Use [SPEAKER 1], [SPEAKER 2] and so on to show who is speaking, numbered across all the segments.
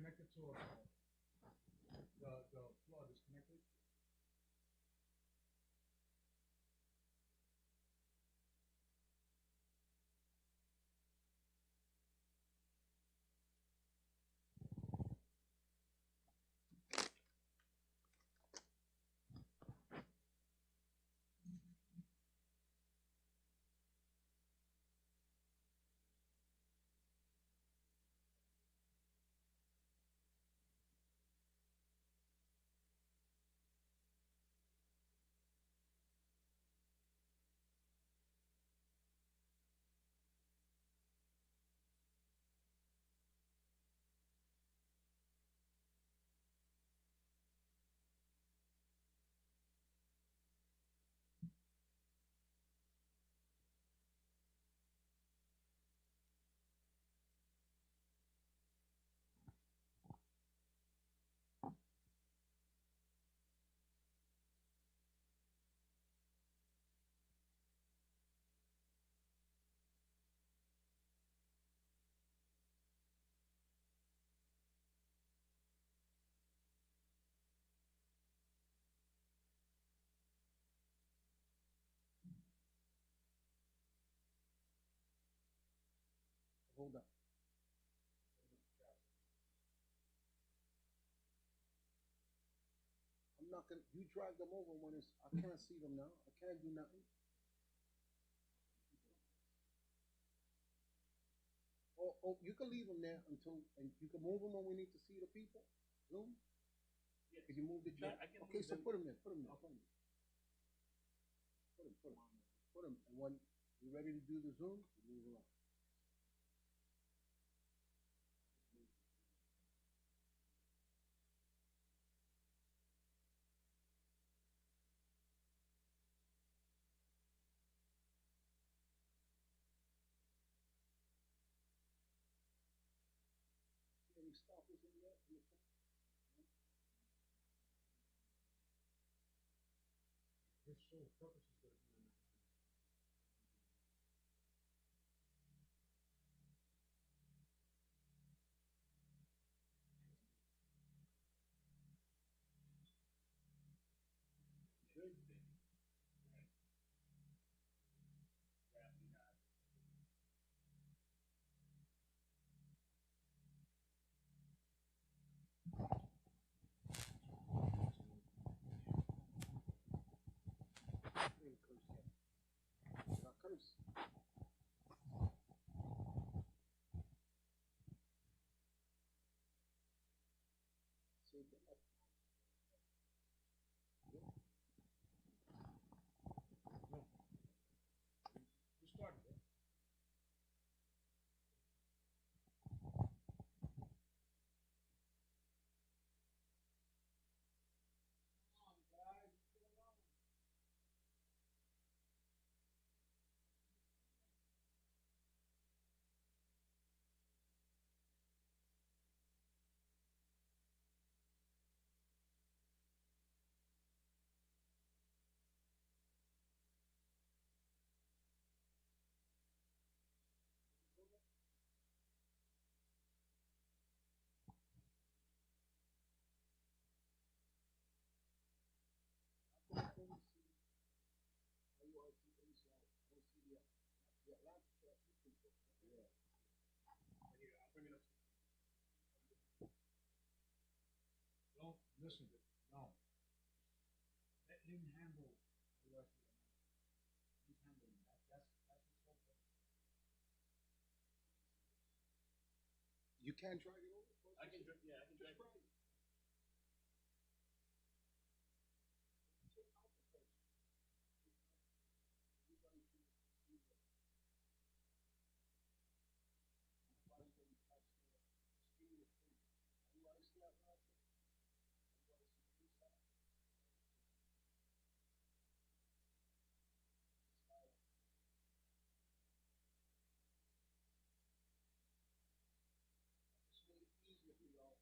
[SPEAKER 1] connected to the flood is connected.
[SPEAKER 2] Hold up. I'm not gonna. You drag them over when it's. I can't see them now. I can't do nothing. Oh, you can leave them there until, and you can move them when we need to see the people. Zoom.
[SPEAKER 3] Yes.
[SPEAKER 2] Can you move the chat?
[SPEAKER 3] Yeah, I can
[SPEAKER 2] okay, so
[SPEAKER 3] them.
[SPEAKER 2] put them there. Put them there.
[SPEAKER 3] Okay.
[SPEAKER 2] Put them. And when you're ready to do the Zoom, you move them up. Any stoppers in there? In the front?
[SPEAKER 1] His sole purpose is going to be on that.
[SPEAKER 3] Should be. Right. Gravity not.
[SPEAKER 2] Should I curse? Save the left.
[SPEAKER 1] No. You started it. Don't listen to it. No. Let him handle the rest of the night. He's handling that. That's his whole purpose.
[SPEAKER 2] You can't drag it over?
[SPEAKER 3] I can drag it.
[SPEAKER 2] Just drag it. Take out the person. Everybody can do that. Everybody can touch the skin of the face. Everybody see that right there? Everybody see the inside. This made it easier for y'all.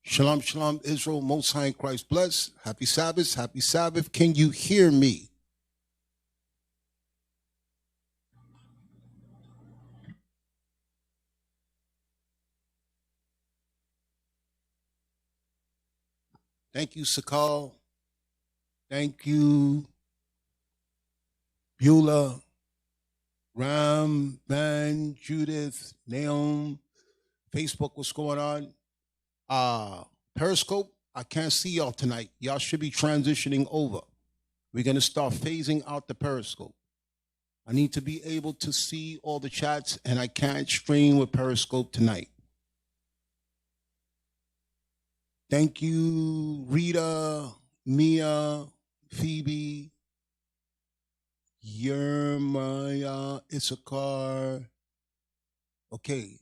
[SPEAKER 4] Shalom, shalom, Israel, Most High in Christ bless. Happy Sabbath, happy Sabbath. Can you hear me? Thank you, Sakal. Thank you, Beulah, Ram, Van, Judith, Naomi. Facebook, what's going on? Periscope, I can't see y'all tonight. Y'all should be transitioning over. We're going to start phasing out the Periscope. I need to be able to see all the chats, and I can't stream with Periscope tonight. Thank you, Rita, Mia, Phoebe, Yermaya, Issachar. Okay.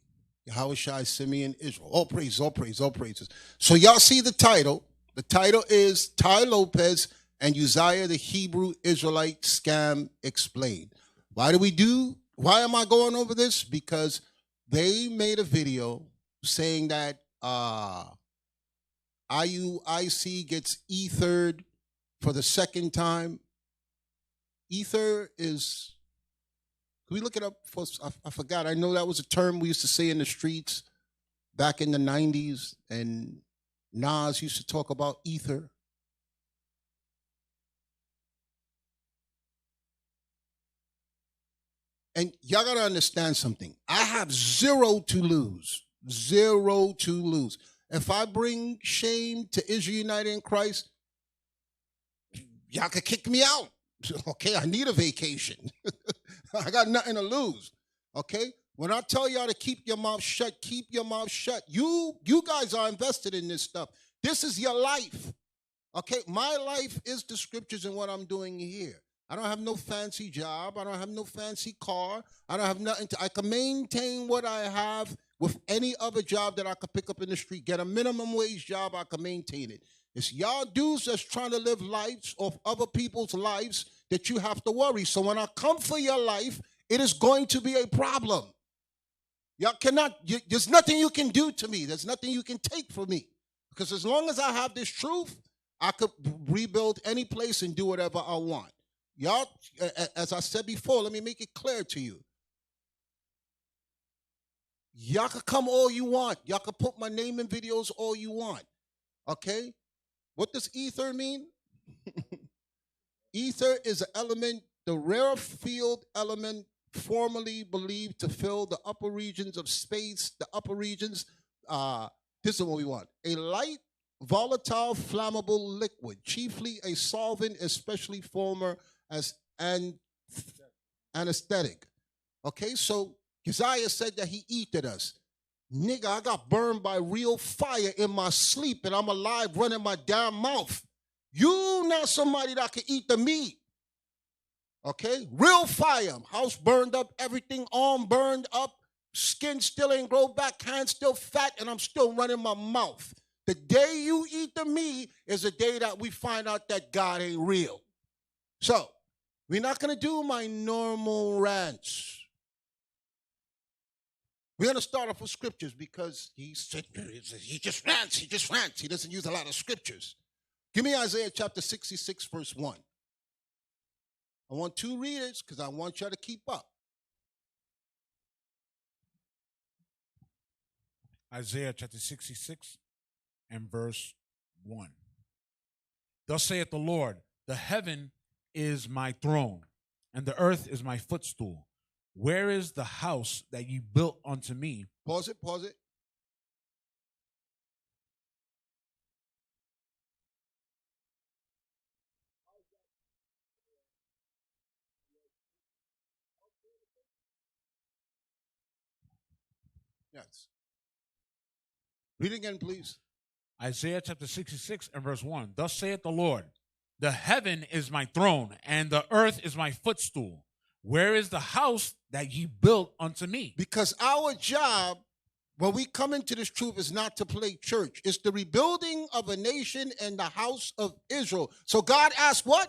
[SPEAKER 4] Yahushua, Simeon, Israel. All praise, all praise, all praises. So y'all see the title. The title is Ty Lopez and Uzziah the Hebrew Israelite Scam Explained. Why am I going over this? Because they made a video saying that IUIC gets ethered for the second time. Ether is... Can we look it up? I forgot. I know that was a term we used to say in the streets back in the 90s, and Nas used to talk about ether. And y'all got to understand something. I have zero to lose. Zero to lose. If I bring shame to Israel United in Christ, y'all could kick me out. Okay, I need a vacation. I got nothing to lose. Okay? When I tell y'all to keep your mouth shut, keep your mouth shut. You guys are invested in this stuff. This is your life. Okay? My life is the scriptures and what I'm doing here. I don't have no fancy job. I don't have no fancy car. I don't have nothing I can maintain what I have with any other job that I could pick up in the street. Get a minimum wage job, I can maintain it. It's y'all dudes that's trying to live lives of other people's lives that you have to worry. So when I come for your life, it is going to be a problem. Y'all cannot, there's nothing you can do to me. There's nothing you can take from me. Because as long as I have this truth, I could rebuild any place and do whatever I want. Y'all, as I said before, let me make it clear to you. Y'all can come all you want. Y'all can put my name in videos all you want. Okay? What does ether mean? Ether is an element, the rarefied element formerly believed to fill the upper regions of space, the upper regions. This is what we want. A light, volatile, flammable liquid, chiefly a solvent, especially former as an anesthetic. Okay, so Uzziah said that he eated us. Nigga, I got burned by real fire in my sleep and I'm alive running my damn mouth. You not somebody that can eat the meat. Okay? Real fire. House burned up, everything arm burned up, skin still ain't grow back, hands still fat, and I'm still running my mouth. The day you eat the meat is the day that we find out that God ain't real. So, we're not going to do my normal rants. We're going to start off with scriptures because he just rants. He doesn't use a lot of scriptures. Give me Isaiah chapter 66, verse 1. I want two readers because I want y'all to keep up.
[SPEAKER 5] Isaiah chapter 66 and verse 1. Thus saith the Lord, the heaven is my throne, and the earth is my footstool. Where is the house that you built unto me?
[SPEAKER 4] Pause it. Yes. Read again, please.
[SPEAKER 5] Isaiah chapter 66 and verse 1. Thus saith the Lord, the heaven is my throne, and the earth is my footstool. Where is the house that ye built unto me?
[SPEAKER 4] Because our job, when we come into this truth, is not to play church. It's the rebuilding of a nation and the house of Israel. So God asked what?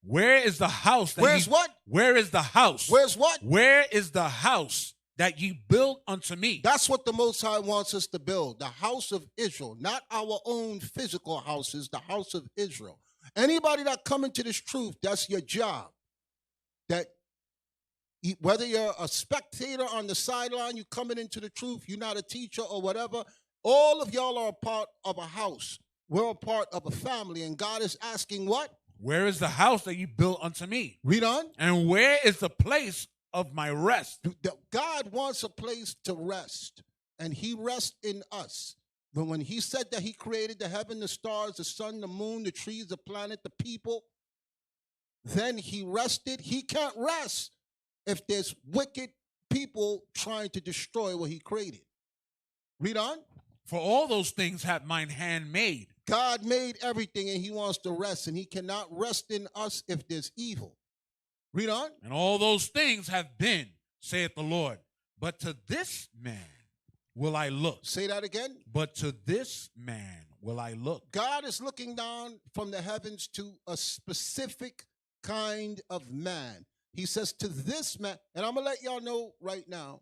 [SPEAKER 5] Where is the house?
[SPEAKER 4] Where's what?
[SPEAKER 5] Where is the house?
[SPEAKER 4] Where's what?
[SPEAKER 5] Where is the house that ye build unto me.
[SPEAKER 4] That's what the Most High wants us to build, the house of Israel, not our own physical houses, the house of Israel. Anybody that come into this truth, that's your job. That whether you're a spectator on the sideline, you coming into the truth, you're not a teacher or whatever, all of y'all are a part of a house. We're a part of a family, and God is asking what?
[SPEAKER 5] Where is the house that you built unto me?
[SPEAKER 4] Read on.
[SPEAKER 5] And where is the place of my rest?
[SPEAKER 4] God wants a place to rest, and he rests in us. But when he said that he created the heaven, the stars, the sun, the moon, the trees, the planet, the people, then he rested. He can't rest if there's wicked people trying to destroy what he created. Read on.
[SPEAKER 5] For all those things hath mine hand made.
[SPEAKER 4] God made everything, and he wants to rest, and he cannot rest in us if there's evil. Read on.
[SPEAKER 5] And all those things have been, saith the Lord. But to this man will I look.
[SPEAKER 4] Say that again.
[SPEAKER 5] But to this man will I look.
[SPEAKER 4] God is looking down from the heavens to a specific kind of man. He says to this man, and I'm going to let y'all know right now,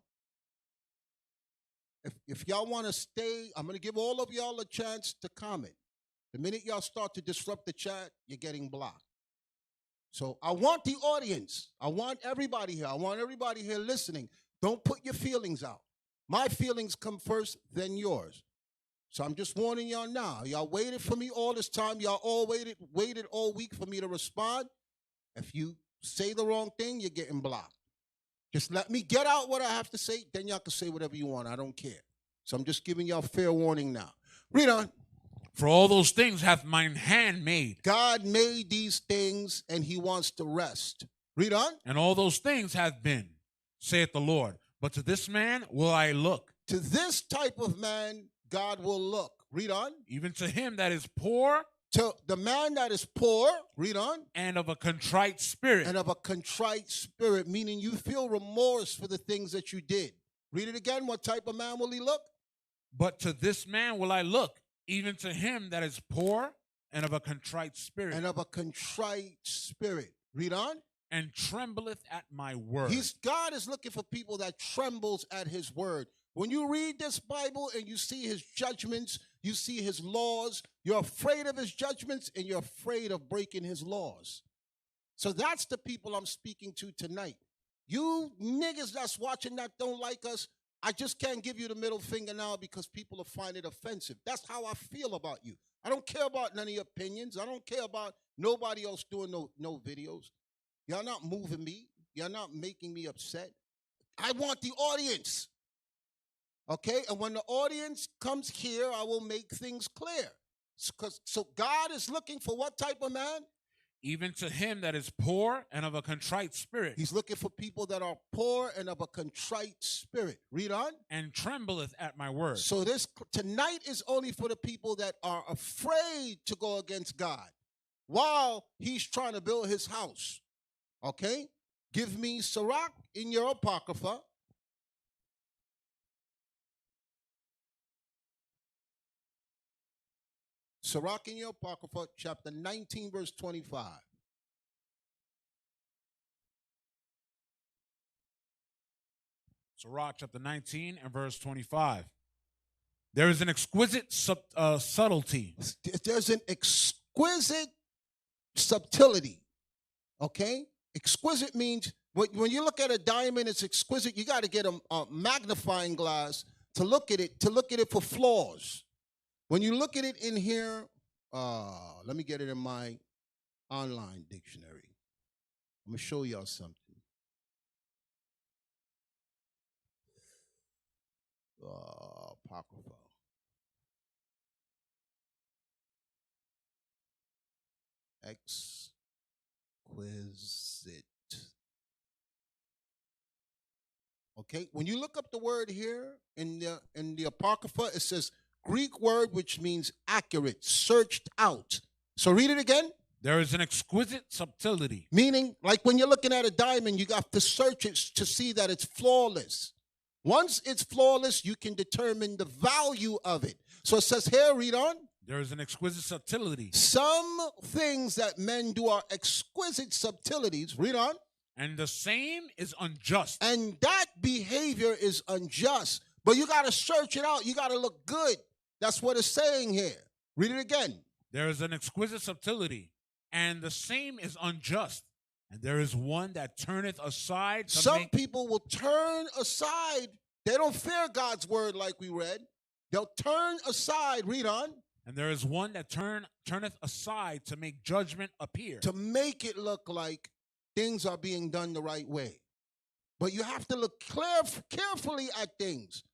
[SPEAKER 4] if y'all want to stay, I'm going to give all of y'all a chance to comment. The minute y'all start to disrupt the chat, you're getting blocked. So I want the audience. I want everybody here. I want everybody here listening. Don't put your feelings out. My feelings come first, then yours. So I'm just warning y'all now. Y'all waited for me all this time. Y'all all waited all week for me to respond. If you say the wrong thing, you're getting blocked. Just let me get out what I have to say, then y'all can say whatever you want. I don't care. So I'm just giving y'all fair warning now. Read on.
[SPEAKER 5] For all those things hath mine hand made.
[SPEAKER 4] God made these things, and he wants to rest. Read on.
[SPEAKER 5] And all those things have been, saith the Lord. But to this man will I look.
[SPEAKER 4] To this type of man, God will look. Read on.
[SPEAKER 5] Even to him that is poor.
[SPEAKER 4] To the man that is poor, read on.
[SPEAKER 5] And of a contrite spirit.
[SPEAKER 4] And of a contrite spirit, meaning you feel remorse for the things that you did. Read it again. What type of man will he look?
[SPEAKER 5] But to this man will I look, even to him that is poor and of a contrite spirit.
[SPEAKER 4] And of a contrite spirit. Read on.
[SPEAKER 5] And trembleth at my word.
[SPEAKER 4] God is looking for people that trembles at his word. When you read this Bible and you see his judgments, you see his laws, you're afraid of his judgments and you're afraid of breaking his laws. So that's the people I'm speaking to tonight. You niggas that's watching that don't like us, I just can't give you the middle finger now because people will find it offensive. That's how I feel about you. I don't care about none of your opinions. I don't care about nobody else doing no videos. Y'all not moving me. You're not making me upset. I want the audience. Okay? And when the audience comes here, I will make things clear. So God is looking for what type of man?
[SPEAKER 5] Even to him that is poor and of a contrite spirit.
[SPEAKER 4] He's looking for people that are poor and of a contrite spirit. Read on.
[SPEAKER 5] And trembleth at my word.
[SPEAKER 4] So this tonight is only for the people that are afraid to go against God while he's trying to build his house. Okay? Give me Sirach in your Apocrypha. Sirach in your Apocrypha, chapter 19, verse 25.
[SPEAKER 5] Sirach chapter 19 and verse 25. There is an exquisite subtlety.
[SPEAKER 4] There's an exquisite subtlety. Okay? Exquisite means when you look at a diamond, it's exquisite. You got to get a magnifying glass to look at it for flaws. When you look at it in here, let me get it in my online dictionary. I'm going to show y'all something. Apocrypha. Exquisite. Okay, when you look up the word here in the Apocrypha, it says Greek word which means accurate, searched out. So read it again.
[SPEAKER 5] There is an exquisite subtlety.
[SPEAKER 4] Meaning, like when you're looking at a diamond, you got to search it to see that it's flawless. Once it's flawless, you can determine the value of it. So it says here, read on.
[SPEAKER 5] There is an exquisite subtlety.
[SPEAKER 4] Some things that men do are exquisite subtleties. Read on.
[SPEAKER 5] And the same is unjust.
[SPEAKER 4] And that behavior is unjust. But you got to search it out. You got to look good. That's what it's saying here. Read it again.
[SPEAKER 5] There is an exquisite subtlety, and the same is unjust. And there is one that turneth aside to
[SPEAKER 4] Some people will turn aside. They don't fear God's word like we read. They'll turn aside. Read on.
[SPEAKER 5] And there is one that turneth aside to make judgment appear.
[SPEAKER 4] To make it look like things are being done the right way. But you have to look carefully at things.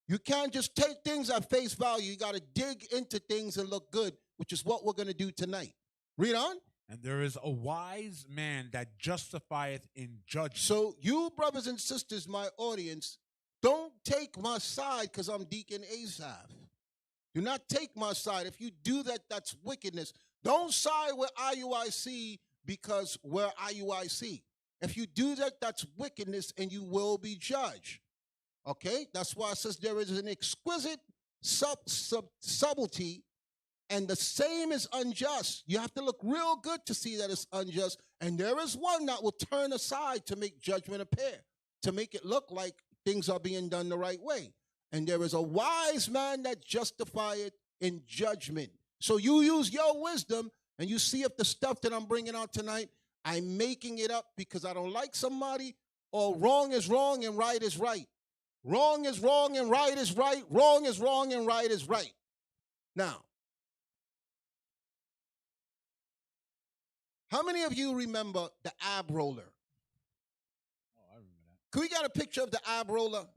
[SPEAKER 4] You can't just take things at face value. You got to dig into things and look good, which is what we're going to do tonight. Read on.
[SPEAKER 5] And there is a wise man that justifieth in judgment.
[SPEAKER 4] So you, brothers and sisters, my audience, don't take my side because I'm Deacon Asaph. Do not take my side. If you do that, that's wickedness. Don't side with IUIC because we're IUIC. If you do that, that's wickedness and you will be judged. Okay? That's why it says there is an exquisite subtlety, and the same is unjust. You have to look real good to see that it's unjust. And there is one that will turn aside to make judgment appear, to make it look like things are being done the right way. And there is a wise man that justifieth in judgment. So you use your wisdom and you see if the stuff that I'm bringing out tonight, I'm making it up because I don't like somebody, or wrong is wrong and right is right. Wrong is wrong and right is right. Wrong is wrong and right is right. Now, how many of you remember the ab roller?
[SPEAKER 5] Oh, I remember that.
[SPEAKER 4] Can we get a picture of the ab roller?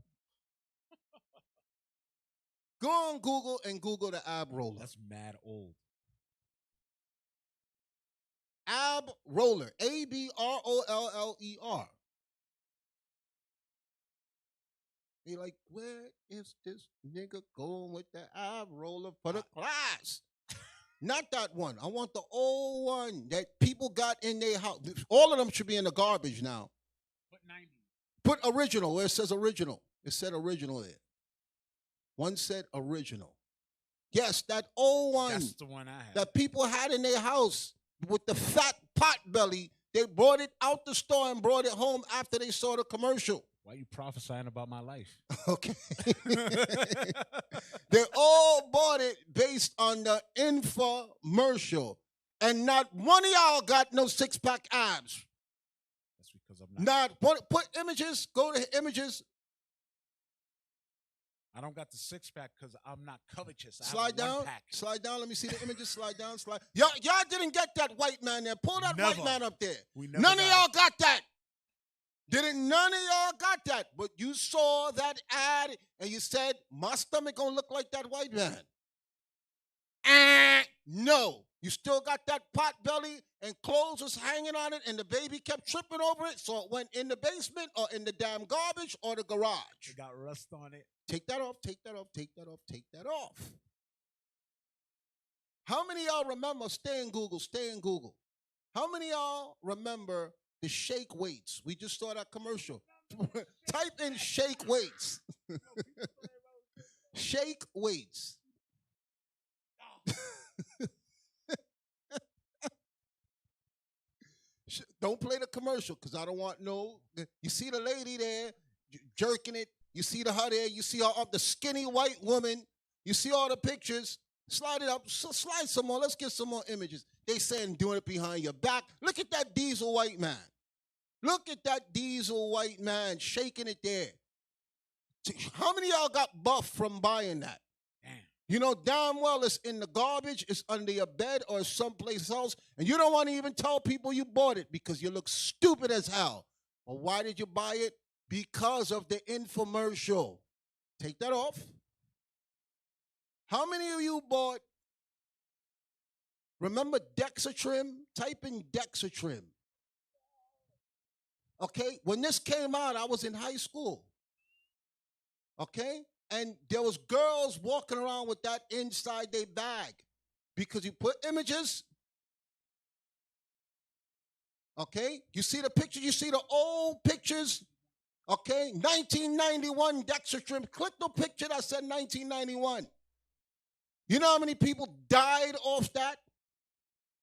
[SPEAKER 4] Go on Google and Google the ab roller.
[SPEAKER 5] That's mad old.
[SPEAKER 4] Ab roller. ABROLLER. You're like, where is this nigga going with the ab roller for the class? Not that one. I want the old one that people got in their house. All of them should be in the garbage now.
[SPEAKER 5] Put 90.
[SPEAKER 4] Put original where it says original. It said original there. One said original. Yes, that old one.
[SPEAKER 5] That's the one I had.
[SPEAKER 4] That people had in their house with the fat pot belly. They brought it out the store and brought it home after they saw the commercial.
[SPEAKER 5] Why are you prophesying about my life?
[SPEAKER 4] Okay. They all bought it based on the infomercial. And not one of y'all got no six-pack abs.
[SPEAKER 5] That's because I'm not.
[SPEAKER 4] Put images. Go to images.
[SPEAKER 5] I don't got the six-pack because I'm not covetous. I have
[SPEAKER 4] Slide
[SPEAKER 5] a
[SPEAKER 4] down.
[SPEAKER 5] one-pack.
[SPEAKER 4] Slide down. Let me see the images. Slide down. Slide. Y'all didn't get that white man there. Pull that
[SPEAKER 5] Never.
[SPEAKER 4] white man up there.
[SPEAKER 5] We never
[SPEAKER 4] None of
[SPEAKER 5] got
[SPEAKER 4] y'all got that. None of y'all got that. But you saw that ad and you said, my stomach gonna look like that white man. No. You still got that pot belly and clothes was hanging on it and the baby kept tripping over it, so it went in the basement or in the damn garbage or the garage.
[SPEAKER 5] It got rust on it.
[SPEAKER 4] Take that off, take that off, take that off, take that off. How many of y'all remember, stay in Google. How many of y'all remember the shake weights? We just saw that commercial. Type in shake weights. Shake weights. Don't play the commercial because I don't want no. You see the lady there jerking it. You see her there. You see her up, the skinny white woman. You see all the pictures. Slide it up. Slide some more. Let's get some more images. They saying doing it behind your back. Look at that diesel white man. Look at that diesel white man shaking it there. How many of y'all got buff from buying that?
[SPEAKER 5] Damn.
[SPEAKER 4] You know damn well it's in the garbage, it's under your bed or someplace else, and you don't want to even tell people you bought it because you look stupid as hell. Well, why did you buy it? Because of the infomercial. Take that off. How many of you bought, remember Dexatrim? Type in Dexatrim. Okay, when this came out, I was in high school. Okay? And there was girls walking around with that inside their bag because you put images. Okay? You see the picture? You see the old pictures? Okay? 1991 Dexatrim. Click the picture that said 1991. You know how many people died off that?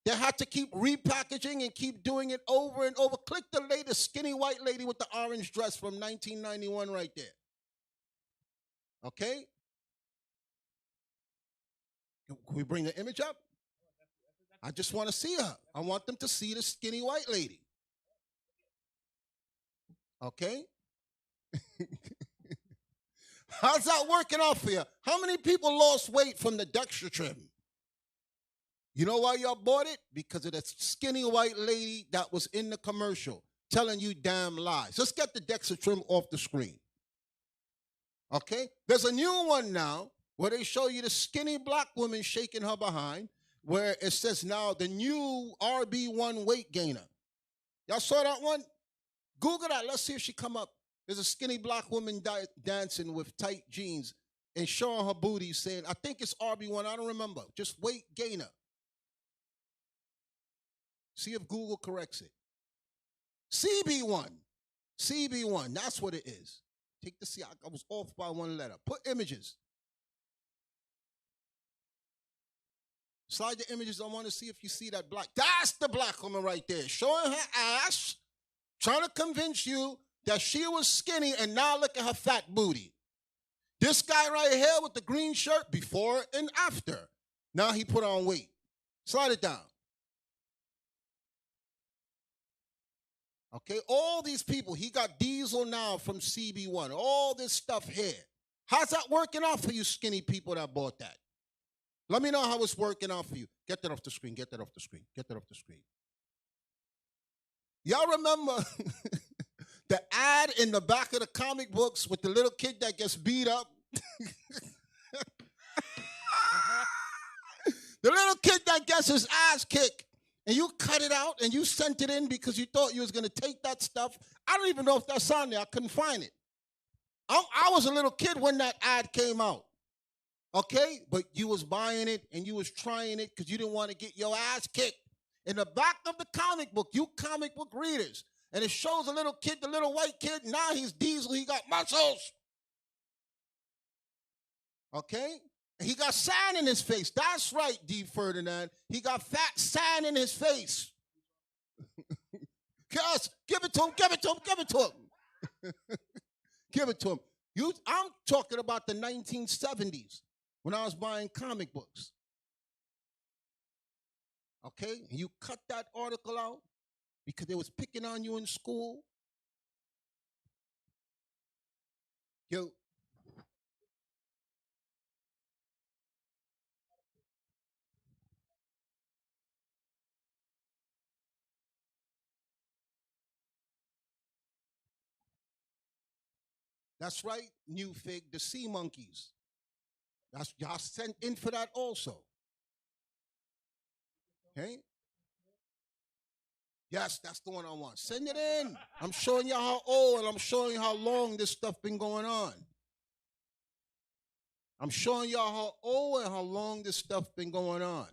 [SPEAKER 4] They had to keep repackaging and keep doing it over and over. Click the latest skinny white lady with the orange dress from 1991 right there. Okay? Can we bring the image up? I just want to see her. I want them to see the skinny white lady. Okay? How's that working out for you? How many people lost weight from the Dextra trim? You know why y'all bought it? Because of the skinny white lady that was in the commercial telling you damn lies. Let's get the Dextra trim off the screen. Okay? There's a new one now where they show you the skinny black woman shaking her behind, where it says now the new RB1 weight gainer. Y'all saw that one? Google that. Let's see if she come up. There's a skinny black woman dancing with tight jeans and showing her booty saying, I think it's RB1. I don't remember. Just weight gainer. See if Google corrects it. CB1. CB1. That's what it is. Take the C. I was off by one letter. Put images. Slide the images. I want to see if you see that black. That's the black woman right there. Showing her ass. Trying to convince you that she was skinny, and now look at her fat booty. This guy right here with the green shirt, before and after. Now he put on weight. Slide it down. Okay, all these people, he got diesel now from CB1. All this stuff here. How's that working out for you skinny people that bought that? Let me know how it's working out for you. Get that off the screen, get that off the screen, get that off the screen. Y'all remember the ad in the back of the comic books with the little kid that gets beat up? The little kid that gets his ass kicked, and you cut it out and you sent it in because you thought you was going to take that stuff. I don't even know if that's on there. I couldn't find it. I was a little kid when that ad came out. Okay? But you was buying it and you was trying it because you didn't want to get your ass kicked. In the back of the comic book, you comic book readers, and it shows a little kid, the little white kid, now he's diesel, he got muscles. Okay? He got sand in his face. That's right, D. Ferdinand. He got fat sand in his face. Cuz, give it to him, give it to him, give it to him. Give it to him. I'm talking about the 1970s when I was buying comic books. Okay? And you cut that article out because they was picking on you in school. Yo. That's right, New Fig, the sea monkeys. Y'all sent in for that also. Okay? Yes, that's the one I want. Send it in. I'm showing you how old and I'm showing you how long this stuff been going on. I'm showing y'all how old and how long this stuff been going on.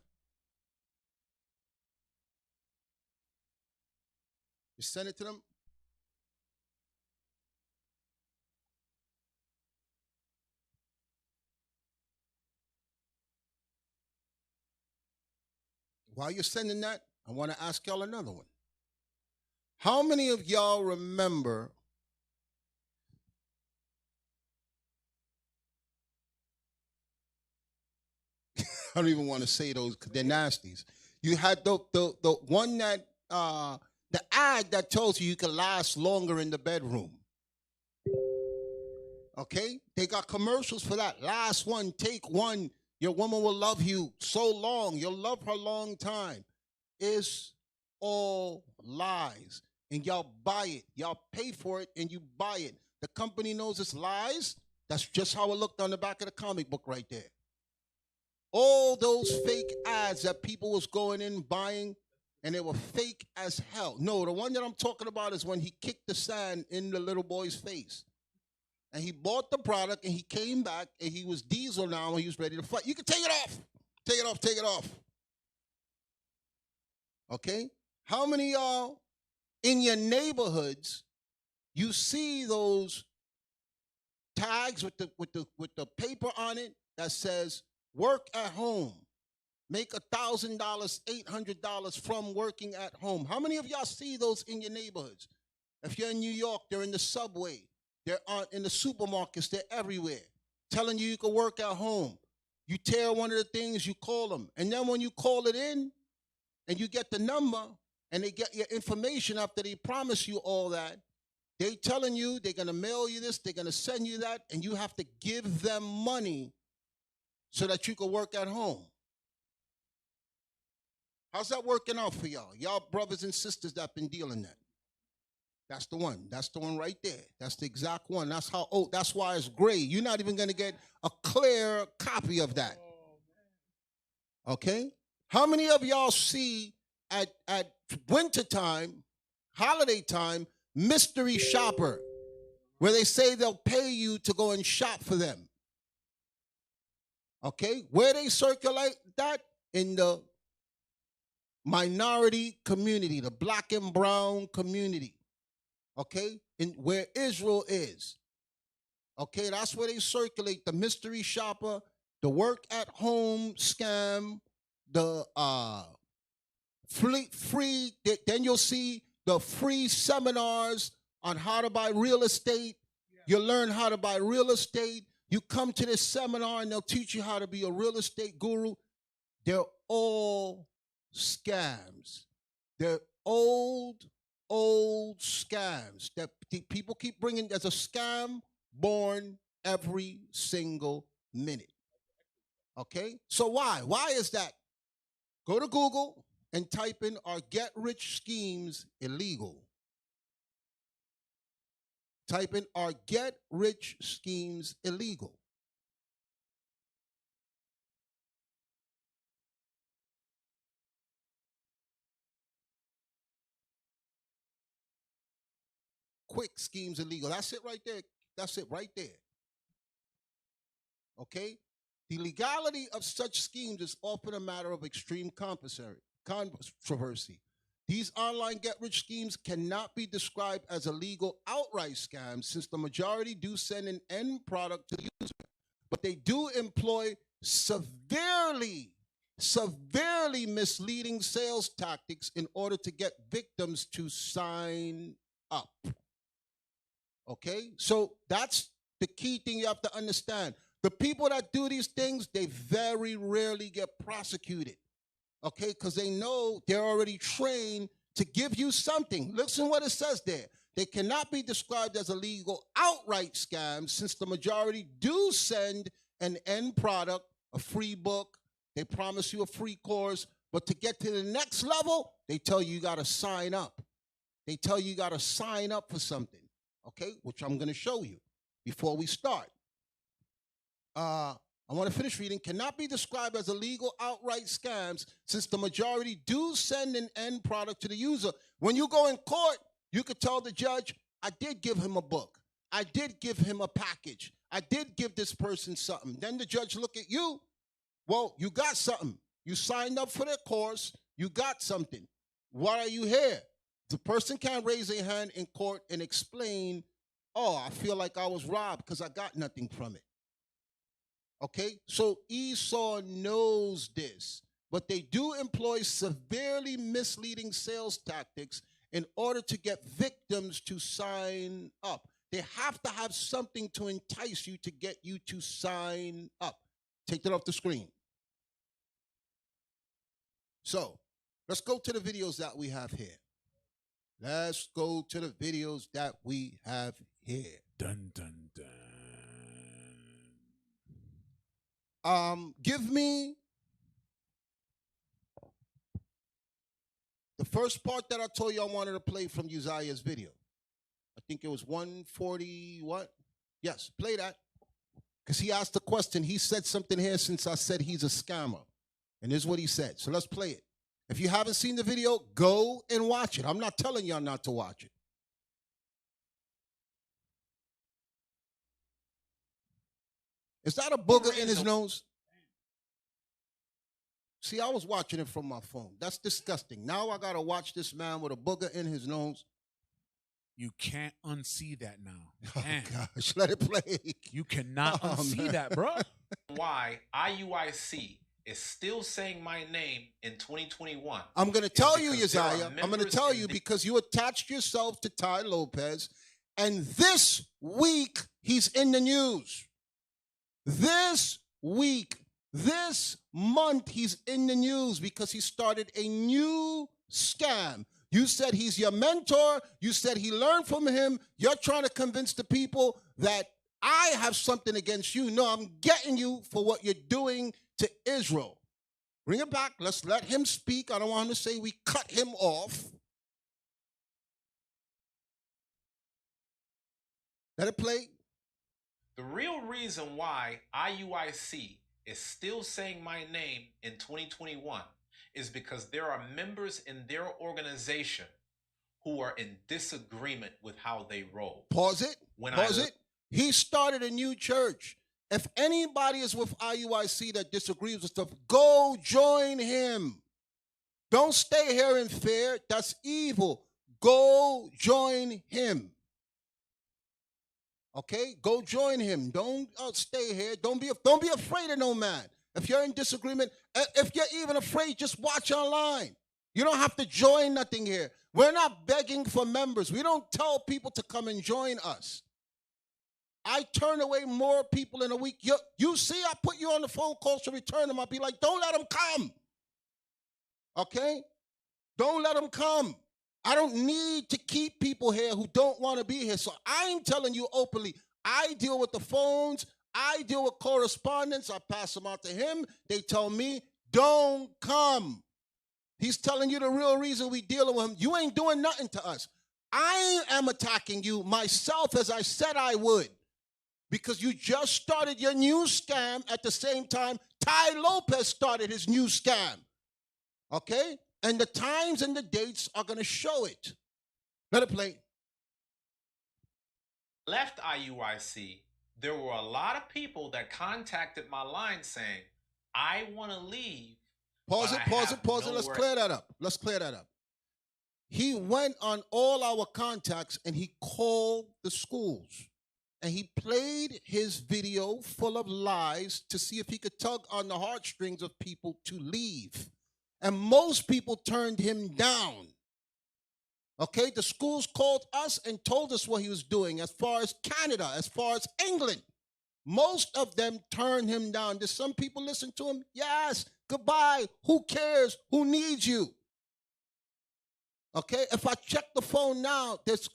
[SPEAKER 4] You send it to them. While you're sending that, I want to ask y'all another one. How many of y'all remember I don't even want to say those because they're nasties. You had the one that the ad that tells you can last longer in the bedroom. Okay? They got commercials for that. Last one, take one. Your woman will love you so long. You'll love her a long time. It's all lies. And y'all buy it. Y'all pay for it and you buy it. The company knows it's lies. That's just how it looked on the back of the comic book right there. All those fake ads that people was going in buying, and they were fake as hell. No, the one that I'm talking about is when he kicked the sand in the little boy's face. And he bought the product, and he came back, and he was diesel now, and he was ready to fight. You can take it off. Take it off, take it off. Okay? How many of y'all in your neighborhoods, you see those tags with the paper on it that says, work at home. make $1,000, $800 from working at home. How many of y'all see those in your neighborhoods? If you're in New York, they're in the subway, they're in the supermarkets, they're everywhere, telling you can work at home. You tear one of the things, you call them. And then when you call it in and you get the number and they get your information after they promise you all that, they telling you they're going to mail you this, they're going to send you that, and you have to give them money so that you can work at home. How's that working out for y'all? Y'all brothers and sisters that been dealing that. That's the one. That's the one right there. That's the exact one. That's how old. That's why it's gray. You're not even going to get a clear copy of that. Okay? How many of y'all see at wintertime, holiday time, mystery shopper, where they say they'll pay you to go and shop for them? Okay? Where they circulate that? In the minority community, the black and brown community. Okay? In where Israel is. Okay, that's where they circulate the mystery shopper, the work at home scam, the free, then you'll see the free seminars on how to buy real estate. You learn how to buy real estate. You come to this seminar and they'll teach you how to be a real estate guru. They're all scams. They're old scams that people keep bringing. There's a scam born every single minute. Okay? So why? Why is that? Go to Google and type in "Are get-rich schemes illegal?" Type in "Are get-rich schemes illegal?" Quick schemes illegal. That's it right there. That's it right there. Okay? The legality of such schemes is often a matter of extreme controversy. These online get-rich schemes cannot be described as illegal outright scams, since the majority do send an end product to the user. But they do employ severely misleading sales tactics in order to get victims to sign up. Okay? So that's the key thing you have to understand. The people that do these things, they very rarely get prosecuted. Okay? Because they know they're already trained to give you something. Listen what it says there. They cannot be described as illegal outright scams, since the majority do send an end product, a free book. They promise you a free course. But to get to the next level, they tell you got to sign up. They tell you got to sign up for something. Okay, which I'm going to show you before we start. I want to finish reading. Cannot be described as illegal outright scams, since the majority do send an end product to the user. When you go in court, you could tell the judge, I did give him a book. I did give him a package. I did give this person something. Then the judge look at you. Well, you got something. You signed up for their course. You got something. Why are you here? The person can't raise their hand in court and explain, oh, I feel like I was robbed because I got nothing from it. Okay? So Esau knows this, but they do employ severely misleading sales tactics in order to get victims to sign up. They have to have something to entice you to get you to sign up. Take that off the screen. So let's go to the videos that we have here. Let's go to the videos that we have here.
[SPEAKER 5] Dun, dun, dun.
[SPEAKER 4] Give me the first part that I told you I wanted to play from Uzziah's video. I think it was 140, what? Yes, play that. Because he asked the question. He said something here since I said he's a scammer. And this is what he said. So let's play it. If you haven't seen the video, go and watch it. I'm not telling y'all not to watch it. Is that a booger in his nose? See, I was watching it from my phone. That's disgusting. Now I got to watch this man with a booger in his nose.
[SPEAKER 5] You can't unsee that now.
[SPEAKER 4] Oh,
[SPEAKER 5] Man,
[SPEAKER 4] gosh, let it play.
[SPEAKER 5] you cannot unsee
[SPEAKER 4] man.
[SPEAKER 5] that, bro.
[SPEAKER 6] Why IUIC is still saying my name in 2021.
[SPEAKER 4] I'm going to tell you,
[SPEAKER 6] because there are
[SPEAKER 4] Uzziah, I'm going to
[SPEAKER 6] members
[SPEAKER 4] tell
[SPEAKER 6] in
[SPEAKER 4] you
[SPEAKER 6] the-
[SPEAKER 4] because you attached yourself to Ty Lopez, and this week he's in the news. This week, this month, he's in the news because he started a new scam. You said he's your mentor. You said he learned from him. You're trying to convince the people that I have something against you. No, I'm getting you for what you're doing to Israel. Bring it back. Let's let him speak. I don't want him to say we cut him off. Let it play.
[SPEAKER 6] The real reason why IUIC is still saying my name in 2021 is because there are members in their organization who are in disagreement with how they roll.
[SPEAKER 4] Pause it. Pause it. He started a new church. If anybody is with IUIC that disagrees with stuff, go join him. Don't stay here in fear. That's evil. Go join him. Okay? Go join him. Don't stay here. Don't be afraid of no man. If you're in disagreement, if you're even afraid, just watch online. You don't have to join nothing here. We're not begging for members. We don't tell people to come and join us. I turn away more people in a week. You see, I put you on the phone calls to return them. I'll be like, don't let them come. Okay? Don't let them come. I don't need to keep people here who don't want to be here. So I'm telling you openly, I deal with the phones. I deal with correspondence. I pass them out to him. They tell me, don't come. He's telling you the real reason we dealing with him. You ain't doing nothing to us. I am attacking you myself as I said I would. Because you just started your new scam at the same time Ty Lopez started his new scam. Okay? And the times and the dates are going to show it. Let it play.
[SPEAKER 6] Left IUIC, there were a lot of people that contacted my line saying, I want to leave.
[SPEAKER 4] Pause it. Let's clear that up. He went on all our contacts and he called the schools. And he played his video full of lies to see if he could tug on the heartstrings of people to leave. And most people turned him down. Okay, the schools called us and told us what he was doing as far as Canada, as far as England. Most of them turned him down. Did some people listen to him? Yes. Goodbye. Who cares? Who needs you? Okay, if I check the phone now, there's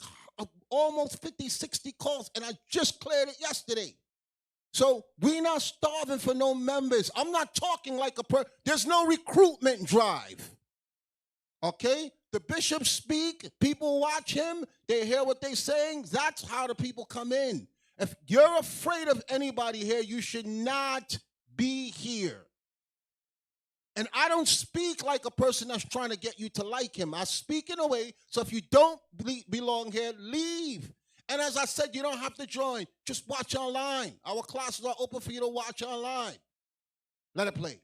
[SPEAKER 4] almost 50, 60 calls, and I just cleared it yesterday. So we're not starving for no members. I'm not talking like there's no recruitment drive. Okay? The bishops speak, people watch him, they hear what they're saying. That's how the people come in. If you're afraid of anybody here, you should not be here. And I don't speak like a person that's trying to get you to like him. I speak in a way, so if you don't belong here, leave. And as I said, you don't have to join. Just watch online. Our classes are open for you to watch online. Let it play.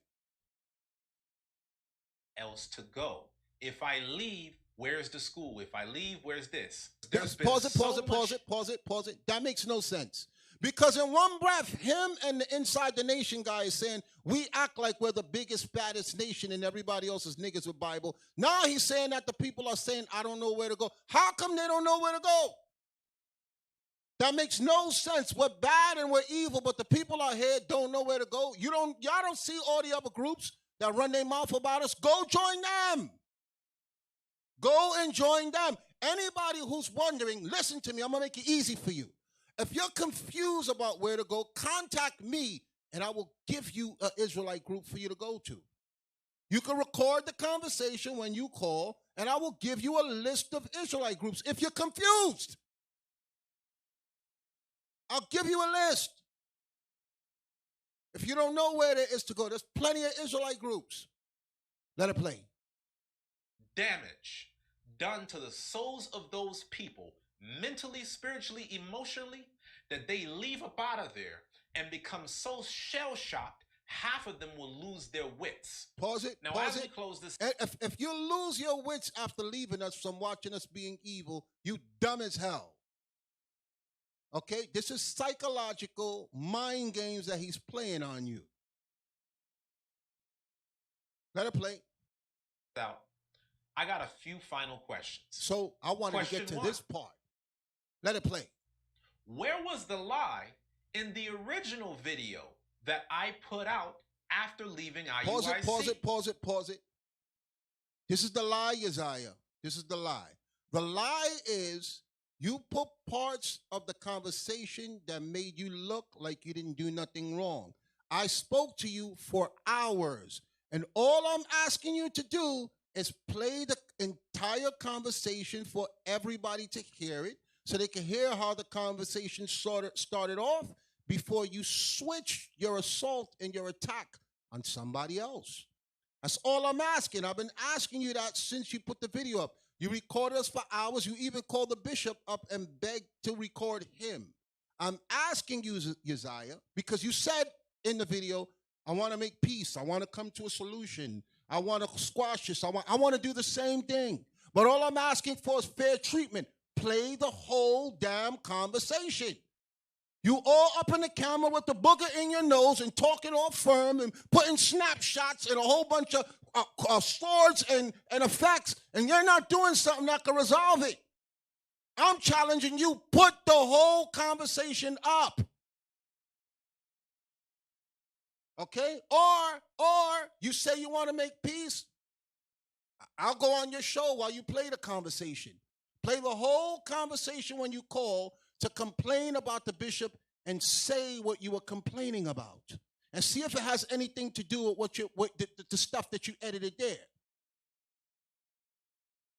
[SPEAKER 6] Else to go. If I leave, where's the school? If I leave, where's this?
[SPEAKER 4] Pause it. That makes no sense. Because in one breath, him and the Inside the Nation guy is saying, we act like we're the biggest, baddest nation and everybody else is niggas with Bible. Now he's saying that the people are saying, I don't know where to go. How come they don't know where to go? That makes no sense. We're bad and we're evil, but the people out here don't know where to go. Y'all don't see all the other groups that run their mouth about us? Go join them. Go and join them. Anybody who's wondering, listen to me, I'm going to make it easy for you. If you're confused about where to go, contact me, and I will give you an Israelite group for you to go to. You can record the conversation when you call, and I will give you a list of Israelite groups. If you're confused, I'll give you a list. If you don't know where there is to go, there's plenty of Israelite groups. Let it play.
[SPEAKER 6] Damage done to the souls of those people, mentally, spiritually, emotionally, that they leave up out of there and become so shell-shocked, half of them will lose their wits.
[SPEAKER 4] Pause it.
[SPEAKER 6] Now,
[SPEAKER 4] pause
[SPEAKER 6] as
[SPEAKER 4] it.
[SPEAKER 6] we close this...
[SPEAKER 4] If you lose your wits after leaving us from watching us being evil, you dumb as hell. Okay? This is psychological mind games that he's playing on you. Let it play.
[SPEAKER 6] Out. I got a few final questions.
[SPEAKER 4] So I wanted to get
[SPEAKER 6] Question
[SPEAKER 4] to
[SPEAKER 6] one.
[SPEAKER 4] this part. Let it play.
[SPEAKER 6] Where was the lie in the original video that I put out after leaving IUIC?
[SPEAKER 4] Pause it. This is the lie, Uzziah. This is the lie. The lie is you put parts of the conversation that made you look like you didn't do nothing wrong. I spoke to you for hours, and all I'm asking you to do is play the entire conversation for everybody to hear it, so they can hear how the conversation started off before you switch your assault and your attack on somebody else. That's all I'm asking. I've been asking you that since you put the video up. You recorded us for hours. You even called the bishop up and begged to record him. I'm asking you, Uzziah, because you said in the video, I want to make peace. I want to come to a solution. I want to squash this. I want to do the same thing. But all I'm asking for is fair treatment. Play the whole damn conversation. You all up in the camera with the booger in your nose and talking all firm and putting snapshots and a whole bunch of swords and effects, and you're not doing something that can resolve it. I'm challenging you, put the whole conversation up. Okay? Or you say you want to make peace, I'll go on your show while you play the conversation. Play the whole conversation when you call to complain about the bishop and say what you were complaining about. And see if it has anything to do with the stuff that you edited there.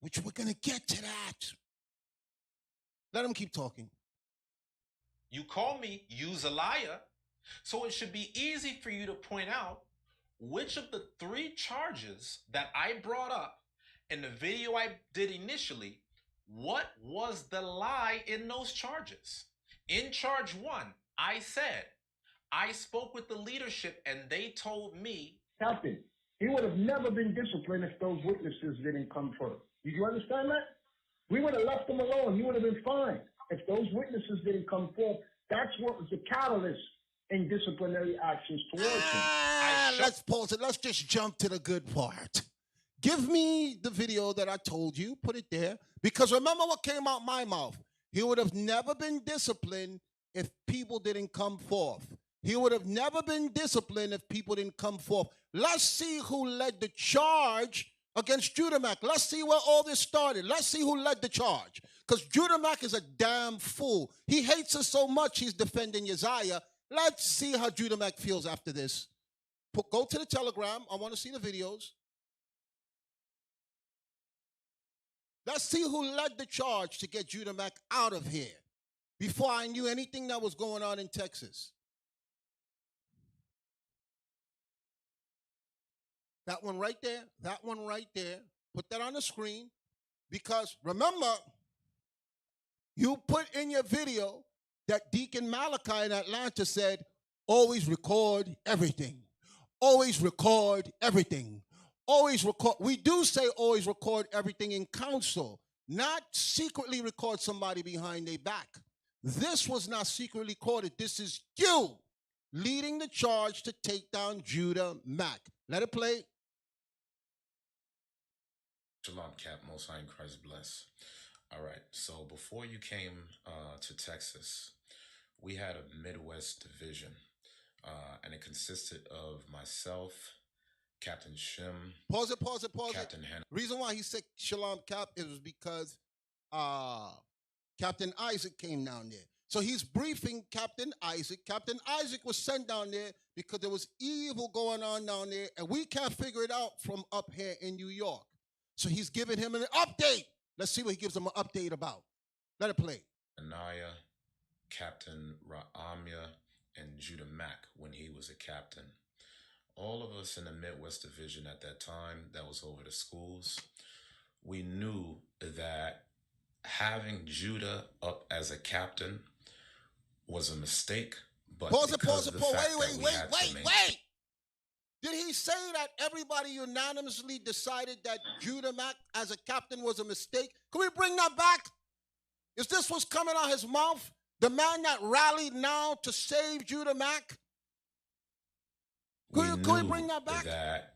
[SPEAKER 4] Which we're going to get to that. Let him keep talking.
[SPEAKER 6] You call me Uzziah, so it should be easy for you to point out which of the 3 charges that I brought up in the video I did initially, what was the lie in those charges? In charge 1, I said, I spoke with the leadership and they told me.
[SPEAKER 2] Captain, he would have never been disciplined if those witnesses didn't come first. Did you understand that? We would have left him alone. He would have been fine. If those witnesses didn't come forth, that's what was the catalyst in disciplinary actions towards him.
[SPEAKER 4] Let's pause it. Let's just jump to the good part. Give me the video that I told you. Put it there. Because remember what came out my mouth. He would have never been disciplined if people didn't come forth. He would have never been disciplined if people didn't come forth. Let's see who led the charge against Judah Mack. Let's see where all this started. Let's see who led the charge. Because Judah Mack is a damn fool. He hates us so much he's defending Uzziah. Let's see how Judah Mack feels after this. Go to the Telegram. I want to see the videos. Let's see who led the charge to get Judah Mack out of here before I knew anything that was going on in Texas. That one right there, that one right there. Put that on the screen because remember, you put in your video that Deacon Malachi in Atlanta said, always record everything. Always record everything. Always record. We do say always record everything in council, not secretly record somebody behind their back. This was not secretly recorded. This is you leading the charge to take down Judah Mack. Let it play.
[SPEAKER 7] Shalom, Cap. Most High in Christ bless. All right. So before you came to Texas, we had a Midwest division, and it consisted of myself, Captain Shim.
[SPEAKER 4] Pause it.
[SPEAKER 7] Captain Henry.
[SPEAKER 4] Reason why he said Shalom Cap is because Captain Isaac came down there. So he's briefing Captain Isaac. Captain Isaac was sent down there because there was evil going on down there, and we can't figure it out from up here in New York. So he's giving him an update. Let's see what he gives him an update about. Let it play.
[SPEAKER 7] Anaya, Captain Ra'amya, and Judah Mack when he was a captain. All of us in the Midwest Division at that time, that was over the schools, we knew that having Judah up as a captain was a mistake. But
[SPEAKER 4] Pause it. Wait. Did he say that everybody unanimously decided that Judah Mack as a captain was a mistake? Can we bring that back? Is this what's coming out of his mouth? The man that rallied now to save Judah Mack? Can we bring that back?
[SPEAKER 7] That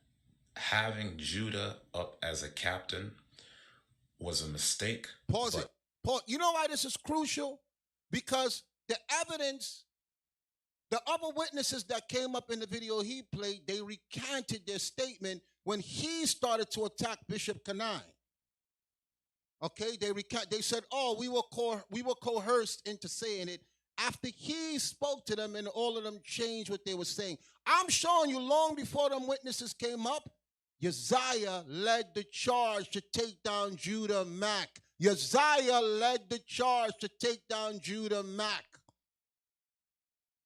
[SPEAKER 7] having Judah up as a captain was a mistake.
[SPEAKER 4] Pause it. Pause. You know why this is crucial? Because the evidence, the other witnesses that came up in the video he played, they recanted their statement when he started to attack Bishop Kanai. Okay, they said, "Oh, we were coerced into saying it." After he spoke to them, and all of them changed what they were saying. I'm showing you, long before them witnesses came up, Uzziah led the charge to take down Judah Mack. Uzziah led the charge to take down Judah Mack.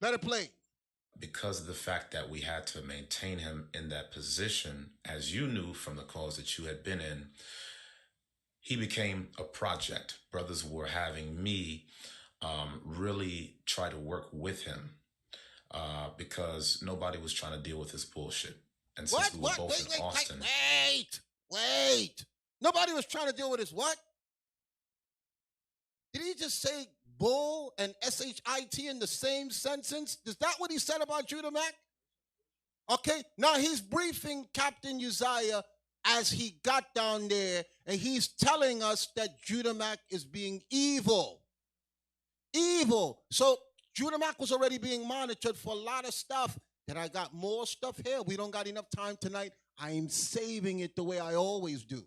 [SPEAKER 4] Let it play.
[SPEAKER 7] Because of the fact that we had to maintain him in that position, as you knew from the calls that you had been in, he became a project. Brothers were having me really try to work with him because nobody was trying to deal with his bullshit. And since we were both in Austin.
[SPEAKER 4] Wait. Nobody was trying to deal with his what? Did he just say bull and shit in the same sentence? Is that what he said about Judah Mack? Okay, now he's briefing Captain Uzziah as he got down there, and he's telling us that Judah Mack is being evil. Evil. So Judah Mack was already being monitored for a lot of stuff. That I got more stuff here. We don't got enough time tonight. I'm saving it the way I always do.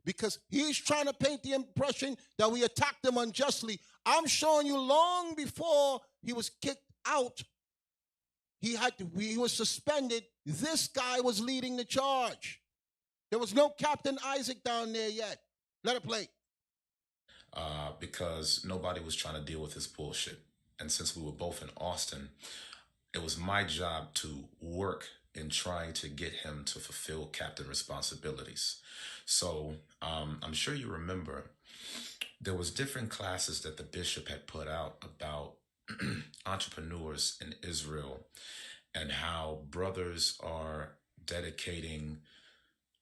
[SPEAKER 4] Because he's trying to paint the impression that we attacked him unjustly. I'm showing you, long before he was kicked out, he was suspended. This guy was leading the charge. There was no Captain Isaac down there yet. Let it play.
[SPEAKER 7] Because nobody was trying to deal with his bullshit. And since we were both in Austin, it was my job to work in trying to get him to fulfill captain responsibilities. So I'm sure you remember there was different classes that the bishop had put out about entrepreneurs in Israel and how brothers are dedicating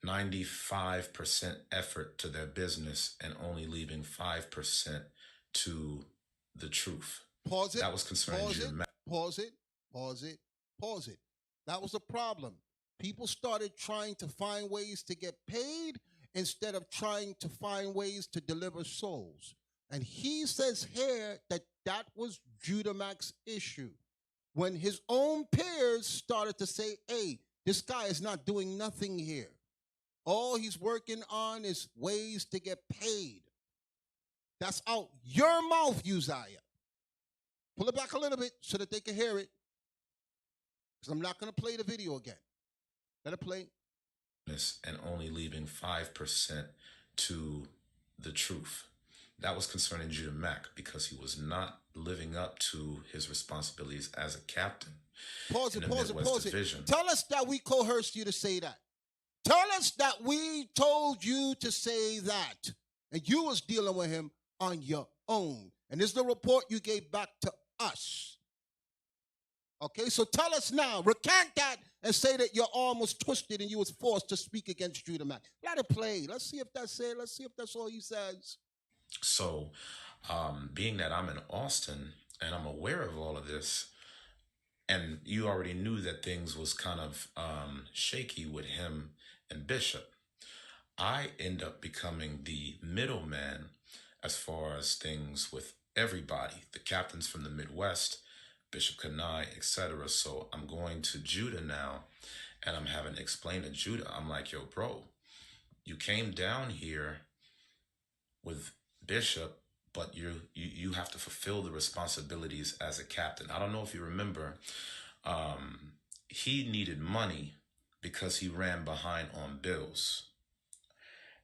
[SPEAKER 7] 95% effort to their business and only leaving 5% to the truth.
[SPEAKER 4] Pause it.
[SPEAKER 7] That was concerning Judah.
[SPEAKER 4] Pause it. That was a problem. People started trying to find ways to get paid instead of trying to find ways to deliver souls. And he says here that that was Judah Mack's issue. When his own peers started to say, hey, this guy is not doing nothing here. All he's working on is ways to get paid. That's out your mouth, Uzziah. Pull it back a little bit so that they can hear it. Because I'm not going to play the video again. Let it play.
[SPEAKER 7] And only leaving 5% to the truth. That was concerning Judah Mack because he was not living up to his responsibilities as a captain.
[SPEAKER 4] Pause it.
[SPEAKER 7] Division.
[SPEAKER 4] Tell us that we coerced you to say that. Tell us that we told you to say that. And you was dealing with him on your own. And this is the report you gave back to us. Okay, so tell us now. Recant that and say that your arm was twisted and you was forced to speak against Judah Mack. Let it play. Let's see if that's it. Let's see if that's all he says.
[SPEAKER 7] So, being that I'm in Austin and I'm aware of all of this, and you already knew that things was kind of shaky with him and Bishop, I end up becoming the middleman as far as things with everybody, the captains from the Midwest, Bishop Kanai, etc. So I'm going to Judah now, and I'm having to explain to Judah. I'm like, yo, bro, you came down here with Bishop, but you have to fulfill the responsibilities as a captain. I don't know if you remember, he needed money because he ran behind on bills.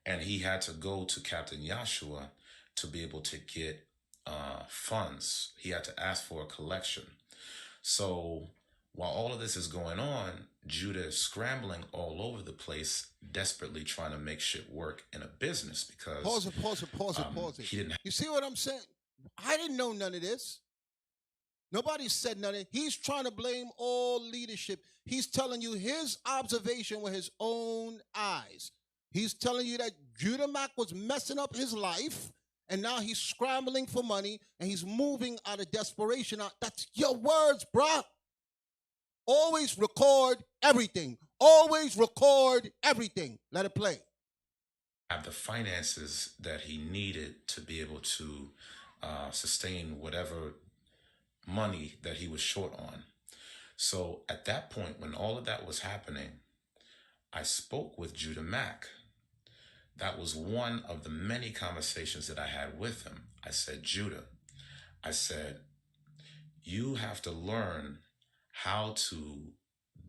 [SPEAKER 7] And he had to go to Captain Yahshua to be able to get funds. He had to ask for a collection. So while all of this is going on, Judah is scrambling all over the place, desperately trying to make shit work in a business because...
[SPEAKER 4] Pause it.
[SPEAKER 7] He didn't.
[SPEAKER 4] You see what I'm saying? I didn't know none of this. Nobody said nothing. He's trying to blame all leadership. He's telling you his observation with his own eyes. He's telling you that Judah Mack was messing up his life, and now he's scrambling for money, and he's moving out of desperation. That's your words, bruh. Always record everything. Always record everything. Let it play.
[SPEAKER 7] Have the finances that he needed to be able to sustain whatever money that he was short on. So at that point, when all of that was happening, I spoke with Judah Mack. That was one of the many conversations that I had with him. I said, Judah, I said, you have to learn how to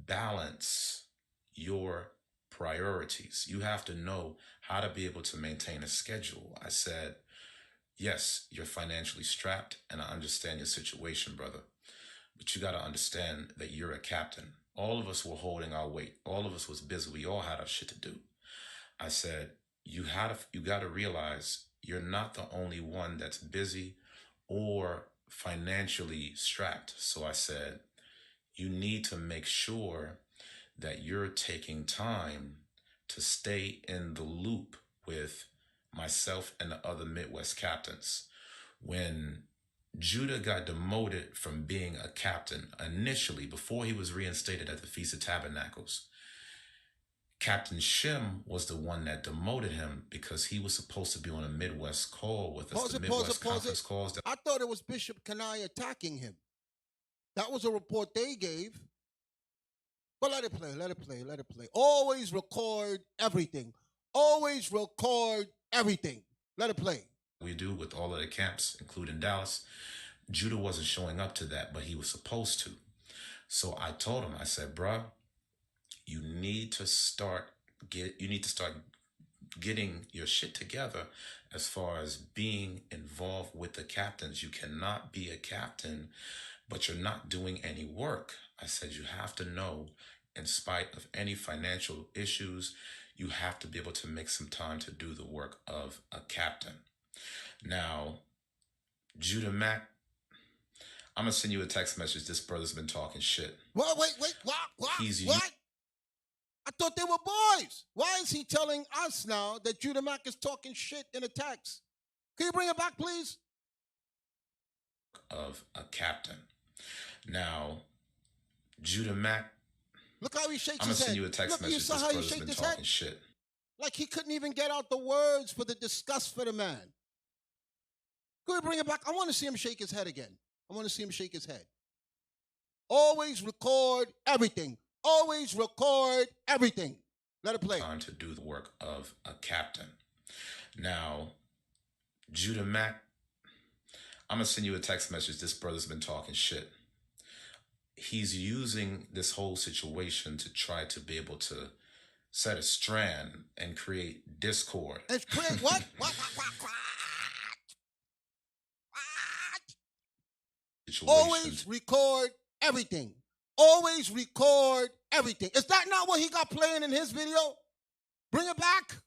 [SPEAKER 7] balance your priorities. You have to know how to be able to maintain a schedule. I said, yes, you're financially strapped, and I understand your situation, brother. But you got to understand that you're a captain. All of us were holding our weight. All of us was busy. We all had our shit to do. I said, you got to realize you're not the only one that's busy or financially strapped. So I said, you need to make sure that you're taking time to stay in the loop with myself and the other Midwest captains. When Judah got demoted from being a captain initially, before he was reinstated at the Feast of Tabernacles, Captain Shem was the one that demoted him because he was supposed to be on a Midwest call with us. Midwest conference calls.
[SPEAKER 4] I thought it was Bishop Kenai attacking him. That was a report they gave. But let it play, let it play, let it play. Always record everything. Always record everything. Let it play.
[SPEAKER 7] We do with all of the camps, including Dallas. Judah wasn't showing up to that, but he was supposed to. So I told him, I said, bruh, you need to start getting your shit together as far as being involved with the captains. You cannot be a captain, but you're not doing any work. I said, you have to know, in spite of any financial issues, you have to be able to make some time to do the work of a captain. Now, Judah Mack, I'm going to send you a text message. This brother's been talking shit.
[SPEAKER 4] Well, wait, what? I thought they were boys. Why is he telling us now that Judah Mack is talking shit in a text? Can you bring it back, please?
[SPEAKER 7] Of a captain. Now, Judah Mack,
[SPEAKER 4] look how he shakes his head.
[SPEAKER 7] I'm going to send you a text message.
[SPEAKER 4] You saw
[SPEAKER 7] this
[SPEAKER 4] how he
[SPEAKER 7] brother's
[SPEAKER 4] shakes
[SPEAKER 7] been
[SPEAKER 4] his
[SPEAKER 7] talking
[SPEAKER 4] head?
[SPEAKER 7] shit.
[SPEAKER 4] Like he couldn't even get out the words for the disgust for the man. Can we bring it back? I want to see him shake his head again. I want to see him shake his head. Always record everything. Always record everything. Let it play.
[SPEAKER 7] Time to do the work of a captain. Now, Judah Mack, I'm going to send you a text message. This brother's been talking shit. He's using this whole situation to try to be able to set a strand and create discord.
[SPEAKER 4] And create what? What? Always record everything. Always record everything. Is that not what he got playing in his video? Bring it back.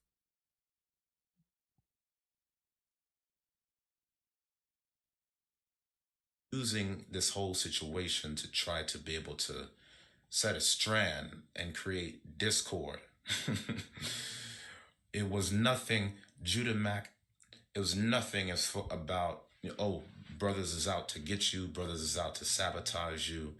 [SPEAKER 7] Using this whole situation to try to be able to set a strand and create discord. It was nothing, Judah Mack, it was nothing about, brothers is out to get you, brothers is out to sabotage you.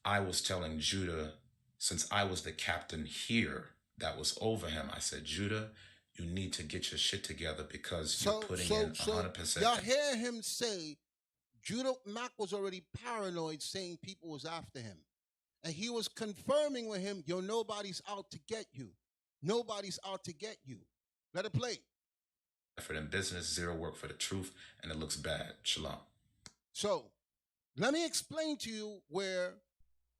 [SPEAKER 7] I was telling Judah, since I was the captain here that was over him, I said, Judah, you need to get your shit together because you're putting in 100%.
[SPEAKER 4] Y'all hear him say, Judah Mack was already paranoid, saying people was after him. And he was confirming with him, nobody's out to get you. Nobody's out to get you. Let it play.
[SPEAKER 7] For them business, zero work for the truth, and it looks bad. Shalom.
[SPEAKER 4] So, let me explain to you where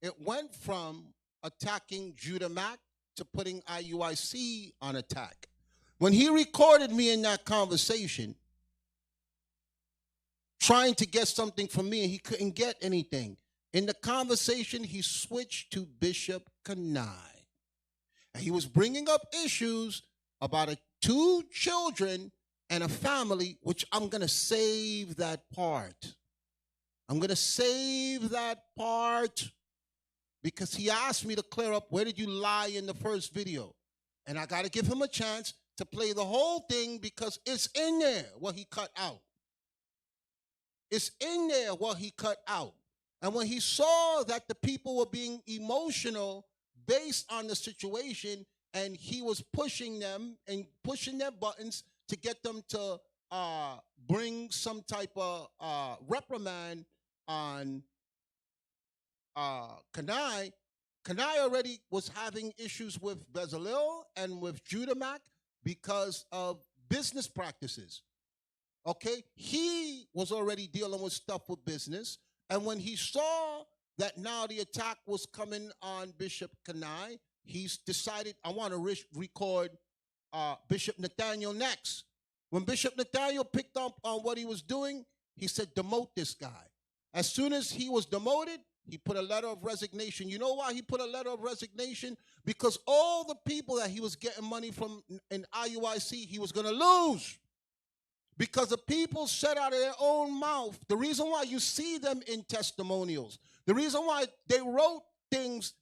[SPEAKER 4] it went from attacking Judah Mack to putting IUIC on attack. When he recorded me in that conversation, trying to get something from me, and he couldn't get anything. In the conversation, he switched to Bishop Kenai. And he was bringing up issues about 2 children and a family, which I'm going to save that part. I'm going to save that part because he asked me to clear up where did you lie in the first video. And I got to give him a chance to play the whole thing because it's in there what he cut out. It's in there what he cut out. And when he saw that the people were being emotional, based on the situation, and he was pushing them and pushing their buttons to get them to bring some type of reprimand on Kanai. Kanai already was having issues with Bezalel and with Judah because of business practices. Okay, he was already dealing with stuff with business, and when he saw that now the attack was coming on Bishop Kanai, he's decided, I want to record Bishop Nathaniel next. When Bishop Nathaniel picked up on what he was doing, he said, demote this guy. As soon as he was demoted, he put a letter of resignation. You know why he put a letter of resignation? Because all the people that he was getting money from in IUIC, he was going to lose. Because the people said out of their own mouth, the reason why you see them in testimonials, the reason why they wrote things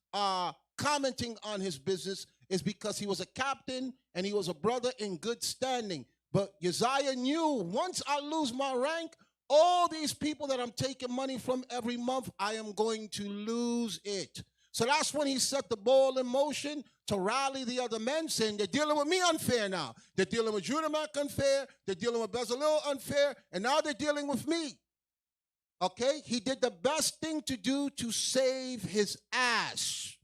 [SPEAKER 4] commenting on his business is because he was a captain and he was a brother in good standing. But Uzziah knew, once I lose my rank, all these people that I'm taking money from every month, I am going to lose it. So that's when he set the ball in motion to rally the other men, saying they're dealing with me unfair now. They're dealing with Judah unfair. They're dealing with Bezalel unfair. And now they're dealing with me. Okay? He did the best thing to do to save his ass.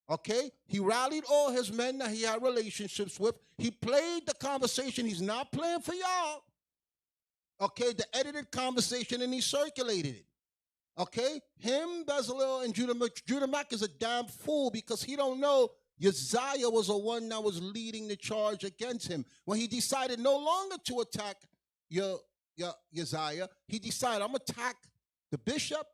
[SPEAKER 4] Okay? He rallied all his men that he had relationships with. He played the conversation. He's not playing for y'all. Okay? The edited conversation, and he circulated it. Okay? Him, Bezalel, and Judah Mac is a damn fool because he don't know Uzziah was the one that was leading the charge against him. When he decided no longer to attack Uzziah, he decided, I'm going to attack the bishop,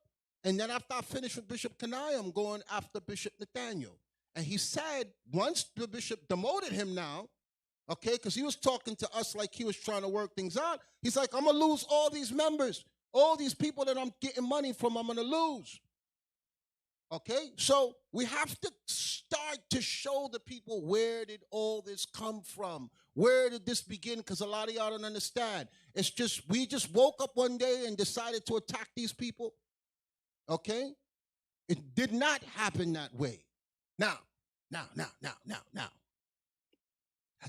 [SPEAKER 4] and then after I finish with Bishop Kanai, I'm going after Bishop Nathaniel. And he said, once the bishop demoted him now, okay, because he was talking to us like he was trying to work things out, he's like, I'm going to lose all these members. All these people that I'm getting money from, I'm going to lose. Okay? So we have to start to show the people, where did all this come from? Where did this begin? Because a lot of y'all don't understand. It's just, we just woke up one day and decided to attack these people. Okay? It did not happen that way. Now. I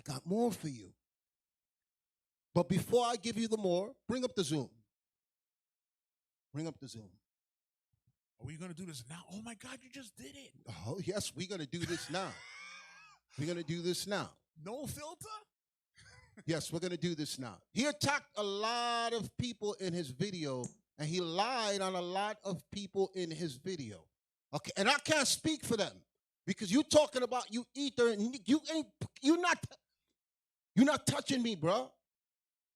[SPEAKER 4] got more for you. But before I give you the more, bring up the Zoom. Bring up the Zoom.
[SPEAKER 5] Are we going to do this now? Oh, my God, you just did it.
[SPEAKER 4] Oh, yes, we're going to do this now. We're going to do this now.
[SPEAKER 5] No filter?
[SPEAKER 4] Yes, we're going to do this now. He attacked a lot of people in his video, and he lied on a lot of people in his video. Okay, and I can't speak for them because you talking about you ether, and you're not touching me, bro.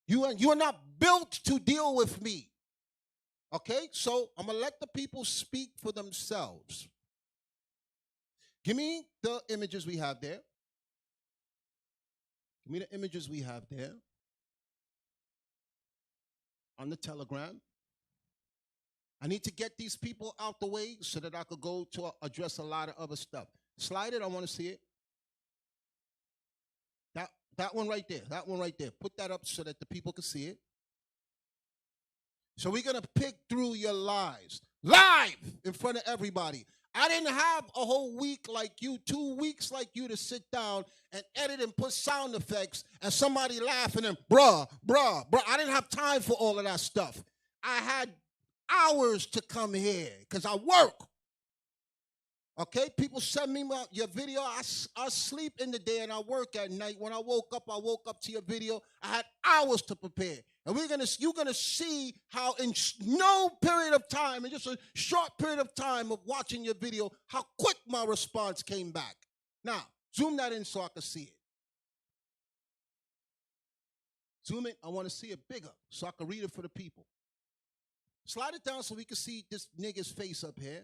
[SPEAKER 4] You're not built to deal with me. Okay, so I'm going to let the people speak for themselves. Give me the images we have there. Give me the images we have there on the Telegram. I need to get these people out the way so that I could go to address a lot of other stuff. Slide it, I want to see it. That one right there, that one right there. Put that up so that the people can see it. So we're going to pick through your lies. Live in front of everybody. I didn't have a whole week like you, 2 weeks like you to sit down and edit and put sound effects and somebody laughing and bruh. I didn't have time for all of that stuff. I had hours to come here because I work. Okay, people send me your video. I sleep in the day and I work at night. When I woke up to your video. I had hours to prepare. And you're gonna see how in no period of time, in just a short period of time of watching your video, how quick my response came back. Now, zoom that in so I can see it. Zoom in, I want to see it bigger so I can read it for the people. Slide it down so we can see this nigga's face up here.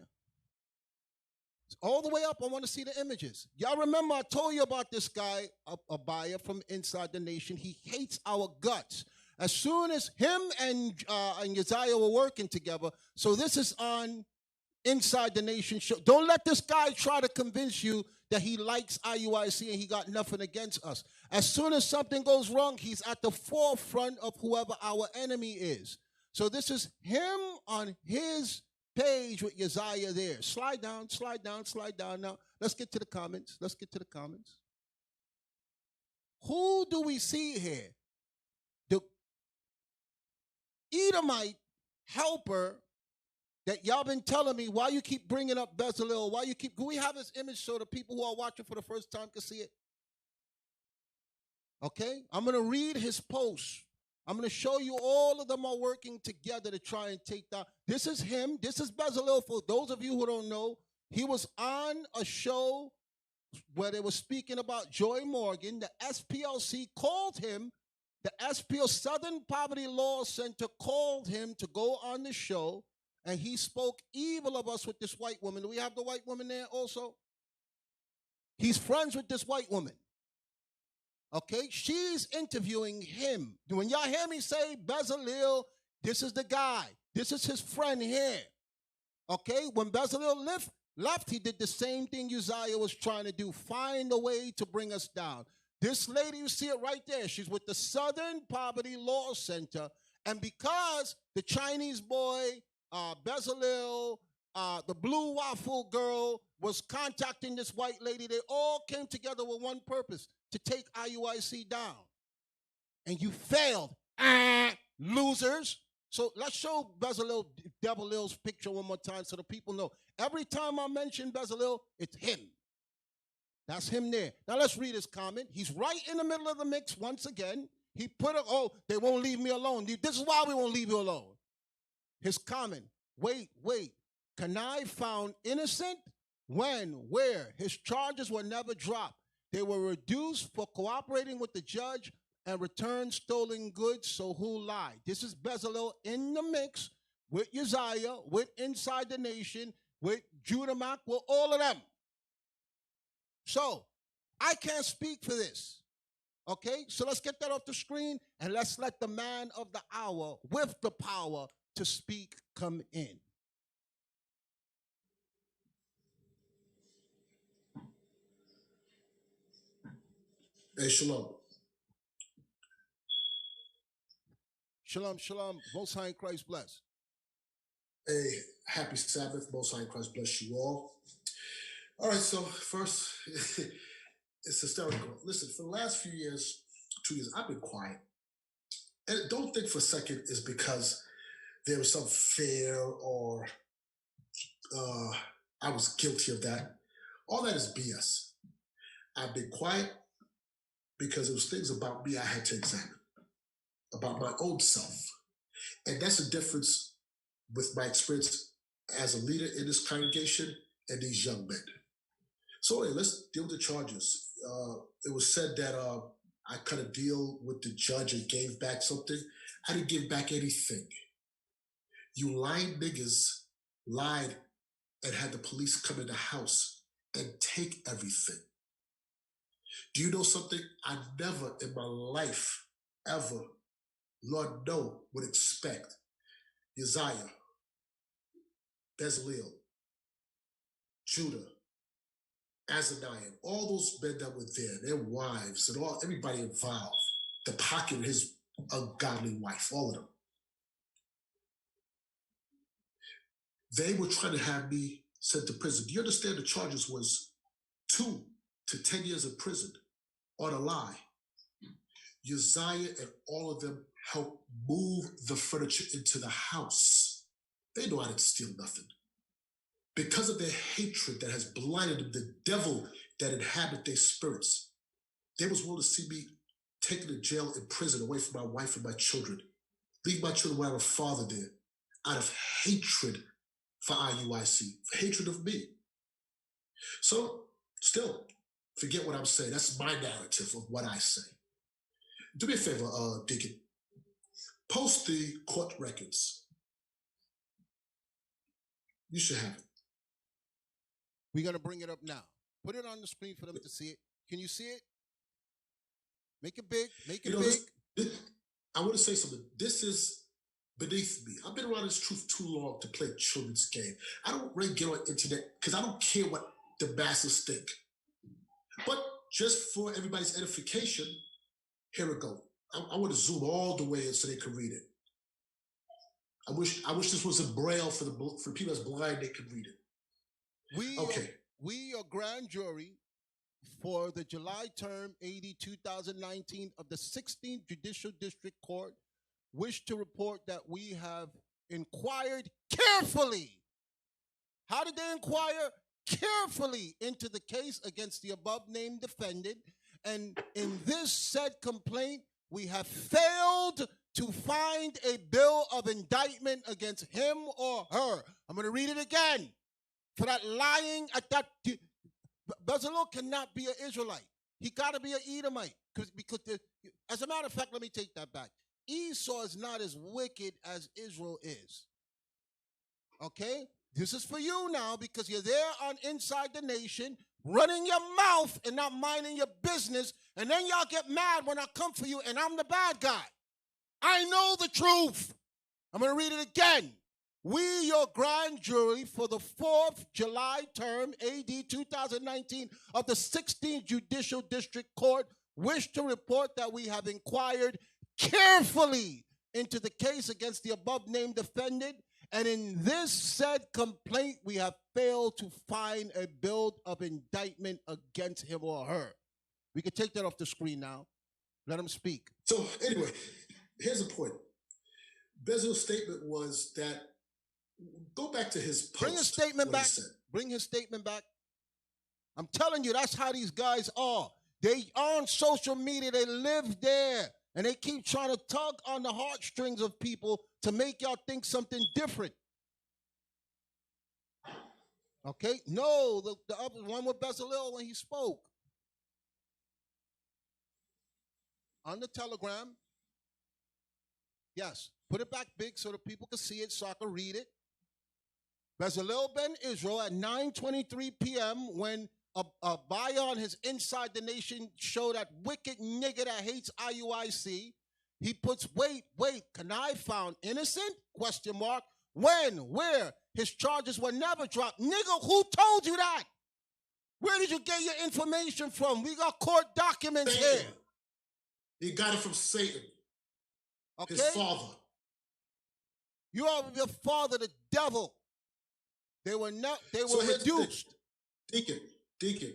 [SPEAKER 4] All the way up, I want to see the images. Y'all remember I told you about this guy, a buyer from inside the nation. He hates our guts. As soon as him and Uzziah were working together, so this is on Inside the Nation show. Don't let this guy try to convince you that he likes IUIC and he got nothing against us. As soon as something goes wrong, he's at the forefront of whoever our enemy is. So this is him on his page with Uzziah there. Slide down, slide down, slide down. Now, let's get to the comments. Let's get to the comments. Who do we see here? The Edomite helper that y'all been telling me why you keep bringing up Bezalel, why you keep, can we have this image so the people who are watching for the first time can see it? Okay, I'm going to read his post. I'm going to show you all of them are working together to try and take down. This is him. This is Bezalel. For those of you who don't know, he was on a show where they were speaking about Joy Morgan. The SPLC called him. The SPL Southern Poverty Law Center called him to go on the show, and he spoke evil of us with this white woman. Do we have the white woman there also? He's friends with this white woman. Okay, she's interviewing him. When y'all hear me say Bezalel, this is the guy. This is his friend here. Okay, when Bezalel left, he did the same thing Uzziah was trying to do, find a way to bring us down. This lady, you see it right there, she's with the Southern Poverty Law Center, and because the Chinese boy, Bezalel, the Blue Waffle girl was contacting this white lady, they all came together with one purpose, to take IUIC down. And you failed, losers. So let's show Bezalel's picture one more time so the people know. Every time I mention Bezalel, it's him. That's him there. Now let's read his comment. He's right in the middle of the mix once again. He put it, oh, they won't leave me alone. This is why we won't leave you alone. His comment, wait, Kanai found innocent? When? Where? His charges were never dropped. They were reduced for cooperating with the judge and returned stolen goods, so who lied? This is Bezalel in the mix with Uzziah, with Inside the Nation, with Judah Mack, with all of them. So, I can't speak for this, okay? So let's get that off the screen, and let's let the man of the hour with the power to speak come in.
[SPEAKER 8] Hey, shalom.
[SPEAKER 4] Shalom, shalom. Most High in Christ bless.
[SPEAKER 8] Hey, happy Sabbath. Most High in Christ bless you all. All right, so first, it's hysterical. Listen, for the last few years, 2 years, I've been quiet. And don't think for a second it's because there was some fear or I was guilty of that. All that is BS. I've been quiet because it was things about me I had to examine, about my own self. And that's the difference with my experience as a leader in this congregation and these young men. So anyway, let's deal with the charges. It was said that I cut a deal with the judge and gave back something. I didn't give back anything. You lying niggas lied and had the police come in the house and take everything. Do you know something? I never in my life, ever, Lord no, would expect Uzziah, Bezalel, Judah, Azaniah, all those men that were there, their wives, and everybody involved, to pocket his ungodly wife, all of them. They were trying to have me sent to prison. Do you understand the charges was 2 to 10 years in prison on a lie? Uzziah and all of them helped move the furniture into the house. They know I didn't steal nothing. Because of their hatred that has blinded them, the devil that inhabit their spirits, they was willing to see me taken to jail in prison away from my wife and my children. Leave my children where I have a father there, out of hatred for IUIC, for hatred of me. So, still, forget what I'm saying. That's my narrative of what I say. Do me a favor, Deacon. Post the court records. You should have it.
[SPEAKER 4] We're going to bring it up now. Put it on the screen for them to see it. Can you see it? Make it big. Make it big.
[SPEAKER 8] I want to say something. This is beneath me. I've been around this truth too long to play children's game. I don't really get on internet because I don't care what the masses think. But just for everybody's edification, here we go. I want to zoom all the way in so they can read it. I wish this was in Braille for people that's blind, they could read it.
[SPEAKER 4] We are grand jury for the July term AD 2019 of the 16th Judicial District Court wish to report that we have inquired carefully. How did they inquire? Carefully into the case against the above named defendant, and in this said complaint, we have failed to find a bill of indictment against him or her. I'm going to read it again. For that lying at that, Bezalel cannot be an Israelite. He got to be an Edomite. Because as a matter of fact, let me take that back. Esau is not as wicked as Israel is. Okay? This is for you now because you're there on inside the nation, running your mouth and not minding your business, and then y'all get mad when I come for you and I'm the bad guy. I know the truth. I'm going to read it again. We, your grand jury for the 4th July term, AD 2019, of the 16th Judicial District Court, wish to report that we have inquired carefully into the case against the above-named defendant, and in this said complaint, we have failed to find a bill of indictment against him or her. We can take that off the screen now. Let him speak.
[SPEAKER 8] So anyway, here's the point. Bezalel's statement was that, go back to his post.
[SPEAKER 4] Bring his statement back. Bring his statement back. I'm telling you, that's how these guys are. They on social media, they live there, and they keep trying to tug on the heartstrings of people to make y'all think something different. Okay? No, the other one with Bezalel when he spoke. On the Telegram. Yes. Put it back big so the people can see it so I can read it. Bezalel ben Israel at 9:23 p.m. when a bio on his Inside the Nation show, that wicked nigga that hates IUIC, he puts, wait, can I found innocent? Question mark. When? Where? His charges were never dropped. Nigga, who told you that? Where did you get your information from? We got court documents here.
[SPEAKER 8] He got it from Satan.
[SPEAKER 4] Okay?
[SPEAKER 8] His father.
[SPEAKER 4] You are your father, the devil. They were reduced.
[SPEAKER 8] Deacon,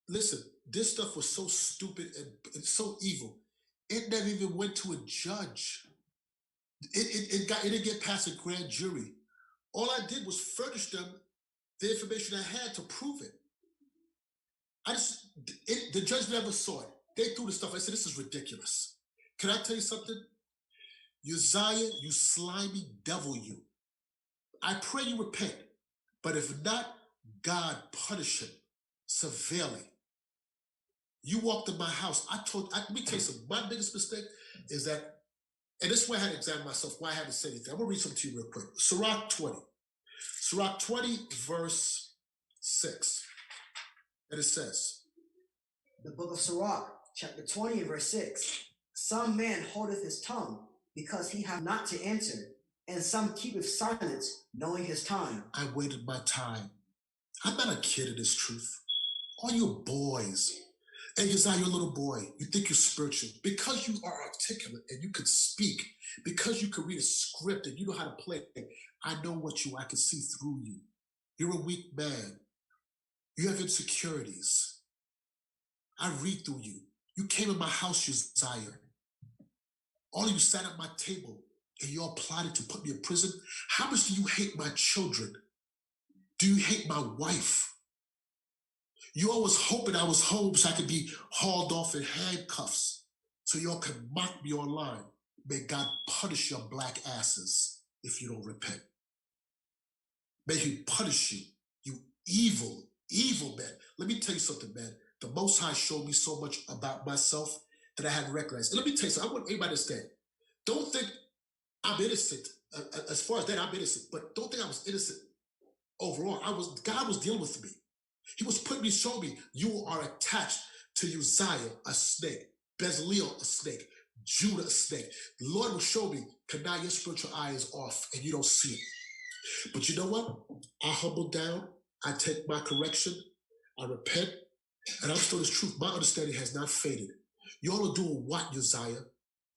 [SPEAKER 8] listen, this stuff was so stupid and so evil. It never even went to a judge. It didn't get past a grand jury. All I did was furnish them the information I had to prove it. The judge never saw it. They threw the stuff. I said, this is ridiculous. Can I tell you something? Uzziah, you slimy devil, you. I pray you repent. But if not, God punish him severely. You walked in my house. Let me tell you something. My biggest mistake is that, and this is why I had to examine myself, why I haven't said anything. I'm going to read something to you real quick. Sirach 20. Sirach 20, verse 6. And it says,
[SPEAKER 9] the book of Sirach, chapter 20 and verse 6. Some man holdeth his tongue, because he hath not to answer, and some keepeth silence, knowing his time.
[SPEAKER 8] I waited my time. I'm not a kid in this truth. All you boys, and Uzziah, you're a little boy, you think you're spiritual. Because you are articulate and you could speak, because you could read a script and you know how to play, I know I can see through you. You're a weak man. You have insecurities. I read through you. You came in my house, Uzziah. All of you sat at my table and you all plotted to put me in prison. How much do you hate my children? Do you hate my wife? You all was hoping I was home so I could be hauled off in handcuffs so y'all could mock me online. May God punish your black asses if you don't repent. May he punish you, you evil, evil man. Let me tell you something, man. The Most High showed me so much about myself that I hadn't recognized. And let me tell you something. I want everybody to understand. Don't think I'm innocent. As far as that, I'm innocent. But don't think I was innocent overall. God was dealing with me. He was putting me, showing me, you are attached to Uzziah, a snake, Bezalel, a snake, Judah, a snake. The Lord will show me, now your spiritual eye is off and you don't see it. But you know what? I humble down. I take my correction. I repent. And I'm still this truth. My understanding has not faded. Y'all are doing what, Uzziah?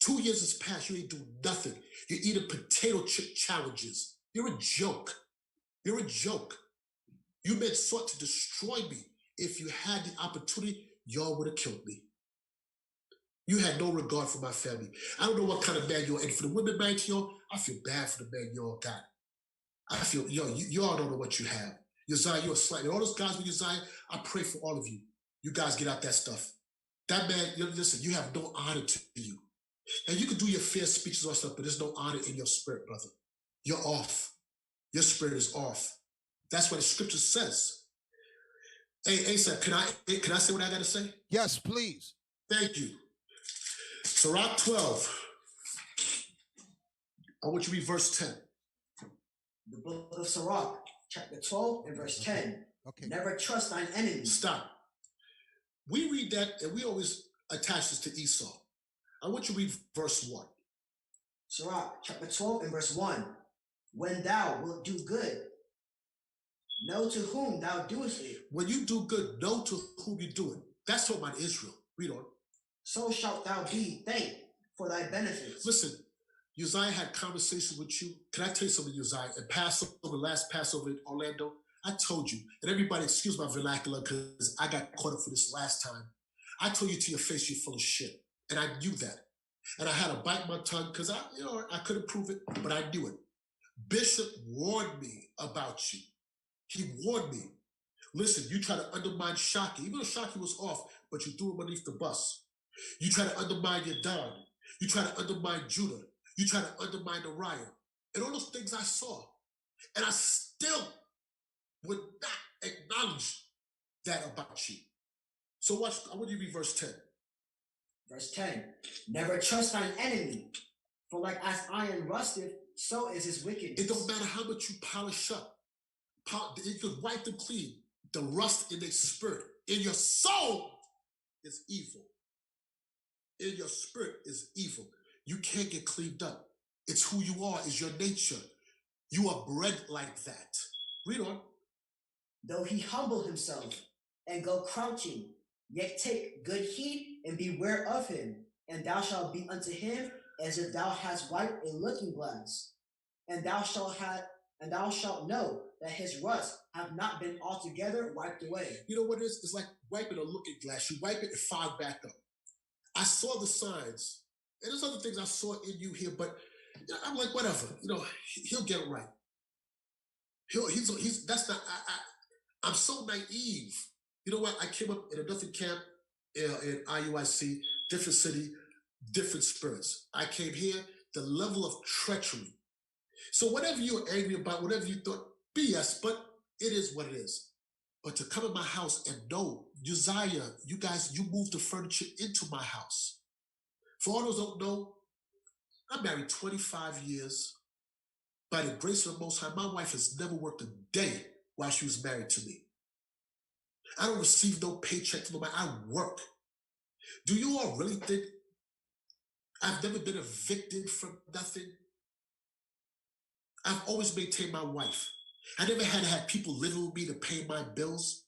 [SPEAKER 8] 2 years has passed. You ain't do nothing. You're eating potato chip challenges. You're a joke. You're a joke. You men sought to destroy me. If you had the opportunity, y'all would have killed me. You had no regard for my family. I don't know what kind of man you're. And for the women married to y'all, I feel bad for the man y'all got. I feel, y'all don't know what you have. Uzziah, you're a slight. And all those guys with Uzziah, I pray for all of you. You guys get out that stuff. That man, listen, you have no honor to you. And you can do your fair speeches or stuff, but there's no honor in your spirit, brother. You're off. Your spirit is off. That's what the scripture says. Hey, Asaph, can I say what I got to say?
[SPEAKER 4] Yes, please.
[SPEAKER 8] Thank you. Sirach 12. I want you to read verse 10.
[SPEAKER 9] The book of Sirach, chapter 12 and verse 10.
[SPEAKER 4] Okay.
[SPEAKER 9] Never trust thine enemy.
[SPEAKER 8] Stop. We read that and we always attach this to Esau. I want you to read verse 1.
[SPEAKER 9] Sirach, chapter 12 and verse 1. When thou wilt do good, know to whom thou doest it.
[SPEAKER 8] When you do good, know to whom you do it. That's talking about Israel. Read on.
[SPEAKER 9] So shalt thou be thanked for thy benefits.
[SPEAKER 8] Listen, Uzziah had conversations with you. Can I tell you something, Uzziah? And Passover, last Passover in Orlando, I told you, and everybody, excuse my vernacular because I got caught up for this last time. I told you to your face, you're full of shit. And I knew that. And I had to bite my tongue because I couldn't prove it, but I knew it. Bishop warned me about you. He warned me. Listen, you try to undermine Shaki. Even though Shaki was off, but you threw him underneath the bus. You try to undermine your Don. You try to undermine Judah. You try to undermine Uriah. And all those things I saw. And I still would not acknowledge that about you. So watch, I want you to read verse 10.
[SPEAKER 9] Verse 10. Never trust thine enemy, for like as iron rusteth, so is his wickedness.
[SPEAKER 8] It don't matter how much you polish up. You could wipe them clean. The rust in their spirit, in your soul, is evil. In your spirit is evil. You can't get cleaned up. It's who you are, is your nature. You are bred like that. Read on.
[SPEAKER 9] Though he humble himself and go crouching, yet take good heed and beware of him, and thou shalt be unto him as if thou hadst wiped a looking glass, and thou shalt know that his rust have not been altogether wiped away.
[SPEAKER 8] You know what it is? It's like wiping a looking glass. You wipe it and fog back up. I saw the signs, and there's other things I saw in you here, but I'm like, whatever. He'll get it right. I'm so naive. You know what? I came up in a nothing camp in IUIC, different city, different spirits. I came here, the level of treachery. So whatever you're angry about, whatever you thought, BS, but it is what it is. But to come in my house and know, Uzziah, you guys, you moved the furniture into my house. For all those who don't know, I'm married 25 years. By the grace of the Most High, my wife has never worked a day while she was married to me. I don't receive no paycheck from nobody. I work. Do you all really think I've never been evicted from nothing? I've always maintained my wife. I never had to have people living with me to pay my bills.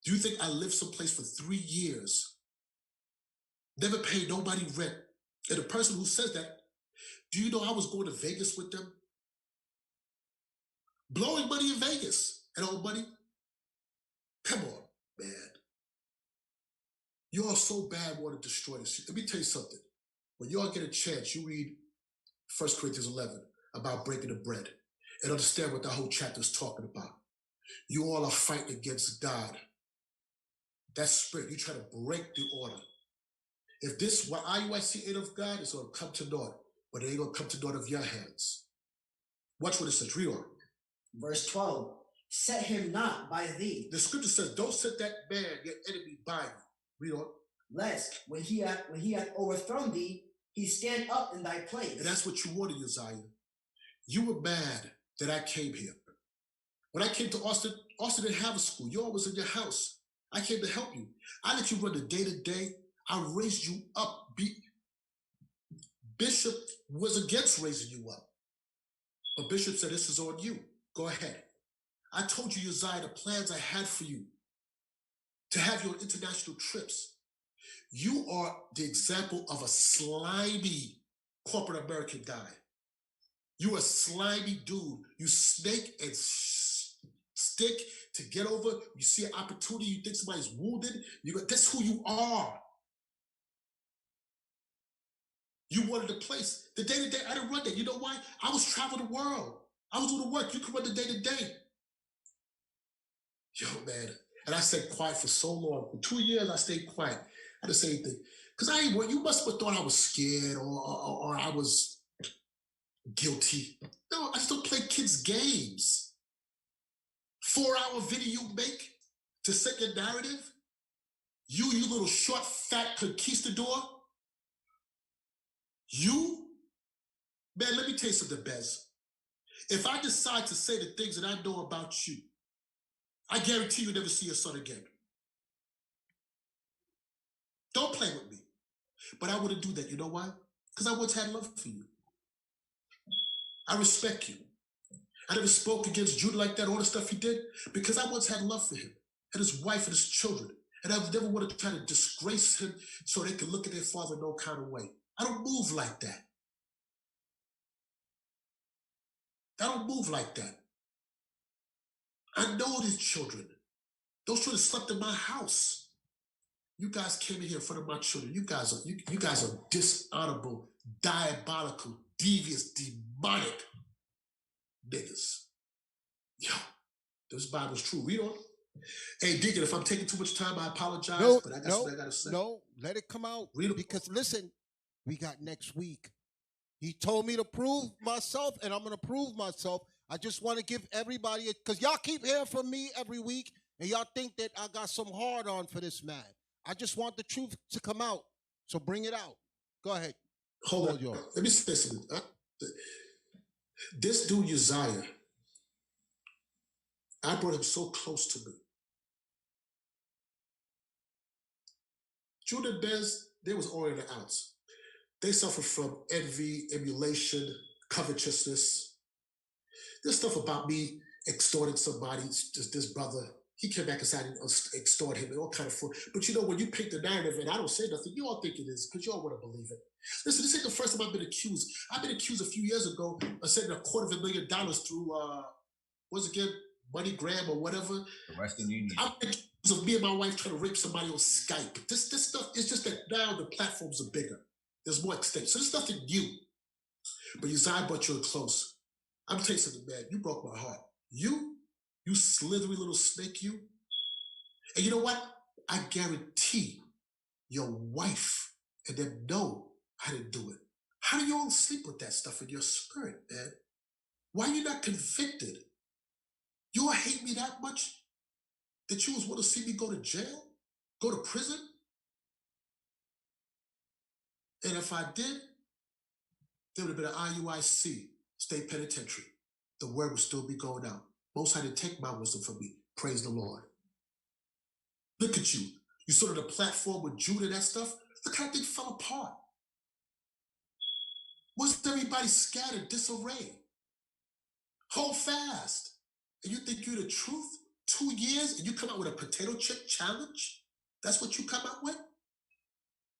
[SPEAKER 8] Do you think I lived someplace for 3 years? Never paid nobody rent. And the person who says that, do you know I was going to Vegas with them? Blowing money in Vegas and all money? Come on, man. You all so bad want to destroy this. Let me tell you something. When you all get a chance, you read 1 Corinthians 11 about breaking the bread and understand what that whole chapter is talking about. You all are fighting against God. That spirit, you try to break the order. If this, what IUIC ain't of God, it's going to come to naught, but it ain't going to come to naught of your hands. Watch what it says. Read on.
[SPEAKER 9] Verse 12. Set him not by thee.
[SPEAKER 8] The scripture says, don't set that man, your enemy, by you. Read on.
[SPEAKER 9] Lest when he hath overthrown thee, he stand up in thy place.
[SPEAKER 8] And that's what you wanted, Uzziah. You were mad that I came here. When I came to Austin, Austin didn't have a school. You all was in your house. I came to help you. I let you run the day-to-day. I raised you up. Bishop was against raising you up. But Bishop said, this is on you. Go ahead. I told you, Uzziah, the plans I had for you. To have you on international trips. You are the example of a slimy corporate American guy. You a slimy dude. You snake and stick to get over. You see an opportunity, you think somebody's wounded. That's who you are. You wanted the place. The day-to-day, I didn't run that. You know why? I was traveling the world. I was doing the work. You could run the day-to-day. Yo, man. And I stayed quiet for so long. For 2 years, I stayed quiet. I didn't say anything. Because you must have thought I was scared or I was guilty. No, I still play kids' games. 4-hour video you make to set your narrative. You little short, fat conquistador. You? Man, let me tell you something, Bez. If I decide to say the things that I know about you, I guarantee you'll never see your son again. Don't play with me. But I wouldn't do that. You know why? Because I once had love for you. I respect you. I never spoke against Judah like that, all the stuff he did, because I once had love for him and his wife and his children. And I never want to try to disgrace him so they can look at their father no kind of way. I don't move like that. I don't move like that. I know these children. Those children slept in my house. You guys came in here in front of my children. You guys are dishonorable, diabolical, devious, demonic niggas. Yo, this Bible's true. Read on. Hey, Deacon, if I'm taking too much time, I apologize, but I got something I got to say.
[SPEAKER 4] No, let it come out.
[SPEAKER 8] Read it.
[SPEAKER 4] Because listen, we got next week. He told me to prove myself, and I'm going to prove myself. I just want to give everybody, because y'all keep hearing from me every week, and y'all think that I got some hard on for this man. I just want the truth to come out. So bring it out. Go ahead.
[SPEAKER 8] Hold on. Let me say something. This dude, Uzziah, I brought him so close to me. Judah and Bez, they was all in the outs. They suffered from envy, emulation, covetousness. This stuff about me extorting somebody, this brother, he came back and said I didn't extort him and all kind of fun. But you know, when you pick the narrative and I don't say nothing, you all think it is because you all want to believe it. Listen, this ain't the first time I've been accused. I've been accused a few years ago of sending $250,000 through, what's it again, MoneyGram or whatever.
[SPEAKER 10] The Western Union.
[SPEAKER 8] I'm accused of me and my wife trying to rape somebody on Skype. This stuff is just that now the platforms are bigger. There's more extent. So there's nothing new. But Uzziah brought you in close. I'm telling you something, man. You broke my heart. You slithery little snake, you. And you know what? I guarantee your wife and them know I didn't do it. How do you all sleep with that stuff in your spirit, man? Why are you not convicted? You all hate me that much that you was want to see me go to jail, go to prison? And if I did, there would have been an IUIC, state penitentiary. The word would still be going out. Most High didn't take my wisdom from me. Praise the Lord. Look at you. You sort of the platform with Judah and that stuff. Look how things fell apart. Wasn't everybody scattered, disarray? Hold fast. And you think you're the truth? 2 years and you come out with a potato chip challenge? That's what you come out with?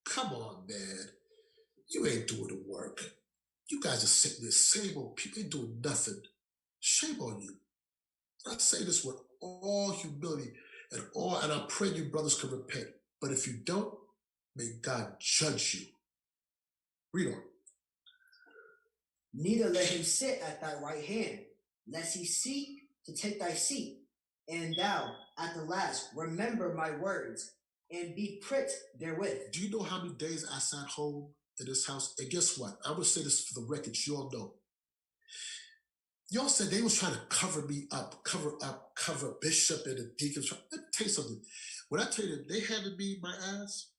[SPEAKER 8] Come on, man. You ain't doing the work. You guys are sitting there, same old people, ain't doing nothing. Shame on you. I say this with all humility and I pray you brothers can repent. But if you don't, may God judge you. Read on.
[SPEAKER 9] Neither let him sit at thy right hand, lest he seek to take thy seat. And thou, at the last, remember my words, and be pricked therewith.
[SPEAKER 8] Do you know how many days I sat home in this house? And guess what? I'm going to say this for the record, you all know. Y'all said they was trying to cover me up, cover Bishop and the Deacon. Let me tell you something. When I tell you that they handed me my ass,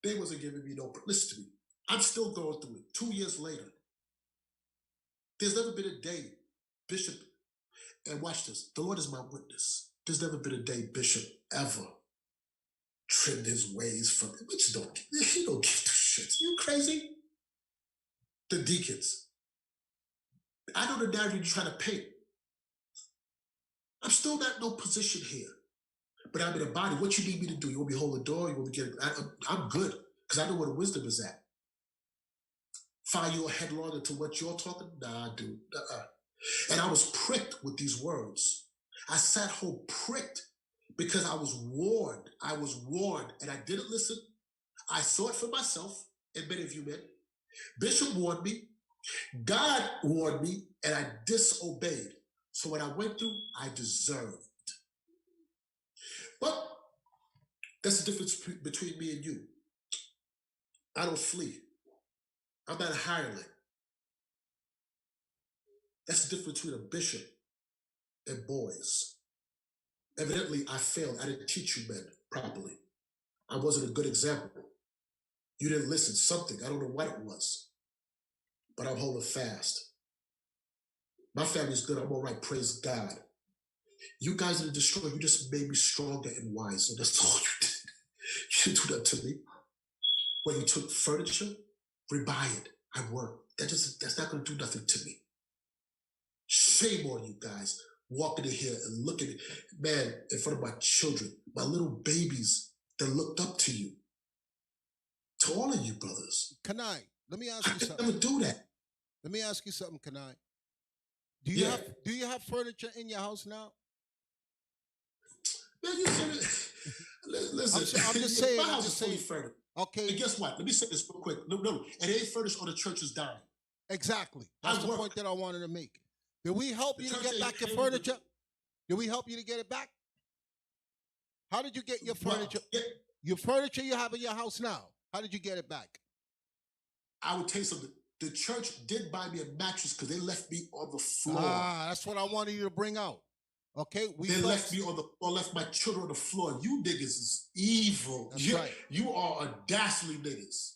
[SPEAKER 8] they wasn't giving me no, listen to me. I'm still going through it. 2 years later. There's never been a day, Bishop, and watch this, the Lord is my witness. There's never been a day Bishop ever trimmed his ways from it. He don't give two shits. You crazy? The deacons. I know the narrative you're trying to paint. I'm still not in no position here. but I'm in a body. What you need me to do? You want me to hold the door? You want me to get? I'm good because I know where the wisdom is at. Fire your headlong into what you're talking? Nah, dude. And I was pricked with these words. I sat home pricked because I was warned. I was warned, and I didn't listen. I saw it for myself, and many of you men. Bishop warned me. God warned me, and I disobeyed. So what I went through, I deserved. But that's the difference between me and you. I don't flee. I'm not a hireling. That's the difference between a bishop and boys. Evidently, I failed. I didn't teach you men properly. I wasn't a good example. You didn't listen. Something. I don't know what it was. But I'm holding fast. My family's good. I'm all right. Praise God. You guys didn't destroy. You just made me stronger and wiser. That's all you did. You didn't do that to me. When you took furniture, rebuy it. I work. That's not going to do nothing to me. Shame on you guys walking in here and looking, man, in front of my children, my little babies that looked up to you. To all of you brothers.
[SPEAKER 4] Kanai, let me ask you
[SPEAKER 8] I
[SPEAKER 4] something.
[SPEAKER 8] never do that.
[SPEAKER 4] Let me ask you something, Kanai. Do you have furniture in your house now?
[SPEAKER 8] Man, you said it. Listen,
[SPEAKER 4] I'm just saying.
[SPEAKER 8] My house is fully furnished.
[SPEAKER 4] Okay.
[SPEAKER 8] And guess what? Let me say this real quick. No. It ain't furnished or the church is dying.
[SPEAKER 4] Exactly. That's the point that I wanted to make. Did we help you to get back your furniture? Did we help you to get it back? How did you get your furniture? Your furniture you have in your house now. How did you get it back?
[SPEAKER 8] I would tell you something. The church did buy me a mattress because they left me on the floor.
[SPEAKER 4] That's what I wanted you to bring out. Okay,
[SPEAKER 8] they left me on the floor, left my children on the floor. You niggas is evil.
[SPEAKER 4] That's right.
[SPEAKER 8] You are a dastardly niggas.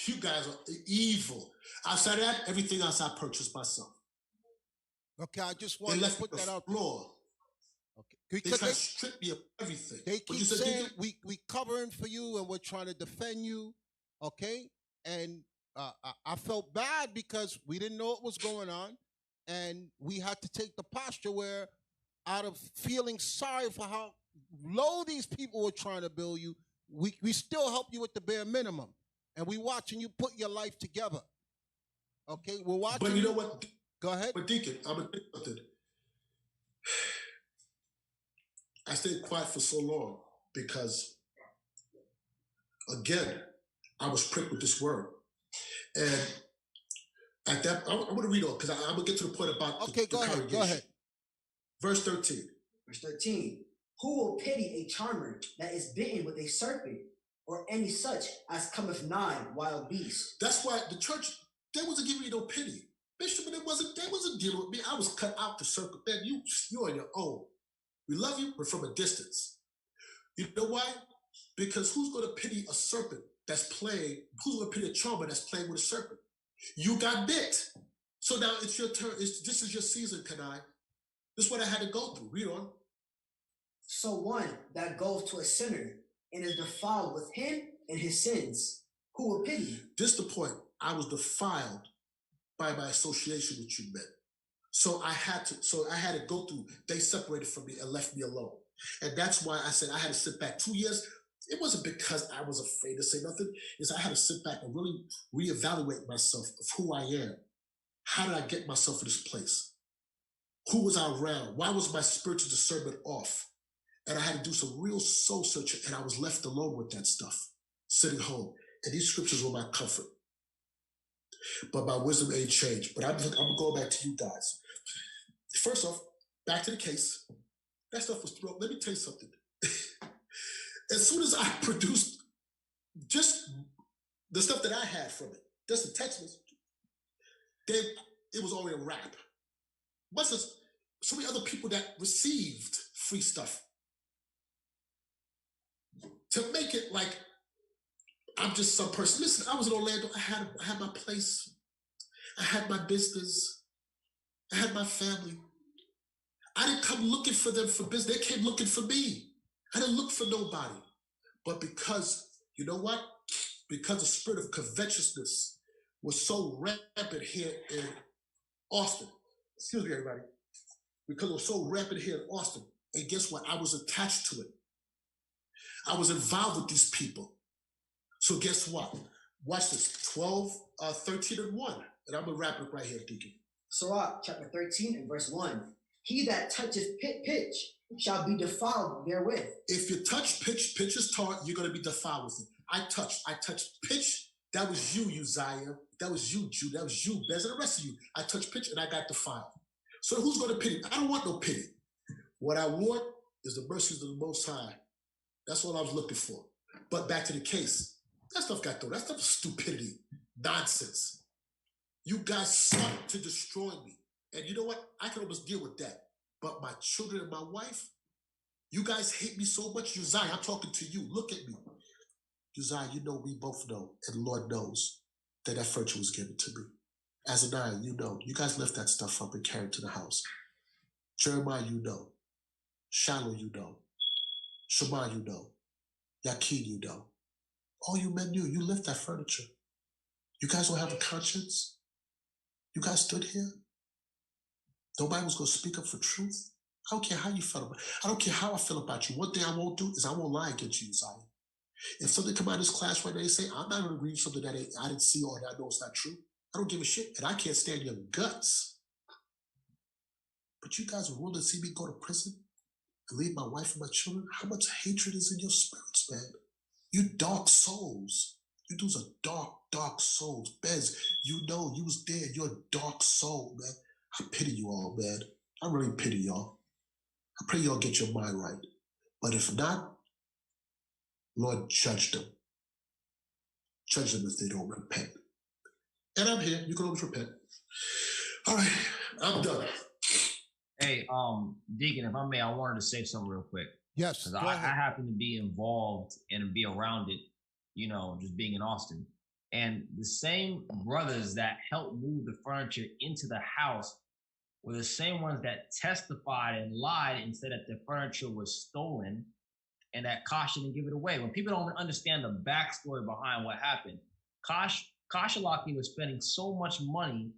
[SPEAKER 8] You guys are evil. Outside of that, everything else I purchased myself.
[SPEAKER 4] Okay, I just wanted to put that out there. Okay.
[SPEAKER 8] They try to strip me of everything.
[SPEAKER 4] They keep saying we covering for you and we're trying to defend you. Okay, and I felt bad because we didn't know what was going on, and we had to take the posture where, out of feeling sorry for how low these people were trying to build you, we still help you with the bare minimum, and we watching you put your life together. Okay, we're watching.
[SPEAKER 8] But you know what?
[SPEAKER 4] Go ahead.
[SPEAKER 8] But Deacon, I'm gonna think something. I stayed quiet for so long because, again, I was pricked with this word. And at that, I'm going to read on because I'm going to get to the point about the congregation. Go ahead. Verse 13.
[SPEAKER 9] Verse 13. Who will pity a charmer that is bitten with a serpent, or any such as cometh nigh wild beast?
[SPEAKER 8] That's why the church, they wasn't giving me no pity. Bishop, they wasn't dealing with me. I was cut out the circle. Man, you're on your own. We love you, but from a distance. You know why? Because who's going to pity a serpent that's playing? Who's going to pity a charmer that's playing with a serpent? You got bit. So now it's your turn. This is your season, Kanai. This is what I had to go through. Read on.
[SPEAKER 9] So one that goes to a sinner and is defiled with him and his sins, who will pity you?
[SPEAKER 8] This is the point. I was defiled by my association with you men. So I had to go through. They separated from me and left me alone. And that's why I said I had to sit back 2 years. It wasn't because I was afraid to say nothing. It's I had to sit back and really reevaluate myself of who I am. How did I get myself in this place? Who was I around? Why was my spiritual discernment off? And I had to do some real soul searching, and I was left alone with that stuff, sitting home. And these scriptures were my comfort. But my wisdom ain't changed. But I'm going back to you guys. First off, back to the case. That stuff was thrown. Let me tell you something. As soon as I produced just the stuff that I had from it, just the text message, it was already a wrap. But there's so many other people that received free stuff. To make it like I'm just some person. Listen, I was in Orlando. I had my place. I had my business. I had my family. I didn't come looking for them for business. They came looking for me. I didn't look for nobody. But because, you know what? Because the spirit of covetousness was so rampant here in Austin. Excuse me, everybody. Because it was so rampant here in Austin. And guess what? I was attached to it. I was involved with these people. So guess what? Watch this. 12, 13 and 1. And I'm going to wrap it right here, Deacon.
[SPEAKER 9] Sirach chapter 13 and verse 1. He that toucheth pitch shall be defiled therewith.
[SPEAKER 8] If you touch pitch is taught, you're going to be defiled with it. I touched pitch. That was you, Uzziah. That was you, Jude. That was you, Bez, and the rest of you. I touched pitch and I got defiled. So who's going to pity? I don't want no pity. What I want is the mercies of the Most High. That's all I was looking for. But back to the case. That stuff got thrown. That stuff is stupidity. Nonsense. You guys sought to destroy me. And you know what? I can almost deal with that. But my children and my wife, you guys hate me so much. Uzziah, I'm talking to you. Look at me. Uzziah, you know, we both know, and the Lord knows that furniture was given to me. Azaniah, you know. You guys lift that stuff up and carry it to the house. Jeremiah, you know. Shiloh, you know. Shema, you know. Yakin, you know. All you men knew, you lift that furniture. You guys don't have a conscience? You guys stood here? Nobody was going to speak up for truth? I don't care how you felt about it. I don't care how I feel about you. One thing I won't do is I won't lie against you, Uzziah. If something come out of this class right now, they say, I'm not going to agree with something that I didn't see or that I know it's not true. I don't give a shit. And I can't stand your guts. But you guys are willing to see me go to prison and leave my wife and my children? How much hatred is in your spirits, man? You dark souls. You dudes are dark, dark souls. Bez, you know you was there. You're a dark soul, man. I pity you all, man. I really pity y'all. I pray y'all get your mind right. But if not, Lord, judge them. Judge them if they don't repent. And I'm here. You can always repent. All right, I'm done.
[SPEAKER 10] Hey, Deacon, if I may, I wanted to say something real quick.
[SPEAKER 4] Yes.
[SPEAKER 10] Because I happen to be involved and be around it, you know, just being in Austin. And the same brothers that helped move the furniture into the house were the same ones that testified and lied and said that the furniture was stolen and that Kosh didn't give it away. When people don't understand the backstory behind what happened, Kashalaki was spending so much money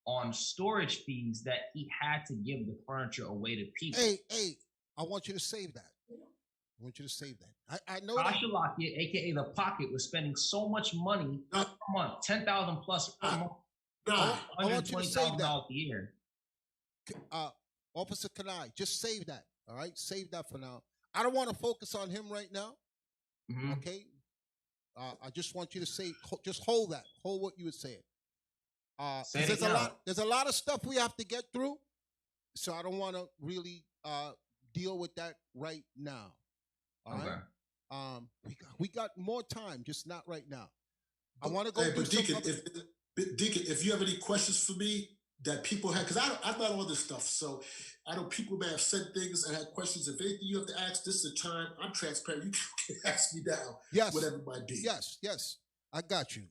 [SPEAKER 10] on storage fees that he had to give the furniture away to people.
[SPEAKER 4] Hey, I want you to save that. I want you to save that. I know
[SPEAKER 10] Kashalaki, aka the Pocket, was spending so much money per month, $10,000 plus per month,
[SPEAKER 4] I want you to save that
[SPEAKER 10] a year.
[SPEAKER 4] Officer Kanai, just save that. All right, save that for now. I don't want to focus on him right now.
[SPEAKER 10] Mm-hmm.
[SPEAKER 4] Okay. I just want you to say, just hold that. Hold what you were saying. There's a lot of stuff we have to get through, so I don't want to really deal with that right now. All right. We got more time, just not right now. I want to go.
[SPEAKER 8] Hey, but Deacon, if you have any questions for me that people have, because I'm not on this stuff, so I know people may have said things and had questions. If anything you have to ask, this is the time. I'm transparent. You can ask me now.
[SPEAKER 4] Yes.
[SPEAKER 8] Whatever it might be.
[SPEAKER 4] Yes. I got you.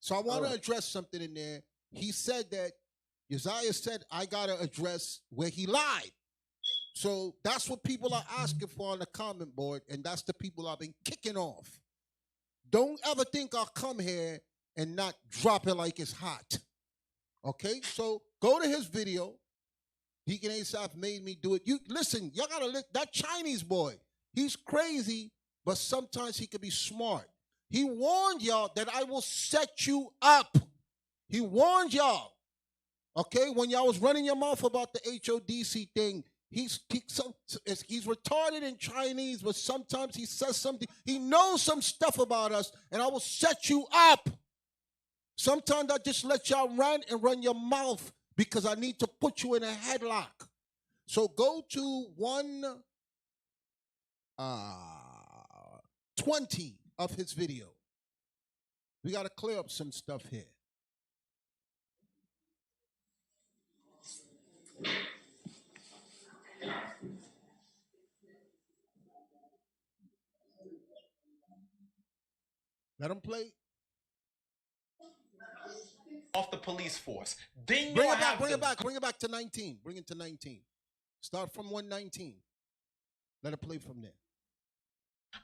[SPEAKER 4] So I want to address something in there. He said that Uzziah said, I got to address where he lied. So that's what people are asking for on the comment board, and that's the people I've been kicking off. Don't ever think I'll come here and not drop it like it's hot. Okay? So go to his video. Deacon Asaph made me do it. You listen, y'all gotta look. That Chinese boy, he's crazy, but sometimes he can be smart. He warned y'all that I will set you up. He warned y'all. Okay, when y'all was running your mouth about the HODC thing, he's retarded in Chinese, but sometimes he says something. He knows some stuff about us, and I will set you up. Sometimes I just let y'all run your mouth because I need to put you in a headlock. So go to 120 of his video. We got to clear up some stuff here. Let him play.
[SPEAKER 6] Off the police force. Then
[SPEAKER 4] Bring it back to 19. Bring it to 19. Start from 119. Let it play from there.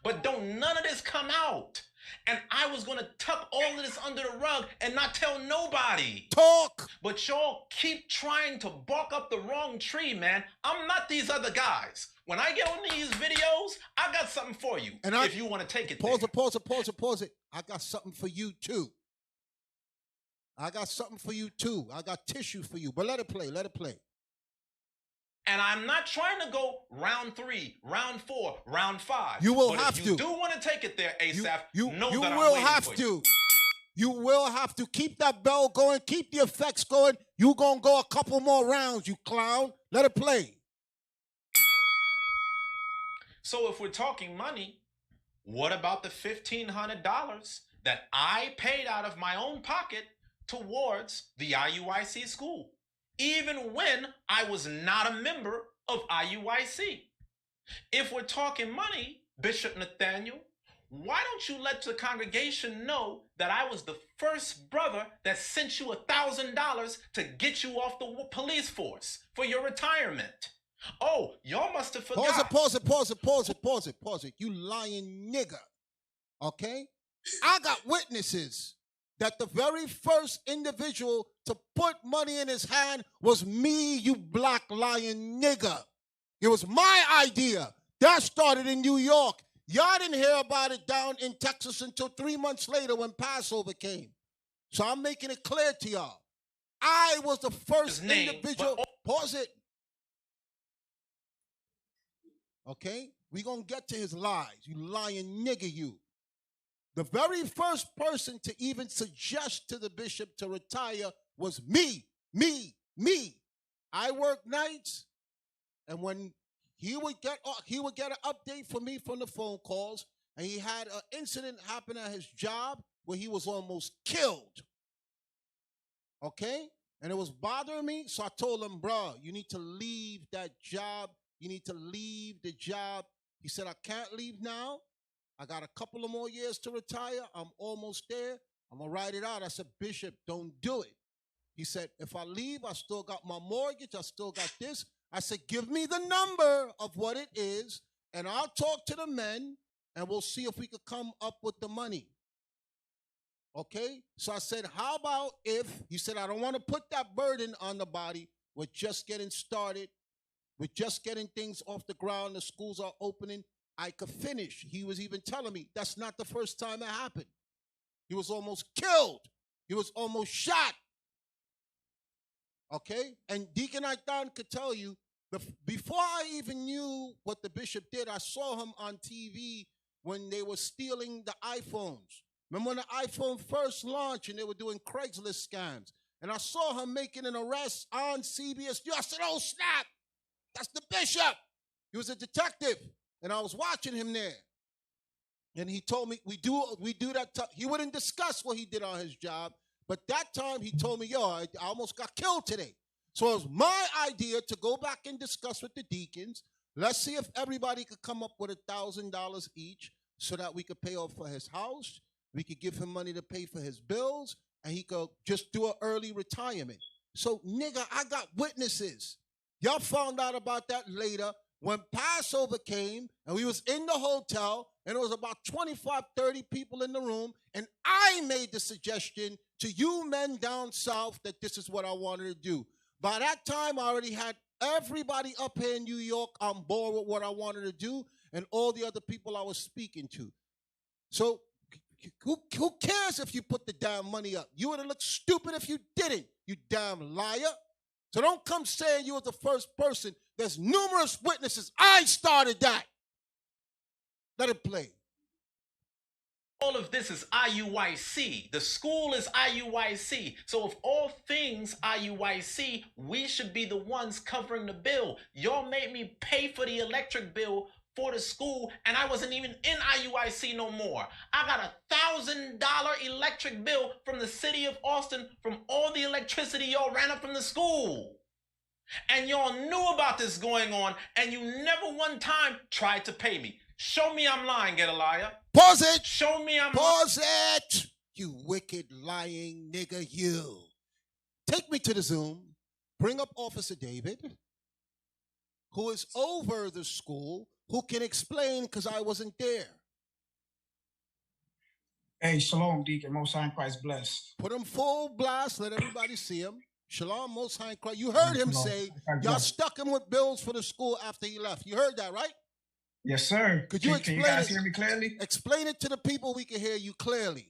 [SPEAKER 6] But don't none of this come out. And I was going to tuck all of this under the rug and not tell nobody.
[SPEAKER 4] Talk.
[SPEAKER 6] But y'all keep trying to bark up the wrong tree, man. I'm not these other guys. when I get on these videos, I got something for you.
[SPEAKER 4] And
[SPEAKER 6] if you want to take it
[SPEAKER 4] pause
[SPEAKER 6] there.
[SPEAKER 4] Pause it. I got something for you too. I got something for you too. I got tissue for you. But let it play.
[SPEAKER 6] And I'm not trying to go round 3, round 4, round 5.
[SPEAKER 4] You will
[SPEAKER 6] but
[SPEAKER 4] have
[SPEAKER 6] if
[SPEAKER 4] to.
[SPEAKER 6] you do want to take it there, Asaph,
[SPEAKER 4] You
[SPEAKER 6] know that
[SPEAKER 4] will
[SPEAKER 6] I'm waiting
[SPEAKER 4] have
[SPEAKER 6] for
[SPEAKER 4] to.
[SPEAKER 6] you.
[SPEAKER 4] You will have to keep that bell going, keep the effects going. You gonna go a couple more rounds, you clown. Let it play.
[SPEAKER 6] So if we're talking money, what about the $1,500 that I paid out of my own pocket towards the IUIC school, even when I was not a member of IUIC? If we're talking money, Bishop Nathaniel, why don't you let the congregation know that I was the first brother that sent you $1,000 to get you off the police force for your retirement? Oh, y'all must have forgot.
[SPEAKER 4] Pause it. You lying nigga. Okay? I got witnesses that the very first individual to put money in his hand was me, you black lying nigga. It was my idea. That started in New York. Y'all didn't hear about it down in Texas until 3 months later when Passover came. So I'm making it clear to y'all. I was the first individual. Pause it. Okay? We gonna get to his lies. You lying nigga, you. The very first person to even suggest to the bishop to retire was me. I work nights, and when he would get an update from me from the phone calls, and he had an incident happen at his job where he was almost killed. Okay? And it was bothering me, so I told him, bro, you need to leave that job. You need to leave the job. He said, I can't leave now. I got a couple of more years to retire. I'm almost there. I'm going to write it out. I said, Bishop, don't do it. He said, if I leave, I still got my mortgage. I still got this. I said, give me the number of what it is, and I'll talk to the men, and we'll see if we could come up with the money. Okay? So I said, how about if, he said, I don't want to put that burden on the body. We're just getting started. We're just getting things off the ground. The schools are opening. I could finish. He was even telling me that's not the first time it happened. He was almost killed. He was almost shot. Okay? And Deacon Aitan could tell you, before I even knew what the bishop did, I saw him on TV when they were stealing the iPhones. Remember when the iPhone first launched and they were doing Craigslist scams? And I saw him making an arrest on CBS. I said, oh, snap. That's the bishop. He was a detective. And I was watching him there. And he told me, we do that. He wouldn't discuss what he did on his job. But that time he told me, yo, I almost got killed today. So it was my idea to go back and discuss with the deacons. Let's see if everybody could come up with $1,000 each so that we could pay off for his house. We could give him money to pay for his bills. And he could just do an early retirement. So, nigga, I got witnesses. Y'all found out about that later when Passover came and we was in the hotel and there was about 25, 30 people in the room, and I made the suggestion to you men down south that this is what I wanted to do. By that time, I already had everybody up here in New York on board with what I wanted to do and all the other people I was speaking to. So who cares if you put the damn money up? You would have looked stupid if you didn't, you damn liar. So don't come saying you were the first person. There's numerous witnesses. I started that. Let it play.
[SPEAKER 6] All of this is IUIC. The school is IUIC. So if all things IUIC, we should be the ones covering the bill. Y'all made me pay for the electric bill for the school, and I wasn't even in IUIC no more. I got $1,000 electric bill from the city of Austin from all the electricity y'all ran up from the school. And y'all knew about this going on, and you never one time tried to pay me. Show me I'm lying, get a liar.
[SPEAKER 4] Pause it.
[SPEAKER 6] Show me I'm
[SPEAKER 4] Pause it. You wicked, lying nigga, you. Take me to the Zoom. Bring up Officer David, who is over the school, who can explain because I wasn't there.
[SPEAKER 1] Hey, shalom, Deacon. Most High in Christ bless.
[SPEAKER 4] Put him full blast. Let everybody see him. Shalom, Most High in Christ. You heard him say, y'all stuck him with bills for the school after he left. You heard that, right?
[SPEAKER 1] Yes, sir.
[SPEAKER 4] Could you
[SPEAKER 1] Can
[SPEAKER 4] explain
[SPEAKER 1] you guys
[SPEAKER 4] it?
[SPEAKER 1] hear me clearly?
[SPEAKER 4] Explain it to the people we can hear you clearly.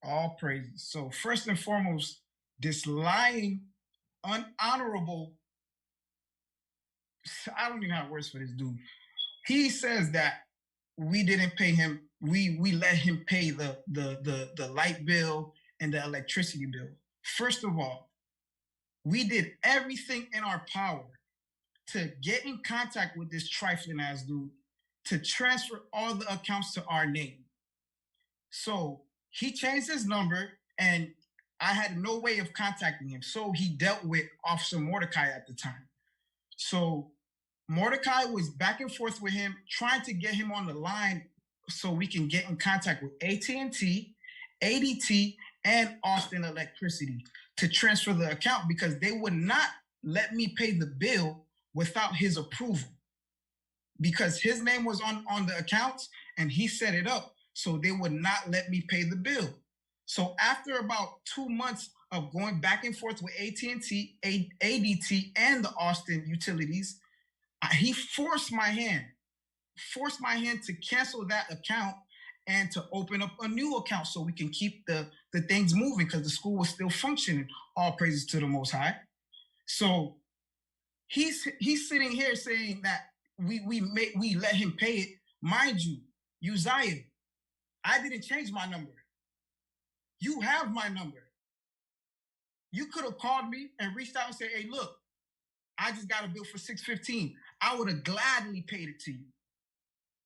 [SPEAKER 1] All praises. So first and foremost, this lying, unhonorable, I don't even have words for this dude. He says that we didn't pay him, we let him pay the light bill and the electricity bill. First of all, we did everything in our power to get in contact with this trifling ass dude to transfer all the accounts to our name. So he changed his number and I had no way of contacting him. So he dealt with Officer Mordecai at the time. So Mordecai was back and forth with him, trying to get him on the line so we can get in contact with AT&T, ADT, and Austin Electricity to transfer the account because they would not let me pay the bill without his approval because his name was on the accounts and he set it up. So they would not let me pay the bill. So after about 2 months of going back and forth with AT&T, ADT, and the Austin utilities, he forced my hand to cancel that account and to open up a new account so we can keep the things moving because the school was still functioning. All praises to the Most High. So he's sitting here saying that we let him pay it. Mind you, Uzziah, I didn't change my number. You have my number. You could have called me and reached out and said, hey, look, I just got a bill for $615. I would have gladly paid it to you.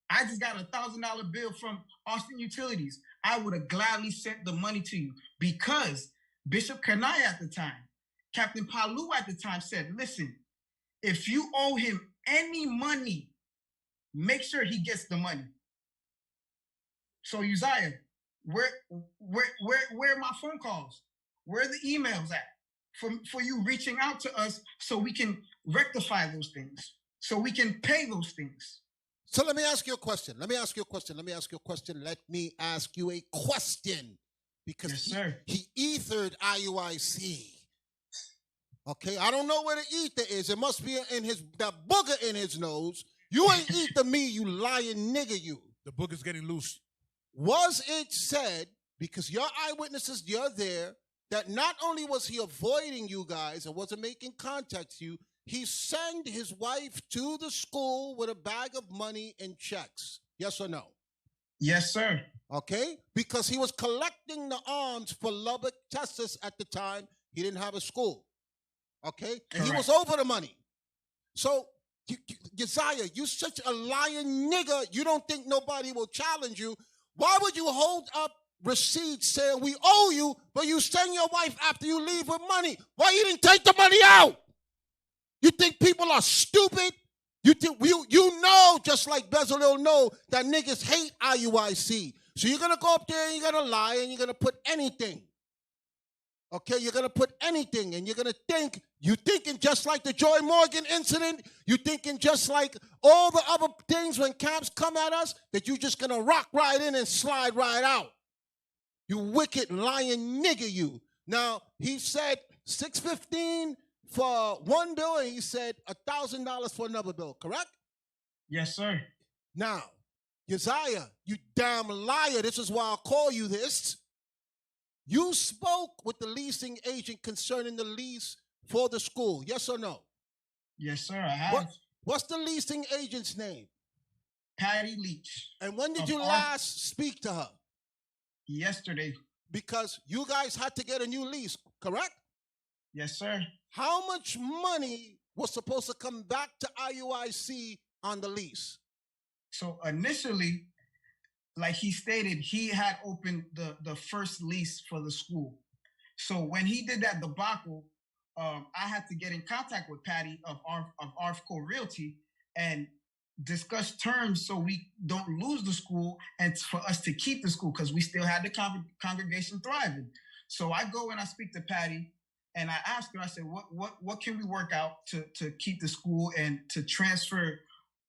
[SPEAKER 1] I just got a $1,000 bill from Austin Utilities. I would have gladly sent the money to you because Bishop Kanai at the time, Captain Palu at the time said, listen, if you owe him any money, make sure he gets the money. So Uzziah, where are my phone calls? Where are the emails at for you reaching out to us so we can rectify those things, so we can pay those things?
[SPEAKER 4] So let me ask you a question. Let me ask you a question. Because
[SPEAKER 1] yes,
[SPEAKER 4] he ethered IUIC. Okay, I don't know where the ether is. It must be in that booger in his nose. You ain't ether me, you lying nigga, you.
[SPEAKER 5] The booger's getting loose.
[SPEAKER 4] Was it said, because your eyewitnesses, you're there, that not only was he avoiding you guys and wasn't making contact with you, he sent his wife to the school with a bag of money and checks? Yes or no?
[SPEAKER 1] Yes, sir.
[SPEAKER 4] Okay? Because he was collecting the alms for Lubbock, Texas at the time. He didn't have a school. Okay? And
[SPEAKER 1] Correct.
[SPEAKER 4] he was over the money. So, Uzziah, you such a lying nigga, you don't think nobody will challenge you. Why would you hold up receipts saying we owe you, but you send your wife after you leave with money? Why you didn't take the money out? You think people are stupid? You think you know, just like Bezalel know, that niggas hate IUIC. So you're gonna go up there and you're gonna lie and you're gonna put anything. Okay, you're gonna put anything and you're gonna think, you thinking just like the Joy Morgan incident, you thinking just like all the other things when camps come at us, that you just gonna rock right in and slide right out. You wicked lying nigga, you. Now, he said $615 for one bill and he said $1,000 for another bill, correct?
[SPEAKER 1] Yes, sir.
[SPEAKER 4] Now, Uzziah, you damn liar, this is why I'll call you this. You spoke with the leasing agent concerning the lease for the school, yes or no?
[SPEAKER 1] Yes, sir, I have.
[SPEAKER 4] What's the leasing agent's name?
[SPEAKER 1] Patty Leach.
[SPEAKER 4] And when did you last speak to her?
[SPEAKER 1] Yesterday.
[SPEAKER 4] Because you guys had to get a new lease, correct?
[SPEAKER 1] Yes, sir.
[SPEAKER 4] How much money was supposed to come back to IUIC on the lease?
[SPEAKER 1] So initially, like he stated, he had opened the first lease for the school. So when he did that debacle, I had to get in contact with Patty of Arfco Realty and discuss terms so we don't lose the school and for us to keep the school because we still had the congregation thriving. So I go and I speak to Patty and I ask her, I said, what can we work out to keep the school and to transfer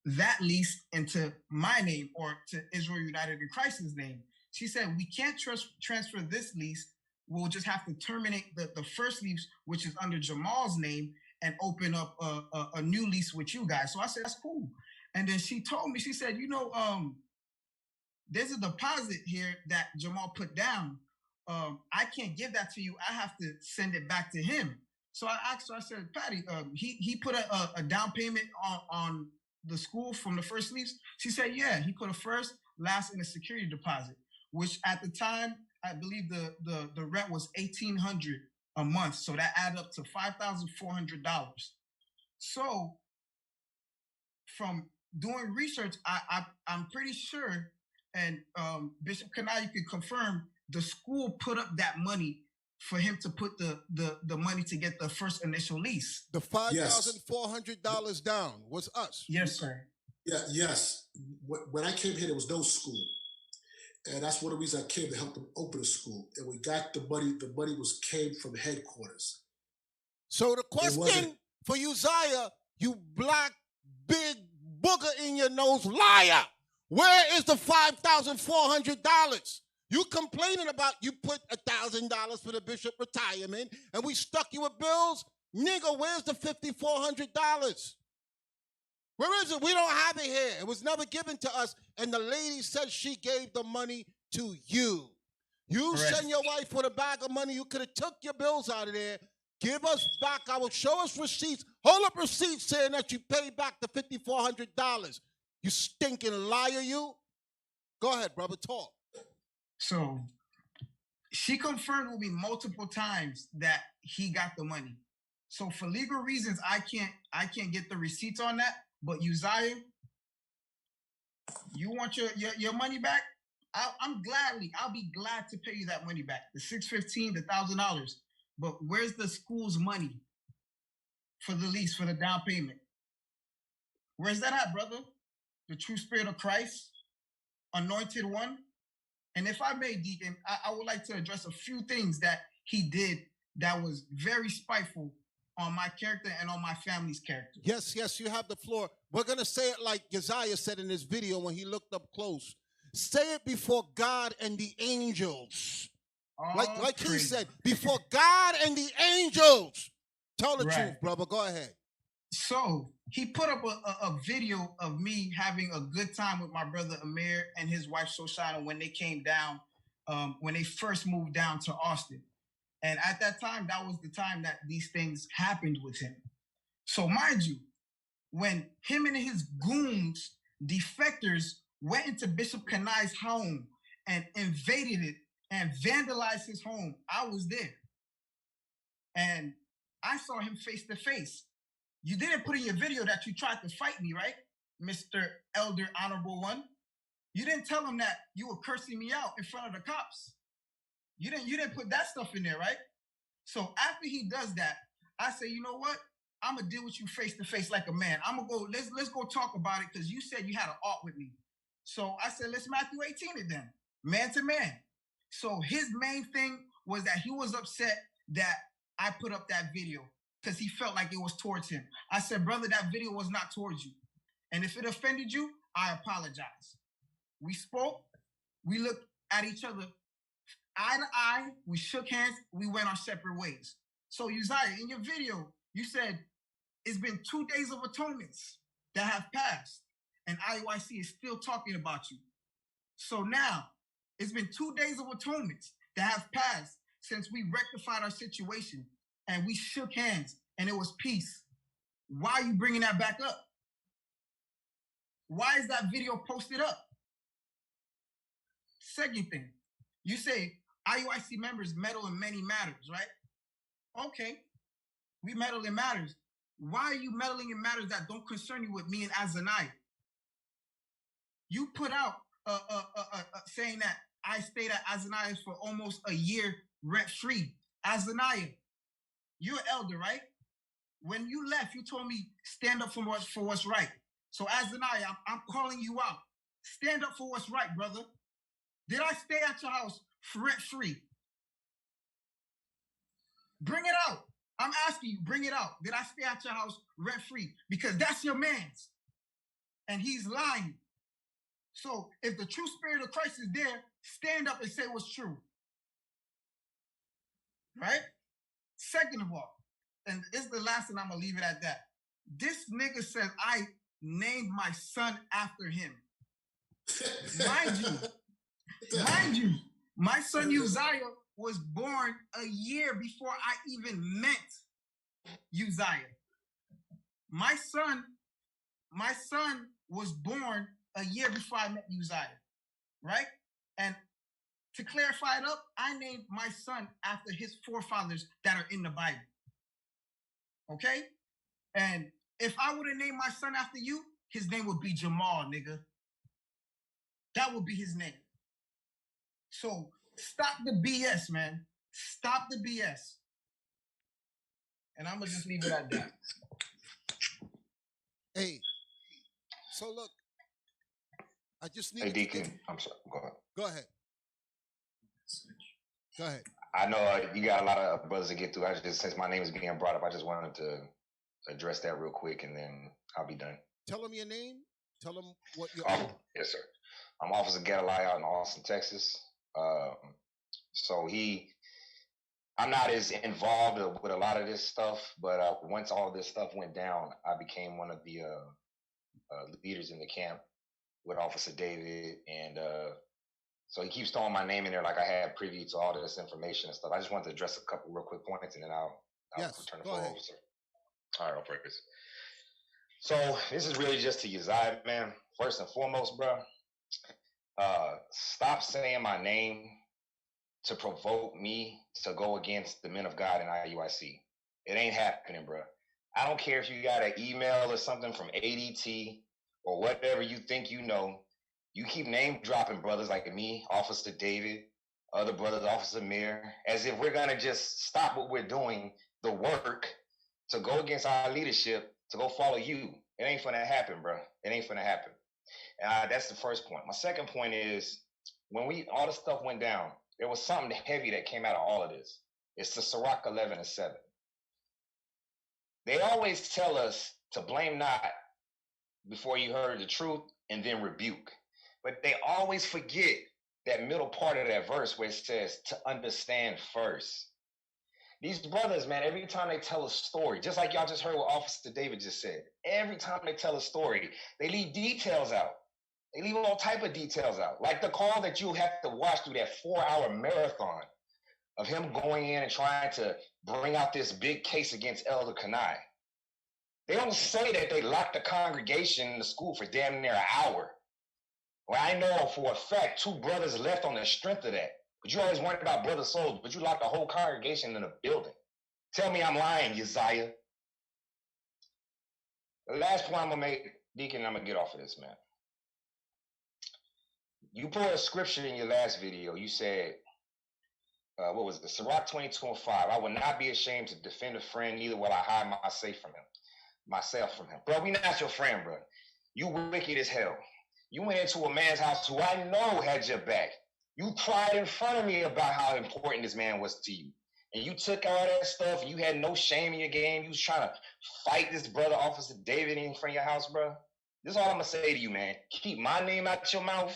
[SPEAKER 1] that lease into my name or to Israel United in Christ's name? She said, we can't transfer this lease we'll just have to terminate the first lease, which is under Jamal's name, and open up a new lease with you guys. So I said, that's cool. And then she told me, she said, there's a deposit here that Jamal put down. I can't give that to you. I have to send it back to him. So I asked her, I said, Patty, he put a down payment on the school from the first lease? She said, yeah, he put a first, last, and a security deposit, which at the time, I believe the rent was $1,800 a month. So that added up to $5,400. So from doing research, I'm pretty sure, and Bishop Kanai could confirm, the school put up that money for him to put the money to get the first initial lease.
[SPEAKER 4] The $5,400 down was us.
[SPEAKER 1] Yes, sir.
[SPEAKER 8] Yeah, yes. When I came here, there was no school. And that's one of the reasons I came to help them open a school. And we got the money. The money came from headquarters.
[SPEAKER 4] So the question for Uzziah, you black, big booger in your nose liar, where is the $5,400? You complaining about you put $1,000 for the bishop retirement and we stuck you with bills? Nigga, where's the $5,400? Where is it? We don't have it here. It was never given to us. And the lady said she gave the money to you. You
[SPEAKER 1] Correct.
[SPEAKER 4] send your wife with a bag of money. You could have took your bills out of there. Give us back. I will show us receipts. Hold up receipts saying that you paid back the $5,400. You stinking liar, you. Go ahead, brother, talk.
[SPEAKER 1] So she confirmed with me multiple times that he got the money. So for legal reasons, I can't get the receipts on that. But Uzziah, you want your money back? I'll be glad to pay you that money back. The $615, the $1,000. But where's the school's money for the lease, for the down payment? Where's that at, brother? The true spirit of Christ, anointed one. And if I may, Deacon, I would like to address a few things that he did that was very spiteful on my character and on my family's character.
[SPEAKER 4] Yes, you have the floor. We're going to say it like Uzziah said in his video when he looked up close. Say it before God and the angels. Like he said, before God and the angels. Tell the truth, brother. Go ahead.
[SPEAKER 1] So he put up a video of me having a good time with my brother Amir and his wife Shoshana when they came down, when they first moved down to Austin. And at that time, that was the time that these things happened with him. So mind you, when him and his goons, defectors, went into Bishop Kanai's home and invaded it and vandalized his home, I was there. And I saw him face to face. You didn't put in your video that you tried to fight me, right, Mr. Elder Honorable One? You didn't tell him that you were cursing me out in front of the cops. You didn't put that stuff in there, right? So after he does that, I say, you know what? I'm gonna deal with you face to face like a man. I'm gonna go. Let's go talk about it because you said you had an art with me. So I said, let's Matthew 18 it then, man to man. So his main thing was that he was upset that I put up that video because he felt like it was towards him. I said, brother, that video was not towards you. And if it offended you, I apologize. We spoke. We looked at each other eye to eye. We shook hands. We went our separate ways. So Uzziah, in your video, you said it's been 2 days of atonements that have passed. And IUIC is still talking about you. So now, it's been 2 days of atonements that have passed since we rectified our situation and we shook hands and it was peace. Why are you bringing that back up? Why is that video posted up? Second thing, you say IUIC members meddle in many matters, right? Okay, we meddle in matters. Why are you meddling in matters that don't concern you with me and Azaniah? You put out saying that I stayed at Azaniah for almost a year rent-free. Azaniah, you're elder, right? When you left, you told me stand up for what's right. So Azaniah, I'm calling you out. Stand up for what's right, brother. Did I stay at your house rent-free? Bring it out. I'm asking you, bring it out. Did I stay at your house rent-free? Because that's your man's. And he's lying. So if the true spirit of Christ is there, stand up and say what's true. right? Second of all, and it's the last, and I'm gonna leave it at that. This nigga says I named my son after him. Mind you, my son Uzziah was born a year before I even met Uzziah. My son was born a year before I met Uzziah, right? And to clarify it up, I named my son after his forefathers that are in the Bible. Okay? And if I would have named my son after you, his name would be Jamal, nigga. That would be his name. So stop the BS, man. Stop the BS. And I'm going to just leave it at that.
[SPEAKER 4] Hey, so look, I just need
[SPEAKER 11] Hey, Deacon, I'm sorry. Go ahead.
[SPEAKER 4] Go ahead. Go ahead.
[SPEAKER 11] I know you got a lot of brothers to get through. Since my name is being brought up, I just wanted to address that real quick, and then I'll be done.
[SPEAKER 4] Tell them your name. Tell them what you're.
[SPEAKER 11] Yes, sir. I'm Officer Gadalai out in Austin, Texas. So I'm not as involved with a lot of this stuff, but once all this stuff went down, I became one of the leaders in the camp with Officer David, and so he keeps throwing my name in there like I had privy to all this information and stuff. I just wanted to address a couple real quick points, and then I'll turn the floor over, sir. All right, I'll purpose. So this is really just to Uzziah, man. First and foremost, bro, stop saying my name to provoke me to go against the men of God in IUIC. It ain't happening, bro. I don't care if you got an email or something from ADT or whatever you think you know. You keep name dropping brothers like me, Officer David, other brothers, Officer Mir, as if we're gonna just stop what we're doing, the work, to go against our leadership, to go follow you. It ain't gonna happen, bro. It ain't gonna happen. That's the first point. My second point is, when all the stuff went down, there was something heavy that came out of all of this. It's the Sirach 11:7. They always tell us to blame not before you heard the truth and then rebuke. But they always forget that middle part of that verse where it says to understand first. These brothers, man, every time they tell a story, just like y'all just heard what Officer David just said, every time they tell a story, they leave details out. They leave all type of details out. Like the call that you have to watch through that 4-hour marathon of him going in and trying to bring out this big case against Elder Kanai. They don't say that they locked the congregation in the school for damn near an hour. Well, I know for a fact 2 brothers left on the strength of that. But you always worried about brother souls, but you locked the whole congregation in a building. Tell me I'm lying, Uzziah. The last point I'm going to make, Deacon, I'm going to get off of this, man. You pulled a scripture in your last video. You said, what was it? Sirach 22:5. I will not be ashamed to defend a friend, neither will I hide myself from him. Bro, we not your friend, bro. You wicked as hell. You went into a man's house who I know had your back. You cried in front of me about how important this man was to you. And you took all that stuff. You had no shame in your game. You was trying to fight this brother, Officer David, in front of your house, bro. This is all I'm going to say to you, man. Keep my name out your mouth.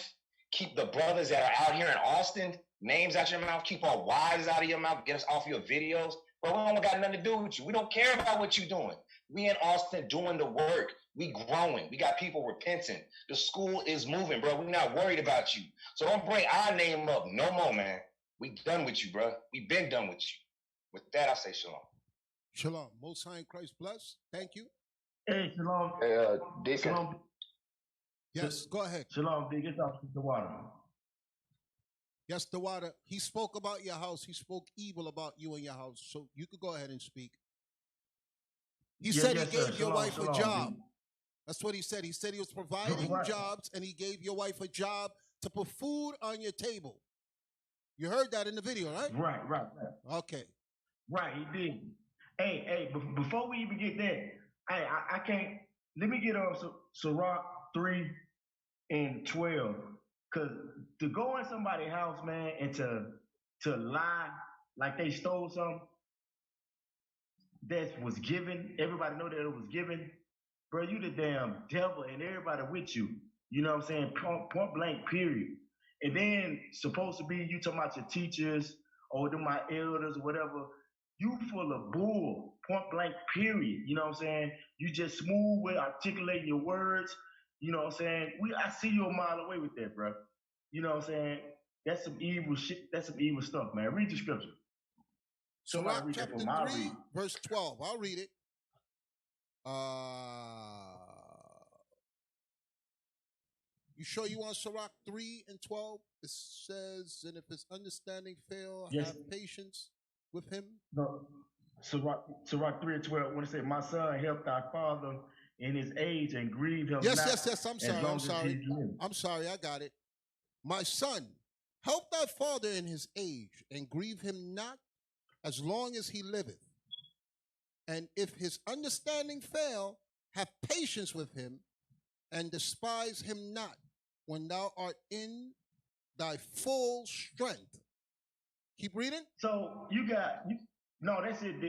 [SPEAKER 11] Keep the brothers that are out here in Austin names out your mouth. Keep our wives out of your mouth. Get us off your videos. Bro, we don't got nothing to do with you. We don't care about what you're doing. We in Austin doing the work. We growing. We got people repenting. The school is moving, bro. We're not worried about you. So don't bring our name up no more, man. We done with you, bro. We been done with you. With that, I say shalom.
[SPEAKER 4] Shalom. Most High in Christ bless. Thank you.
[SPEAKER 2] Hey, shalom.
[SPEAKER 11] Deacon.
[SPEAKER 2] Shalom.
[SPEAKER 4] Yes, go ahead.
[SPEAKER 2] Shalom, big. It's off the water.
[SPEAKER 4] Yes, the water. He spoke about your house. He spoke evil about you and your house. So you could go ahead and speak. He said he gave your wife a job. That's what he said. He said he was providing jobs, and he gave your wife a job to put food on your table. You heard that in the video, right?
[SPEAKER 2] Right.
[SPEAKER 4] Okay.
[SPEAKER 2] Right, he did. Hey, before we even get that, I can't. Let me get on Sirach 3:12, because to go in somebody's house, man, and to lie like they stole something that was given, everybody know that it was given. Bro, you the damn devil and everybody with you. You know what I'm saying? Point blank, period. And then supposed to be you talking about your teachers oh, they're my elders or whatever. You full of bull, point blank, period. You know what I'm saying? You just smooth with articulating your words. You know what I'm saying? I see you a mile away with that, bro. You know what I'm saying? That's some evil shit. That's some evil stuff, man. Read the scripture.
[SPEAKER 4] Sirach chapter 3, verse 12. I'll read it. You sure you want Sirach 3 and 12? It says, and if his understanding fail, have patience with him.
[SPEAKER 2] No. Sirach 3 and 12, when it says, my son, help thy father in his age and grieve him not.
[SPEAKER 4] Yes. I'm sorry. I got it. My son, help thy father in his age and grieve him not as long as he liveth. And if his understanding fail, have patience with him and despise him not when thou art in thy full strength. Keep reading.
[SPEAKER 2] So that's it,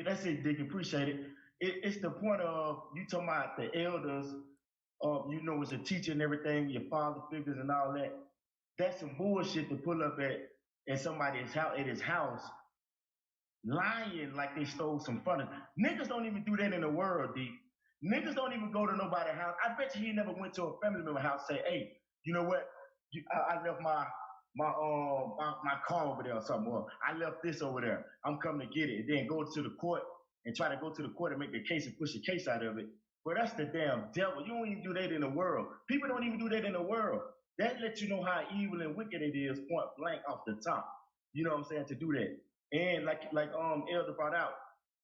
[SPEAKER 2] Deacon. Appreciate it. It's the point of you talking about the elders, as a teacher and everything, your father figures and all that. That's some bullshit to pull up at somebody's house, at his house, lying like they stole some furniture. Niggas don't even do that in the world, D. Niggas don't even go to nobody's house. I bet you he never went to a family member's house and say, hey, you know what? I left my car over there or something. Or I left this over there. I'm coming to get it. And then go to the court and try to go to the court and make the case and push the case out of it. But that's the damn devil. You don't even do that in the world. People don't even do that in the world. That lets you know how evil and wicked it is, point blank off the top. You know what I'm saying? To do that. And like Elder brought out,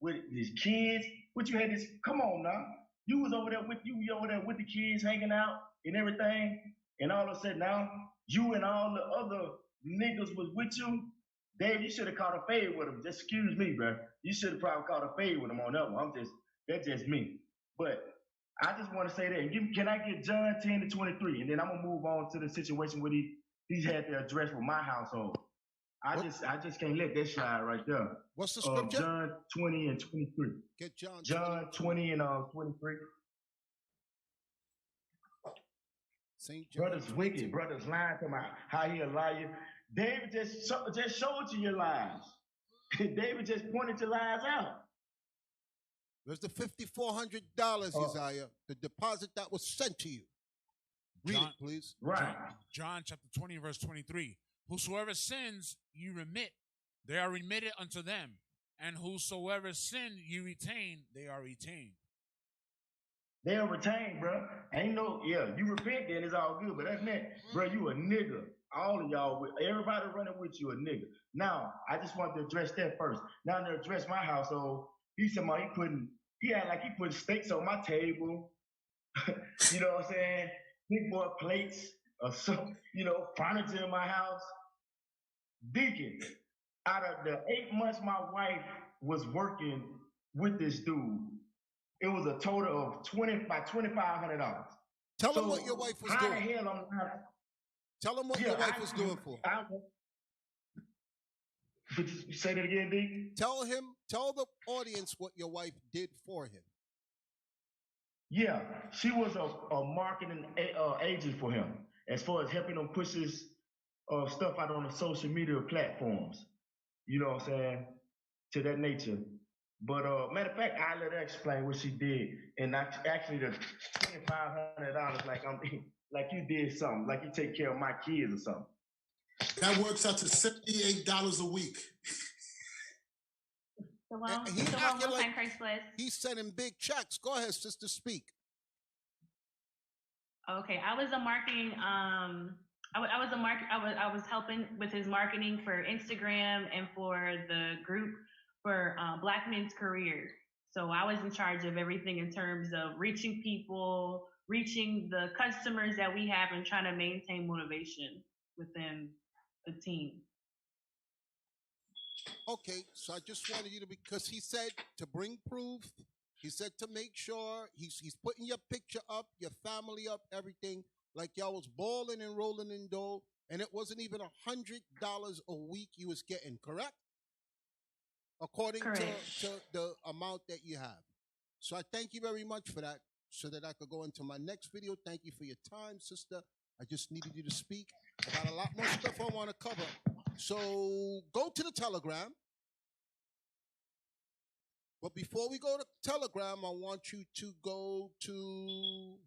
[SPEAKER 2] with his kids, what you had this, come on now. You was over there with the kids hanging out and everything. And all of a sudden now, you and all the other niggas was with you. Dave, you should have caught a fade with him. Just excuse me, bro. You should have probably caught a fade with him on that one. That's just me. But I just want to say that. Can I get John 10 to 23? And then I'm gonna move on to the situation where he's had to address with my household. I just can't let that slide right there.
[SPEAKER 4] What's the scripture?
[SPEAKER 2] John 20 and 23.
[SPEAKER 4] Get
[SPEAKER 2] John 20 and 23.
[SPEAKER 4] St. John.
[SPEAKER 2] Brothers wicked, brothers lying to my how he a liar. David just showed you your lies. David just pointed your lies out.
[SPEAKER 4] There's the $5,400, Uzziah, the deposit that was sent to you. Read it, please.
[SPEAKER 2] Right.
[SPEAKER 5] John chapter 20, verse 23. Whosoever sins you remit, they are remitted unto them. And whosoever sin you retain, they are retained.
[SPEAKER 2] They are retained, bro. You repent, then it's all good. But that's not, bro, you a nigga. All of y'all, everybody running with you a nigga. Now, I just want to address that first. Now to address my household, he said, he had like he put steaks on my table. You know what I'm saying? Big boy plates or some, furniture in my house. Deacon, out of the 8 months my wife was working with this dude, it was a total of $2,500.
[SPEAKER 4] Tell him what your wife was doing.
[SPEAKER 2] How the hell
[SPEAKER 4] Tell him what your wife was doing for him.
[SPEAKER 2] Say that again, D?
[SPEAKER 4] Tell the audience what your wife did for him.
[SPEAKER 2] Yeah, she was a marketing agent for him, as far as helping him push his stuff out on the social media platforms. You know what I'm saying? To that nature. But matter of fact, I let her explain what she did, and actually the $2,500, like you did something, like you take care of my kids or something.
[SPEAKER 8] That works out to $78 a week.
[SPEAKER 4] He's sending big checks. Go ahead, sister, speak.
[SPEAKER 12] Okay, I was a marketing. I was helping with his marketing for Instagram and for the group for Black Men's Career. So I was in charge of everything in terms of reaching people, reaching the customers that we have, and trying to maintain motivation within the team.
[SPEAKER 4] Okay, so I just wanted you to, because he said to bring proof. He said to make sure he's putting your picture up, your family up, everything, like y'all was balling and rolling in dough, and it wasn't even $100 a week you was getting, correct? According to the amount that you have. So I thank you very much for that, so that I could go into my next video. Thank you for your time, sister. I just needed you to speak about a lot more stuff I want to cover. So go to the Telegram. But before we go to Telegram, I want you to go to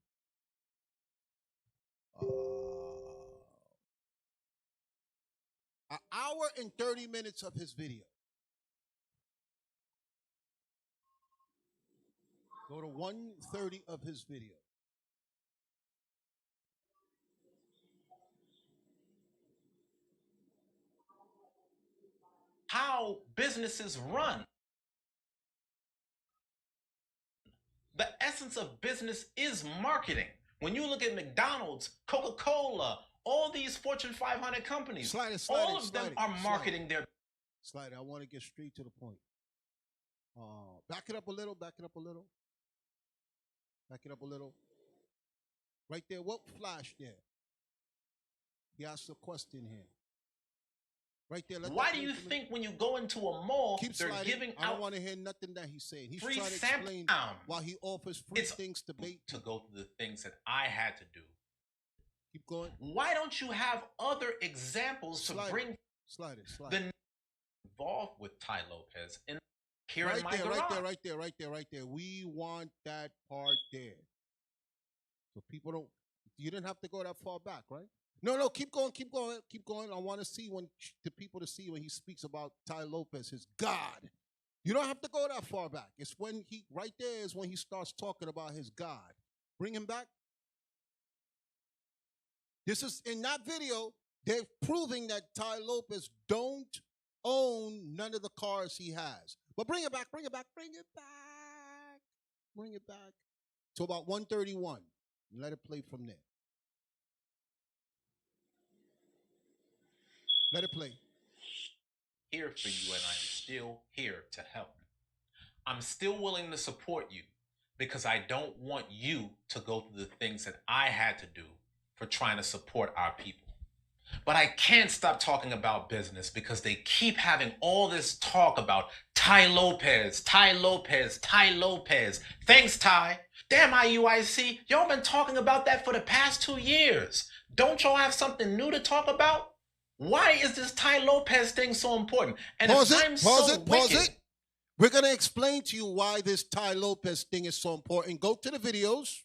[SPEAKER 4] an hour and 30 minutes of his video. Go to 1:30 of his video.
[SPEAKER 6] How businesses run. The essence of business is marketing. When you look at McDonald's, Coca-Cola, all these Fortune 500 companies, all of them are marketing their...
[SPEAKER 4] Slide it. I want to get straight to the point. Back it up a little. Back it up a little. Back it up a little. Right there. What flash there? He asked a question here. Right there.
[SPEAKER 6] Why do you think when you go into a mall, they're giving
[SPEAKER 4] I don't
[SPEAKER 6] out
[SPEAKER 4] want to hear nothing that he's saying. He's
[SPEAKER 6] free
[SPEAKER 4] trying to explain why he offers free things to bait
[SPEAKER 6] to go through the things that I had to do.
[SPEAKER 4] Keep going.
[SPEAKER 6] Why don't you have other examples to bring
[SPEAKER 4] slide
[SPEAKER 6] the involved with Ty Lopez in here
[SPEAKER 4] right
[SPEAKER 6] in my
[SPEAKER 4] there,
[SPEAKER 6] garage?
[SPEAKER 4] right there. We want that part there. So people don't. You didn't have to go that far back, right? No, keep going. I want to see the people to see when he speaks about Ty Lopez, his God. You don't have to go that far back. It's when right there is when he starts talking about his God. Bring him back. This is in that video, they're proving that Ty Lopez don't own none of the cars he has. But bring it back. Bring it back to about 131. Let it play from there. Let it play.
[SPEAKER 6] Here for you, and I'm still here to help. I'm still willing to support you because I don't want you to go through the things that I had to do for trying to support our people. But I can't stop talking about business because they keep having all this talk about Ty Lopez. Thanks, Ty. Damn, IUIC, y'all been talking about that for the past 2 years. Don't y'all have something new to talk about? Why is this Ty Lopez thing so important? And
[SPEAKER 4] Pause
[SPEAKER 6] if I'm so wicked,
[SPEAKER 4] we're going to explain to you why this Ty Lopez thing is so important. Go to the videos.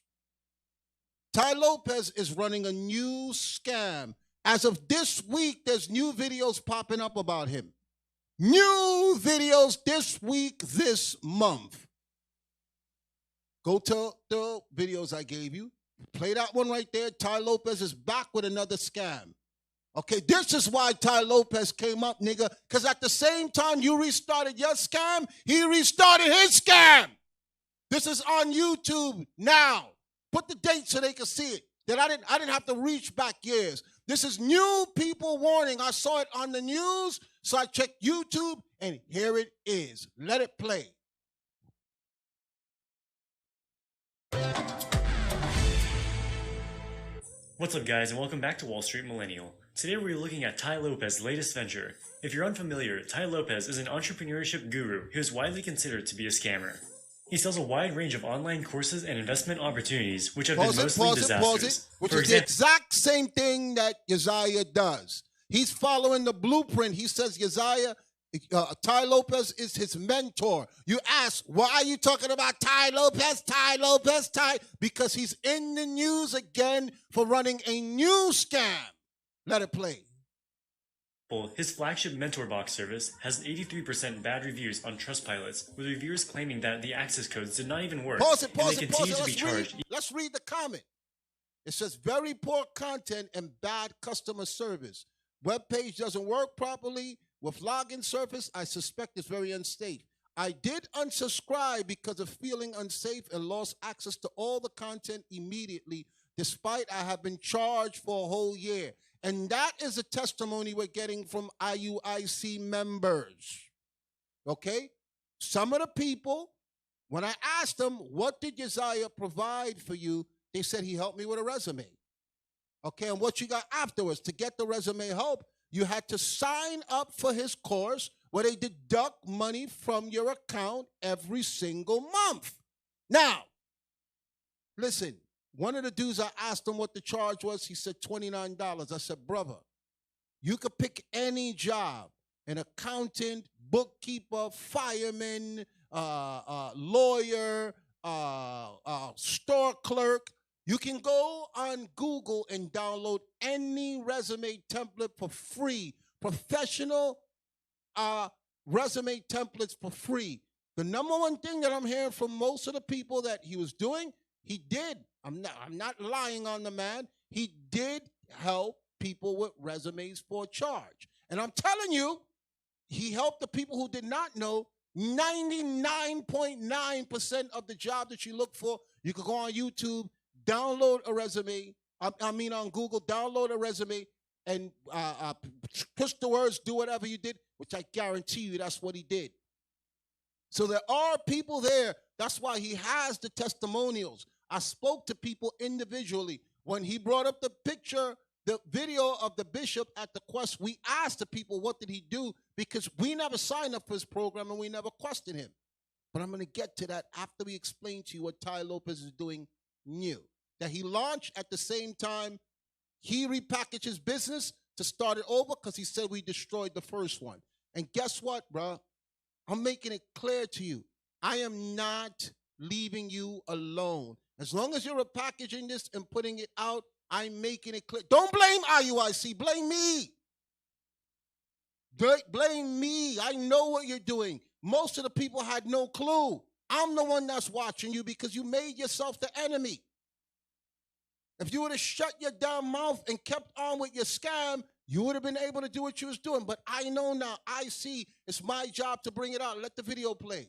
[SPEAKER 4] Ty Lopez is running a new scam. As of this week, there's new videos popping up about him. New videos this week, this month. Go to the videos I gave you. Play that one right there. Ty Lopez is back with another scam. Okay, this is why Ty Lopez came up, nigga, because at the same time you restarted your scam, he restarted his scam. This is on YouTube now. Put the date so they can see it. That I didn't have to reach back years. This is new people warning. I saw it on the news, so I checked YouTube, and here it is. Let it play.
[SPEAKER 13] What's up, guys, and welcome back to Wall Street Millennial. Today we're looking at Ty Lopez's latest venture. If you're unfamiliar, Ty Lopez is an entrepreneurship guru who is widely considered to be a scammer. He sells a wide range of online courses and investment opportunities, which have been mostly disastrous.
[SPEAKER 4] Which is the exact same thing that Uzziah does. He's following the blueprint. He says Ty Lopez is his mentor. You ask, why are you talking about Ty Lopez? Because he's in the news again for running a new scam. Let it play.
[SPEAKER 13] His flagship Mentor Box service has 83% bad reviews on Trustpilot, with reviewers claiming that the access codes did not even work.
[SPEAKER 4] Pause it. Let's read the comment. It says, very poor content and bad customer service. Web page doesn't work properly. With login surface, I suspect it's very unsafe. I did unsubscribe because of feeling unsafe and lost access to all the content immediately, despite I have been charged for a whole year. And that is a testimony we're getting from IUIC members. Okay? Some of the people, when I asked them, what did Uzziah provide for you? They said he helped me with a resume. Okay, and what you got afterwards, to get the resume help, you had to sign up for his course where they deduct money from your account every single month. Now, listen, one of the dudes, I asked him what the charge was. He said $29. I said, brother, You could pick any job: an accountant, bookkeeper, fireman, lawyer, store clerk. You can go on Google and download any resume template for free. Professional resume templates for free. The number one thing that I'm hearing from most of the people that he was doing, he did. I'm not lying on the man. He did help people with resumes for a charge. And I'm telling you, he helped the people who did not know. 99.9% of the job that you look for, you could go on YouTube, download a resume. On Google, download a resume and push the words, do whatever you did, which I guarantee you that's what he did. So there are people there. That's why he has the testimonials. I spoke to people individually. When he brought up the picture, the video of the bishop at the quest, we asked the people, what did he do? Because we never signed up for his program and we never questioned him. But I'm going to get to that after we explain to you what Tai Lopez is doing new. That he launched at the same time. He repackaged his business to start it over because he said we destroyed the first one. And guess what, bro? I'm making it clear to you. I am not leaving you alone. As long as you're repackaging this and putting it out, I'm making it clear. Don't blame IUIC. Blame me. Blame me. I know what you're doing. Most of the people had no clue. I'm the one that's watching you because you made yourself the enemy. If you would have shut your damn mouth and kept on with your scam, you would have been able to do what you was doing. But I know now. I see. It's my job to bring it out. Let the video play.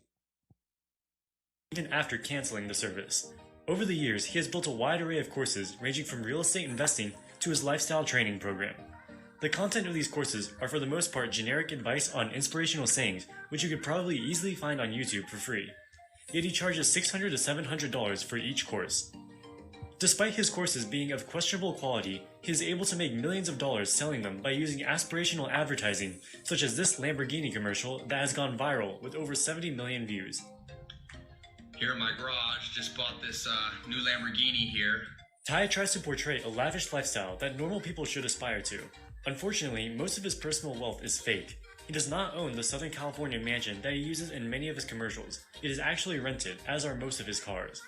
[SPEAKER 13] Even after canceling the service. Over the years, he has built a wide array of courses ranging from real estate investing to his lifestyle training program. The content of these courses are for the most part generic advice on inspirational sayings, which you could probably easily find on YouTube for free. Yet he charges $600 to $700 for each course. Despite his courses being of questionable quality, he is able to make millions of dollars selling them by using aspirational advertising, such as this Lamborghini commercial that has gone viral with over 70 million views.
[SPEAKER 14] Here in my garage, just bought this new Lamborghini here.
[SPEAKER 13] Tai tries to portray a lavish lifestyle that normal people should aspire to. Unfortunately, most of his personal wealth is fake. He does not own the Southern California mansion that he uses in many of his commercials. It is actually rented, as are most of his cars.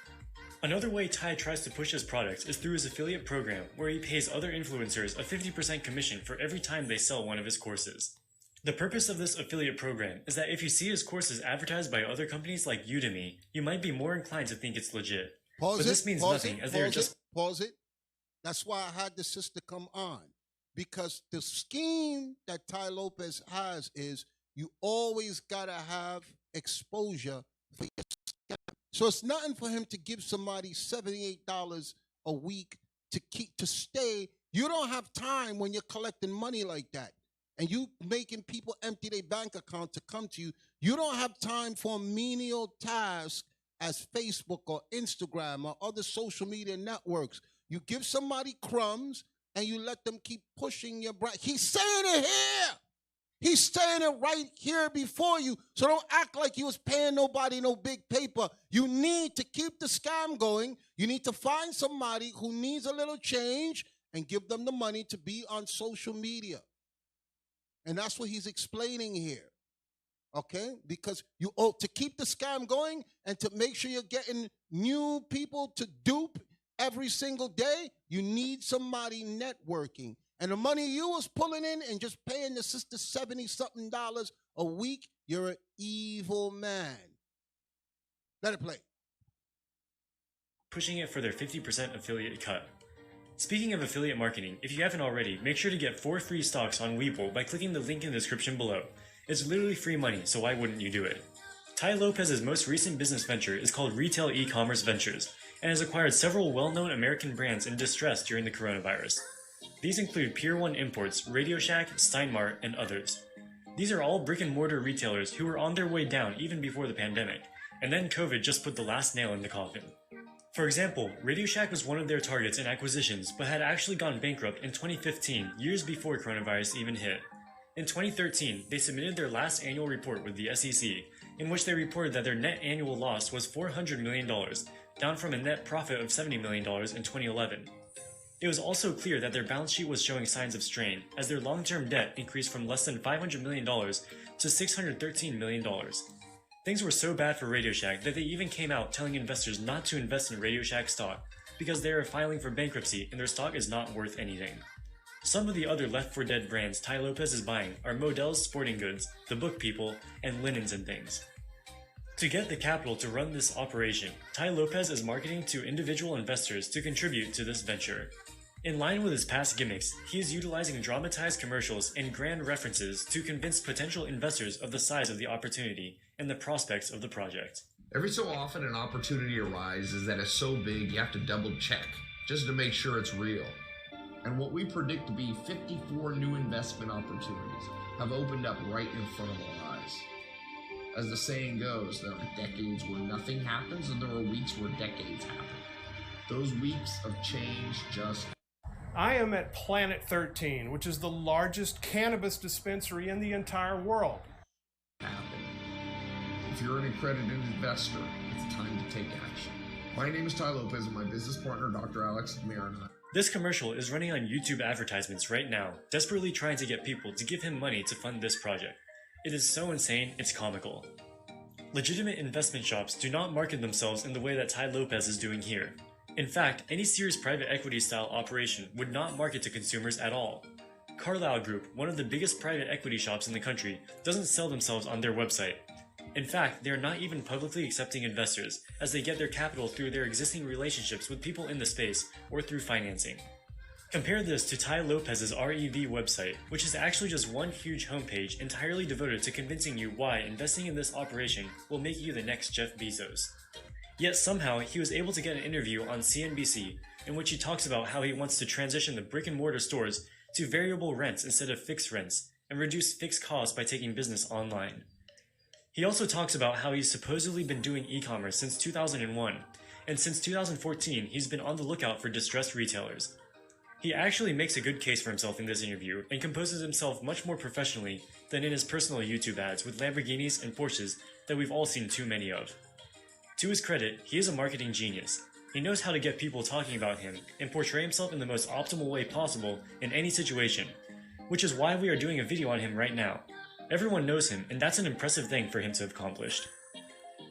[SPEAKER 13] Another way Tai tries to push his products is through his affiliate program, where he pays other influencers a 50% commission for every time they sell one of his courses. The purpose of this affiliate program is that if you see his courses advertised by other companies like Udemy, you might be more inclined to think it's legit. But this means nothing, as they are just...
[SPEAKER 4] Pause it. That's why I had the sister come on. Because the scheme that Tai Lopez has is you always gotta have exposure for your scam. So it's nothing for him to give somebody $78 a week to stay. You don't have time when you're collecting money like that and you making people empty their bank account to come to you. You don't have time for a menial task as Facebook or Instagram or other social media networks. You give somebody crumbs and you let them keep pushing your brand. He's saying it here. He's saying it right here before you. So don't act like you was paying nobody no big paper. You need to keep the scam going. You need to find somebody who needs a little change and give them the money to be on social media. And that's what he's explaining here. Okay? Because you owe to keep the scam going and to make sure you're getting new people to dupe every single day, you need somebody networking. And the money you was pulling in and just paying the sister $70-something a week, you're an evil man. Let it play.
[SPEAKER 13] Pushing it for their 50% affiliate cut. Speaking of affiliate marketing, if you haven't already, make sure to get 4 free stocks on Webull by clicking the link in the description below. It's literally free money, so why wouldn't you do it? Tai Lopez's most recent business venture is called Retail E-Commerce Ventures, and has acquired several well-known American brands in distress during the coronavirus. These include Pier 1 Imports, Radio Shack, Steinmart, and others. These are all brick-and-mortar retailers who were on their way down even before the pandemic, and then COVID just put the last nail in the coffin. For example, Radio Shack was one of their targets in acquisitions, but had actually gone bankrupt in 2015, years before coronavirus even hit. In 2013, they submitted their last annual report with the SEC, in which they reported that their net annual loss was $400 million, down from a net profit of $70 million in 2011. It was also clear that their balance sheet was showing signs of strain, as their long-term debt increased from less than $500 million to $613 million. Things were so bad for Radio Shack that they even came out telling investors not to invest in Radio Shack stock because they are filing for bankruptcy and their stock is not worth anything. Some of the other Left 4 Dead brands Tai Lopez is buying are Modell's Sporting Goods, The Book People, and Linens and Things. To get the capital to run this operation, Tai Lopez is marketing to individual investors to contribute to this venture. In line with his past gimmicks, he is utilizing dramatized commercials and grand references to convince potential investors of the size of the opportunity and the prospects of the project.
[SPEAKER 15] Every so often an opportunity arises that is so big you have to double check just to make sure it's real. And what we predict to be 54 new investment opportunities have opened up right in front of our eyes. As the saying goes, there are decades where nothing happens and there are weeks where decades happen. Those weeks of change just...
[SPEAKER 16] I am at Planet 13, which is the largest cannabis dispensary in the entire world.
[SPEAKER 15] happen. If you're an accredited investor, it's time to take action. My name is Tai Lopez and my business partner, Dr. Alex Marina.
[SPEAKER 13] This commercial is running on YouTube advertisements right now, desperately trying to get people to give him money to fund this project. It is so insane, it's comical. Legitimate investment shops do not market themselves in the way that Tai Lopez is doing here. In fact, any serious private equity style operation would not market to consumers at all. Carlyle Group, one of the biggest private equity shops in the country, doesn't sell themselves on their website. In fact, they are not even publicly accepting investors, as they get their capital through their existing relationships with people in the space or through financing. Compare this to Tai Lopez's REV website, which is actually just one huge homepage entirely devoted to convincing you why investing in this operation will make you the next Jeff Bezos. Yet somehow he was able to get an interview on CNBC in which he talks about how he wants to transition the brick-and-mortar stores to variable rents instead of fixed rents and reduce fixed costs by taking business online. He also talks about how he's supposedly been doing e-commerce since 2001, and since 2014 he's been on the lookout for distressed retailers. He actually makes a good case for himself in this interview and composes himself much more professionally than in his personal YouTube ads with Lamborghinis and Porsches that we've all seen too many of. To his credit, he is a marketing genius. He knows how to get people talking about him and portray himself in the most optimal way possible in any situation, which is why we are doing a video on him right now. Everyone knows him, and that's an impressive thing for him to have accomplished.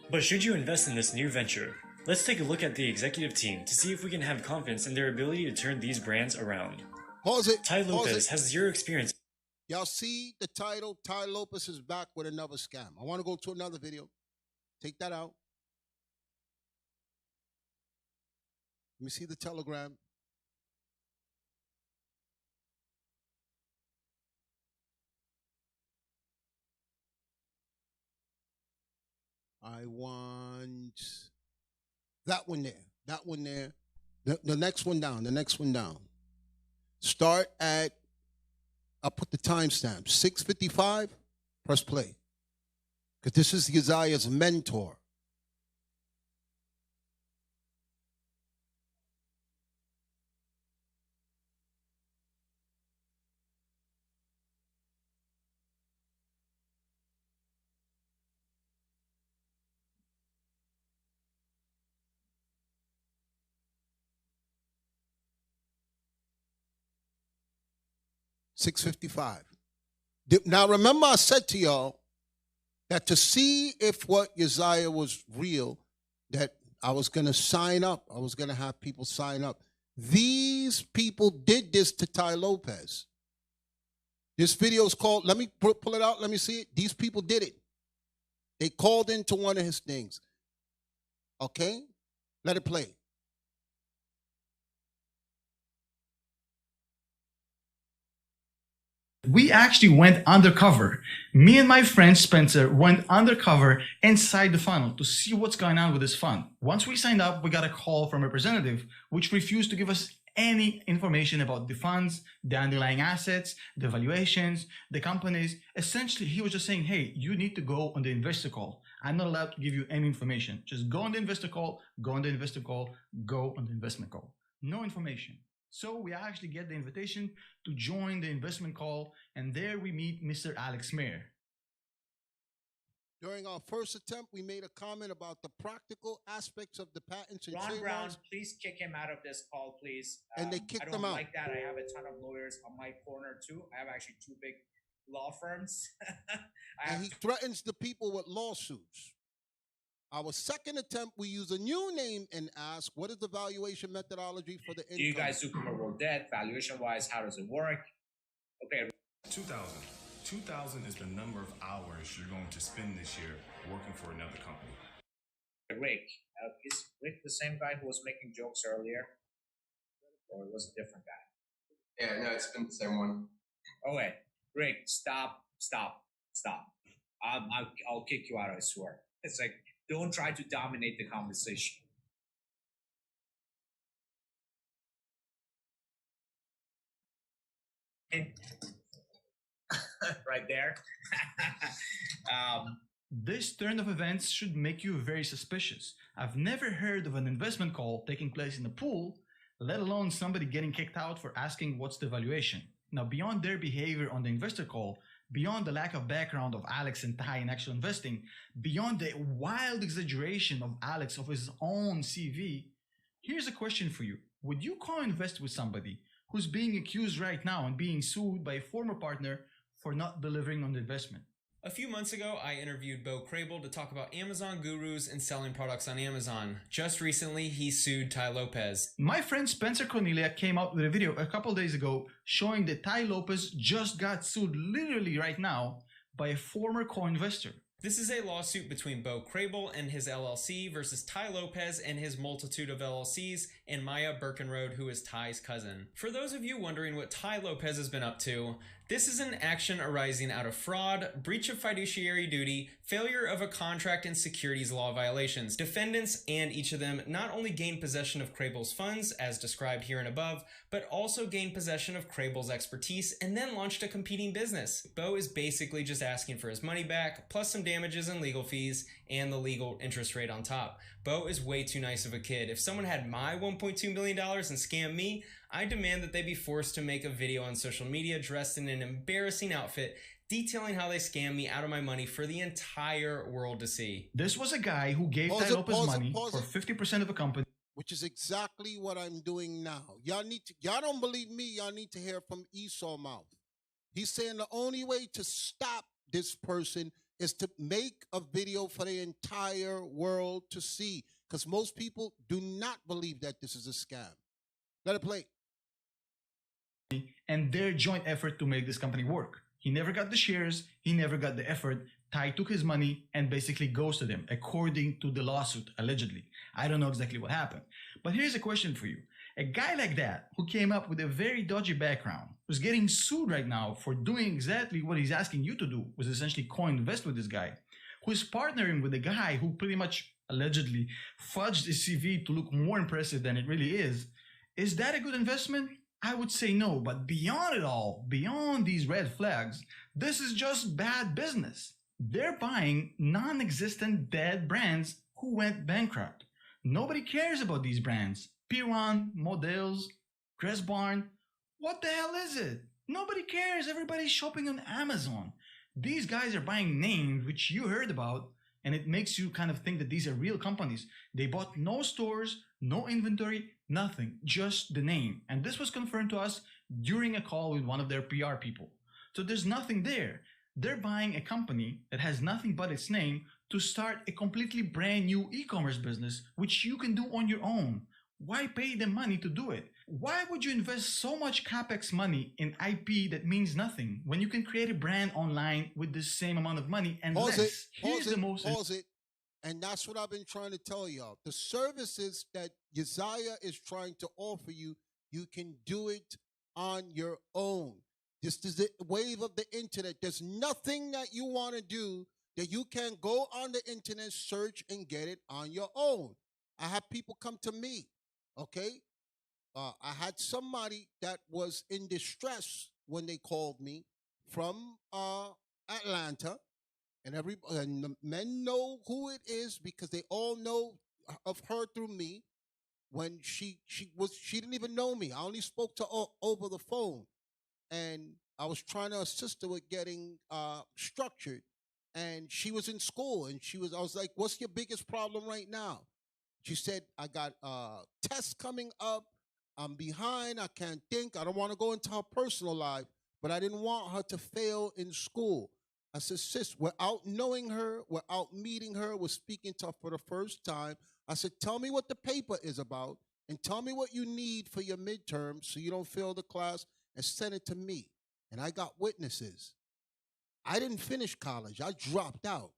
[SPEAKER 13] But should you invest in this new venture, let's take a look at the executive team to see if we can have confidence in their ability to turn these brands around.
[SPEAKER 4] Pause it.
[SPEAKER 13] Tai Lopez has zero experience.
[SPEAKER 4] Y'all see the title? Tai Lopez is back with another scam. I want to go to another video. Take that out. Let me see the telegram. I want that one there. That one there. The next one down. The next one down. Start at, I'll put the timestamp, 6:55. Press play. Because this is Uzziah's mentor. $6.55. Now, remember I said to y'all that to see if what Uzziah was real, that I was going to sign up. I was going to have people sign up. These people did this to Tai Lopez. This video is called, let me pull it out. Let me see it. These people did it. They called into one of his things. Okay? Let it play.
[SPEAKER 17] We actually went undercover. Me and my friend Spencer went undercover inside the funnel to see what's going on with this fund. Once we signed up, we got a call from a representative which refused to give us any information about the funds, the underlying assets, the valuations, the companies. Essentially, he was just saying, hey, you need to go on the investor call. I'm not allowed to give you any information. Just go on the investor call, go on the investor call, go on the investment call. No information. So we actually get the invitation to join the investment call, and there we meet Mr. Alex Mayer.
[SPEAKER 4] During our first attempt, we made a comment about the practical aspects of the patents and
[SPEAKER 18] Ron Brown,
[SPEAKER 4] trademarks.
[SPEAKER 18] please kick him out of this call, please.
[SPEAKER 4] And they kicked
[SPEAKER 18] I
[SPEAKER 4] him
[SPEAKER 18] don't
[SPEAKER 4] out.
[SPEAKER 18] like that. I have a ton of lawyers on my corner too. I have actually 2 big law firms.
[SPEAKER 4] And he threatens the people with lawsuits. Our second attempt, we use a new name and ask, what is the valuation methodology for the income?
[SPEAKER 18] Do you guys do commercial debt? Valuation-wise, how does it work? Okay.
[SPEAKER 19] 2,000. 2,000 is the number of hours you're going to spend this year working for another company.
[SPEAKER 18] Rick, is Rick the same guy who was making jokes earlier? Or it was a different guy?
[SPEAKER 20] Yeah, no, it's been the same one.
[SPEAKER 18] Okay, Rick, stop. I'll kick you out, I swear. It's like, don't try to dominate the conversation. Right there.
[SPEAKER 17] This turn of events should make you very suspicious. I've never heard of an investment call taking place in a pool, let alone somebody getting kicked out for asking what's the valuation. Now, beyond their behavior on the investor call, beyond the lack of background of Alex and Ty in actual investing, beyond the wild exaggeration of Alex of his own CV, here's a question for you. Would you co-invest with somebody who's being accused right now and being sued by a former partner for not delivering on the investment?
[SPEAKER 21] A few months ago, I interviewed Bo Crable to talk about Amazon gurus and selling products on Amazon. Just recently, he sued Ty Lopez.
[SPEAKER 17] My friend Spencer Cornelia came out with a video a couple days ago showing that Ty Lopez just got sued literally right now by a former co-investor.
[SPEAKER 21] This is a lawsuit between Bo Crable and his LLC versus Ty Lopez and his multitude of LLCs and Maya Birkenrode, who is Ty's cousin. For those of you wondering what Ty Lopez has been up to, this is an action arising out of fraud, breach of fiduciary duty, failure of a contract, and securities law violations. Defendants and each of them not only gained possession of Crable's funds, as described here and above, but also gained possession of Crable's expertise and then launched a competing business. Bo is basically just asking for his money back, plus some damages and legal fees, and the legal interest rate on top. Bo is way too nice of a kid. If someone had my $1.2 million and scammed me, I demand that they be forced to make a video on social media dressed in an embarrassing outfit detailing how they scammed me out of my money for the entire world to see.
[SPEAKER 17] This was a guy who gave Ty Lopez money for 50% of a company.
[SPEAKER 4] Which is exactly what I'm doing now. Y'all don't believe me, y'all need to hear from Esau mouth. He's saying the only way to stop this person is to make a video for the entire world to see. Because most people do not believe that this is a scam. Let it play.
[SPEAKER 17] And their joint effort to make this company work. He never got the shares, he never got the effort. Ty took his money and basically ghosted him, according to the lawsuit, allegedly. I don't know exactly what happened. But here's a question for you. A guy like that, who came up with a very dodgy background, who's getting sued right now for doing exactly what he's asking you to do, was essentially co-invest with this guy, who's partnering with a guy who pretty much allegedly fudged his CV to look more impressive than it really is that a good investment? I would say no, but beyond it all, beyond these red flags, this is just bad business. They're buying non-existent dead brands who went bankrupt. Nobody cares about these brands. Piran, Models, Crest Barn. What the hell is it? Nobody cares. Everybody's shopping on Amazon. These guys are buying names which you heard about, and it makes you kind of think that these are real companies. They bought no stores, no inventory, nothing, just the name. And this was confirmed to us during a call with one of their PR people. So there's nothing there. They're buying a company that has nothing but its name to start a completely brand new e-commerce business, which you can do on your own. Why pay them money to do it? Why would you invest so much capex money in IP that means nothing when you can create a brand online with the same amount of money and
[SPEAKER 4] Pause
[SPEAKER 17] less?
[SPEAKER 4] Pause it. And that's what I've been trying to tell y'all. The services that Uzziah is trying to offer you, you can do it on your own. This is the wave of the internet. There's nothing that you want to do that you can go on the internet, search, and get it on your own. I have people come to me, okay? I had somebody that was in distress when they called me from Atlanta. And the men know who it is because they all know of her through me. When she didn't even know me. I only spoke to her over the phone, and I was trying to assist her with getting structured. and she was in school, and I was like, what's your biggest problem right now? She said, I got tests coming up. I'm behind. I can't think. I don't want to go into her personal life, but I didn't want her to fail in school. I said, sis, without knowing her, without meeting her, we're speaking to her for the first time. I said, tell me what the paper is about and tell me what you need for your midterm so you don't fail the class, and send it to me. And I got witnesses. I didn't finish college. I dropped out.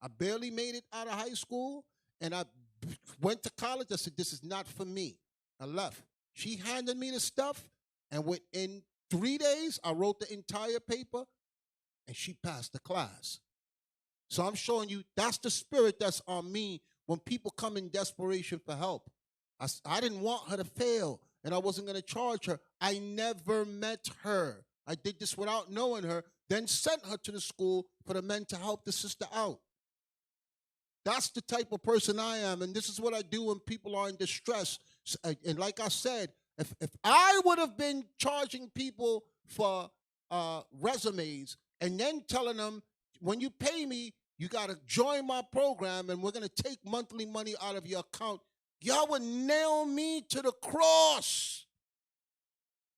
[SPEAKER 4] I barely made it out of high school, and I went to college. I said, this is not for me. I left. She handed me the stuff, and within 3 days, I wrote the entire paper, and she passed the class. So I'm showing you that's the spirit that's on me when people come in desperation for help. I didn't want her to fail, and I wasn't going to charge her. I never met her. I did this without knowing her, then sent her to the school for the men to help the sister out. That's the type of person I am, and this is what I do when people are in distress. And like I said, if I would have been charging people for resumes and then telling them, when you pay me, you got to join my program and we're going to take monthly money out of your account, y'all would nail me to the cross.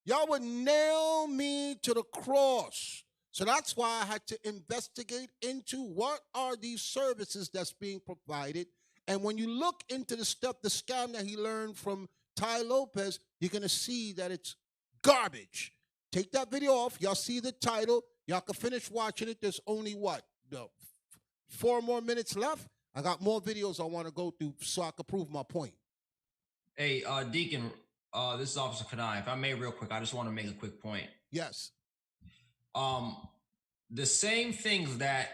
[SPEAKER 4] Y'all would nail me to the cross. So that's why I had to investigate into what are these services that's being provided. And when you look into the stuff, the scam that he learned from Ty Lopez, you're going to see that it's garbage. Take that video off. Y'all see the title. Y'all can finish watching it. There's only what? 4 more minutes left. I got more videos I want to go through so I can prove my point.
[SPEAKER 10] Hey, Deacon, this is Officer Kanai. If I may, real quick, I just want to make a quick point.
[SPEAKER 4] Yes.
[SPEAKER 10] The same things that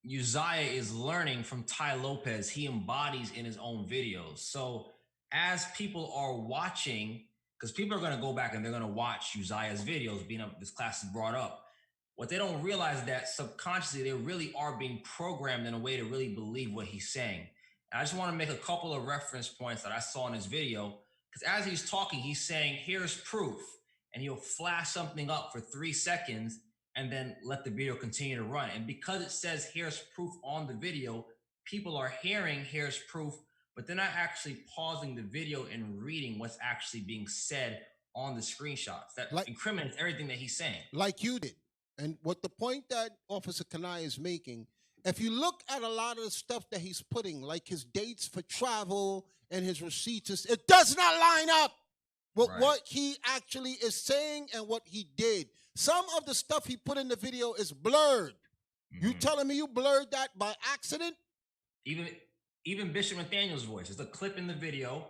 [SPEAKER 10] Uzziah is learning from Ty Lopez, he embodies in his own videos. So as people are watching, because people are going to go back and they're going to watch Uzziah's videos, being this class is brought up. What they don't realize is that subconsciously they really are being programmed in a way to really believe what he's saying. And I just want to make a couple of reference points that I saw in his video, because as he's talking, he's saying, here's proof. And he'll flash something up for 3 seconds and then let the video continue to run. And because it says here's proof on the video, people are hearing here's proof, but they're not actually pausing the video and reading what's actually being said on the screenshots. That incriminates everything that he's saying.
[SPEAKER 4] Like you did. And what the point that Officer Kanai is making, if you look at a lot of the stuff that he's putting, like his dates for travel and his receipts, it does not line up with what he actually is saying and what he did. Some of the stuff he put in the video is blurred. You telling me you blurred that by accident?
[SPEAKER 10] Even Bishop Nathaniel's voice. There's a clip in the video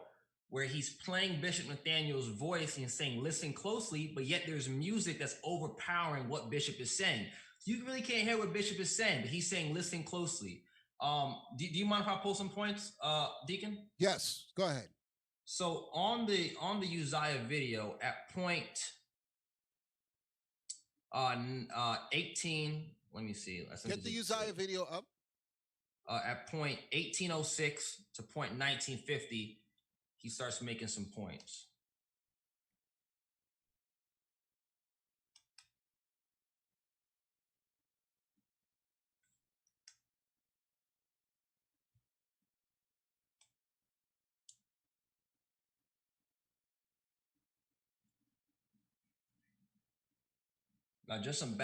[SPEAKER 10] where he's playing Bishop Nathaniel's voice and saying, listen closely, but yet there's music that's overpowering what Bishop is saying. So you really can't hear what Bishop is saying, but he's saying, listen closely. Do you mind if I pull some points, Deacon?
[SPEAKER 4] Yes, go ahead.
[SPEAKER 10] So on the Uzziah video at point 18, let me see.
[SPEAKER 4] Get the Uzziah video up.
[SPEAKER 10] At point 1806 to point 1950, he starts making some points. Now, just some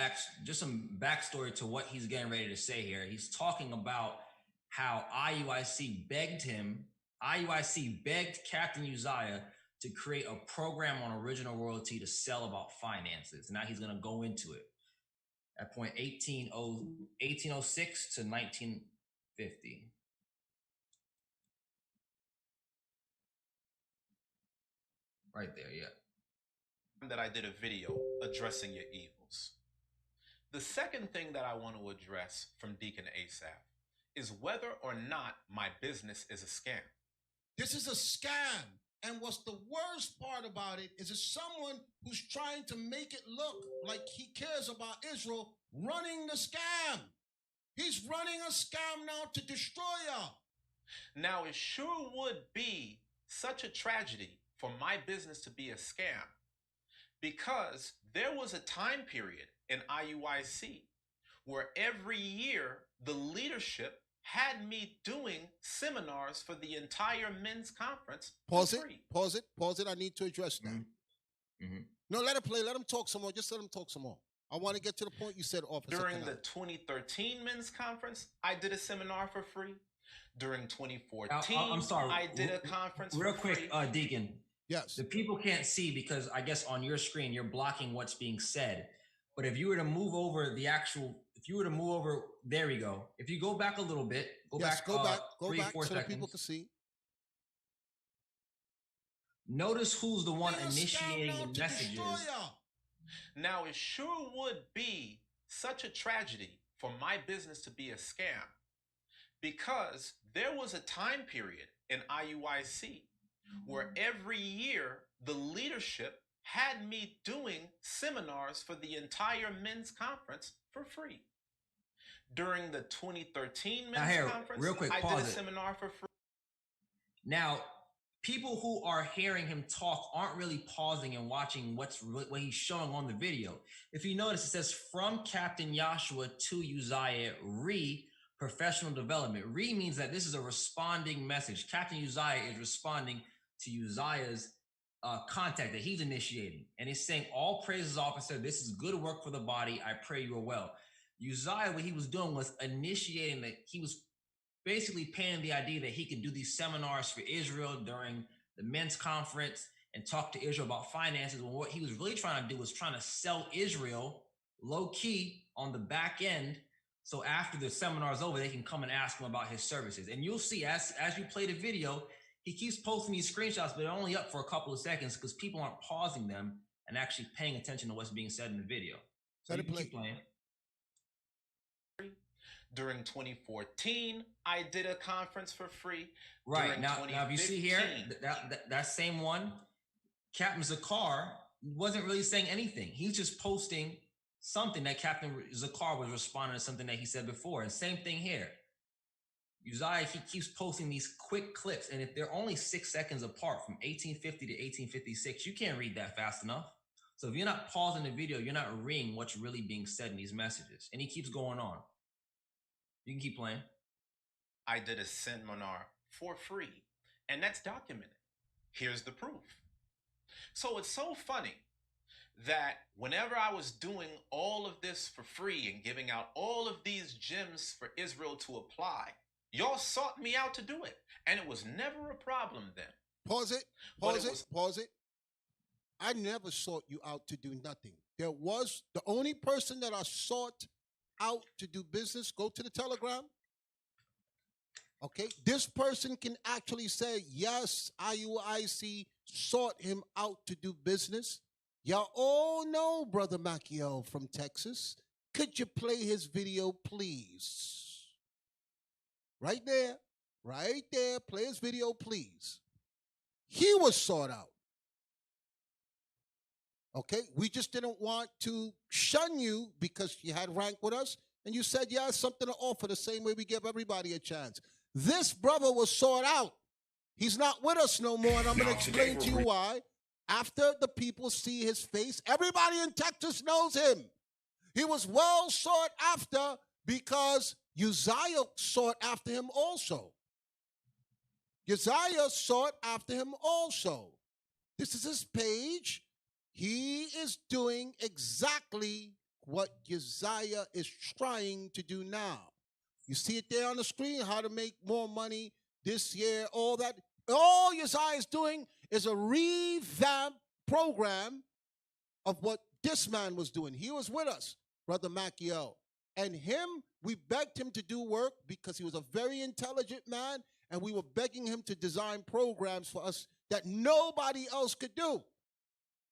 [SPEAKER 10] backstory to what he's getting ready to say here. He's talking about how IUIC begged Captain Uzziah to create a program on original royalty to sell about finances. Now he's going to go into it at point 1806 to 1950. Right there, yeah.
[SPEAKER 6] That I did a video addressing your evils. The second thing that I want to address from Deacon Asaph is whether or not my business is a scam.
[SPEAKER 4] This is a scam. And what's the worst part about it is it's someone who's trying to make it look like he cares about Israel running the scam. He's running a scam now to destroy y'all.
[SPEAKER 6] Now, it sure would be such a tragedy for my business to be a scam, because there was a time period in IUIC where every year the leadership had me doing seminars for the entire men's conference
[SPEAKER 4] Pause
[SPEAKER 6] for
[SPEAKER 4] it.
[SPEAKER 6] free.
[SPEAKER 4] Pause it. Pause it. I need to address that. No, let him play. Let him talk some more. Just let him talk some more. I want to get to the point you said, Officer.
[SPEAKER 6] During the 2013 men's conference, I did a seminar for free. During 2014,
[SPEAKER 20] I'm sorry.
[SPEAKER 6] I did a conference
[SPEAKER 20] real
[SPEAKER 6] for
[SPEAKER 20] quick,
[SPEAKER 6] free.
[SPEAKER 20] Deacon.
[SPEAKER 4] Yes.
[SPEAKER 20] The people can't see because I guess on your screen you're blocking what's being said. But if you were to move over there we go. If you go back a little bit, go back 3 or 4
[SPEAKER 4] so
[SPEAKER 20] seconds.
[SPEAKER 4] that people can see.
[SPEAKER 20] Notice who's the one initiating the messages.
[SPEAKER 6] Now, it sure would be such a tragedy for my business to be a scam, because there was a time period in IUIC where every year the leadership had me doing seminars for the entire men's conference for free. During the 2013 men's conference,
[SPEAKER 20] real quick,
[SPEAKER 6] I
[SPEAKER 20] pause
[SPEAKER 6] did a
[SPEAKER 20] it.
[SPEAKER 6] seminar for free.
[SPEAKER 20] Now, people who are hearing him talk aren't really pausing and watching what he's showing on the video. If you notice, it says from Captain Joshua to Uzziah, professional development. Means that this is a responding message. Captain Uzziah is responding to Uzziah's contact that he's initiating. And he's saying, all praises, officer. This is good work for the body. I pray you are well. Uzziah, what he was doing was initiating that he was basically painting the idea that he could do these seminars for Israel during the men's conference and talk to Israel about finances. When what he was really trying to do was trying to sell Israel low key on the back end. So after the seminar's over, they can come and ask him about his services. And you'll see as you play the video, he keeps posting these screenshots, but they're only up for a couple of seconds because people aren't pausing them and actually paying attention to what's being said in the video. So you can keep playing.
[SPEAKER 6] During 2014, I did a conference for free.
[SPEAKER 20] Right. Now if you see here, that same one, Captain Zakar wasn't really saying anything. He's just posting something that Captain Zakar was responding to something that he said before. And same thing here. Uzziah, he keeps posting these quick clips. And if they're only 6 seconds apart from 1850 to 1856, you can't read that fast enough. So if you're not pausing the video, you're not reading what's really being said in these messages. And he keeps going on. You can keep playing.
[SPEAKER 6] I did a seminar for free, and that's documented. Here's the proof. So it's so funny that whenever I was doing all of this for free and giving out all of these gems for Israel to apply, y'all sought me out to do it, and it was never a problem then.
[SPEAKER 4] Pause it. Pause it. I never sought you out to do nothing. There was the only person that I sought out to do business. Go to the Telegram. Okay, this person can actually say, yes, IUIC sought him out to do business. Y'all all know Brother Maciel from Texas. Could you play his video, please? Right there. Play his video, please. He was sought out. Okay, we just didn't want to shun you because you had rank with us, and you said, yeah, something to offer the same way we give everybody a chance. This brother was sought out. He's not with us no more, and I'm going to explain to you why. After the people see his face, everybody in Texas knows him. He was well sought after because Uzziah sought after him also. Uzziah sought after him also. This is his page. He is doing exactly what Uzziah is trying to do now. You see it there on the screen, how to make more money this year, all that. All Uzziah is doing is a revamped program of what this man was doing. He was with us, Brother Maciel. And we begged him to do work because he was a very intelligent man, and we were begging him to design programs for us that nobody else could do.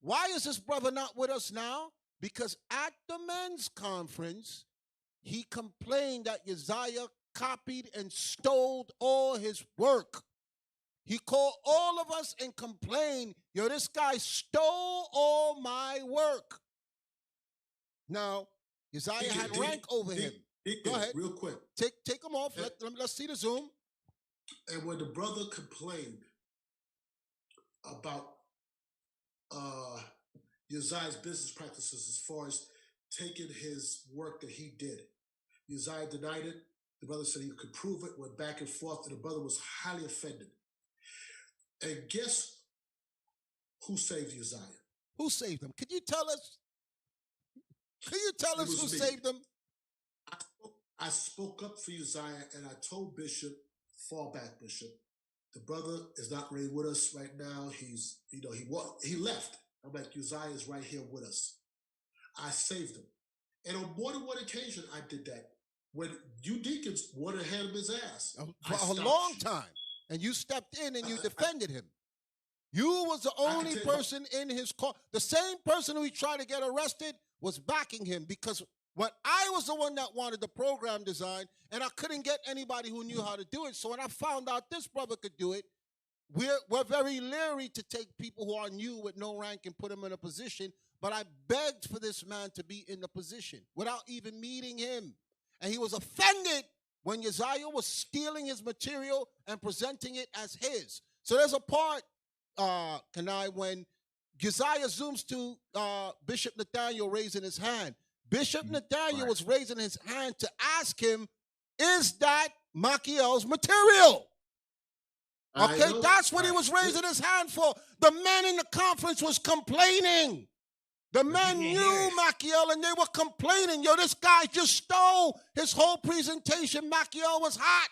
[SPEAKER 4] Why is this brother not with us now? Because at the men's conference, he complained that Uzziah copied and stole all his work. He called all of us and complained, yo, this guy stole all my work. Now, Uzziah had rank over him. Go ahead.
[SPEAKER 8] Real quick.
[SPEAKER 4] Take him off. Let's see the Zoom.
[SPEAKER 8] And when the brother complained about Uzziah's business practices as far as taking his work that he did Uzziah denied it. The brother said he could prove it, went back and forth, and the brother was highly offended. And guess who saved Uzziah?
[SPEAKER 4] Who saved him? Could you tell us? Can you tell us who saved him?
[SPEAKER 8] I spoke up for Uzziah, and I told Bishop, fall back, Bishop. The brother is not really with us right now. He's, he left. I'm like, Uzziah is right here with us. I saved him. And on more than one occasion, I did that. When you deacons wanted to hand him his ass.
[SPEAKER 4] For a long time. And you stepped in and you defended him. You was the only person in his court. The same person who he tried to get arrested was backing him, because when I was the one that wanted the program design, and I couldn't get anybody who knew how to do it. So when I found out this brother could do it, we're very leery to take people who are new with no rank and put them in a position. But I begged for this man to be in the position without even meeting him. And he was offended when Uzziah was stealing his material and presenting it as his. So there's a part, when Uzziah zooms to Bishop Nathaniel raising his hand. Bishop Nathaniel was raising his hand to ask him, is that Machiel's material? Okay, that's what he was raising his hand for. The men in the conference was complaining. The men knew Machiel and they were complaining. Yo, this guy just stole his whole presentation. Machiel was hot.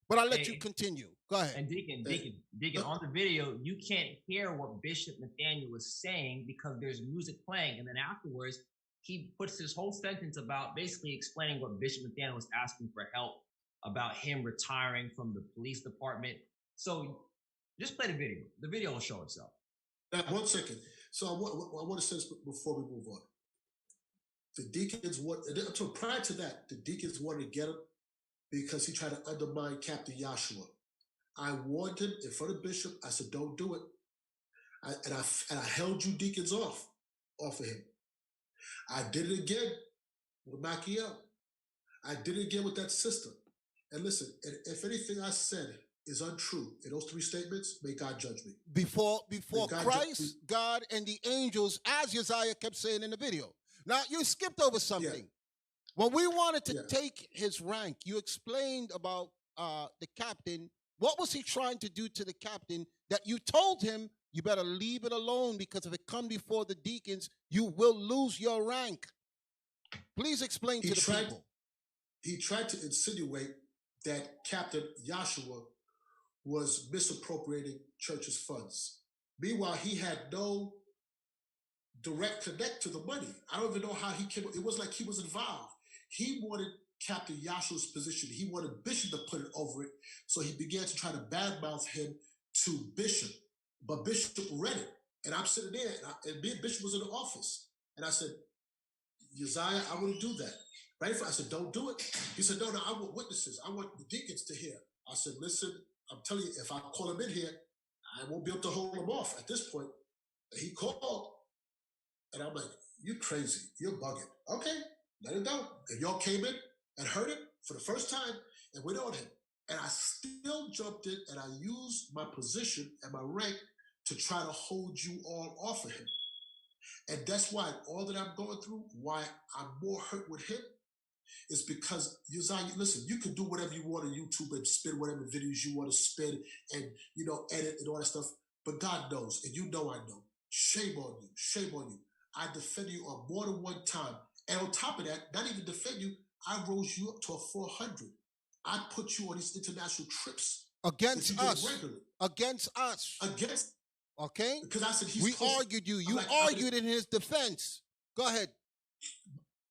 [SPEAKER 4] But I'll let you continue. Go ahead.
[SPEAKER 10] And Deacon, on the video, you can't hear what Bishop Nathaniel was saying because there's music playing. And then afterwards, he puts this whole sentence about basically explaining what Bishop Nathaniel was asking for help, about him retiring from the police department. So just play the video. The video will show itself.
[SPEAKER 8] 1 second. So I want to say this before we move on. The deacons prior to that, the deacons wanted to get him because he tried to undermine Captain Joshua. I warned him in front of Bishop. I said, don't do it. I held you deacons off of him. I did it again with Machiel. I did it again with that sister. And listen, if anything I said is untrue in those 3 statements, may God judge me.
[SPEAKER 4] Before Christ, God, and the angels, as Uzziah kept saying in the video. Now, you skipped over something. Yeah. When we wanted to take his rank, you explained about the captain. What was he trying to do to the captain that you told him, you better leave it alone because if it come before the deacons, you will lose your rank? Please explain to the people.
[SPEAKER 8] He tried to insinuate that Captain Joshua was misappropriating church's funds. Meanwhile, he had no direct connect to the money. I don't even know how he came. It was like he was involved. He wanted Captain Joshua's position. He wanted Bishop to put it over it. So he began to try to badmouth him to Bishop. But Bishop read it. And I'm sitting there, and me and Bishop was in the office. And I said, Uzziah, I wouldn't do that. Right? I said, don't do it. He said, no, I want witnesses. I want the deacons to hear. I said, listen, I'm telling you, if I call him in here, I won't be able to hold him off at this point. And he called. And I'm like, you're crazy. You're bugging. Okay, let it go. And y'all came in and heard it for the first time and went on him. And I still jumped in and I used my position and my rank to try to hold you all off of him. And that's why all that I'm going through, why I'm more hurt with him, is because Uzziah, listen, you can do whatever you want on YouTube and spin whatever videos you want to spin and, edit and all that stuff. But God knows, and you know I know. Shame on you. Shame on you. I defend you on more than one time. And on top of that, not even defend you, I rose you up to a 400. I put you on these international trips.
[SPEAKER 4] Against us. Against us.
[SPEAKER 8] Against.
[SPEAKER 4] Okay?
[SPEAKER 8] Because I said
[SPEAKER 4] we argued you. You argued in his defense. Go ahead.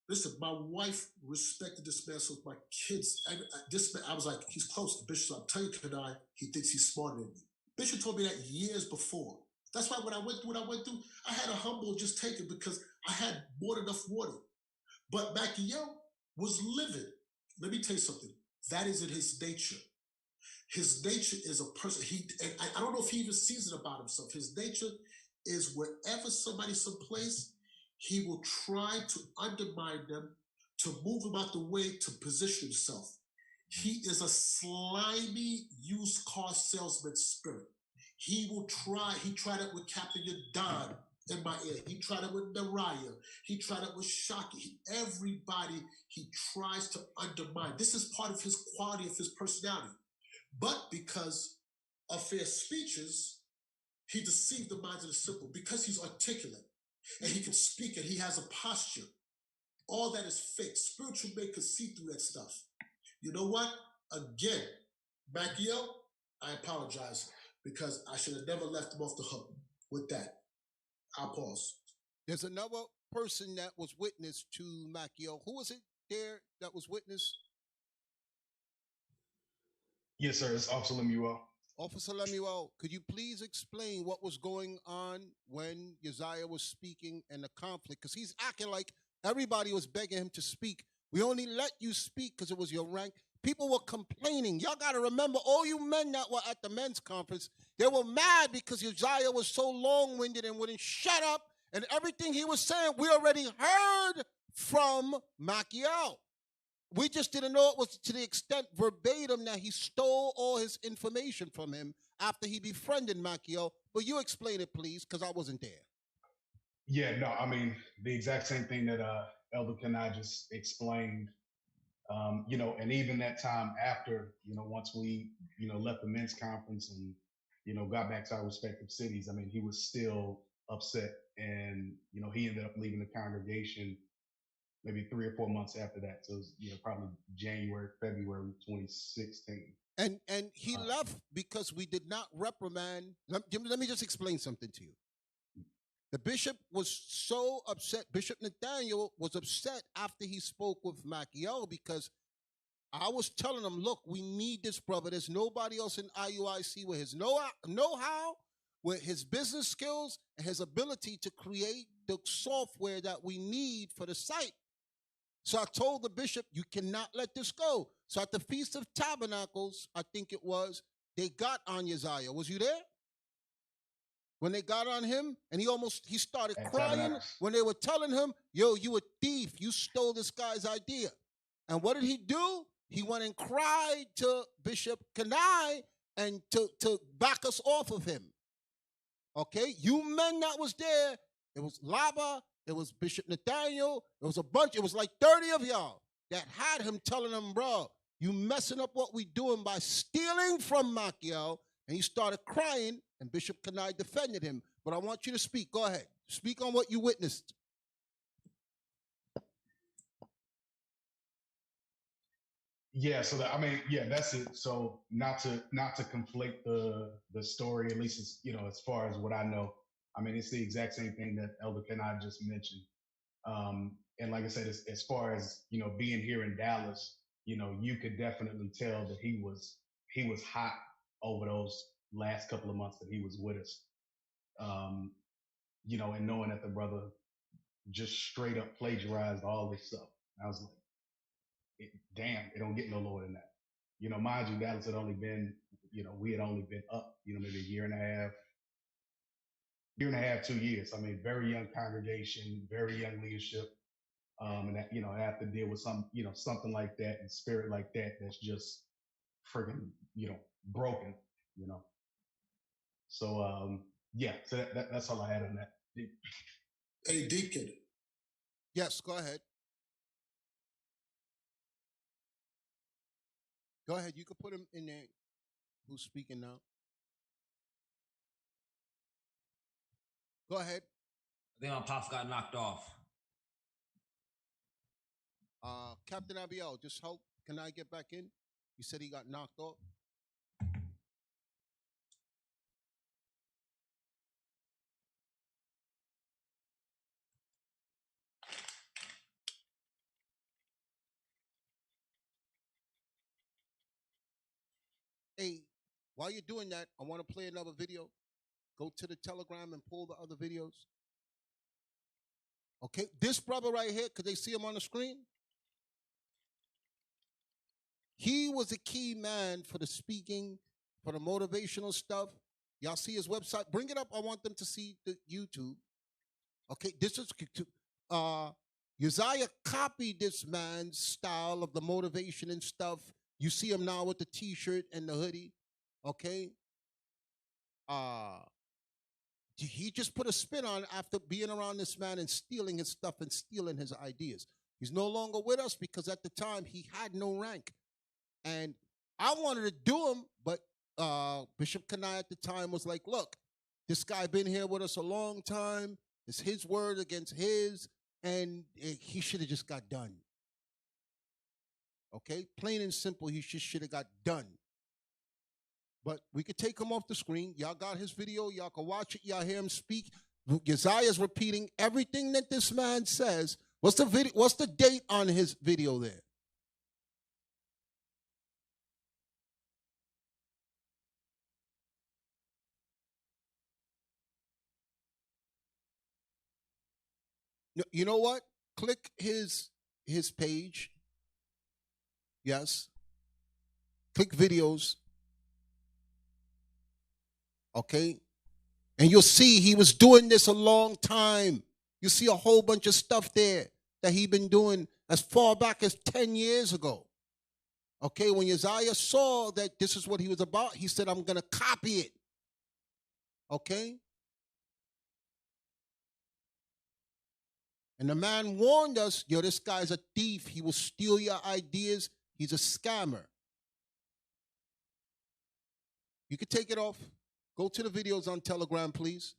[SPEAKER 8] Listen, my wife respected this man, so my kids, this man, I was like, he's close to Bishop. I'm telling you, Kanai, he thinks he's smarter than me. Bishop told me that years before. That's why when I went through what I went through, I had a humble just take it because I had more than enough water. But Machiel was livid. Let me tell you something. That isn't his nature. His nature is a person. I don't know if he even sees it about himself. His nature is wherever somebody's someplace, he will try to undermine them, to move them out the way, to position himself. He is a slimy used car salesman spirit. He will try. He tried it with Captain Yadon in my ear. He tried it with Nariah. He tried it with Shaki. Everybody he tries to undermine. This is part of his quality of his personality. But because of fair speeches, he deceived the minds of the simple. Because he's articulate and he can speak and he has a posture. All that is fake. Spiritual men can see through that stuff. You know what? Again, Macchio, I apologize because I should have never left him off the hook with that. I'll pause.
[SPEAKER 4] There's another person that was witness to Macchio. Who was it there that was witness?
[SPEAKER 3] Yes, sir. It's Officer Lemuel.
[SPEAKER 4] Officer Lemuel, could you please explain what was going on when Uzziah was speaking and the conflict? Because he's acting like everybody was begging him to speak. We only let you speak because it was your rank. People were complaining. Y'all got to remember, all you men that were at the men's conference, they were mad because Uzziah was so long-winded and wouldn't shut up. And everything he was saying, we already heard from Macchio. We just didn't know it was to the extent verbatim that he stole all his information from him after he befriended Macchio. But you explain it, please, because I wasn't there.
[SPEAKER 3] Yeah, no, I mean, the exact same thing that Elder Kenai just explained. You know, and even that time after, you know, once we, you know, left the men's conference and, you know, got back to our respective cities, I mean, he was still upset. And, you know, he ended up leaving the congregation maybe 3 or 4 months after that. So it was, you know, probably January, February 2016.
[SPEAKER 4] And he left because we did not reprimand. Let me just explain something to you. The bishop was so upset. Bishop Nathaniel was upset after he spoke with Macchio because I was telling him, look, we need this brother. There's nobody else in IUIC with his know-how, with his business skills, and his ability to create the software that we need for the site. So I told the bishop, you cannot let this go. So at the Feast of Tabernacles, I think it was, they got on Uzziah. Was you there? When they got on him, and he started crying when they were telling him, yo, you a thief. You stole this guy's idea. And what did he do? He went and cried to Bishop Kenai and to back us off of him. Okay? You men that was there, it was Laba, it was Bishop Nathaniel, it was a bunch, it was like 30 of y'all that had him telling him, bro, you messing up what we doing by stealing from Macchio. And he started crying, and Bishop Kenai defended him. But I want you to speak. Go ahead. Speak on what you witnessed.
[SPEAKER 3] Yeah, so I mean, yeah, that's it. So not to conflate the story, at least as, you know, as far as what I know. I mean, it's the exact same thing that Elder Kenai just mentioned. And like I said, as far as, you know, being here in Dallas, you know, you could definitely tell that he was hot over those last couple of months that he was with us. You know, and knowing that the brother just straight up plagiarized all this stuff. I was like, damn, it don't get no lower than that. You know, mind you, Dallas had only been, you know, we had only been up, you know, maybe a year and a half, 2 years. I mean, very young congregation, very young leadership. And that, you know, I have to deal with something like that and spirit like that that's just friggin', you know, broken, you know. So yeah, so that's all I had on that.
[SPEAKER 8] Hey, Deacon.
[SPEAKER 4] Yes, go ahead. Go ahead. You can put him in there. Who's speaking now? Go ahead.
[SPEAKER 20] I think my pops got knocked off.
[SPEAKER 4] Captain Abiel, just help. Can I get back in? You said he got knocked off. Hey, while you're doing that, I want to play another video. Go to the Telegram and pull the other videos. Okay, this brother right here, could they see him on the screen? He was a key man for the speaking, for the motivational stuff. Y'all see his website? Bring it up. I want them to see the YouTube. Okay, this is Uzziah copied this man's style of the motivation and stuff. You see him now with the t-shirt and the hoodie. Okay. he just put a spin on after being around this man and stealing his stuff and stealing his ideas. He's no longer with us because at the time he had no rank. And I wanted to do him, but Bishop Kanai at the time was like, look, this guy been here with us a long time. It's his word against his, and he should have just got done. Okay? Plain and simple, he just should have got done. But we could take him off the screen. Y'all got his video. Y'all can watch it. Y'all hear him speak. Uzziah's repeating everything that this man says. What's the video? What's the date on his video there? You know what? Click his page. Yes. Click videos. Okay? And you'll see he was doing this a long time. You see a whole bunch of stuff there that he been doing as far back as 10 years ago. Okay? When Uzziah saw that this is what he was about, he said, I'm going to copy it. Okay? And the man warned us, yo, this guy's a thief. He will steal your ideas. He's a scammer. You can take it off. Go to the videos on Telegram, please.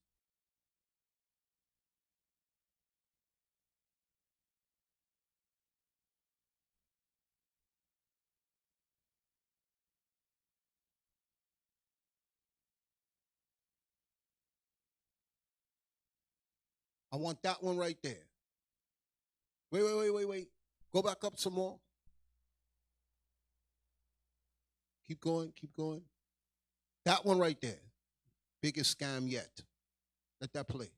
[SPEAKER 4] I want that one right there. Wait. Go back up some more. Keep going. That one right there. Biggest scam yet. Let that play.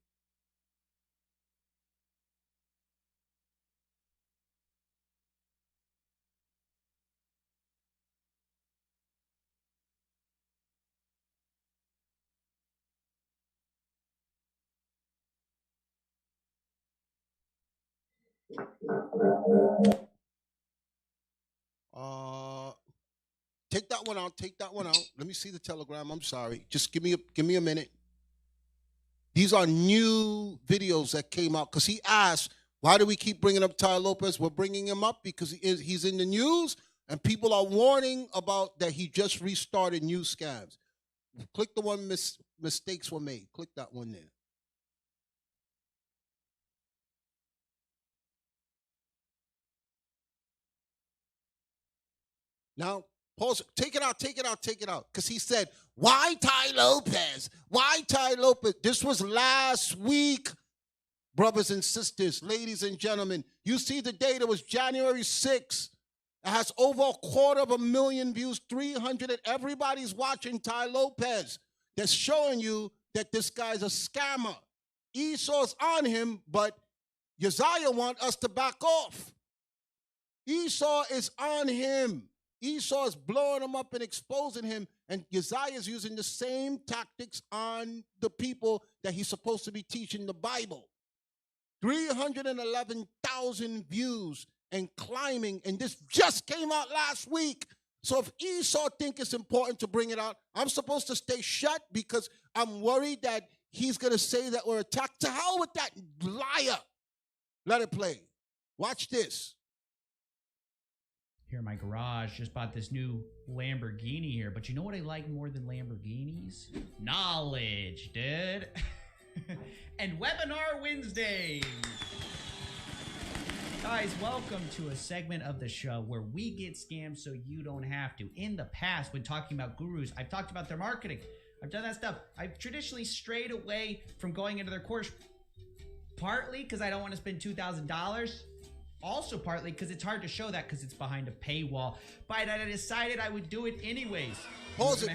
[SPEAKER 4] Take that one out. Take that one out. Let me see the Telegram. I'm sorry. Just give me a minute. These are new videos that came out because he asked, why do we keep bringing up Ty Lopez? We're bringing him up because he's in the news and people are warning about that he just restarted new scams. Click the one mistakes were made. Click that one there. Now, pause. Take it out. Because he said, why Ty Lopez? Why Ty Lopez? This was last week, brothers and sisters, ladies and gentlemen. You see the date, it was January 6th. It has over 250,000 views, 300, and everybody's watching Ty Lopez. That's showing you that this guy's a scammer. Esau's on him, but Uzziah want us to back off. Esau is on him. Esau is blowing him up and exposing him, and Uzziah is using the same tactics on the people that he's supposed to be teaching the Bible. 311,000 views and climbing, and this just came out last week. So if Esau think it's important to bring it out, I'm supposed to stay shut because I'm worried that he's going to say that we're attacked. To hell with that liar. Let it play. Watch this.
[SPEAKER 7] Here in my garage, just bought this new Lamborghini here. But you know what I like more than Lamborghinis? Knowledge, dude. And Webinar Wednesdays. Guys, welcome to a segment of the show where we get scammed so you don't have to. In the past, when talking about gurus, I've talked about their marketing. I've done that stuff. I've traditionally strayed away from going into their course, partly because I don't want to spend $2,000. Also partly because it's hard to show that because it's behind a paywall. But I decided I would do it anyways.
[SPEAKER 4] Pause it.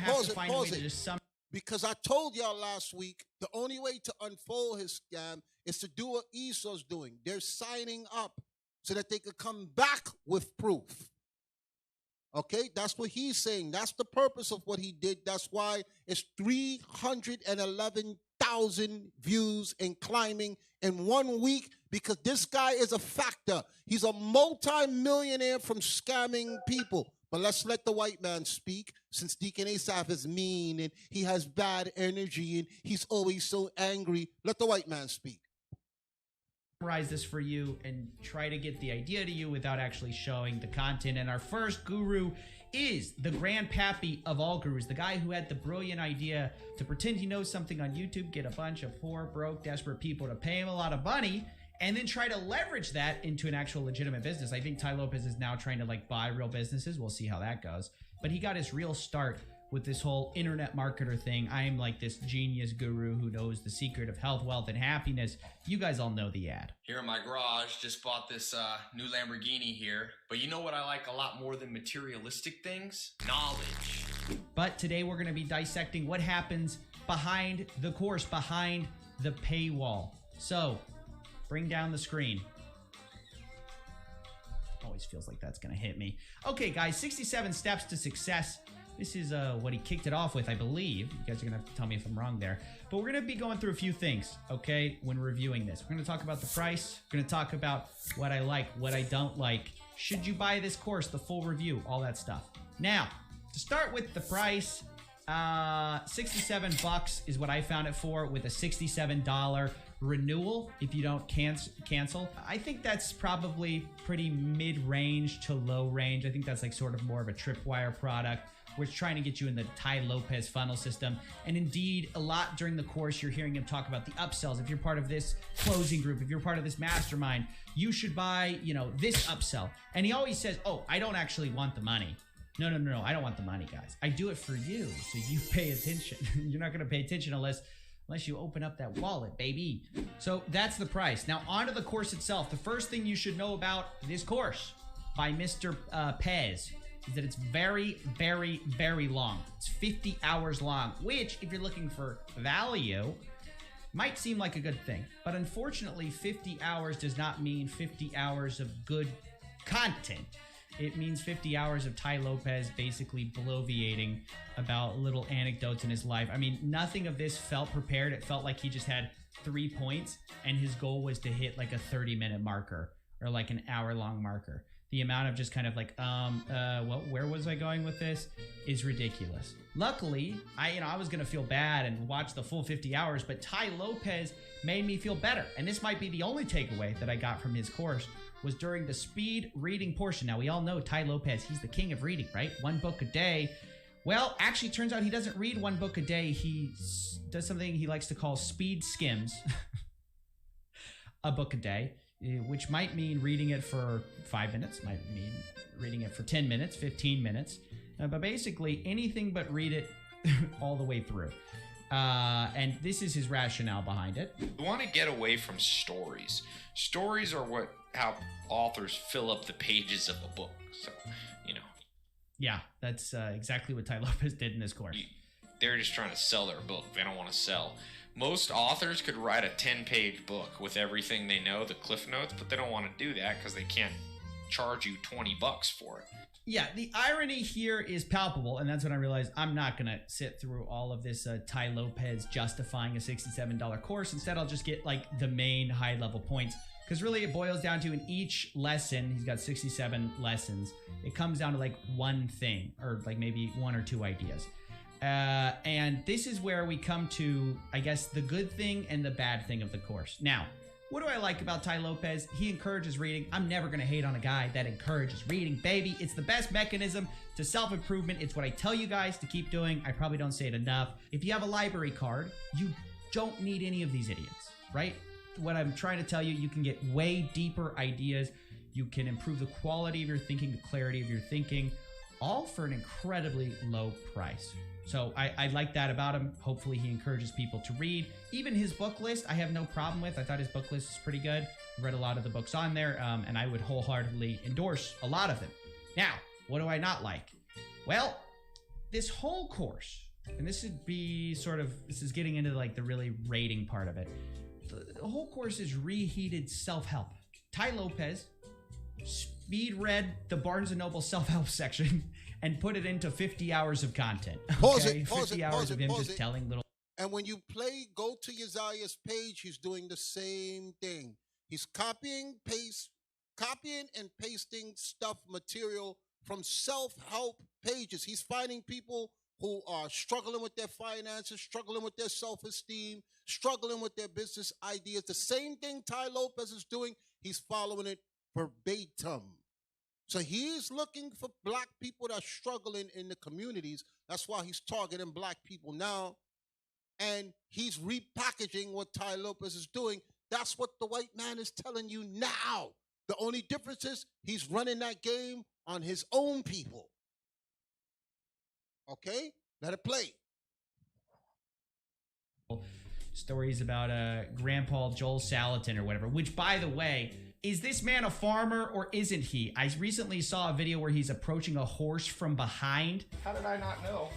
[SPEAKER 4] Because I told y'all last week, the only way to unfold his scam is to do what Esau's doing. They're signing up so that they could come back with proof. Okay? That's what he's saying. That's the purpose of what he did. That's why it's 311,000 views and climbing in 1 week, because this guy is a factor. He's a multi-millionaire from scamming people. But let's let the white man speak, since Deacon Asaph is mean and he has bad energy and he's always so angry. Let the white man speak.
[SPEAKER 7] Summarize this for you and try to get the idea to you without actually showing the content. And our first guru is the grandpappy of all gurus, the guy who had the brilliant idea to pretend he knows something on YouTube, get a bunch of poor, broke, desperate people to pay him a lot of money, and then try to leverage that into an actual legitimate business. I think Tai Lopez is now trying to like buy real businesses. We'll see how that goes. But he got his real start with this whole internet marketer thing. I am like this genius guru who knows the secret of health, wealth, and happiness. You guys all know the ad.
[SPEAKER 14] Here in my garage, just bought this new Lamborghini here. But you know what I like a lot more than materialistic things? Knowledge.
[SPEAKER 7] But today we're going to be dissecting what happens behind the course, behind the paywall. So, bring down the screen. Always feels like that's going to hit me. Okay, guys, 67 steps to success. This is what he kicked it off with, I believe. You guys are going to have to tell me if I'm wrong there. But we're going to be going through a few things, okay, when reviewing this. We're going to talk about the price. We're going to talk about what I like, what I don't like. Should you buy this course, the full review, all that stuff. Now, to start with the price, 67 bucks is what I found it for, with a $67 renewal if you don't cancel. I think that's probably pretty mid-range to low range. I think that's like sort of more of a tripwire product. We're trying to get you in the Tai Lopez funnel system. And indeed, a lot during the course, you're hearing him talk about the upsells. If you're part of this closing group, if you're part of this mastermind, you should buy, you know, this upsell. And he always says, oh, I don't actually want the money. No, I don't want the money, guys. I do it for you, so you pay attention. You're not going to pay attention unless you open up that wallet, baby. So that's the price. Now, onto the course itself. The first thing you should know about this course by Mr. Pez is that it's very, very, very long. It's 50 hours long, which, if you're looking for value, might seem like a good thing. But unfortunately, 50 hours does not mean 50 hours of good content. It means 50 hours of Tai Lopez basically bloviating about little anecdotes in his life. I mean, nothing of this felt prepared. It felt like he just had 3 points, and his goal was to hit like a 30-minute marker or like an hour-long marker. The amount of just kind of like, where was I going with this is ridiculous. Luckily, I was going to feel bad and watch the full 50 hours, but Tai Lopez made me feel better. And this might be the only takeaway that I got from his course, was during the speed reading portion. Now, we all know Tai Lopez, he's the king of reading, right? 1 book a day. Well, actually, it turns out he doesn't read 1 book a day. He does something he likes to call speed skims a book a day, which might mean reading it for 5 minutes, might mean reading it for 10 minutes, 15 minutes. But basically, anything but read it all the way through. And this is his rationale behind it.
[SPEAKER 9] We want to get away from stories. Stories are how authors fill up the pages of a book. So,
[SPEAKER 7] Yeah, that's exactly what Tai Lopez did in this course.
[SPEAKER 9] They're just trying to sell their book. They don't want to sell. Most authors could write a 10-page book with everything they know, the cliff notes, but they don't want to do that because they can't charge you $20 for it.
[SPEAKER 7] Yeah, the irony here is palpable, and that's when I realized I'm not going to sit through all of this Tai Lopez justifying a $67 course. Instead, I'll just get like the main high-level points, because really it boils down to, in each lesson, he's got 67 lessons, it comes down to like one thing, or like maybe 1 or 2 ideas. And this is where we come to, I guess, the good thing and the bad thing of the course. Now, what do I like about Tai Lopez? He encourages reading. I'm never going to hate on a guy that encourages reading, baby. It's the best mechanism to self-improvement. It's what I tell you guys to keep doing. I probably don't say it enough. If you have a library card, you don't need any of these idiots, right? What I'm trying to tell you, you can get way deeper ideas. You can improve the quality of your thinking, the clarity of your thinking, all for an incredibly low price. So I like that about him. Hopefully he encourages people to read. Even his book list, I have no problem with. I thought his book list is pretty good. I read a lot of the books on there, and I would wholeheartedly endorse a lot of them. Now, what do I not like? Well, this whole course, and this is getting into like the really rating part of it. The whole course is reheated self-help. Tai Lopez speed read the Barnes & Noble self-help section and put it into 50 hours of content.
[SPEAKER 4] Pause
[SPEAKER 7] okay?
[SPEAKER 4] it, pause
[SPEAKER 7] 50
[SPEAKER 4] it,
[SPEAKER 7] hours
[SPEAKER 4] pause
[SPEAKER 7] of
[SPEAKER 4] it,
[SPEAKER 7] him
[SPEAKER 4] pause
[SPEAKER 7] just
[SPEAKER 4] it.
[SPEAKER 7] telling little...
[SPEAKER 4] And when you go to Uzziah's page, he's doing the same thing. He's copying and pasting stuff, material from self-help pages. He's finding people who are struggling with their finances, struggling with their self-esteem, struggling with their business ideas. The same thing Ty Lopez is doing, he's following it verbatim. So he's looking for black people that are struggling in the communities. That's why he's targeting black people now. And he's repackaging what Ty Lopez is doing. That's what the white man is telling you now. The only difference is he's running that game on his own people. Okay? Let it play.
[SPEAKER 7] Stories about Grandpa Joel Salatin or whatever, which, by the way, is this man a farmer or isn't he? I recently saw a video where he's approaching a horse from behind.
[SPEAKER 15] How did I not know?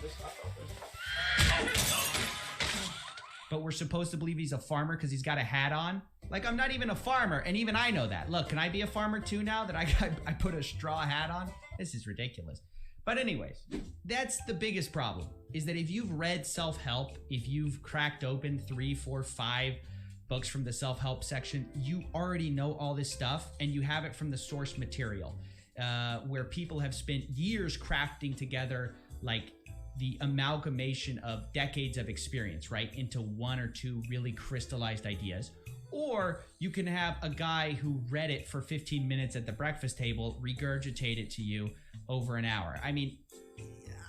[SPEAKER 7] But we're supposed to believe he's a farmer because he's got a hat on. Like, I'm not even a farmer, and even I know that. Look, can I be a farmer too now that I put a straw hat on? This is ridiculous. But anyways, that's the biggest problem, is that if you've read self-help, if you've cracked open 3, 4, 5 books from the self-help section, you already know all this stuff, and you have it from the source material, where people have spent years crafting together, like, the amalgamation of decades of experience, right, into 1 or 2 really crystallized ideas. Or you can have a guy who read it for 15 minutes at the breakfast table regurgitate it to you over an hour. I mean,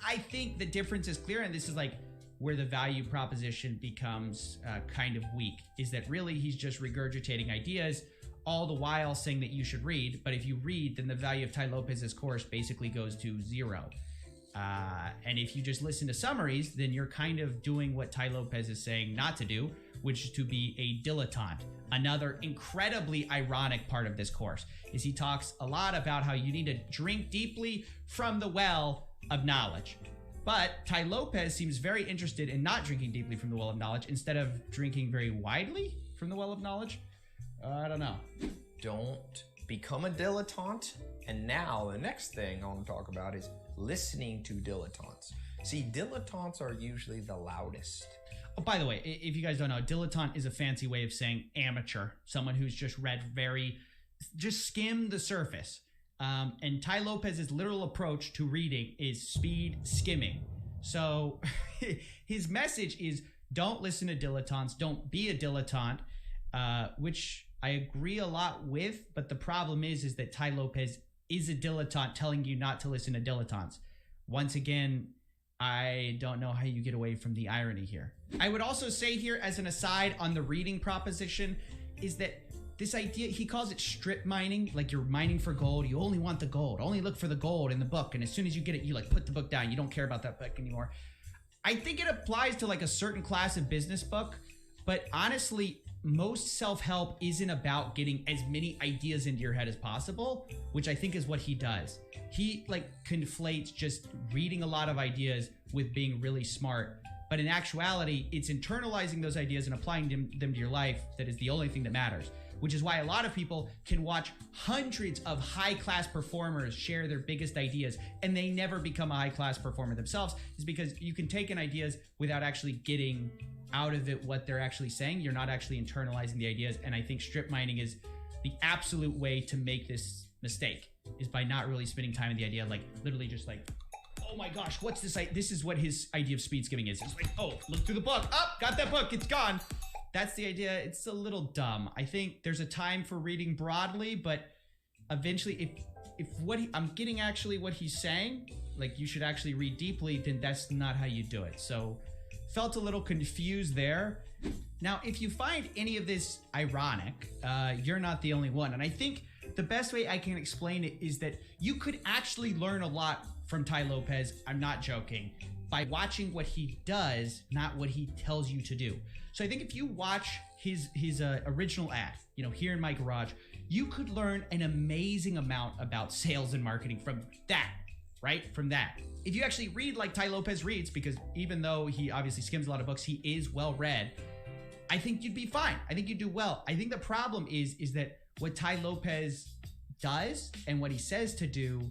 [SPEAKER 7] I think the difference is clear, and this is like where the value proposition becomes kind of weak, is that really he's just regurgitating ideas, all the while saying that you should read. But if you read, then the value of Ty Lopez's course basically goes to 0. And if you just listen to summaries, then you're kind of doing what Ty Lopez is saying not to do, which is to be a dilettante. Another incredibly ironic part of this course is he talks a lot about how you need to drink deeply from the well of knowledge. But Ty Lopez seems very interested in not drinking deeply from the well of knowledge instead of drinking very widely from the well of knowledge. I don't know.
[SPEAKER 9] Don't become a dilettante. And now the next thing I want to talk about is listening to dilettantes. See, dilettantes are usually the loudest.
[SPEAKER 7] Oh, by the way, if you guys don't know, dilettante is a fancy way of saying amateur, someone who's just just skimmed the surface. And Ty Lopez's literal approach to reading is speed skimming. So his message is don't listen to dilettantes, don't be a dilettante, which I agree a lot with, but the problem is that Ty Lopez is a dilettante telling you not to listen to dilettantes. Once again, I don't know how you get away from the irony here. I would also say here, as an aside on the reading proposition, is that this idea, he calls it strip mining, like you're mining for gold. You only want the gold, only look for the gold in the book. And as soon as you get it, you like put the book down. You don't care about that book anymore. I think it applies to like a certain class of business book, but honestly, most self-help isn't about getting as many ideas into your head as possible, which I think is what he does. He like conflates just reading a lot of ideas with being really smart. But in actuality, it's internalizing those ideas and applying them to your life that is the only thing that matters. Which is why a lot of people can watch hundreds of high-class performers share their biggest ideas and they never become a high-class performer themselves, is because you can take in ideas without actually getting out of it what they're actually saying. You're not actually internalizing the ideas. And I think strip mining is the absolute way to make this mistake, is by not really spending time in the idea, like literally just like, oh my gosh, what's this? This is what his idea of speed skimming is. It's like, oh, look through the book. Oh, got that book. It's gone. That's the idea. It's a little dumb. I think there's a time for reading broadly, but eventually if I'm getting actually what he's saying, like you should actually read deeply, then that's not how you do it. So felt a little confused there. Now, if you find any of this ironic, you're not the only one. And I think the best way I can explain it is that you could actually learn a lot from Ty Lopez, I'm not joking, by watching what he does, not what he tells you to do. So I think if you watch his original ad, here in my garage, you could learn an amazing amount about sales and marketing from that, right? From that. If you actually read like Ty Lopez reads, because even though he obviously skims a lot of books, he is well read, I think you'd be fine. I think you'd do well. I think the problem is that what Ty Lopez does and what he says to do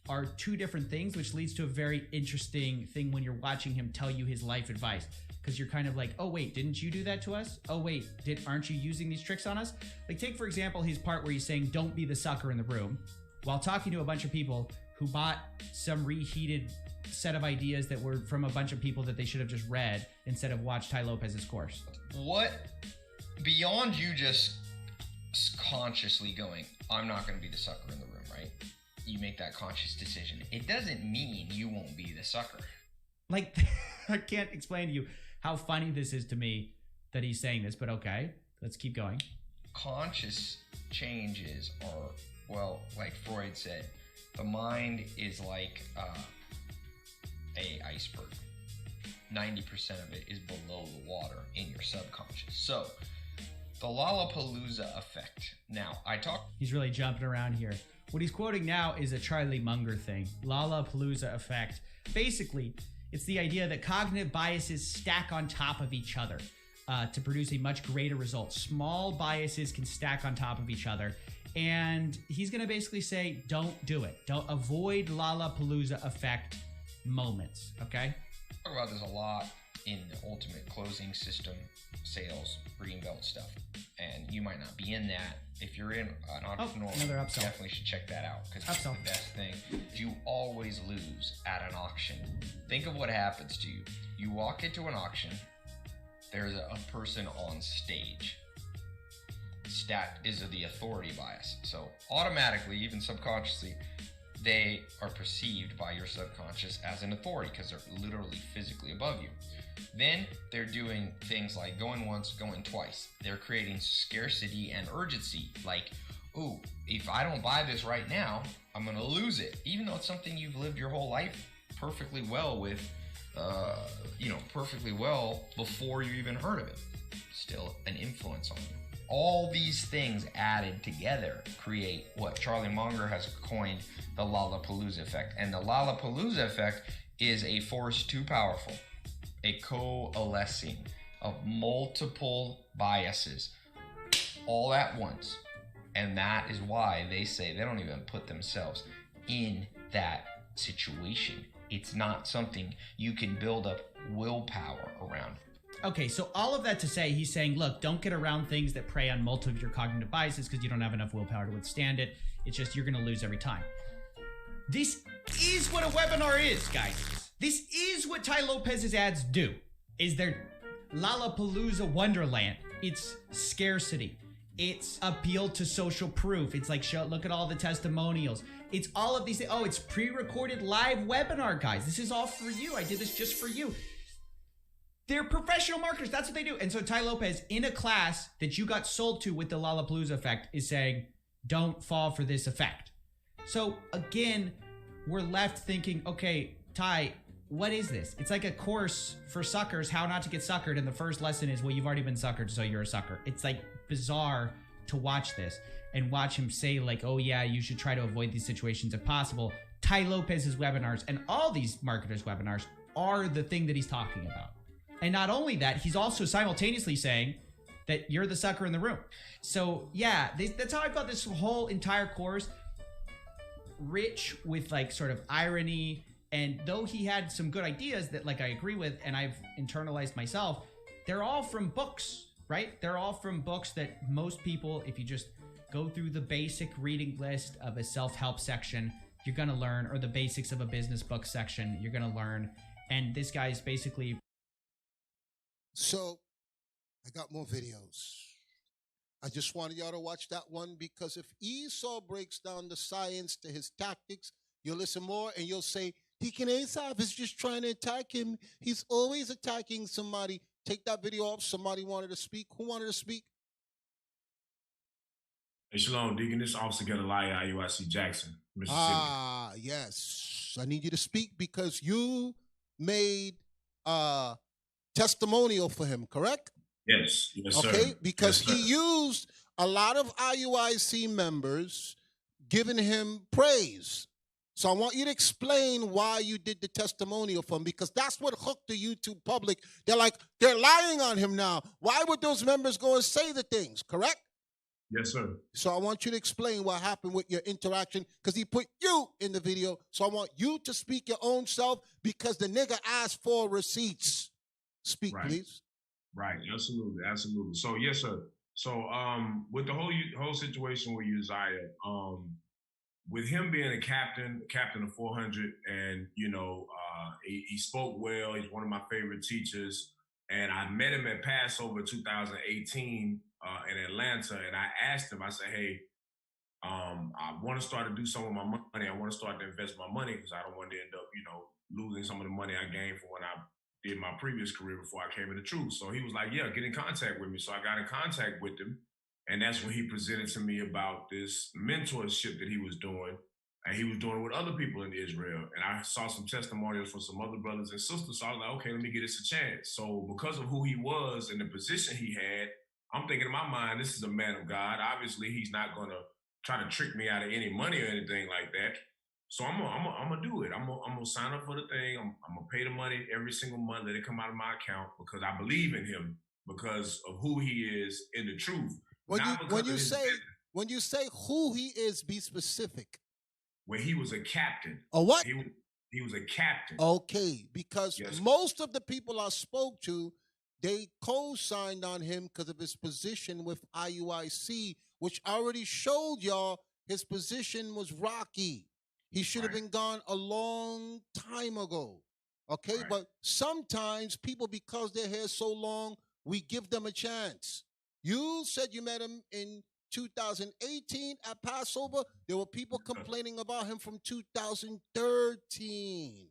[SPEAKER 7] are two different things, which leads to a very interesting thing when you're watching him tell you his life advice. Because you're kind of like, oh wait, didn't you do that to us? Oh wait, aren't you using these tricks on us? Like take for example his part where he's saying don't be the sucker in the room, while talking to a bunch of people who bought some reheated set of ideas that were from a bunch of people that they should have just read instead of watched Tai Lopez's course.
[SPEAKER 14] What, beyond you just consciously going, I'm not going to be the sucker in the room, right? You make that conscious decision. It doesn't mean you won't be the sucker.
[SPEAKER 7] Like, I can't explain to you how funny this is to me that he's saying this, but okay, let's keep going.
[SPEAKER 14] Conscious changes are, well, like Freud said, the mind is like a iceberg. 90% of it is below the water in your subconscious. So, the Lollapalooza effect. Now,
[SPEAKER 7] He's really jumping around here. What he's quoting now is a Charlie Munger thing. Lollapalooza effect. Basically, it's the idea that cognitive biases stack on top of each other to produce a much greater result. Small biases can stack on top of each other. And he's going to basically say, don't do it. Don't avoid Lollapalooza effect moments, okay?
[SPEAKER 14] Talk about this a lot in the ultimate closing system, sales, greenbelt stuff. And you might not be in that. If you're in an entrepreneur, you definitely should check that out because it's the best thing. You always lose at an auction. Think of what happens to you. You walk into an auction, there's a person on stage. Stat is the authority bias. So automatically, even subconsciously, they are perceived by your subconscious as an authority because they're literally physically above you. Then they're doing things like going once, going twice. They're creating scarcity and urgency. Like, ooh, if I don't buy this right now, I'm going to lose it. Even though it's something you've lived your whole life perfectly well with, perfectly well before you even heard of it. Still an influence on you. All these things added together create what Charlie Munger has coined the Lollapalooza effect. And the Lollapalooza effect is a force too powerful, a coalescing of multiple biases all at once. And that is why they say they don't even put themselves in that situation. It's not something you can build up willpower around.
[SPEAKER 7] Okay, so all of that to say, he's saying, look, don't get around things that prey on multiple of your cognitive biases because you don't have enough willpower to withstand it. It's just you're going to lose every time. This is what a webinar is, guys. This is what Tai Lopez's ads do. Is their Lollapalooza Wonderland. It's scarcity. It's appeal to social proof. It's like, look at all the testimonials. It's all of these things. Oh, it's pre-recorded live webinar, guys. This is all for you. I did this just for you. They're professional marketers. That's what they do. And so Tai Lopez, in a class that you got sold to with the Lollapalooza effect, is saying, don't fall for this effect. So again, we're left thinking, okay, Tai, what is this? It's like a course for suckers, how not to get suckered. And the first lesson is, well, you've already been suckered, so you're a sucker. It's like bizarre to watch this and watch him say like, oh yeah, you should try to avoid these situations if possible. Tai Lopez's webinars and all these marketers' webinars are the thing that he's talking about. And not only that, he's also simultaneously saying that you're the sucker in the room. So yeah, that's how I felt this whole entire course, rich with like sort of irony. And though he had some good ideas that like I agree with and I've internalized myself, they're all from books, right? They're all from books that most people, if you just go through the basic reading list of a self-help section, you're going to learn, or the basics of a business book section, you're going to learn. And this guy's basically...
[SPEAKER 4] So, I got more videos. I just wanted y'all to watch that one because if Esau breaks down the science to his tactics, you'll listen more and you'll say, Deacon Asaph is just trying to attack him. He's always attacking somebody. Take that video off. Somebody wanted to speak. Who wanted to speak?
[SPEAKER 19] Hey, Shalom, Deacon. This is Officer Gedaliah, IUIC Jackson, Mississippi.
[SPEAKER 4] Ah, yes. I need you to speak because you made testimonial for him, correct?
[SPEAKER 19] Yes, sir.
[SPEAKER 4] Okay, because
[SPEAKER 19] yes,
[SPEAKER 4] he used a lot of IUIC members giving him praise. So I want you to explain why you did the testimonial for him, because that's what hooked the YouTube public. They're like, they're lying on him now. Why would those members go and say the things, correct?
[SPEAKER 19] Yes, sir.
[SPEAKER 4] So I want you to explain what happened with your interaction, because he put you in the video. So I want you to speak your own self, because the nigga asked for receipts. Speak, please.
[SPEAKER 19] Right, absolutely, absolutely. So yes, sir. So with the whole situation with Uzziah, with him being a captain of 400, and he spoke well. He's one of my favorite teachers, and I met him at Passover 2018 in Atlanta, and I asked him. I said, "Hey, I want to start to do some of my money. I want to start to invest my money because I don't want to end up, losing some of the money I gained from when I did my previous career before I came into truth." So he was like, "Yeah, get in contact with me." So I got in contact with him. And that's when he presented to me about this mentorship that he was doing. And he was doing it with other people in Israel. And I saw some testimonials from some other brothers and sisters. So I was like, okay, let me give this a chance. So because of who he was and the position he had, I'm thinking in my mind, this is a man of God. Obviously, he's not going to try to trick me out of any money or anything like that. So I'm gonna do it. I'm gonna sign up for the thing. I'm gonna pay the money every single month, let it come out of my account because I believe in him because of who he is in the truth.
[SPEAKER 4] When you say who he is, be specific.
[SPEAKER 19] Well, he was a captain.
[SPEAKER 4] A what?
[SPEAKER 19] He was a captain.
[SPEAKER 4] Okay, because most of the people I spoke to, they co-signed on him because of his position with IUIC, which already showed y'all his position was rocky. He should have been gone a long time ago. Okay, but sometimes people, because their hair is so long, we give them a chance. You said you met him in 2018 at Passover. There were people complaining about him from 2013.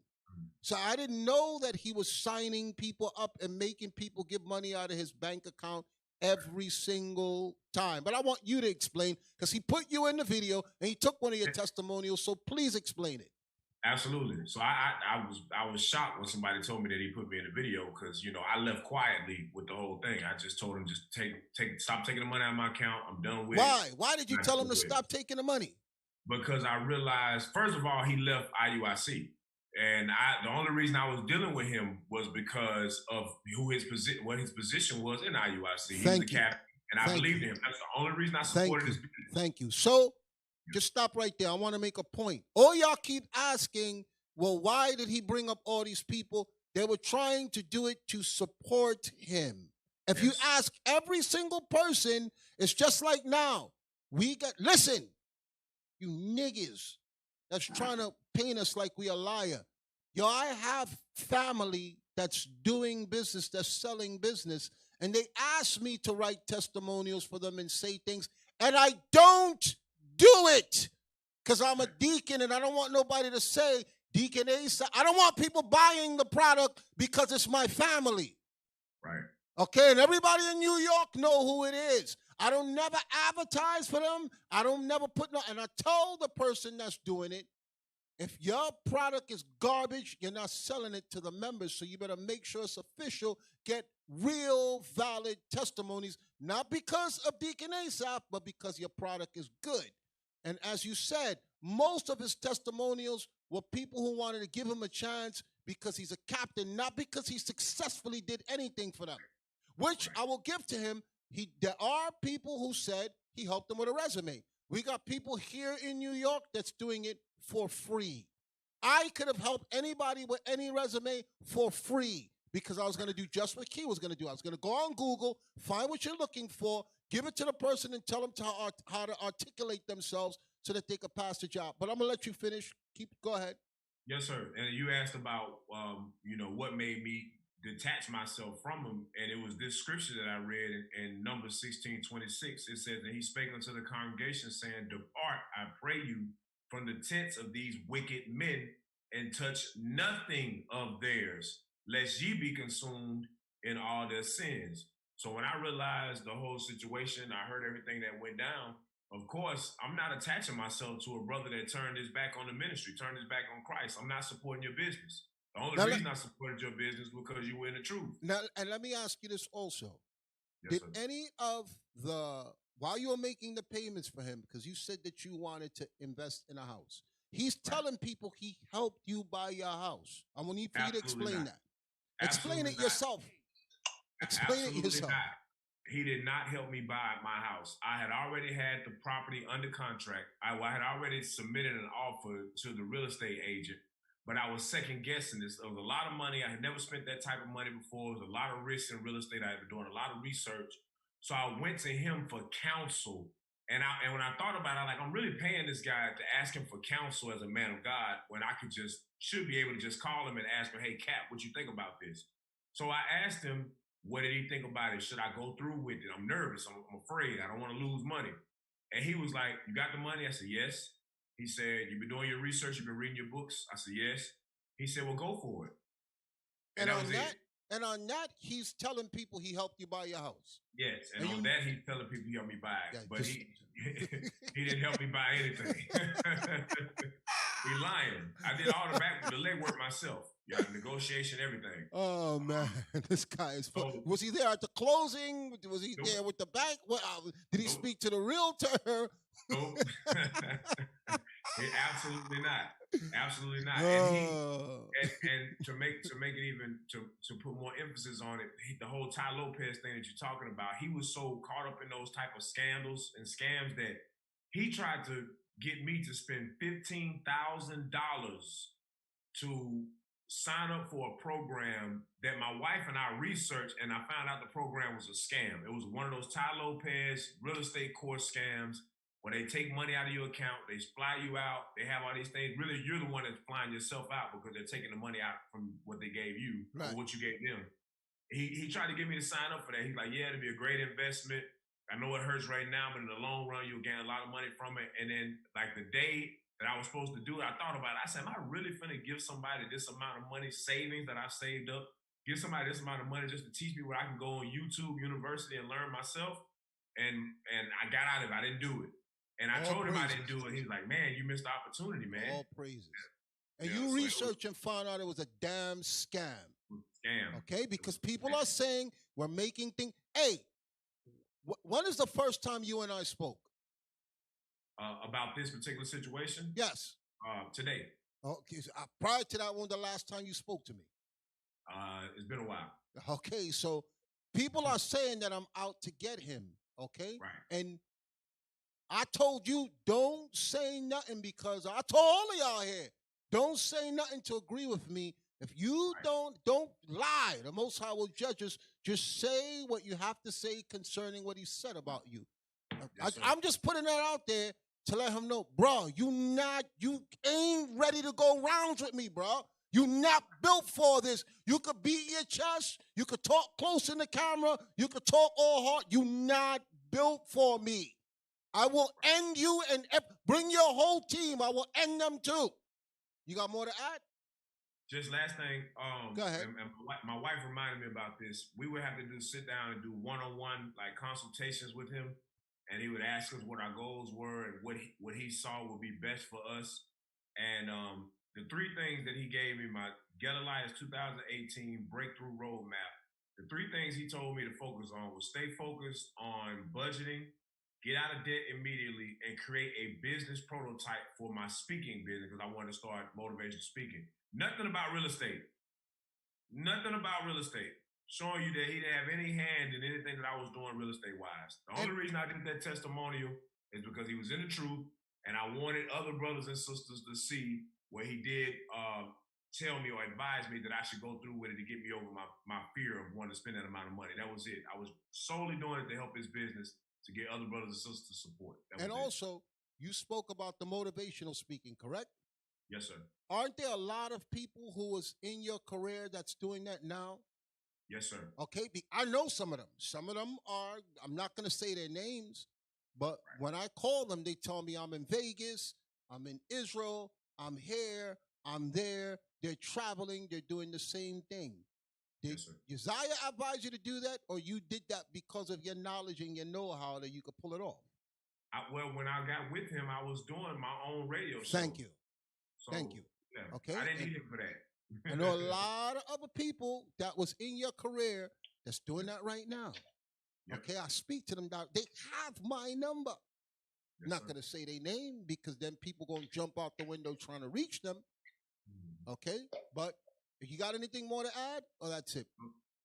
[SPEAKER 4] So I didn't know that he was signing people up and making people give money out of his bank account every single time. But I want you to explain because he put you in the video and he took one of your testimonials. So please explain it.
[SPEAKER 19] Absolutely. So I was shocked when somebody told me that he put me in the video because I left quietly with the whole thing. I just told him just stop taking the money out of my account. I'm done with it.
[SPEAKER 4] Why? Why did you tell him to stop taking the money?
[SPEAKER 19] Because I realized, first of all, he left IUIC, and the only reason I was dealing with him was because of what his position was in IUIC. He was the captain, and I believed in him. That's the only reason I supported his business.
[SPEAKER 4] Thank you. So. Just stop right there. I want to make a point. All y'all keep asking, well, why did he bring up all these people? They were trying to do it to support him. If you ask every single person, it's just like now. Listen, you niggas that's trying to paint us like we a liar. Yo, I have family that's doing business, that's selling business, and they ask me to write testimonials for them and say things, and I don't do it because I'm a deacon and I don't want nobody to say Deacon Asaph. I don't want people buying the product because it's my family.
[SPEAKER 19] Right.
[SPEAKER 4] Okay, and everybody in New York know who it is. I don't never advertise for them. I don't never put no, and I told the person that's doing it, if your product is garbage, you're not selling it to the members, so you better make sure it's official. Get real valid testimonies, not because of Deacon Asaph, but because your product is good. And as you said, most of his testimonials were people who wanted to give him a chance because he's a captain, not because he successfully did anything for them, which I will give to him. There are people who said he helped them with a resume. We got people here in New York that's doing it for free. I could have helped anybody with any resume for free because I was going to do just what Key was going to do. I was going to go on Google, find what you're looking for, give it to the person and tell them how to articulate themselves so that they could pass the job. But I'm going to let you finish. Go ahead.
[SPEAKER 19] Yes, sir. And you asked about, what made me detach myself from him. And it was this scripture that I read in Numbers 16:26. It says that he spake unto the congregation saying, "Depart, I pray you, from the tents of these wicked men and touch nothing of theirs, lest ye be consumed in all their sins." So when I realized the whole situation, I heard everything that went down. Of course, I'm not attaching myself to a brother that turned his back on the ministry, turned his back on Christ. I'm not supporting your business. The only reason I supported your business was because you were in the truth.
[SPEAKER 4] Now, and let me ask you this also.
[SPEAKER 19] Yes,
[SPEAKER 4] Did any of while you were making the payments for him, because you said that you wanted to invest in a house, he's telling people he helped you buy your house. I will need for you to explain that. Explain it yourself. Explain it yourself.
[SPEAKER 19] He did not help me buy my house. I had already had the property under contract. I had already submitted an offer to the real estate agent, but I was second guessing this. It was a lot of money. I had never spent that type of money before. It was a lot of risks in real estate. I had been doing a lot of research. So I went to him for counsel And when I thought about it, I'm really paying this guy to ask him for counsel as a man of God when I should be able to just call him and ask him, hey, Cap, what you think about this? So I asked him, what did he think about it? Should I go through with it? I'm nervous. I'm afraid. I don't want to lose money. And he was like, you got the money? I said, yes. He said, you've been doing your research? You've been reading your books? I said, yes. He said, well, go for it.
[SPEAKER 4] And on that, he's telling people he helped you buy your house.
[SPEAKER 19] Yes, and on that, he's telling people he helped me buy it. But he didn't help me buy anything. He lying. I did all the legwork myself. Yeah, negotiation, everything.
[SPEAKER 4] Oh, man. This guy is fun. Was he there at the closing? Was he there with the bank? Did he speak to the realtor?
[SPEAKER 19] Nope. Absolutely not. Absolutely not. And to make it even to put more emphasis on it, the whole Tai Lopez thing that you're talking about, he was so caught up in those type of scandals and scams that he tried to get me to spend $15,000 to sign up for a program that my wife and I researched, and I found out the program was a scam. It was one of those Tai Lopez real estate course scams where they take money out of your account, they fly you out, they have all these things. Really, you're the one that's flying yourself out because they're taking the money out from what they gave you or what you gave them. He tried to get me to sign up for that. He's like, yeah, it'd be a great investment. I know it hurts right now, but in the long run, you'll gain a lot of money from it. And then, like the day that I was supposed to do it, I thought about it. I said, am I really finna give somebody this amount of money, savings that I've saved up, give somebody this amount of money just to teach me where I can go on YouTube University and learn myself? And I got out of it. I didn't do it. And I told him I didn't do it. He's like, man, you missed the opportunity, man.
[SPEAKER 4] All praises. And you researched and found out it was a damn scam.
[SPEAKER 19] Scam.
[SPEAKER 4] Okay? Because people are saying we're making things. Hey, when is the first time you and I spoke?
[SPEAKER 19] About this particular situation?
[SPEAKER 4] Yes.
[SPEAKER 19] Today.
[SPEAKER 4] Okay. So, prior to that, when was the last time you spoke to me?
[SPEAKER 19] It's been a while.
[SPEAKER 4] Okay. So people are saying that I'm out to get him. Okay?
[SPEAKER 19] Right.
[SPEAKER 4] And I told you, don't say nothing because I told all of y'all here, don't say nothing to agree with me. If you don't lie. The Most High will judge us. Just say what you have to say concerning what he said about you. Yes, I'm just putting that out there to let him know, bro, you ain't ready to go rounds with me, bro. You not built for this. You could beat your chest. You could talk close in the camera. You could talk all hard. You not built for me. I will end you and bring your whole team. I will end them too. You got more to add?
[SPEAKER 19] Just last thing.
[SPEAKER 4] Go ahead.
[SPEAKER 19] And my wife reminded me about this. We would have to sit down and do one-on-one like consultations with him, and he would ask us what our goals were and what he saw would be best for us. And the three things that he gave me, my Get Alliance 2018 Breakthrough Roadmap, the three things he told me to focus on was stay focused on budgeting, get out of debt immediately, and create a business prototype for my speaking business because I wanted to start motivational speaking. Nothing about real estate. Nothing about real estate. Showing you that he didn't have any hand in anything that I was doing real estate-wise. The only reason I did that testimonial is because he was in the truth, and I wanted other brothers and sisters to see where he did tell me or advise me that I should go through with it to get me over my fear of wanting to spend that amount of money. That was it. I was solely doing it to help his business, to get other brothers and sisters to support.
[SPEAKER 4] And also, you spoke about the motivational speaking, correct?
[SPEAKER 19] Yes, sir.
[SPEAKER 4] Aren't there a lot of people who was in your career that's doing that now?
[SPEAKER 19] Yes, sir.
[SPEAKER 4] Okay, I know some of them. Some of them are, I'm not going to say their names, but when I call them, they tell me I'm in Vegas, I'm in Israel, I'm here, I'm there. They're traveling, they're doing the same thing. Did Uzziah advise you to do that, or you did that because of your knowledge and your know-how that you could pull it off?
[SPEAKER 19] Well, when I got with him, I was doing my own radio show.
[SPEAKER 4] Thank you.
[SPEAKER 19] So,
[SPEAKER 4] Thank you.
[SPEAKER 19] Yeah,
[SPEAKER 4] Okay.
[SPEAKER 19] I didn't need him for that.
[SPEAKER 4] I know a lot of other people that was in your career that's doing that right now. Yep. Okay, I speak to them now. They have my number.
[SPEAKER 19] Yes,
[SPEAKER 4] not going to say their name because then people going to jump out the window trying to reach them. Okay, but if you got anything more to add, or that's it?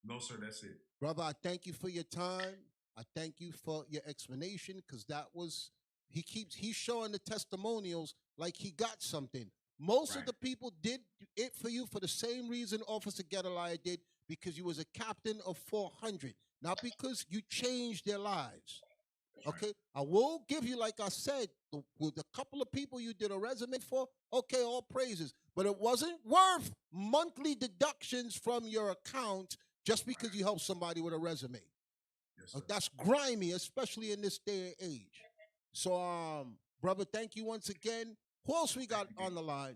[SPEAKER 19] No, sir, that's it.
[SPEAKER 4] Brother, I thank you for your time. I thank you for your explanation because that was, he's showing the testimonials like he got something. Most of the people did it for you for the same reason Officer Gedaliah did, because you was a captain of 400, not because you changed their lives. Okay, I will give you, like I said, with a couple of people you did a resume for, okay, all praises. But it wasn't worth monthly deductions from your account just because you helped somebody with a resume.
[SPEAKER 19] Yes,
[SPEAKER 4] That's grimy, especially in this day and age. So, brother, thank you once again. Who else we got on the line?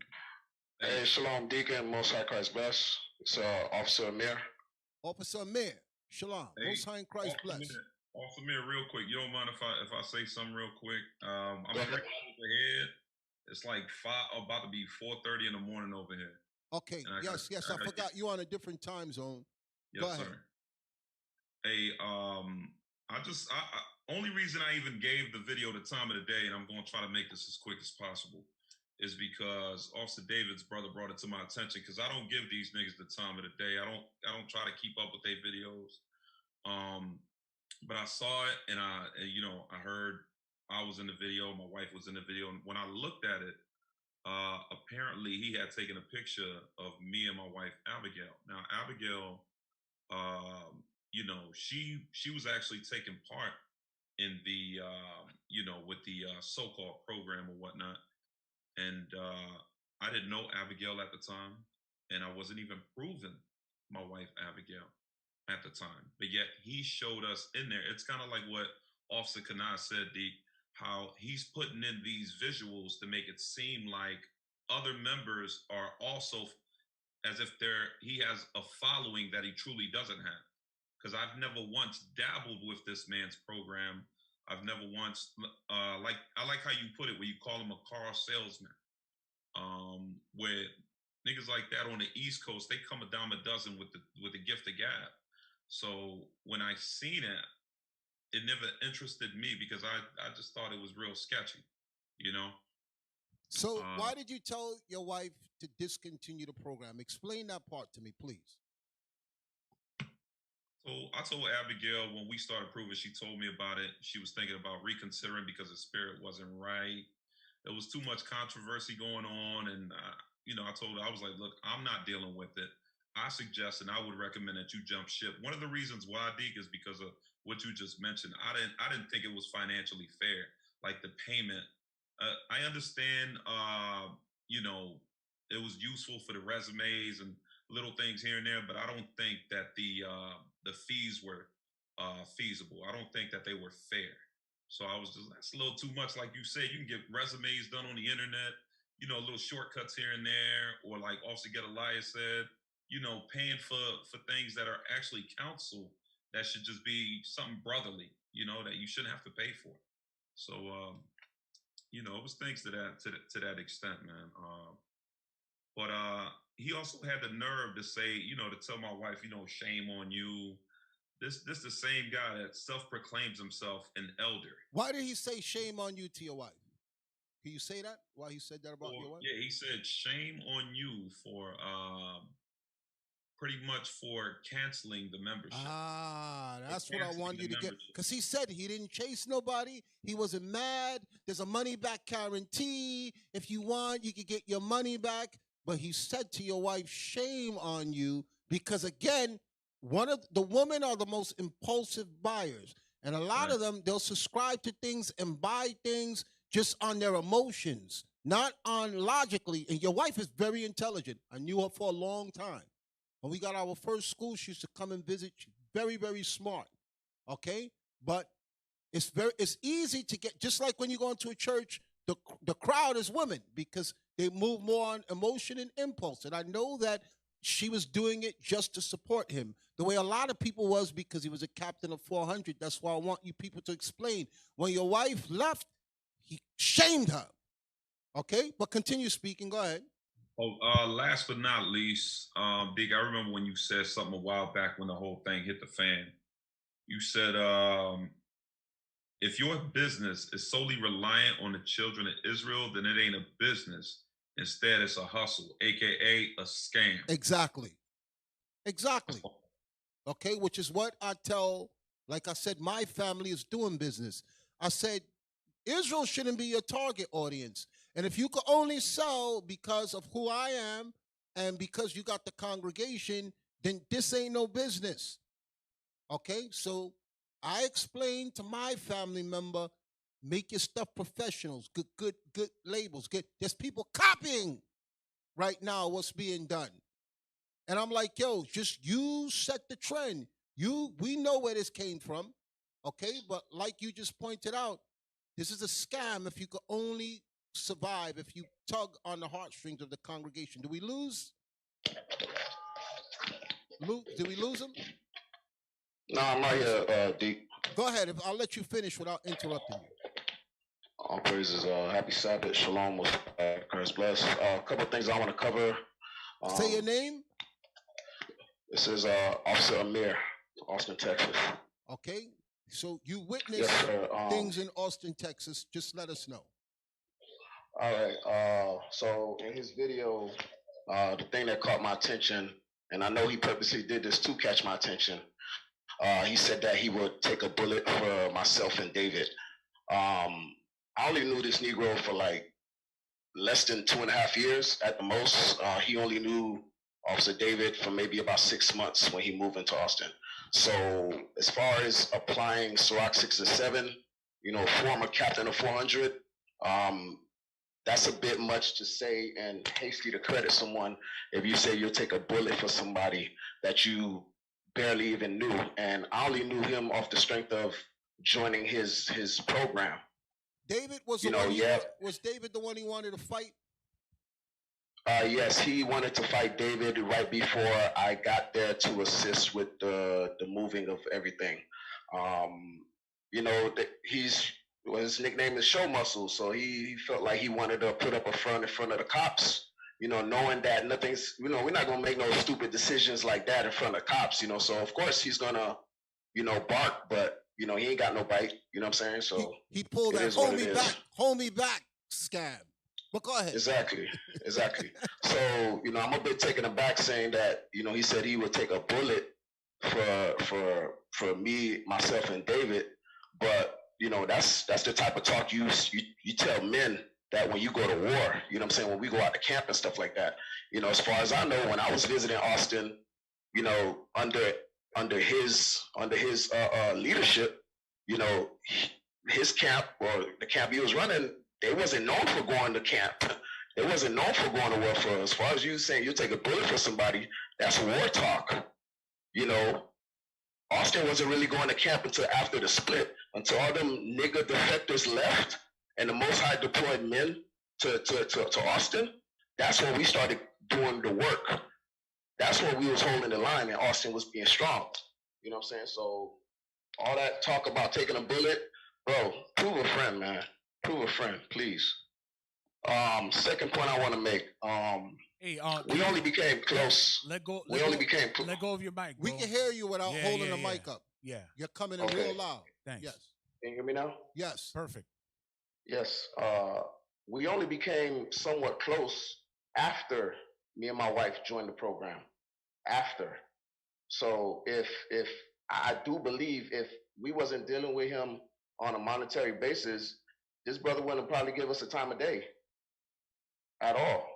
[SPEAKER 1] Hey, Shalom, Deacon, Most High Christ bless. It's Officer Amir.
[SPEAKER 4] Officer Amir, Shalom,
[SPEAKER 22] Hey,
[SPEAKER 4] Most High in Christ bless.
[SPEAKER 22] Officer Amir, real quick. You don't mind if I say something real quick? I'm 3 hours ahead. It's like about to be 4:30 in the morning over here.
[SPEAKER 4] Okay, yes, I forgot you on a different time zone.
[SPEAKER 22] Yes,
[SPEAKER 4] Go ahead.
[SPEAKER 22] sir. Hey, only reason I even gave the video the time of the day, and I'm going to try to make this as quick as possible, is because Officer David's brother brought it to my attention. Because I don't give these niggas the time of the day. I don't try to keep up with their videos. But I saw it, and I heard I was in the video. My wife was in the video, and when I looked at it, apparently he had taken a picture of me and my wife Abigail. Now Abigail, she was actually taking part in the with the so-called program or whatnot, and I didn't know Abigail at the time, and I wasn't even proving my wife Abigail at the time, but yet he showed us in there. It's kind of like what Officer Kanai said, how he's putting in these visuals to make it seem like other members are also as if he has a following that he truly doesn't have. Because I've never once dabbled with this man's program. I've never once I like how you put it, where you call him a car salesman. Where niggas like that on the East Coast, they come a dime a dozen with the gift of gab. So when I seen it, it never interested me because I just thought it was real sketchy,
[SPEAKER 4] So why did you tell your wife to discontinue the program? Explain that part to me, please.
[SPEAKER 22] So I told Abigail when we started proving, she told me about it. She was thinking about reconsidering because the spirit wasn't right. There was too much controversy going on. And, I told her, I was like, look, I'm not dealing with it. I suggest and I would recommend that you jump ship. One of the reasons why, Deke, is because of what you just mentioned. I didn't think it was financially fair, like the payment. I understand, it was useful for the resumes and little things here and there, but I don't think that the fees were feasible. I don't think that they were fair. So I was just, that's a little too much. Like you said, you can get resumes done on the internet, little shortcuts here and there, or like Officer Gedaliah said, paying for things that are actually counsel that should just be something brotherly, that you shouldn't have to pay for. So, it was things to that extent, man. But he also had the nerve to say, to tell my wife, shame on you. This the same guy that self-proclaims himself an elder.
[SPEAKER 4] Why did he say shame on you to your wife? Can you say that? Why he said that about your wife?
[SPEAKER 22] Yeah, he said shame on you for pretty much for canceling the membership.
[SPEAKER 4] That's what I wanted you to get. Because he said he didn't chase nobody. He wasn't mad. There's a money back guarantee. If you want, you can get your money back. But he said to your wife, shame on you. Because again, the women are the most impulsive buyers. And a lot of them, they'll subscribe to things and buy things just on their emotions, not on logically. And your wife is very intelligent. I knew her for a long time. When we got our first school, she used to come and visit. She's very, very smart. Okay? But it's easy to get, just like when you go into a church, the crowd is women because they move more on emotion and impulse. And I know that she was doing it just to support him, the way a lot of people was because he was a captain of 400. That's why I want you people to explain. When your wife left, he shamed her. Okay? But continue speaking. Go ahead.
[SPEAKER 22] Oh, last but not least, Dick, I remember when you said something a while back when the whole thing hit the fan. You said, if your business is solely reliant on the children of Israel, then it ain't a business. Instead, it's a hustle, a.k.a. a scam.
[SPEAKER 4] Exactly. Okay, which is what I tell, like I said, my family is doing business. I said, Israel shouldn't be your target audience. And if you could only sell because of who I am and because you got the congregation, then this ain't no business. Okay? So I explained to my family member, make your stuff professionals, good labels. There's people copying right now what's being done. And I'm like, yo, just you set the trend. We know where this came from, okay? But like you just pointed out, this is a scam if you could only survive if you tug on the heartstrings of the congregation. Do we lose? Did we lose him?
[SPEAKER 1] No, I'm right here, Deacon.
[SPEAKER 4] Go ahead. I'll let you finish without interrupting you.
[SPEAKER 1] All praises. Happy Sabbath. Shalom. Christ bless. A couple of things I want to cover.
[SPEAKER 4] Say your name.
[SPEAKER 1] This is Officer Amir, Austin, Texas.
[SPEAKER 4] Okay. So you witnessed things in Austin, Texas. Just let us know.
[SPEAKER 1] All right. So in his video, the thing that caught my attention, and I know he purposely did this to catch my attention, he said that he would take a bullet for myself and David. I only knew this Negro for like less than 2.5 years at the most. He only knew Officer David for maybe about 6 months when he moved into Austin. So as far as applying Sirach 6 and 7, former captain of 400, that's a bit much to say and hasty to credit someone if you say you'll take a bullet for somebody that you barely even knew. And I only knew him off the strength of joining his program.
[SPEAKER 4] David was was David the one he wanted to fight?
[SPEAKER 1] Yes, he wanted to fight David right before I got there to assist with the moving of everything. His nickname is Show Muscle, so he felt like he wanted to put up a front in front of the cops, knowing that nothing's, we're not gonna make no stupid decisions like that in front of cops, so of course he's gonna, bark, but he ain't got no bite, you know what I'm saying? So
[SPEAKER 4] he pulled that hold me back scam. But go ahead.
[SPEAKER 1] Exactly. So, I'm a bit taken aback saying that, he said he would take a bullet for me, myself, and David. But, that's the type of talk you tell men that when you go to war, you know what I'm saying, when we go out to camp and stuff like that. As far as I know, when I was visiting Austin, under his leadership, his camp or the camp he was running, they wasn't known for going to camp. They wasn't known for going to war. For as far as you saying you take a bullet for somebody, that's war talk. Austin wasn't really going to camp until after the split, until all them nigger defectors left and the Most High deployed men to Austin. That's when we started doing the work. That's when we was holding the line and Austin was being strong. You know what I'm saying? So all that talk about taking a bullet, bro, prove a friend, man. Prove a friend, please. Second point I want to make. We only became close.
[SPEAKER 5] Let go of your mic, bro.
[SPEAKER 4] We can hear you without holding the mic up.
[SPEAKER 5] Yeah.
[SPEAKER 4] You're coming in real loud.
[SPEAKER 5] Thanks.
[SPEAKER 4] Yes.
[SPEAKER 1] Can you hear me now?
[SPEAKER 4] Yes.
[SPEAKER 5] Perfect.
[SPEAKER 1] Yes. We only became somewhat close after me and my wife joined the program. After. So if I do believe if we wasn't dealing with him on a monetary basis, this brother wouldn't probably give us a time of day at all,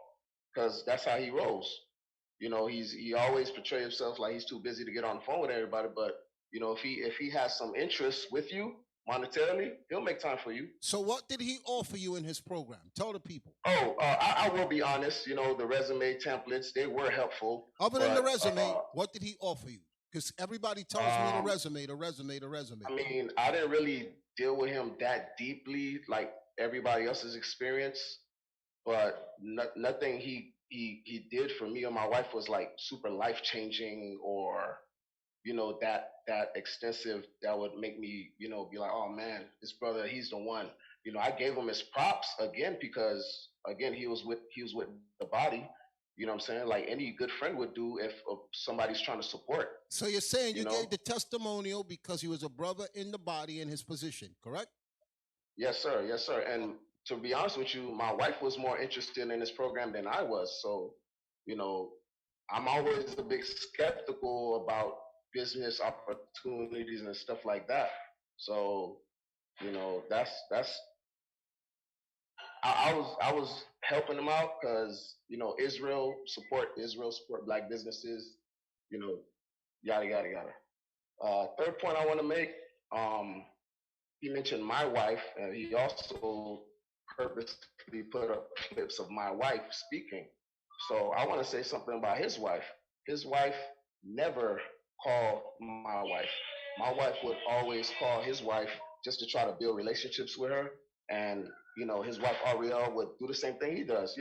[SPEAKER 1] because that's how he rolls. He always portrays himself like he's too busy to get on the phone with everybody. But if he has some interest with you monetarily, he'll make time for you.
[SPEAKER 4] So what did he offer you in his program? Tell the people.
[SPEAKER 1] I will be honest. The resume templates, they were helpful.
[SPEAKER 4] Other than the resume, what did he offer you? Because everybody tells me the resume.
[SPEAKER 1] I mean, I didn't really deal with him that deeply, like everybody else's experience, but nothing he did for me or my wife was like super life changing or that extensive that would make me be like, oh man, this brother, he's the one. I gave him his props again because again he was with the body. You know what I'm saying? Like any good friend would do if somebody's trying to support.
[SPEAKER 4] So you're saying you gave the testimonial because he was a brother in the body in his position, correct?
[SPEAKER 1] Yes, sir. Yes, sir. And to be honest with you, my wife was more interested in this program than I was. So, I'm always a bit skeptical about business opportunities and stuff like that. So, that's I was helping them out because Israel support black businesses, yada yada yada. Third point I want to make, He mentioned my wife, and he also purposely put up clips of my wife speaking. So I want to say something about his wife. His wife never called my wife. My wife would always call his wife just to try to build relationships with her. And, his wife Ariel would do the same thing he does,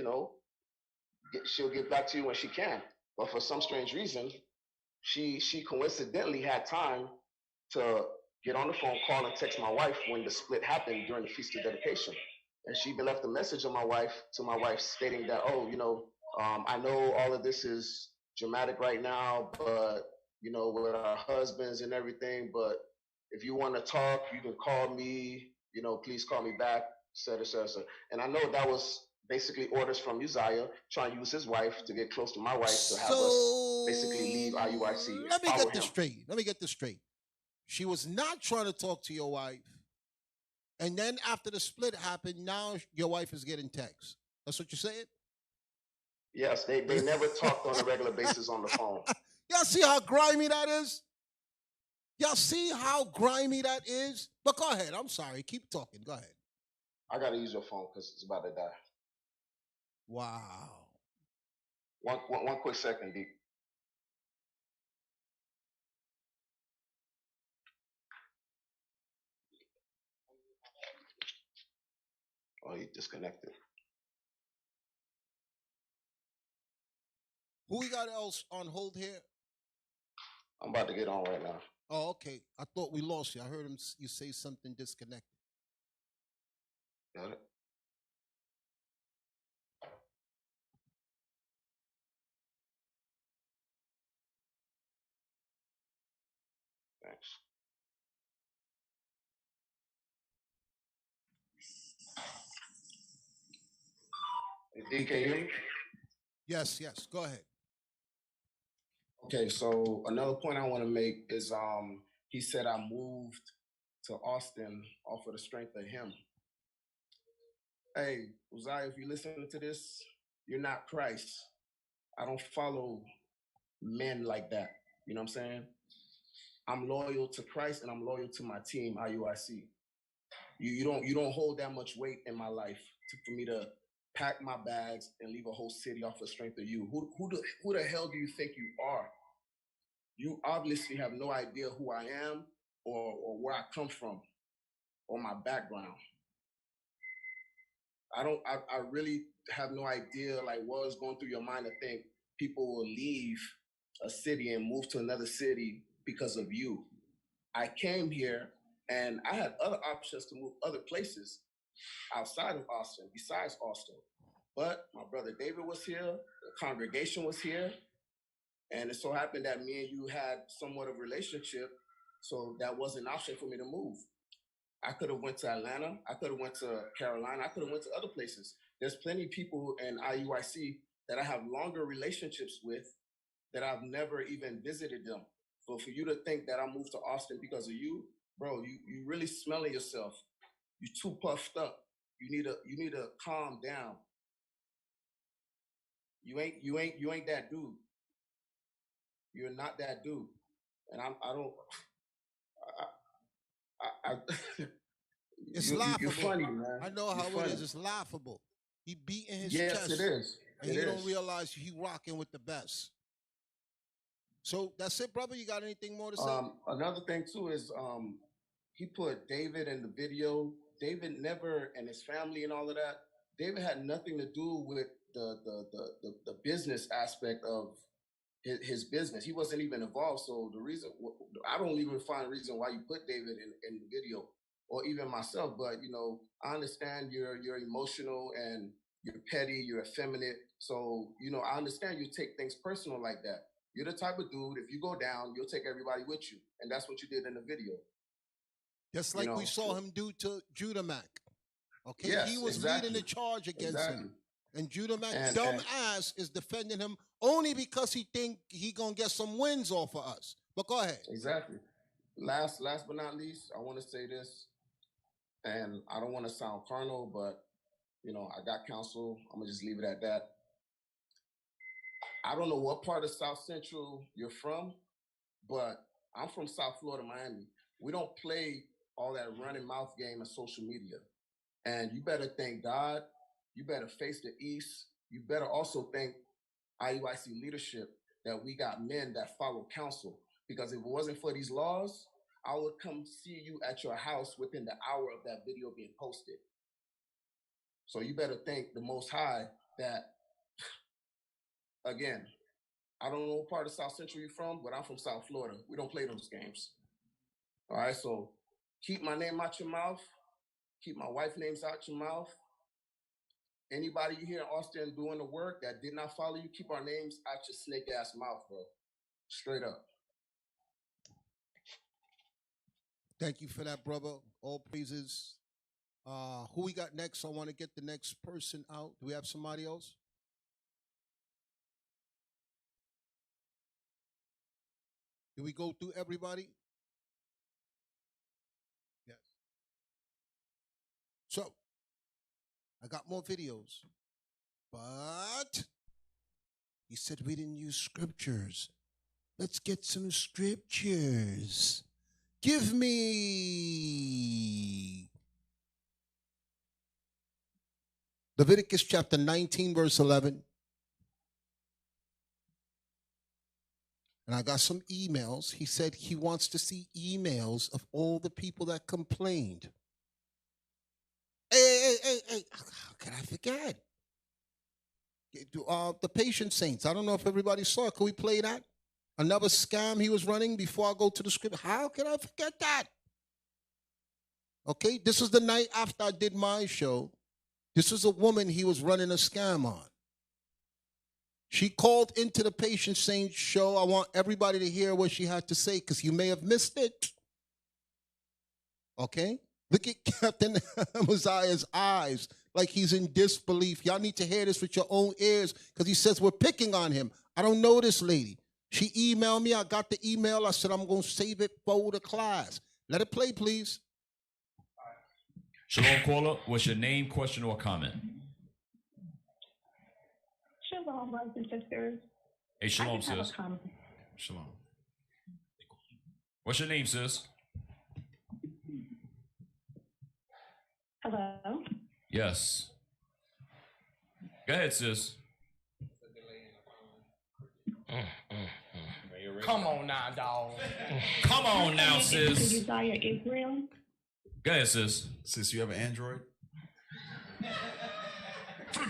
[SPEAKER 1] she'll get back to you when she can. But for some strange reason, she coincidentally had time to get on the phone, call, and text my wife when the split happened during the Feast of Dedication. And she even left a message to my wife stating that, I know all of this is dramatic right now, but, with our husbands and everything, but if you want to talk, you can call me, please call me back, et cetera, et cetera. And I know that was basically orders from Uzziah trying to use his wife to get close to my wife to have us basically leave IUIC.
[SPEAKER 4] Let me get this straight. She was not trying to talk to your wife. And then after the split happened, now your wife is getting texts. That's what you're saying?
[SPEAKER 1] Yes, they never talked on a regular basis on the phone.
[SPEAKER 4] Y'all see how grimy that is? Y'all see how grimy that is? But go ahead. I'm sorry. Keep talking. Go ahead.
[SPEAKER 1] I got to use your phone because it's about to die.
[SPEAKER 4] Wow.
[SPEAKER 1] One quick second, Deacon. Oh, he disconnected.
[SPEAKER 4] Who we got else on hold here?
[SPEAKER 1] I'm about to get on right now.
[SPEAKER 4] Oh, okay. I thought we lost you. I heard you say something disconnected.
[SPEAKER 1] Got it. Thanks. Hey, can you hear me?
[SPEAKER 4] Yes. Go ahead.
[SPEAKER 1] Okay, so another point I want to make is he said I moved to Austin off of the strength of him. Hey, Uzziah, if you listen to this, you're not Christ. I don't follow men like that. You know what I'm saying? I'm loyal to Christ and I'm loyal to my team, IUIC. You don't hold that much weight in my life for me to pack my bags and leave a whole city off the strength of you. Who the hell do you think you are? You obviously have no idea who I am or where I come from or my background. I really have no idea like what is going through your mind to think people will leave a city and move to another city because of you. I came here and I had other options to move other places outside of Austin, besides Austin. But my brother David was here, the congregation was here, and it so happened that me and you had somewhat of a relationship, so that wasn't an option for me to move. I could have went to Atlanta, I could have went to Carolina, I could have went to other places. There's plenty of people in IUIC that I have longer relationships with that I've never even visited them. So for you to think that I moved to Austin because of you, bro, you really smelling yourself. You too puffed up. You need to calm down. You ain't that dude. You're not that dude. And
[SPEAKER 4] It's laughable.
[SPEAKER 1] You're funny, man.
[SPEAKER 4] I know how it is. It's laughable. He beating his chest.
[SPEAKER 1] Yes, it is.
[SPEAKER 4] And you don't realize he rocking with the best. So that's it, brother. You got anything more to say?
[SPEAKER 1] Another thing too is he put David in the video. David never, and his family and all of that. David had nothing to do with the business aspect of his business. He wasn't even involved. So the reason, I don't even find a reason why you put David in the video, or even myself. But I understand you're emotional and you're petty, you're effeminate. So I understand you take things personal like that. You're the type of dude, if you go down, you'll take everybody with you. And that's what you did in the video.
[SPEAKER 4] Just like we saw him do to Judah Mac. Okay,
[SPEAKER 1] yes,
[SPEAKER 4] he was leading the charge against him. And Judah Mac, dumb ass, is defending him only because he think he gonna get some wins off of us. But go ahead.
[SPEAKER 1] Exactly. Last but not least, I want to say this, and I don't want to sound carnal, but I got counsel. I'm gonna just leave it at that. I don't know what part of South Central you're from, but I'm from South Florida, Miami. We don't play all that running mouth game on social media. And you better thank God. You better face the East. You better also thank IUIC leadership that we got men that follow counsel. Because if it wasn't for these laws, I would come see you at your house within the hour of that video being posted. So you better thank the Most High that, again, I don't know what part of South Central you're from, but I'm from South Florida. We don't play those games. All right, so keep my name out your mouth. Keep my wife's names out your mouth. Anybody you hear in Austin doing the work that did not follow you, keep our names out your snake ass mouth, bro. Straight up.
[SPEAKER 4] Thank you for that, brother. All praises. Who we got next? I want to get the next person out. Do we have somebody else? Did we go through everybody? Yes. So, I got more videos. But he said we didn't use scriptures. Let's get some scriptures. Give me Leviticus chapter 19, verse 11. And I got some emails. He said he wants to see emails of all the people that complained. Hey. How can I forget? The patient saints. I don't know if everybody saw it. Can we play that? Another scam he was running before I go to the script. How can I forget that? Okay, this is the night after I did my show. This is a woman he was running a scam on. She called into the Patient Saint show. I want everybody to hear what she had to say because you may have missed it. Okay? Look at Captain Uzziah's eyes like he's in disbelief. Y'all need to hear this with your own ears because he says we're picking on him. I don't know this lady. She emailed me. I got the email. I said I'm going to save it for the class. Let it play, please.
[SPEAKER 2] Shalom, caller. What's your name, question, or comment?
[SPEAKER 11] Shalom, brothers and sisters.
[SPEAKER 2] Hey, shalom, sis.
[SPEAKER 11] Shalom.
[SPEAKER 2] What's your name, sis?
[SPEAKER 11] Hello.
[SPEAKER 2] Yes. Go ahead, sis.
[SPEAKER 5] Come on now, dog.
[SPEAKER 2] Come on now, sis.
[SPEAKER 11] Uzziah, Israel.
[SPEAKER 2] Go ahead, sis.
[SPEAKER 23] Sis, you have an Android?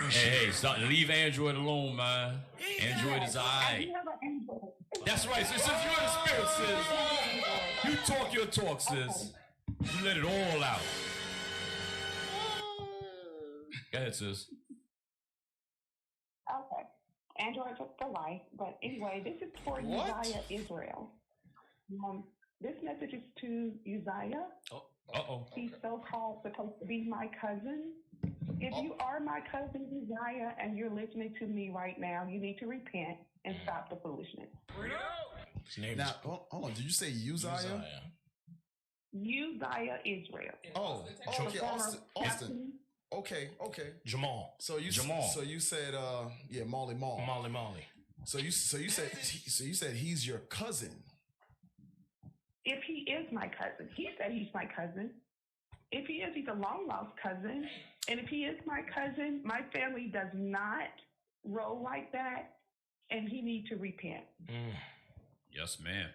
[SPEAKER 2] Hey, stop. Leave Android alone, man. Android is alright. That's right, sis. Since you're in the spirit, sis. You talk your talk, sis. You let it all out. Go ahead, sis.
[SPEAKER 11] Okay. Android took the life, but anyway, this is for Uzziah, Israel. This message is to Uzziah. He's so-called supposed to be my cousin. If you are my cousin Uzziah and you're listening to me right now, you need to repent and stop the foolishness.
[SPEAKER 23] Now, hold on. Did you say Uzziah?
[SPEAKER 11] Uzziah, Israel.
[SPEAKER 23] Okay, Austin. Okay.
[SPEAKER 5] Jamal.
[SPEAKER 23] So you said Molly. So you said he's your cousin.
[SPEAKER 11] If he is my cousin, he said he's my cousin. If he is, he's a long-lost cousin. And if he is my cousin, my family does not roll like that, and he needs to repent.
[SPEAKER 2] Yes, ma'am.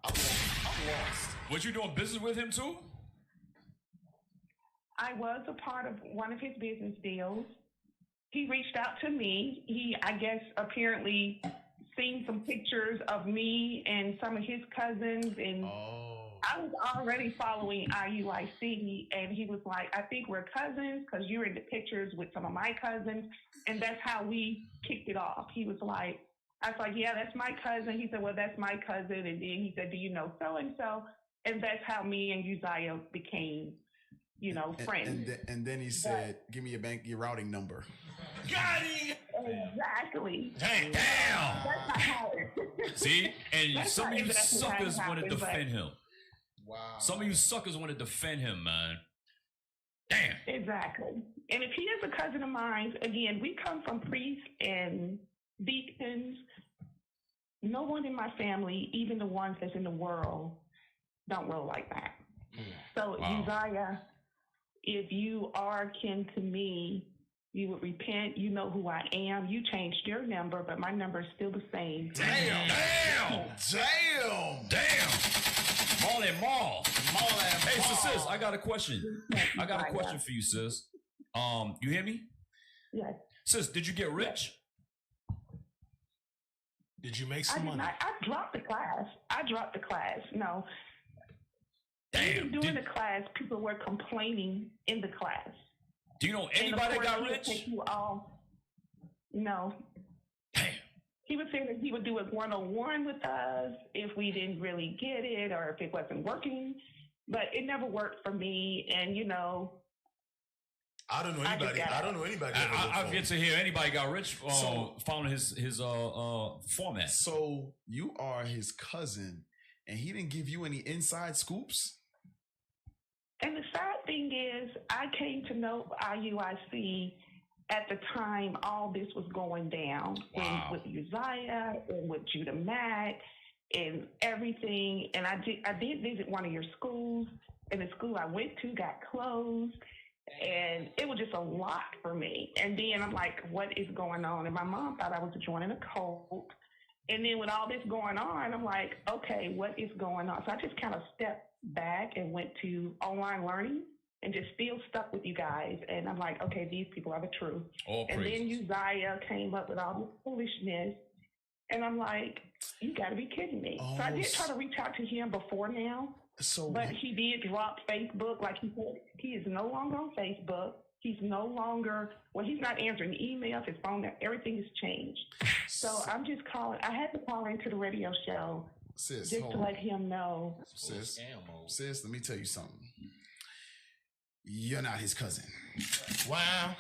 [SPEAKER 23] I'm lost.
[SPEAKER 2] Was you doing business with him too?
[SPEAKER 11] I was a part of one of his business deals. He reached out to me. He, I guess, apparently seen some pictures of me and some of his cousins, and I was already following IUIC, and he was like, I think we're cousins because you're in the pictures with some of my cousins, and that's how we kicked it off. He was like, I was like, yeah, that's my cousin. He said, well, that's my cousin, and then he said, do you know so-and-so? And that's how me and Uzziah became, friends.
[SPEAKER 23] And then he said, give me your routing number.
[SPEAKER 2] Got him!
[SPEAKER 11] Exactly.
[SPEAKER 2] Damn!
[SPEAKER 11] That's not how it
[SPEAKER 2] See? And
[SPEAKER 11] That's
[SPEAKER 2] some
[SPEAKER 11] not
[SPEAKER 2] of you
[SPEAKER 11] exactly how it
[SPEAKER 2] suckers want to
[SPEAKER 11] happened, but-
[SPEAKER 2] defend him.
[SPEAKER 23] Wow.
[SPEAKER 2] Some of you suckers want to defend him, man. Damn.
[SPEAKER 11] Exactly. And if he is a cousin of mine, again, we come from priests and deacons. No one in my family, even the ones that's in the world, don't roll like that. So, Uzziah, if you are kin to me, you would repent. You know who I am. You changed your number, but my number is still the same.
[SPEAKER 23] Damn.
[SPEAKER 2] Molly Mall. Hey, sis, I got a question. I got a question for you, sis. You hear me?
[SPEAKER 11] Yes.
[SPEAKER 2] Sis, did you get rich?
[SPEAKER 5] Did you make some money?
[SPEAKER 11] I dropped the class. No.
[SPEAKER 2] Damn.
[SPEAKER 11] During the class, people were complaining in the class.
[SPEAKER 2] Do you know anybody that got rich?
[SPEAKER 11] No.
[SPEAKER 2] Damn.
[SPEAKER 11] He was saying that he would do it one-on-one with us if we didn't really get it or if it wasn't working. But it never worked for me. And, you know,
[SPEAKER 23] I don't know anybody.
[SPEAKER 2] I've yet to hear anybody got rich following his format.
[SPEAKER 23] So you are his cousin, and he didn't give you any inside scoops?
[SPEAKER 11] And the sad thing is, I came to know IUIC at the time all this was going down.
[SPEAKER 2] Wow.
[SPEAKER 11] With Uzziah and with Judah Mack and everything. And I did visit one of your schools, and the school I went to got closed. And it was just a lot for me. And then I'm like, what is going on? And my mom thought I was joining a cult. And then with all this going on, I'm like, okay, what is going on? So I just kind of stepped back and went to online learning and just still stuck with you guys. And I'm like, okay, these people are the truth. And then Uzziah came up with all this foolishness. And I'm like, you got to be kidding me. So I did try to reach out to him before now. But he did drop Facebook. Like he said, he is no longer on Facebook. He's no longer, he's not answering emails, his phone, everything has changed. So I'm just calling, I had to call into the radio show just to let him know.
[SPEAKER 23] Sis, let me tell you something. You're not his cousin.
[SPEAKER 11] Wow.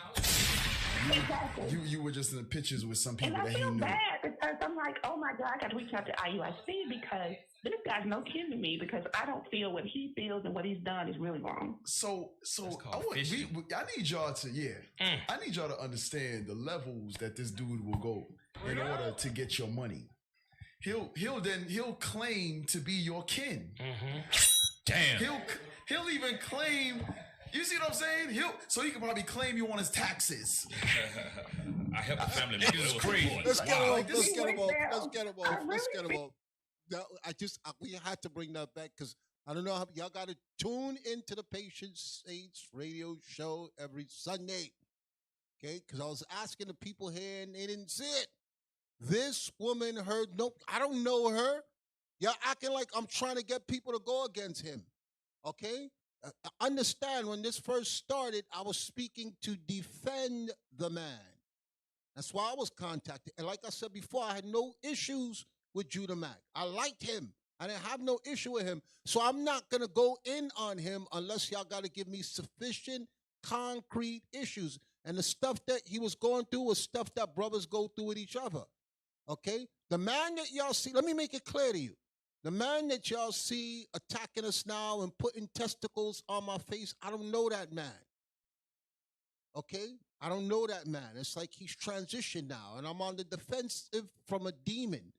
[SPEAKER 23] You were just in the pictures with some people
[SPEAKER 11] and
[SPEAKER 23] that he knew.
[SPEAKER 11] I feel bad because I'm like, oh my God, I got to reach out to IUIC because this guy's no kin to me because I don't feel what he feels and what he's done is really wrong.
[SPEAKER 23] So I need y'all to, I need y'all to understand the levels that this dude will go in order to get your money. He'll claim to be your kin.
[SPEAKER 2] Damn.
[SPEAKER 23] He'll even claim. You see what I'm saying? So he can probably claim you on his taxes.
[SPEAKER 2] I help the family. It's crazy.
[SPEAKER 4] Let's get him off. We had to bring that back because I don't know how y'all got to tune into the Patient Saints radio show every Sunday. Okay, because I was asking the people here and they didn't see it. This woman heard I don't know her. Y'all acting like I'm trying to get people to go against him. Okay. Understand when this first started, I was speaking to defend the man. That's why I was contacted. And like I said before, I had no issues with Judah Mack. I liked him. I didn't have no issue with him. So I'm not going to go in on him unless y'all got to give me sufficient concrete issues. And the stuff that he was going through was stuff that brothers go through with each other. Okay? The man that y'all see, let me make it clear to you. The man that y'all see attacking us now and putting testicles on my face, I don't know that man. Okay? I don't know that man. It's like he's transitioned now, and I'm on the defensive from a demon.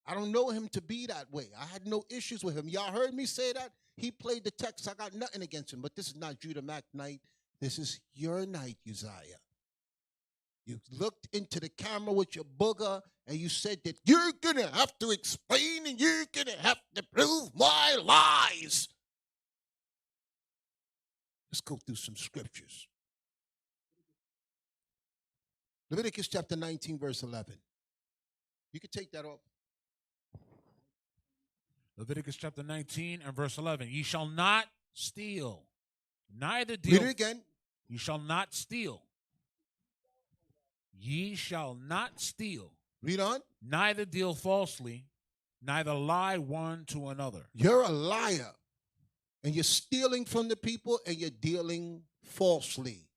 [SPEAKER 4] I don't know him to be that way. I had no issues with him. Y'all heard me say that? He played the text. I got nothing against him, but this is not Judah Mack night. This is your night, Uzziah. You looked into the camera with your booger and you said that you're going to have to explain and you're going to have to prove my lies. Let's go through some scriptures. Leviticus chapter 19, verse 11. You can take that off.
[SPEAKER 12] Leviticus chapter 19 and verse 11. Ye shall not steal, neither deal.
[SPEAKER 4] Read it again.
[SPEAKER 12] Ye shall not steal. Ye shall not steal.
[SPEAKER 4] Read on.
[SPEAKER 12] Neither deal falsely, neither lie one to another.
[SPEAKER 4] You're a liar. And you're stealing from the people and you're dealing falsely.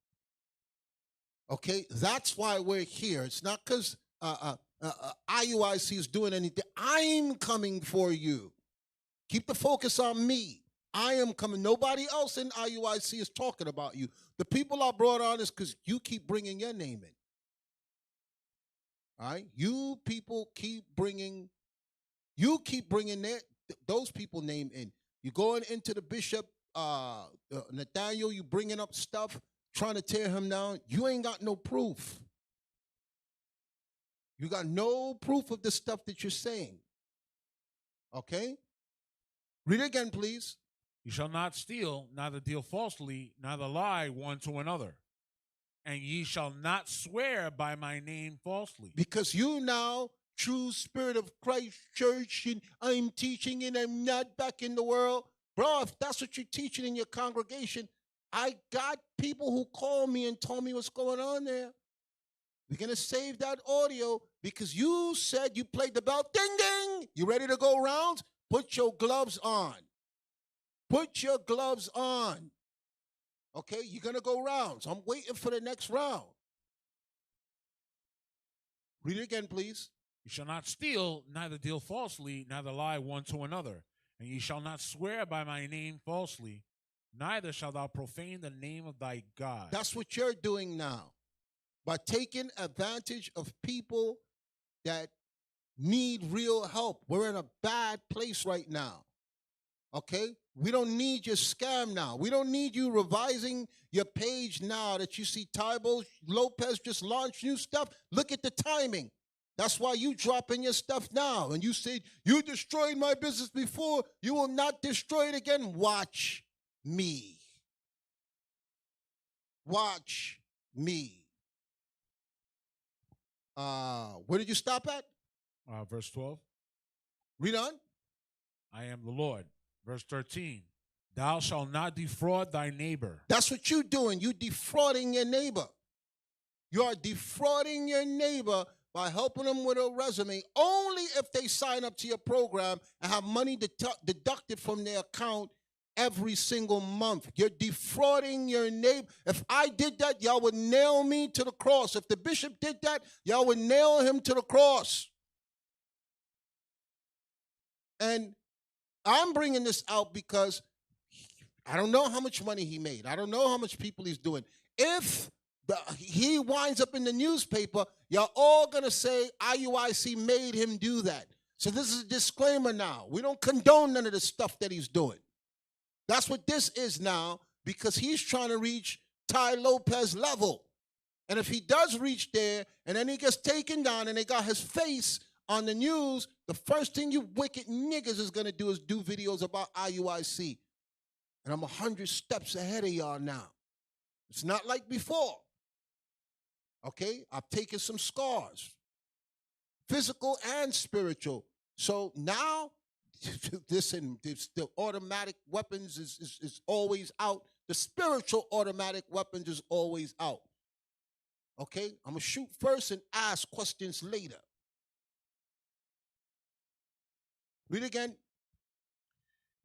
[SPEAKER 4] Okay? That's why we're here. It's not because IUIC is doing anything. I'm coming for you. Keep the focus on me. I am coming. Nobody else in IUIC is talking about you. The people I brought on is because you keep bringing your name in. All right? You people keep bringing those people name in. You going into the bishop, Nathaniel, you bringing up stuff, trying to tear him down. You ain't got no proof. You got no proof of the stuff that you're saying. Okay? Read it again, please.
[SPEAKER 12] You shall not steal, neither deal falsely, neither lie one to another. And ye shall not swear by my name falsely.
[SPEAKER 4] Because you now, true spirit of Christ Church, and I'm teaching and I'm not back in the world. Bro, if that's what you're teaching in your congregation, I got people who called me and told me what's going on there. We're going to save that audio because you said you played the bell. Ding, ding. You ready to go rounds? Put your gloves on. Put your gloves on. Okay, you're going to go rounds. I'm waiting for the next round. Read it again, please.
[SPEAKER 12] You shall not steal, neither deal falsely, neither lie one to another. And ye shall not swear by my name falsely, neither shalt thou profane the name of thy God.
[SPEAKER 4] That's what you're doing now. By taking advantage of people that need real help. We're in a bad place right now. Okay? We don't need your scam now. We don't need you revising your page now that you see Tybo Lopez just launched new stuff. Look at the timing. That's why you dropping your stuff now. And you say, you destroyed my business before. You will not destroy it again. Watch me. Watch me. Where did you stop at?
[SPEAKER 12] Verse 12.
[SPEAKER 4] Read on.
[SPEAKER 12] I am the Lord. Verse 13. Thou shalt not defraud thy neighbor.
[SPEAKER 4] That's what you're doing. You're defrauding your neighbor. You are defrauding your neighbor by helping them with a resume only if they sign up to your program and have money deducted from their account every single month. You're defrauding your neighbor. If I did that, y'all would nail me to the cross. If the bishop did that, y'all would nail him to the cross. And I'm bringing this out because I don't know how much money he made. I don't know how much people he's doing. If he winds up in the newspaper, y'all all going to say IUIC made him do that. So this is a disclaimer now. We don't condone none of the stuff that he's doing. That's what this is now, because he's trying to reach Ty Lopez level. And if he does reach there, and then he gets taken down, and they got his face on the news, the first thing you wicked niggas is going to do is do videos about IUIC. And I'm 100 steps ahead of y'all now. It's not like before. Okay? I've taken some scars, physical and spiritual. So now, listen, the automatic weapons is always out. The spiritual automatic weapons is always out. Okay? I'm going to shoot first and ask questions later. Read again.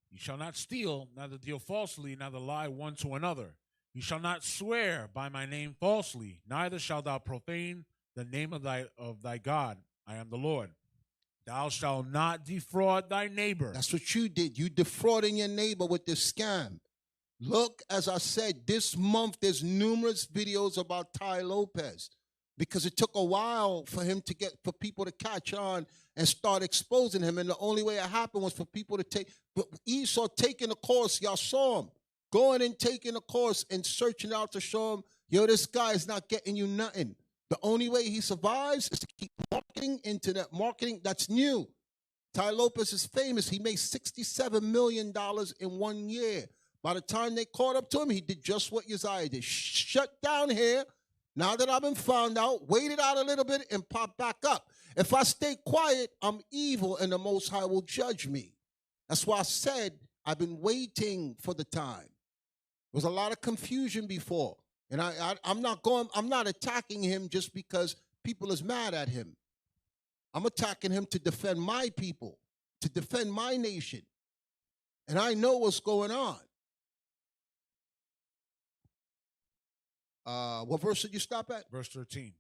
[SPEAKER 12] You shall not steal, neither deal falsely, neither lie one to another. You shall not swear by my name falsely, neither shalt thou profane the name of thy God. I am the Lord. Thou shalt not defraud thy neighbor.
[SPEAKER 4] That's what you did. You defrauding your neighbor with this scam. Look, as I said, this month there's numerous videos about Ty Lopez because it took a while for people to catch on and start exposing him. And the only way it happened was for people to take. But Esau taking the course, y'all saw him going and taking a course and searching out to show him, yo, this guy is not getting you nothing. The only way he survives is to keep marketing, internet marketing. That's new. Ty Lopez is famous. He made $67 million in 1 year. By the time they caught up to him, he did just what Uzziah did. Shut down here. Now that I've been found out, wait it out a little bit and pop back up. If I stay quiet, I'm evil and the Most High will judge me. That's why I said I've been waiting for the time. There was a lot of confusion before. And I'm not attacking him just because people is mad at him. I'm attacking him to defend my people, to defend my nation. And I know what's going on. What verse did you stop at?
[SPEAKER 12] Verse 13.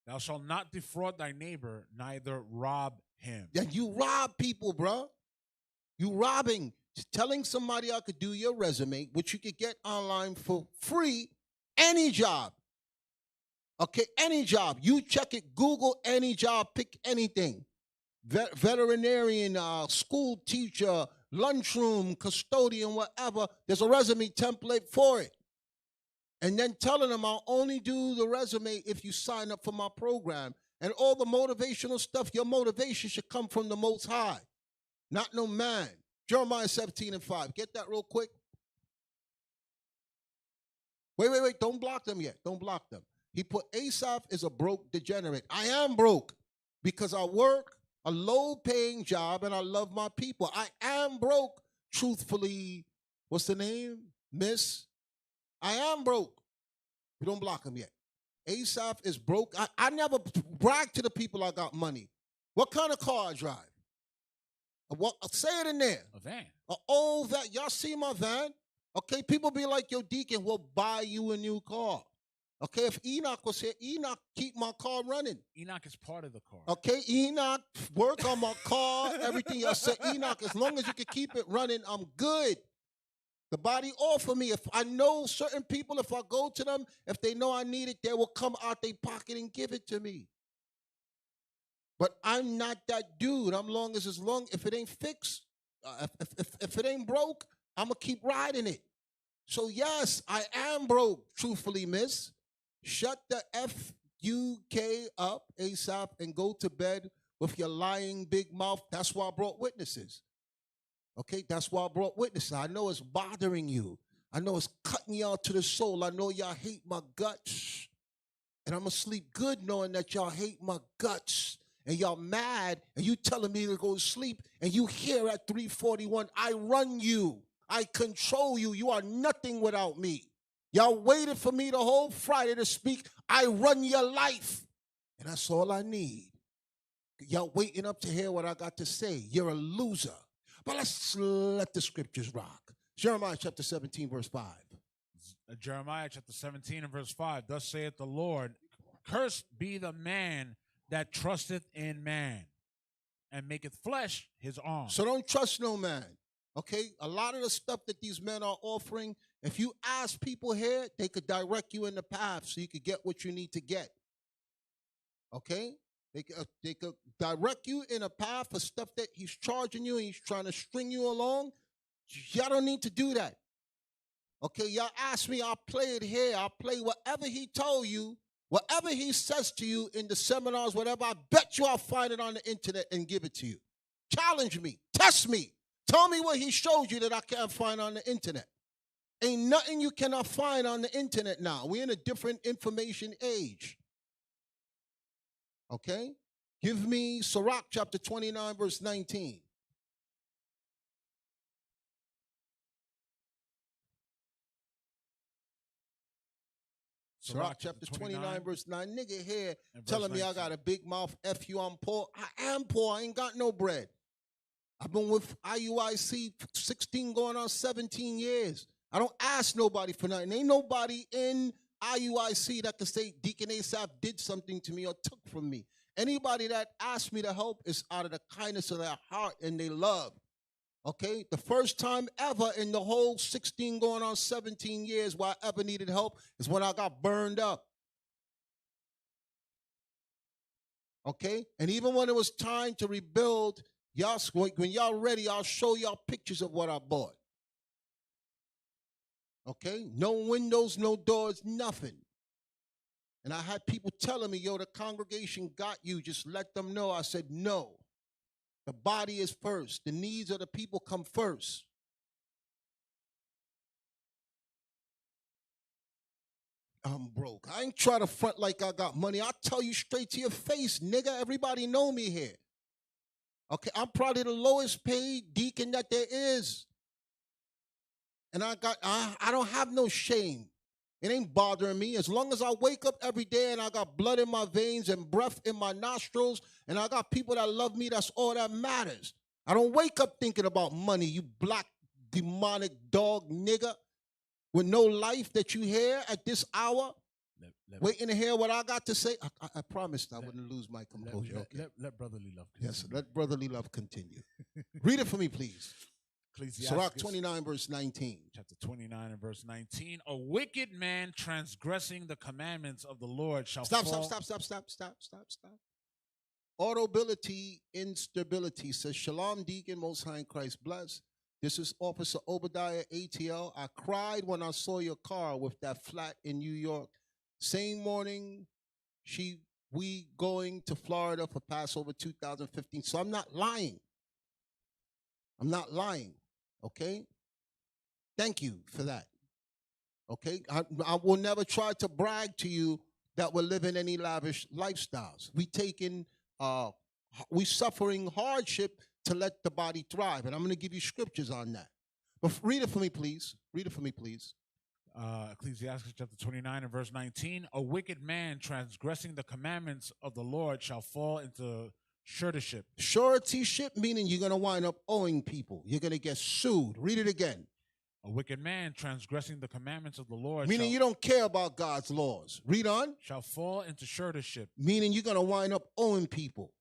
[SPEAKER 12] Thou shalt not defraud thy neighbor, neither rob him.
[SPEAKER 4] Yeah, you rob people, bro. You robbing. Telling somebody I could do your resume, which you could get online for free, any job. Okay, any job. You check it, Google any job, pick anything. Veterinarian, school teacher, lunchroom, custodian, whatever. There's a resume template for it. And then telling them I'll only do the resume if you sign up for my program. And all the motivational stuff, your motivation should come from the Most High, not no man. Jeremiah 17:5. Get that real quick. Wait. Don't block them yet. Don't block them. He put Asaph is a broke degenerate. I am broke because I work a low-paying job and I love my people. I am broke, truthfully. What's the name? Miss? I am broke. We don't block him yet. Asaph is broke. I never brag to the people I got money. What kind of car I drive? What? Say it in there.
[SPEAKER 12] A van.
[SPEAKER 4] An old van. Y'all see my van? Okay, people be like, yo, Deacon, we'll buy you a new car. Okay, if Enoch was here, Enoch keep my car running.
[SPEAKER 12] Enoch is part of the car.
[SPEAKER 4] Okay, Enoch work on my car, everything else. Said Enoch, as long as you can keep it running, I'm good. The body offer me. If I know certain people, if I go to them, if they know I need it, they will come out their pocket and give it to me. But I'm not that dude. If it ain't fixed, if it ain't broke, I'm going to keep riding it. So, yes, I am broke, truthfully, miss. Shut the F-U-K up, Asaph, and go to bed with your lying big mouth. That's why I brought witnesses. Okay, that's why I brought witnesses. I know it's bothering you. I know it's cutting y'all to the soul. I know y'all hate my guts. And I'm going to sleep good knowing that y'all hate my guts. And y'all mad, and you telling me to go to sleep, and you here at 3:41. I run you. I control you. You are nothing without me. Y'all waited for me the whole Friday to speak. I run your life. And that's all I need. Y'all waiting up to hear what I got to say. You're a loser. But let's let the scriptures rock. Jeremiah chapter 17, verse 5.
[SPEAKER 12] Jeremiah chapter 17 and verse 5. Thus saith the Lord, cursed be the man that trusteth in man, and maketh flesh his arm.
[SPEAKER 4] So don't trust no man. Okay? A lot of the stuff that these men are offering, if you ask people here, they could direct you in the path so you could get what you need to get. Okay? They could direct you in a path for stuff that he's charging you and he's trying to string you along. Y'all don't need to do that. Okay? Y'all ask me, I'll play it here. I'll play whatever he told you, whatever he says to you in the seminars, whatever. I bet you I'll find it on the internet and give it to you. Challenge me. Test me. Tell me what he showed you that I can't find on the internet. Ain't nothing you cannot find on the internet now. We're in a different information age. Okay? Give me Sirach chapter 29, verse 19. Sirach chapter 29, verse 9. Nigga here telling me I got a big mouth. F you, I'm poor. I am poor. I ain't got no bread. I've been with IUIC 16 going on 17 years. I don't ask nobody for nothing. Ain't nobody in IUIC that can say Deacon Asaph did something to me or took from me. Anybody that asks me to help is out of the kindness of their heart and they love. Okay? The first time ever in the whole 16 going on 17 years where I ever needed help is when I got burned up. Okay? And even when it was time to rebuild, y'all, when y'all ready, I'll show y'all pictures of what I bought. Okay? No windows, no doors, nothing. And I had people telling me, yo, the congregation got you. Just let them know. I said, no. The body is first. The needs of the people come first. I'm broke. I ain't try to front like I got money. I'll tell you straight to your face, nigga. Everybody know me here. Okay, I'm probably the lowest paid deacon that there is. And I don't have no shame. It ain't bothering me. As long as I wake up every day and I got blood in my veins and breath in my nostrils and I got people that love me, that's all that matters. I don't wake up thinking about money, you black demonic dog nigga with no life that you hear at this hour, waiting to hear what I got to say. I promised I wouldn't lose my composure.
[SPEAKER 12] Let brotherly love continue.
[SPEAKER 4] Yes, let brotherly love continue. Read it for me, please. Sirach 29, verse 19.
[SPEAKER 12] Chapter 29 and verse 19. A wicked man transgressing the commandments of the Lord shall fall.
[SPEAKER 4] Stop. Audibility, instability, says Shalom, Deacon, Most High in Christ bless. This is Officer Obadiah ATL. I cried when I saw your car with that flat in New York. Same morning, we going to Florida for Passover 2015. So I'm not lying. I'm not lying. Okay? Thank you for that. Okay? I will never try to brag to you that we're living any lavish lifestyles. We suffering hardship to let the body thrive. And I'm going to give you scriptures on that. But read it for me, please. Read it for me, please.
[SPEAKER 12] Ecclesiastes chapter 29 and verse 19. A wicked man transgressing the commandments of the Lord shall fall into suretyship.
[SPEAKER 4] Suretyship, meaning you're going to wind up owing people. You're going to get sued. Read it again.
[SPEAKER 12] A wicked man transgressing the commandments of the Lord.
[SPEAKER 4] Meaning you don't care about God's laws. Read on.
[SPEAKER 12] Shall fall into suretyship.
[SPEAKER 4] Meaning you're going to wind up owing people.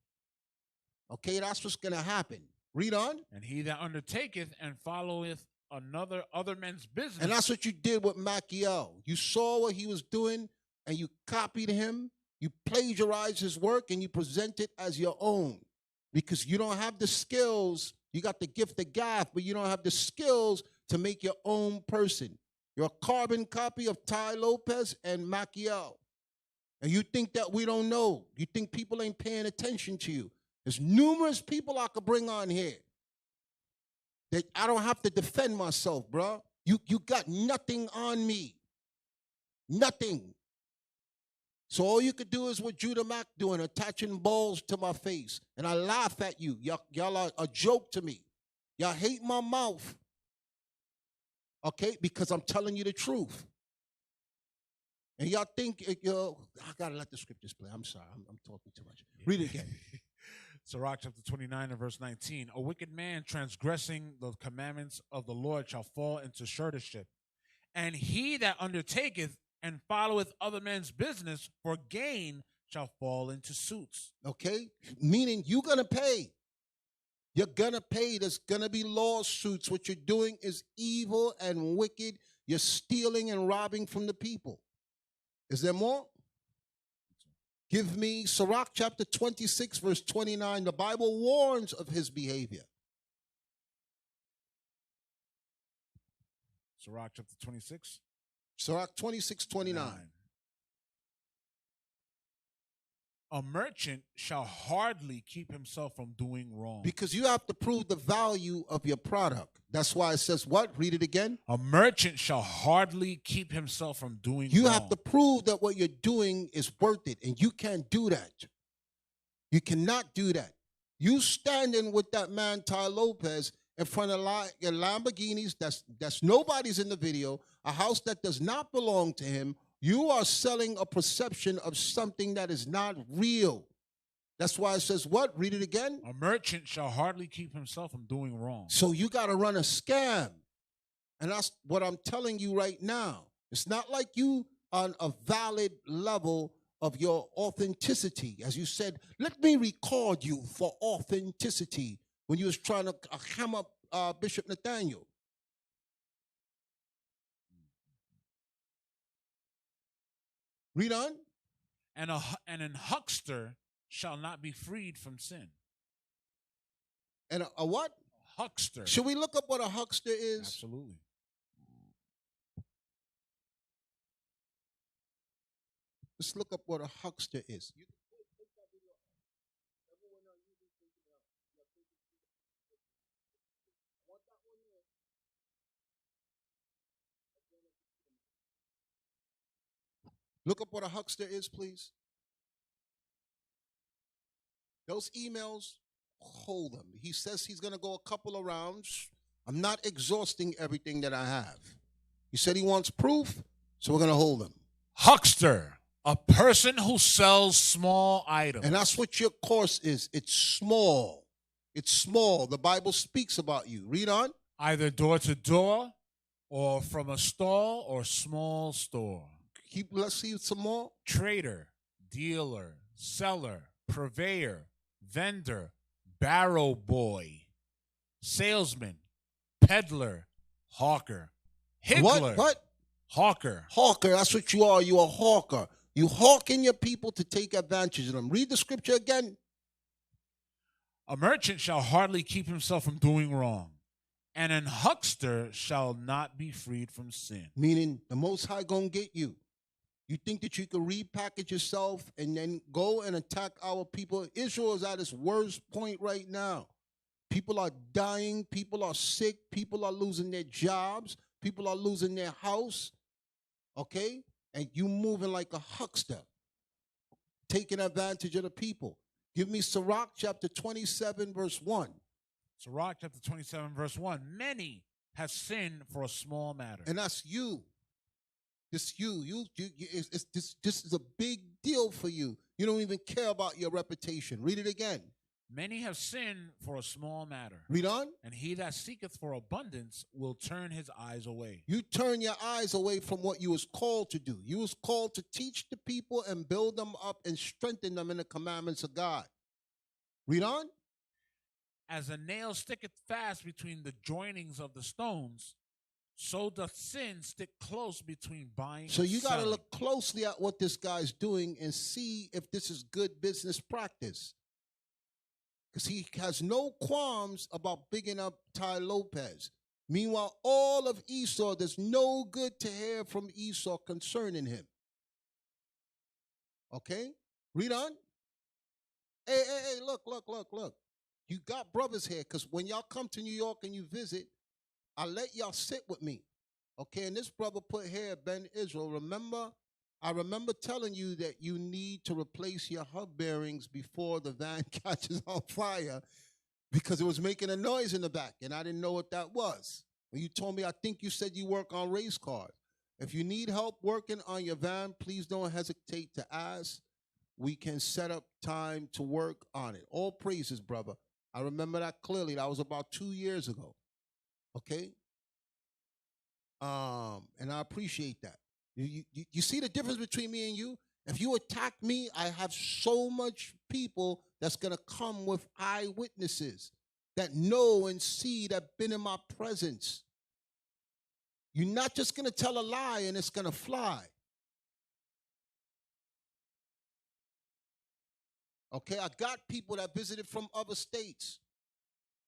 [SPEAKER 4] Okay, that's what's going to happen. Read on.
[SPEAKER 12] And he that undertaketh and followeth other men's business.
[SPEAKER 4] And that's what you did with Machiel. You saw what he was doing and you copied him. You plagiarized his work and you present it as your own. Because you don't have the skills. You got the gift of gab, but you don't have the skills to make your own person. You're a carbon copy of Tai Lopez and Machiel. And you think that we don't know. You think people ain't paying attention to you. There's numerous people I could bring on here that I don't have to defend myself, bro. You got nothing on me. Nothing. So all you could do is what Judah Mack doing, attaching balls to my face. And I laugh at you. Y'all are a joke to me. Y'all hate my mouth. Okay? Because I'm telling you the truth. And y'all think, I got to let the scriptures play. I'm sorry. I'm talking too much. Read it again.
[SPEAKER 12] Sirach chapter 29 and verse 19. A wicked man transgressing the commandments of the Lord shall fall into suretyship. And he that undertaketh and followeth other men's business for gain shall fall into suits.
[SPEAKER 4] Okay? Meaning you're going to pay. You're going to pay. There's going to be lawsuits. What you're doing is evil and wicked. You're stealing and robbing from the people. Is there more? Give me Sirach chapter 26, verse 29. The Bible warns of his behavior.
[SPEAKER 12] Sirach chapter 26.
[SPEAKER 4] Sirach 26, 29.
[SPEAKER 12] A merchant shall hardly keep himself from doing wrong.
[SPEAKER 4] Because you have to prove the value of your product. That's why it says what? Read it again.
[SPEAKER 12] A merchant shall hardly keep himself from doing wrong.
[SPEAKER 4] You have to prove that what you're doing is worth it, and you can't do that. You cannot do that. You standing with that man, Tai Lopez, in front of your Lamborghinis, that's nobody's in the video, a house that does not belong to him. You are selling a perception of something that is not real. That's why it says what? Read it again.
[SPEAKER 12] A merchant shall hardly keep himself from doing wrong.
[SPEAKER 4] So you got to run a scam. And that's what I'm telling you right now. It's not like you on a valid level of your authenticity. As you said, let me record you for authenticity when you was trying to ham up Bishop Nathaniel. Read on.
[SPEAKER 12] And an huckster shall not be freed from sin.
[SPEAKER 4] And a what?
[SPEAKER 12] A huckster.
[SPEAKER 4] Should we look up what a huckster is?
[SPEAKER 12] Absolutely.
[SPEAKER 4] Let's look up what a huckster is. Look up what a huckster is, please. Those emails, hold them. He says he's going to go a couple of rounds. I'm not exhausting everything that I have. He said he wants proof, so we're going to hold them.
[SPEAKER 12] Huckster, a person who sells small items.
[SPEAKER 4] And that's what your course is. It's small. It's small. The Bible speaks about you. Read on.
[SPEAKER 12] Either door to door or from a stall or small store.
[SPEAKER 4] Let's see some more.
[SPEAKER 12] Trader, dealer, seller, purveyor, vendor, barrow boy, salesman, peddler, hawker, higgler.
[SPEAKER 4] What?
[SPEAKER 12] Hawker.
[SPEAKER 4] Hawker, that's what you are. You're a hawker. You hawking your people to take advantage of them. Read the scripture again.
[SPEAKER 12] A merchant shall hardly keep himself from doing wrong, And an huckster shall not be freed from sin.
[SPEAKER 4] Meaning the Most High gonna get you. You think that you can repackage yourself and then go and attack our people? Israel is at its worst point right now. People are dying. People are sick. People are losing their jobs. People are losing their house. Okay? And you moving like a huckster, taking advantage of the people. Give me Sirach chapter 27, verse 1.
[SPEAKER 12] Sirach chapter 27, verse 1. Many have sinned for a small matter.
[SPEAKER 4] And that's you. This this is a big deal for you. You don't even care about your reputation. Read it again.
[SPEAKER 12] Many have sinned for a small matter.
[SPEAKER 4] Read on.
[SPEAKER 12] And he that seeketh for abundance will turn his eyes away.
[SPEAKER 4] You turn your eyes away from what you was called to do. You was called to teach the people and build them up and strengthen them in the commandments of God. Read on.
[SPEAKER 12] As a nail sticketh fast between the joinings of the stones, so doth sin stick close between buying and selling.
[SPEAKER 4] So you got to look closely at what this guy's doing and see if this is good business practice. Because he has no qualms about bigging up Ty Lopez. Meanwhile, all of Esau, there's no good to hear from Esau concerning him. Okay? Read on. Hey, look. You got brothers here, because when y'all come to New York and you visit, I let y'all sit with me. Okay, and this brother put here, Ben Israel, I remember telling you that you need to replace your hub bearings before the van catches on fire because it was making a noise in the back, and I didn't know what that was. When you told me, I think you said you work on race cars. If you need help working on your van, please don't hesitate to ask. We can set up time to work on it. All praises, brother. I remember that clearly. That was about 2 years ago. Okay? And I appreciate that. You see the difference between me and you? If you attack me, I have so much people that's going to come with eyewitnesses that know and see that been in my presence. You're not just going to tell a lie and it's going to fly. Okay, I got people that visited from other states.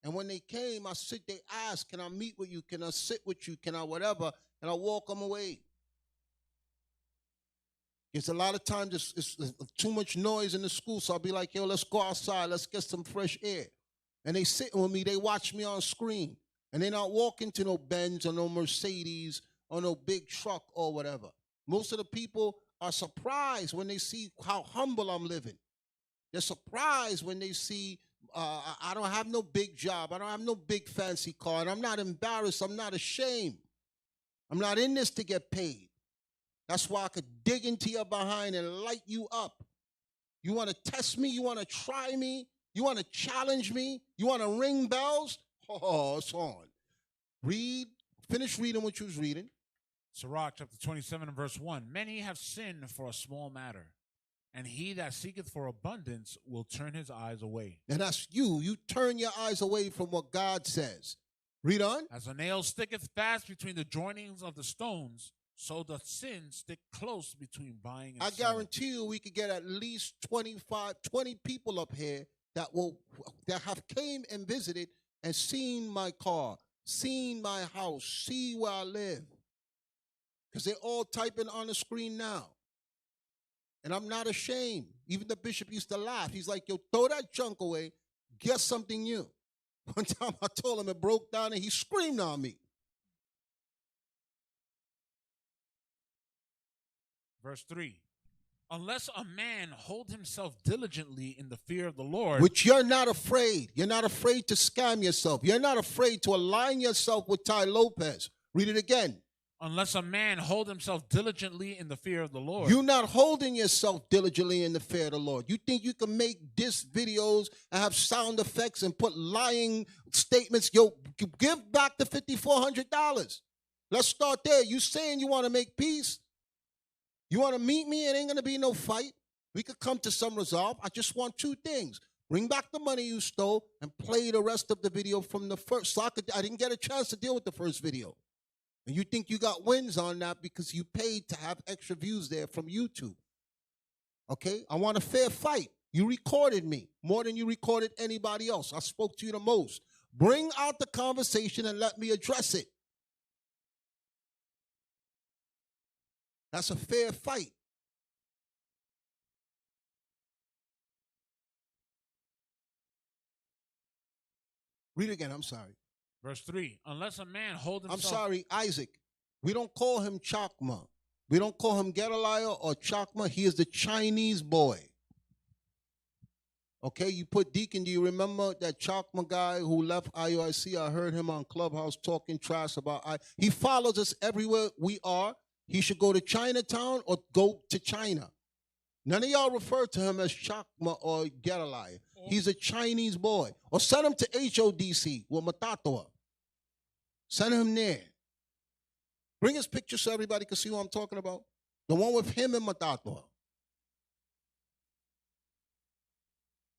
[SPEAKER 4] And when they came, they asked, can I meet with you? Can I sit with you? Can I whatever? And I walk them away. It's a lot of times it's too much noise in the school, so I'll be like, yo, let's go outside. Let's get some fresh air. And they sitting with me. They watch me on screen. And they're not walking to no Benz or no Mercedes or no big truck or whatever. Most of the people are surprised when they see how humble I'm living. They're surprised when they see I don't have no big job. I don't have no big fancy car. And I'm not embarrassed. I'm not ashamed. I'm not in this to get paid. That's why I could dig into your behind and light you up. You want to test me? You want to try me? You want to challenge me? You want to ring bells? Oh, it's on. Finish reading what you was reading.
[SPEAKER 12] Sirach chapter 27 and verse 1. Many have sinned for a small matter, and he that seeketh for abundance will turn his eyes away.
[SPEAKER 4] And that's you. You turn your eyes away from what God says. Read on.
[SPEAKER 12] As a nail sticketh fast between the joinings of the stones, so doth sin stick close between buying and selling.
[SPEAKER 4] I guarantee you we could get at least 20 people up here that have came and visited and seen my car, seen my house, see where I live. Because they're all typing on the screen now. And I'm not ashamed. Even the bishop used to laugh. He's like, yo, throw that junk away, get something new. One time I told him it broke down and he screamed on me.
[SPEAKER 12] Verse 3, unless a man hold himself diligently in the fear of the Lord.
[SPEAKER 4] Which you're not afraid. You're not afraid to scam yourself. You're not afraid to align yourself with Ty Lopez. Read it again.
[SPEAKER 12] Unless a man hold himself diligently in the fear of the Lord.
[SPEAKER 4] You're not holding yourself diligently in the fear of the Lord. You think you can make diss videos and have sound effects and put lying statements. Yo, give back the $5,400. Let's start there. You saying you want to make peace? You want to meet me? It ain't going to be no fight. We could come to some resolve. I just want two things. Bring back the money you stole and play the rest of the video from the first. So I didn't get a chance to deal with the first video. And you think you got wins on that because you paid to have extra views there from YouTube. Okay? I want a fair fight. You recorded me more than you recorded anybody else. I spoke to you the most. Bring out the conversation and let me address it. That's a fair fight. Read again, I'm sorry.
[SPEAKER 12] Verse 3, unless a man hold himself...
[SPEAKER 4] I'm sorry, Isaac. We don't call him Chakma. We don't call him Gedaliah or Chakma. He is the Chinese boy. Okay, you put Deacon, do you remember that Chakma guy who left IUIC? I heard him on Clubhouse talking trash about he follows us everywhere we are. He should go to Chinatown or go to China. None of y'all refer to him as Chakma or Gedaliah. He's a Chinese boy. Or send him to HODC with Matatoa. Send him there. Bring his picture so everybody can see what I'm talking about. The one with him and Matatoa.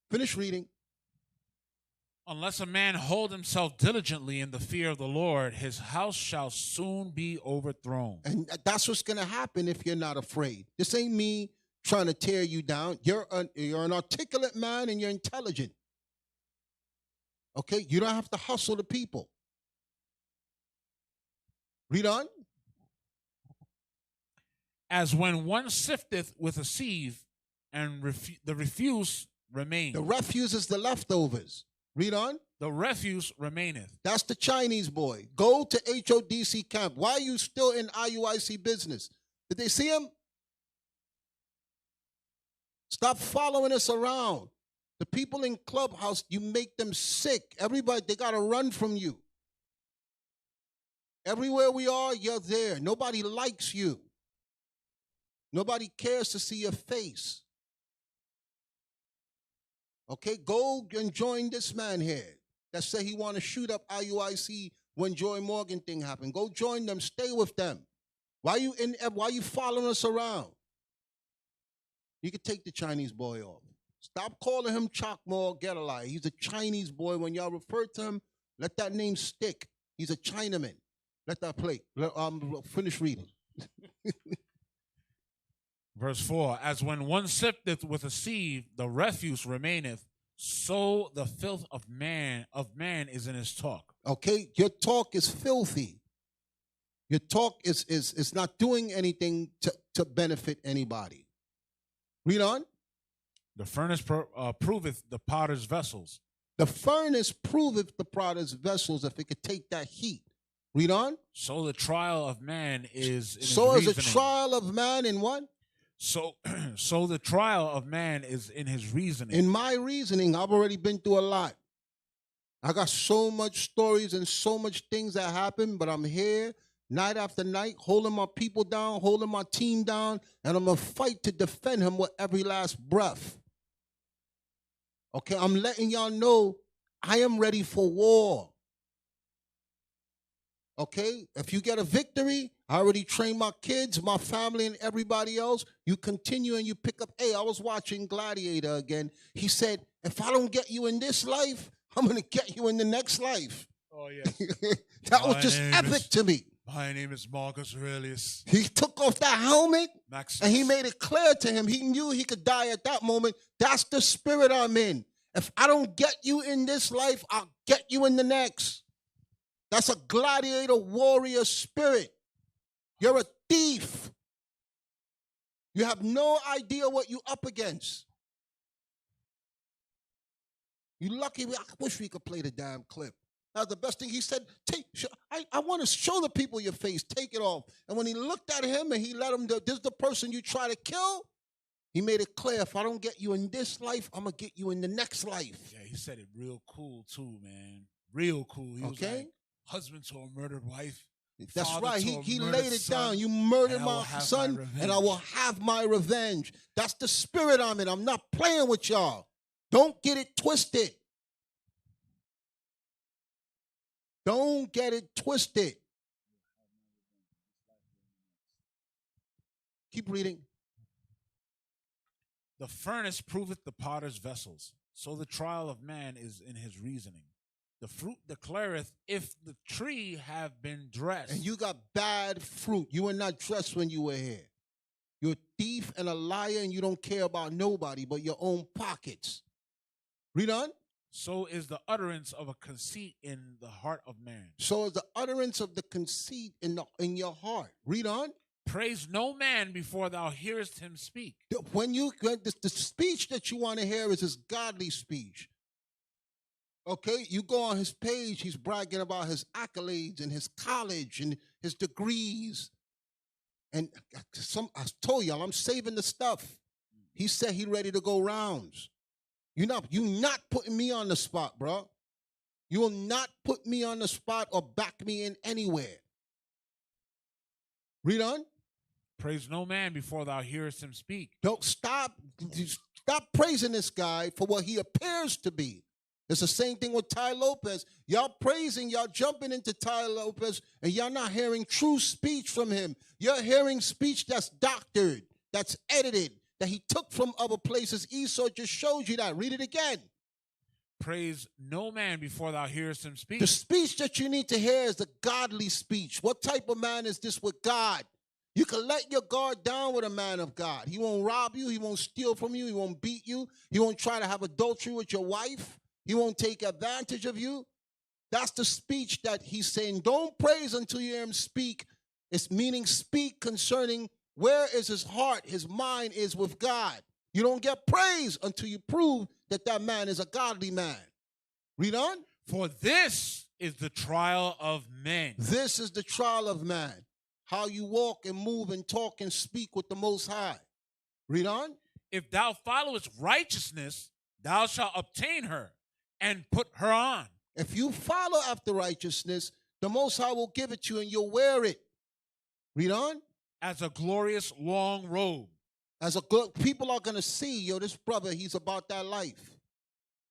[SPEAKER 4] Finish reading.
[SPEAKER 12] Unless a man hold himself diligently in the fear of the Lord, his house shall soon be overthrown.
[SPEAKER 4] And that's what's going to happen if you're not afraid. This ain't me trying to tear you down. You're an articulate man and you're intelligent. Okay? You don't have to hustle the people. Read on.
[SPEAKER 12] As when one sifteth with a sieve, and the refuse remains.
[SPEAKER 4] The refuse is the leftovers. Read on.
[SPEAKER 12] The refuse remaineth.
[SPEAKER 4] That's the Chinese boy. Go to HODC camp. Why are you still in IUIC business? Did they see him? Stop following us around. The people in Clubhouse, you make them sick. Everybody, they got to run from you. Everywhere we are, you're there. Nobody likes you. Nobody cares to see your face. Okay, go and join this man here that said he want to shoot up IUIC when Joy Morgan thing happened. Go join them. Stay with them. Why you following us around? You could take the Chinese boy off. Stop calling him Chakma or Gedaliah. He's a Chinese boy. When y'all refer to him, let that name stick. He's a Chinaman. Let that play. Finish reading.
[SPEAKER 12] Verse 4, as when one sifteth with a sieve, the refuse remaineth, so the filth of man is in his talk.
[SPEAKER 4] Okay, your talk is filthy. Your talk is not doing anything to benefit anybody. Read on.
[SPEAKER 12] The furnace proveth the potter's vessels.
[SPEAKER 4] The furnace proveth the potter's vessels if it could take that heat. Read on.
[SPEAKER 12] So the trial of man is in
[SPEAKER 4] so
[SPEAKER 12] his
[SPEAKER 4] is the trial of man in what?
[SPEAKER 12] So the trial of man is in his reasoning.
[SPEAKER 4] In my reasoning, I've already been through a lot. I got so much stories and so much things that happen, but I'm here night after night, holding my people down, holding my team down, and I'm going to fight to defend him with every last breath. Okay, I'm letting y'all know I am ready for war. Okay, if you get a victory, I already trained my kids, my family, and everybody else. You continue and you pick up. Hey, I was watching Gladiator again. He said, if I don't get you in this life, I'm going to get you in the next life.
[SPEAKER 12] Oh, yes.
[SPEAKER 4] That was just epic to me.
[SPEAKER 12] My name is Marcus Aurelius.
[SPEAKER 4] He took off that helmet
[SPEAKER 12] Maximus.
[SPEAKER 4] And he made it clear to him. He knew he could die at that moment. That's the spirit I'm in. If I don't get you in this life, I'll get you in the next. That's a gladiator warrior spirit. You're a thief. You have no idea what you're up against. You lucky. I wish we could play the damn clip. That's the best thing. He said, I want to show the people your face. Take it off. And when he looked at him and he let him know, this is the person you try to kill, he made it clear, if I don't get you in this life, I'm going to get you in the next life.
[SPEAKER 12] Yeah, he said it real cool too, man. Real cool. He was like, husband to a murdered wife.
[SPEAKER 4] That's right. He laid it
[SPEAKER 12] son,
[SPEAKER 4] down. You murdered my son, and I will have my revenge. That's the spirit I'm in. I'm not playing with y'all. Don't get it twisted. Don't get it twisted. Keep reading.
[SPEAKER 12] The furnace proveth the potter's vessels, so the trial of man is in his reasoning. The fruit declareth if the tree have been dressed.
[SPEAKER 4] And you got bad fruit. You were not dressed when you were here. You're a thief and a liar, and you don't care about nobody but your own pockets. Read on.
[SPEAKER 12] so is the utterance of a conceit in the heart of man.
[SPEAKER 4] So is the utterance of the conceit in your heart. Read on.
[SPEAKER 12] Praise no man before thou hearest him speak.
[SPEAKER 4] When the speech that you want to hear is his godly speech. Okay, you go on his page, he's bragging about his accolades and his college and his degrees. And I told y'all, I'm saving the stuff. He said he ready to go rounds. You not putting me on the spot, bro. You will not put me on the spot or back me in anywhere. Read on.
[SPEAKER 12] Praise no man before thou hearest him speak.
[SPEAKER 4] Don't stop praising this guy for what he appears to be. It's the same thing with Ty Lopez. Y'all praising, y'all jumping into Ty Lopez, and y'all not hearing true speech from him. You're hearing speech that's doctored, that's edited, that he took from other places. Esau just showed you that. Read it again.
[SPEAKER 12] Praise no man before thou hearest him speak.
[SPEAKER 4] The speech that you need to hear is the godly speech. What type of man is this with God? You can let your guard down with a man of God. He won't rob you. He won't steal from you. He won't beat you. He won't try to have adultery with your wife. He won't take advantage of you. That's the speech that he's saying. Don't praise until you hear him speak. It's meaning speak concerning where is his heart, his mind is with God. You don't get praise until you prove that that man is a godly man. Read on.
[SPEAKER 12] For this is the trial of men.
[SPEAKER 4] This is the trial of man. How you walk and move and talk and speak with the Most High. Read on.
[SPEAKER 12] If thou followest righteousness, thou shalt obtain her and put her on.
[SPEAKER 4] If you follow after righteousness, the Most High will give it to you and you'll wear it. Read on.
[SPEAKER 12] As a glorious long robe.
[SPEAKER 4] People are going to see, yo, this brother, he's about that life.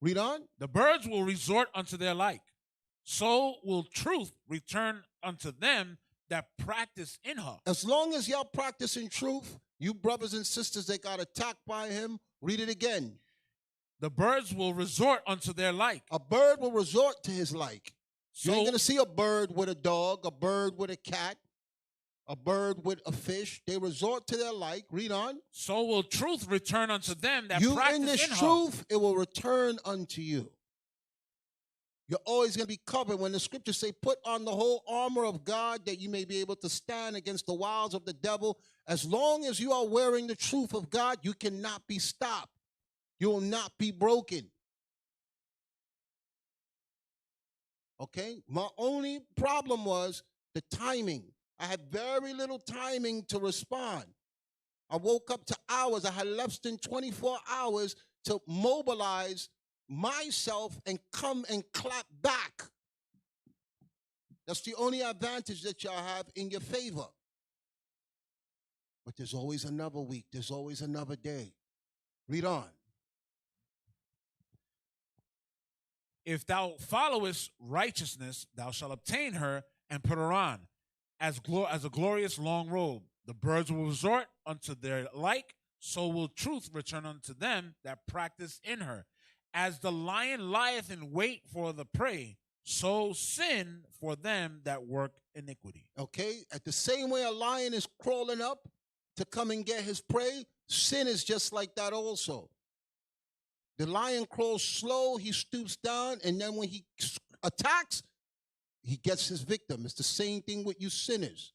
[SPEAKER 4] Read on.
[SPEAKER 12] The birds will resort unto their like. So will truth return unto them that practice in her.
[SPEAKER 4] As long as y'all practicing truth, you brothers and sisters that got attacked by him, read it again.
[SPEAKER 12] The birds will resort unto their like.
[SPEAKER 4] A bird will resort to his like.
[SPEAKER 12] So,
[SPEAKER 4] you ain't going to see a bird with a dog, a bird with a cat, a bird with a fish. They resort to their like. Read on.
[SPEAKER 12] So will truth return unto them that
[SPEAKER 4] you
[SPEAKER 12] practice
[SPEAKER 4] in this
[SPEAKER 12] in
[SPEAKER 4] truth,
[SPEAKER 12] her.
[SPEAKER 4] It will return unto you. You're always going to be covered. When the scriptures say, put on the whole armor of God that you may be able to stand against the wiles of the devil. As long as you are wearing the truth of God, you cannot be stopped. You will not be broken. Okay? My only problem was the timing. I had very little timing to respond. I woke up to hours. I had less than 24 hours to mobilize myself and come and clap back. That's the only advantage that y'all have in your favor. But there's always another week. There's always another day. Read on.
[SPEAKER 12] If thou followest righteousness, thou shalt obtain her and put her on, as a glorious long robe. The birds will resort unto their like, so will truth return unto them that practice in her. As the lion lieth in wait for the prey, so sin for them that work iniquity.
[SPEAKER 4] Okay? At the same way a lion is crawling up to come and get his prey, sin is just like that also. The lion crawls slow, he stoops down, and then when he attacks, he gets his victim. It's the same thing with you sinners.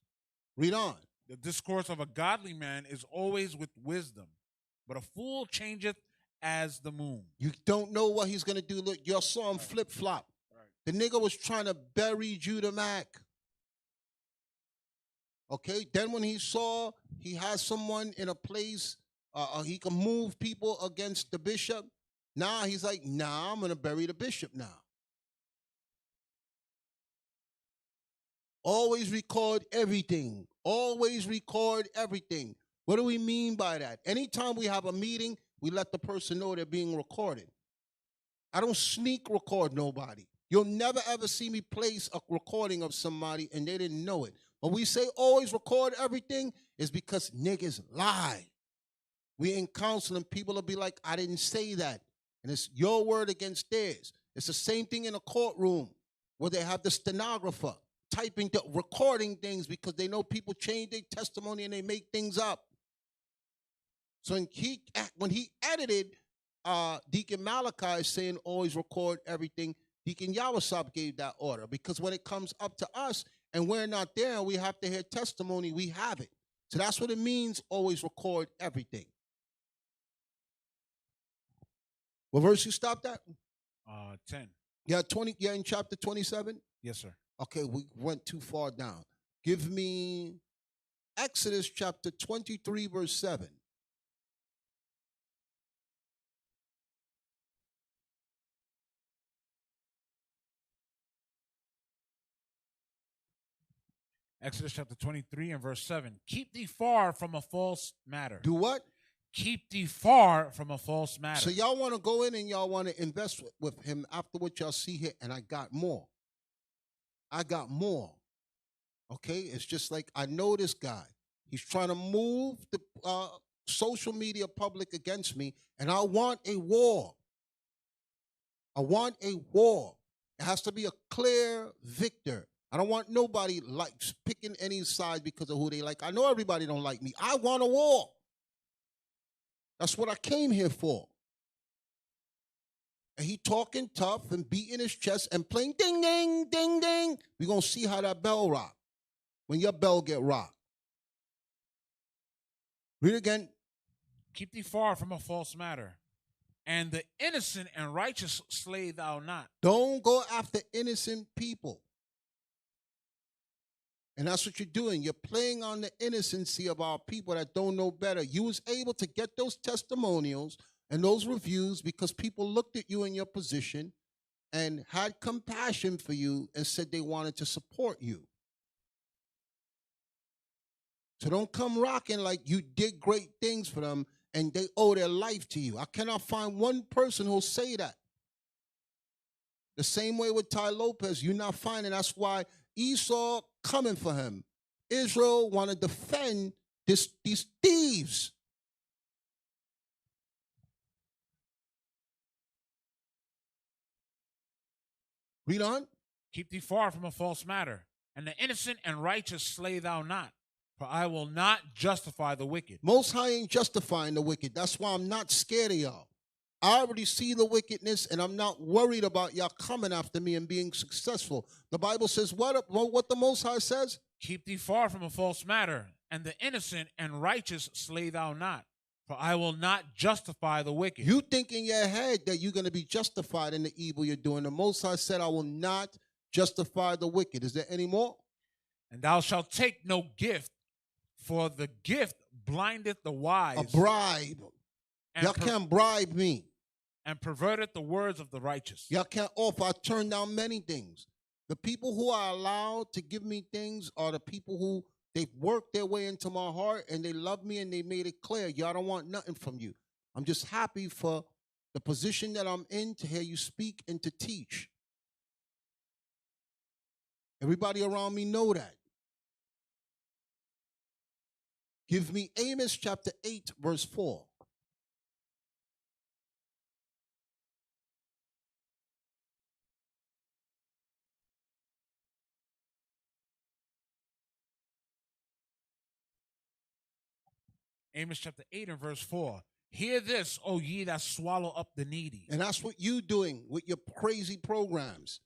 [SPEAKER 4] Read on.
[SPEAKER 12] The discourse of a godly man is always with wisdom, but a fool changeth as the moon.
[SPEAKER 4] You don't know what he's going to do. Look, y'all saw him flip-flop. Right. The nigga was trying to bury Judah Mack. Okay, then when he saw he has someone in a place, he can move people against the bishop, now he's like, nah, I'm going to bury the bishop now. Always record everything. Always record everything. What do we mean by that? Anytime we have a meeting, we let the person know they're being recorded. I don't sneak record nobody. You'll never ever see me place a recording of somebody and they didn't know it. When we say always record everything, is because niggas lie. We in counseling, people will be like, I didn't say that. And it's your word against theirs. It's the same thing in a courtroom where they have the stenographer typing, recording things because they know people change their testimony and they make things up. So when he edited, Deacon Malachi is saying always record everything. Deacon Yawasab gave that order because when it comes up to us and we're not there and we have to hear testimony, we have it. So that's what it means, always record everything. What verse you stopped at?
[SPEAKER 12] 10.
[SPEAKER 4] Yeah, 20. Yeah, in chapter 27?
[SPEAKER 12] Yes, sir.
[SPEAKER 4] Okay, we went too far down. Give me Exodus chapter 23, verse 7.
[SPEAKER 12] Exodus chapter 23 and verse 7. Keep thee far from a false matter.
[SPEAKER 4] Do what?
[SPEAKER 12] Keep thee far from a false matter.
[SPEAKER 4] So y'all want to go in and y'all want to invest with him after what y'all see here, and I got more. I got more. Okay? It's just like I know this guy. He's trying to move the social media public against me, and I want a war. I want a war. It has to be a clear victor. I don't want nobody like picking any side because of who they like. I know everybody don't like me. I want a war. That's what I came here for. And he talking tough and beating his chest and playing ding, ding, ding, ding. We're going to see how that bell rock. When your bell get rocked. Read again.
[SPEAKER 12] Keep thee far from a false matter. And the innocent and righteous slay thou not.
[SPEAKER 4] Don't go after innocent people. And that's what you're doing. You're playing on the innocency of our people that don't know better. You was able to get those testimonials and those reviews because people looked at you in your position and had compassion for you and said they wanted to support you. So don't come rocking like you did great things for them and they owe their life to you. I cannot find one person who'll say that. The same way with Ty Lopez, you're not finding. That's why Esau coming for him. Israel want to defend these thieves. Read on.
[SPEAKER 12] Keep thee far from a false matter, and the innocent and righteous slay thou not, for I will not justify the wicked.
[SPEAKER 4] Most High ain't justifying the wicked. That's why I'm not scared of y'all. I already see the wickedness, and I'm not worried about y'all coming after me and being successful. The Bible says what the Most High says?
[SPEAKER 12] Keep thee far from a false matter, and the innocent and righteous slay thou not, for I will not justify the wicked.
[SPEAKER 4] You think in your head that you're going to be justified in the evil you're doing. The Most High said, I will not justify the wicked. Is there any more?
[SPEAKER 12] And thou shalt take no gift, for the gift blindeth the wise.
[SPEAKER 4] A bribe. Y'all can't bribe me.
[SPEAKER 12] And perverted the words of the righteous.
[SPEAKER 4] Y'all can't offer. I turn down many things. The people who are allowed to give me things are the people who they've worked their way into my heart and they love me and they made it clear. Y'all don't want nothing from you. I'm just happy for the position that I'm in to hear you speak and to teach. Everybody around me know that. Give me Amos chapter 8, verse 4.
[SPEAKER 12] Amos chapter 8 and verse 4. Hear this, O ye that swallow up the needy.
[SPEAKER 4] And that's what you doing with your crazy programs.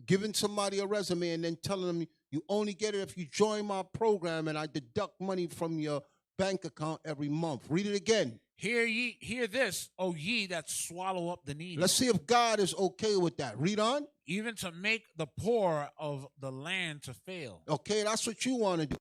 [SPEAKER 4] Giving somebody a resume and then telling them you only get it if you join my program and I deduct money from your bank account every month. Read it again.
[SPEAKER 12] Hear this, O ye that swallow up the needy.
[SPEAKER 4] Let's see if God is okay with that. Read on.
[SPEAKER 12] Even to make the poor of the land to fail.
[SPEAKER 4] Okay, that's what you want to do.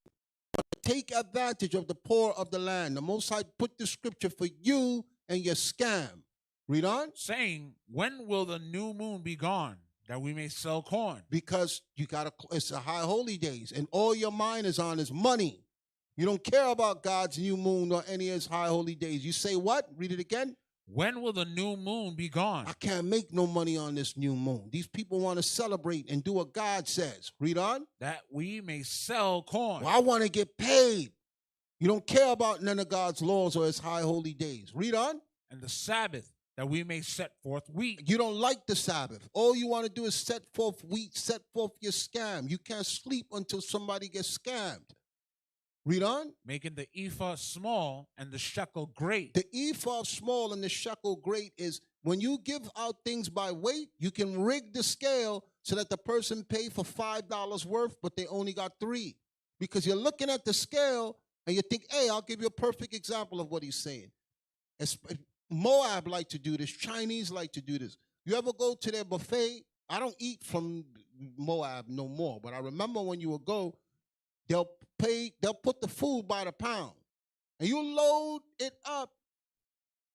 [SPEAKER 4] Take advantage of the poor of the land. The Most High put the scripture for you and your scam. Read on.
[SPEAKER 12] Saying, when will the new moon be gone, that we may sell corn?
[SPEAKER 4] Because it's a high holy days, and all your mind is on is money. You don't care about God's new moon or any of his high holy days. You say what? Read it again.
[SPEAKER 12] When will the new moon be gone?
[SPEAKER 4] I can't make no money on this new moon. These people want to celebrate and do what God says. Read on.
[SPEAKER 12] That we may sell corn.
[SPEAKER 4] Well, I want to get paid. You don't care about none of God's laws or his high holy days. Read on.
[SPEAKER 12] And the Sabbath, that we may set forth wheat.
[SPEAKER 4] You don't like the Sabbath. All you want to do is set forth wheat, set forth your scam. You can't sleep until somebody gets scammed. Read on.
[SPEAKER 12] Making the ephah small and the shekel great.
[SPEAKER 4] The ephah small and the shekel great is when you give out things by weight, you can rig the scale so that the person pay for $5 worth, but they only got 3. Because you're looking at the scale and you think, hey, I'll give you a perfect example of what he's saying. Moab like to do this. Chinese like to do this. You ever go to their buffet? I don't eat from Moab no more, but I remember when you would go, they'll put the food by the pound. And you load it up.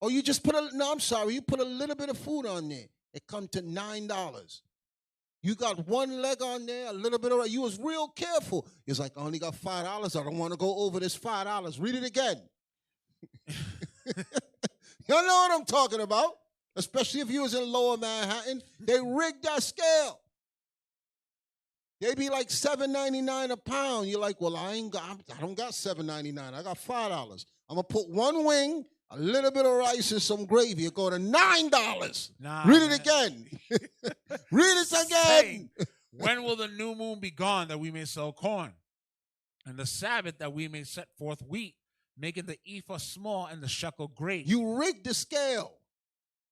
[SPEAKER 4] Or you just you put a little bit of food on there. It comes to $9. You got one leg on there, a little bit of you was real careful. It's like, I only got $5. I don't want to go over this $5. Read it again. You know what I'm talking about? Especially if you was in Lower Manhattan. They rigged that scale. They be like $7.99 a pound. You're like, well, I don't got $7.99. I got $5. I'm gonna put one wing, a little bit of rice, and some gravy. It go to $9.
[SPEAKER 12] Nah,
[SPEAKER 4] read it again. Read it again.
[SPEAKER 12] When will the new moon be gone that we may sow corn, and the Sabbath that we may set forth wheat, making the ephah small and the shekel great?
[SPEAKER 4] You rigged the scale.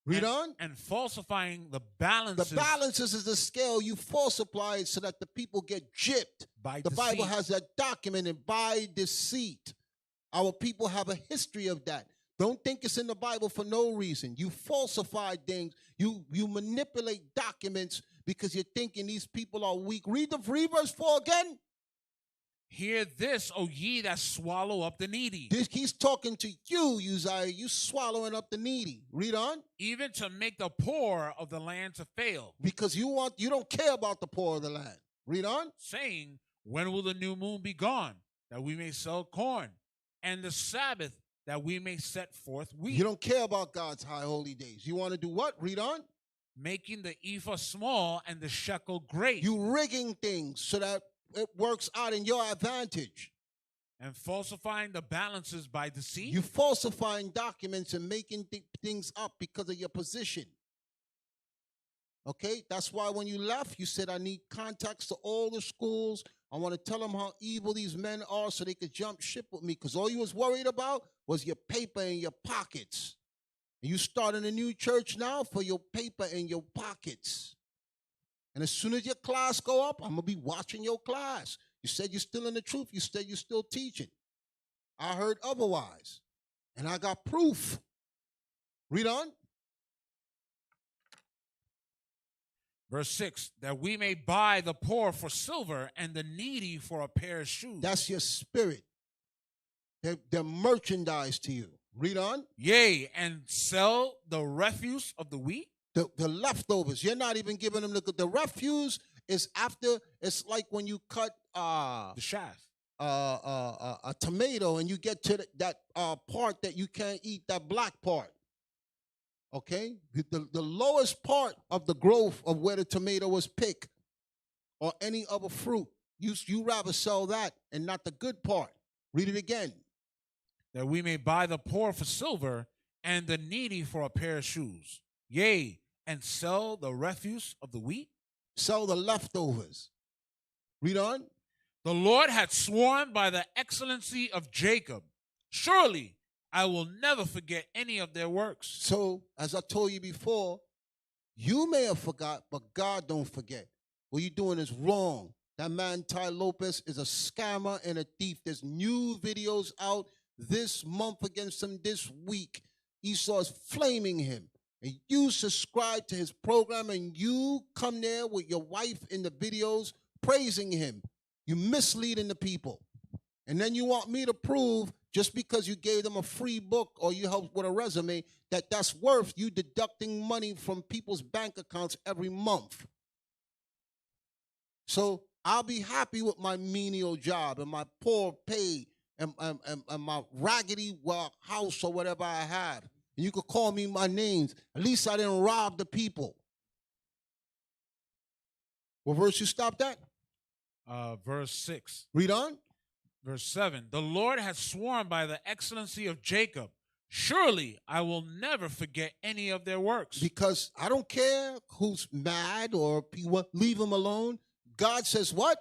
[SPEAKER 4] Read on.
[SPEAKER 12] And falsifying the balances.
[SPEAKER 4] The balances is the scale. You falsify it so that the people get gypped.
[SPEAKER 12] By
[SPEAKER 4] the
[SPEAKER 12] deceit.
[SPEAKER 4] Bible has that documented by deceit. Our people have a history of that. Don't think it's in the Bible for no reason. You falsify things. You manipulate documents because you're thinking these people are weak. Read verse 4 again.
[SPEAKER 12] Hear this, O ye that swallow up the needy.
[SPEAKER 4] He's talking to you, Uzziah. You swallowing up the needy. Read on.
[SPEAKER 12] Even to make the poor of the land to fail.
[SPEAKER 4] Because you don't care about the poor of the land. Read on.
[SPEAKER 12] Saying, when will the new moon be gone, that we may sow corn, and the Sabbath that we may set forth wheat?
[SPEAKER 4] You don't care about God's high holy days. You want to do what? Read on.
[SPEAKER 12] Making the ephah small and the shekel great.
[SPEAKER 4] You rigging things so that it works out in your advantage.
[SPEAKER 12] And falsifying the balances by deceit.
[SPEAKER 4] You falsifying documents and making things up because of your position. Okay? That's why when you left, you said, I need contacts to all the schools. I want to tell them how evil these men are so they could jump ship with me. Because all you was worried about was your paper in your pockets. And you starting a new church now for your paper in your pockets. And as soon as your class go up, I'm going to be watching your class. You said you're still in the truth. You said you're still teaching. I heard otherwise. And I got proof. Read on.
[SPEAKER 12] Verse 6, that we may buy the poor for silver and the needy for a pair of shoes.
[SPEAKER 4] That's your spirit. They're merchandise to you. Read on.
[SPEAKER 12] Yea, and sell the refuse of the wheat.
[SPEAKER 4] The leftovers. You're not even giving them the refuse is after. It's like when you cut
[SPEAKER 12] the shaft
[SPEAKER 4] a tomato and you get to that part that you can't eat, that black part. Okay, the lowest part of the growth of where the tomato was picked or any other fruit. You rather sell that and not the good part. Read it again.
[SPEAKER 12] That we may buy the poor for silver and the needy for a pair of shoes. Yea, and sell the refuse of the wheat.
[SPEAKER 4] Sell the leftovers. Read on.
[SPEAKER 12] The Lord had sworn by the excellency of Jacob, surely I will never forget any of their works.
[SPEAKER 4] So, as I told you before, you may have forgot, but God don't forget. What you're doing is wrong. That man, Ty Lopez, is a scammer and a thief. There's new videos out this month against him this week. Esau is flaming him. And you subscribe to his program and you come there with your wife in the videos praising him. You're misleading the people. And then you want me to prove just because you gave them a free book or you helped with a resume that that's worth you deducting money from people's bank accounts every month. So I'll be happy with my menial job and my poor pay and my raggedy house or whatever I have. And you could call me my names. At least I didn't rob the people. What verse you stopped at?
[SPEAKER 12] Verse 6.
[SPEAKER 4] Read on.
[SPEAKER 12] Verse 7. The Lord has sworn by the excellency of Jacob, surely I will never forget any of their works.
[SPEAKER 4] Because I don't care who's mad or leave them alone. God says what?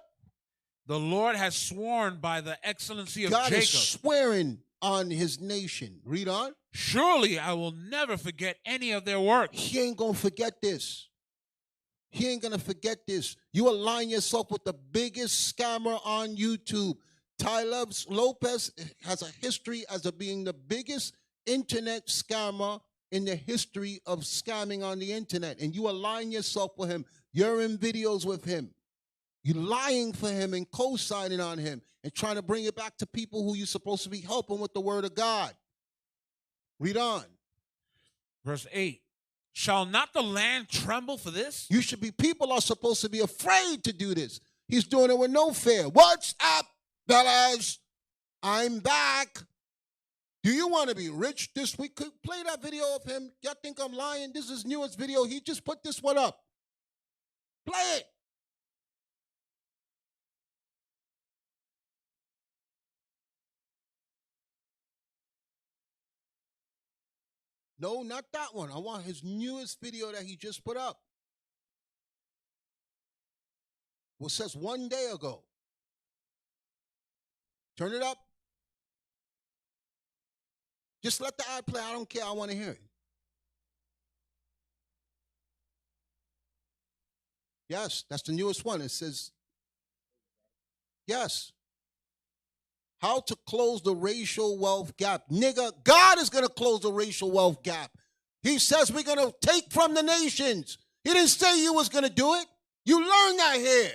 [SPEAKER 12] The Lord has sworn by the excellency of
[SPEAKER 4] God
[SPEAKER 12] Jacob.
[SPEAKER 4] is swearing on his nation. Read on.
[SPEAKER 12] Surely I will never forget any of their work.
[SPEAKER 4] He ain't going to forget this. He ain't going to forget this. You align yourself with the biggest scammer on YouTube. Lopez has a history as being the biggest internet scammer in the history of scamming on the internet. And you align yourself with him. You're in videos with him. You're lying for him and co-signing on him and trying to bring it back to people who you're supposed to be helping with the word of God. Read on.
[SPEAKER 12] Verse 8. Shall not the land tremble for this?
[SPEAKER 4] You should be, people are supposed to be afraid to do this. He's doing it with no fear. What's up, fellas? I'm back. Do you want to be rich this week? Could play that video of him. Y'all think I'm lying? This is his newest video. He just put this one up. Play it. No, not that one. I want his newest video that he just put up. Well, says 1 day ago. Turn it up. Just let the ad play. I don't care. I want to hear it. Yes, that's the newest one. It says, yes. How to close the racial wealth gap. Nigga, God is going to close the racial wealth gap. He says we're going to take from the nations. He didn't say you was going to do it. You learned that here.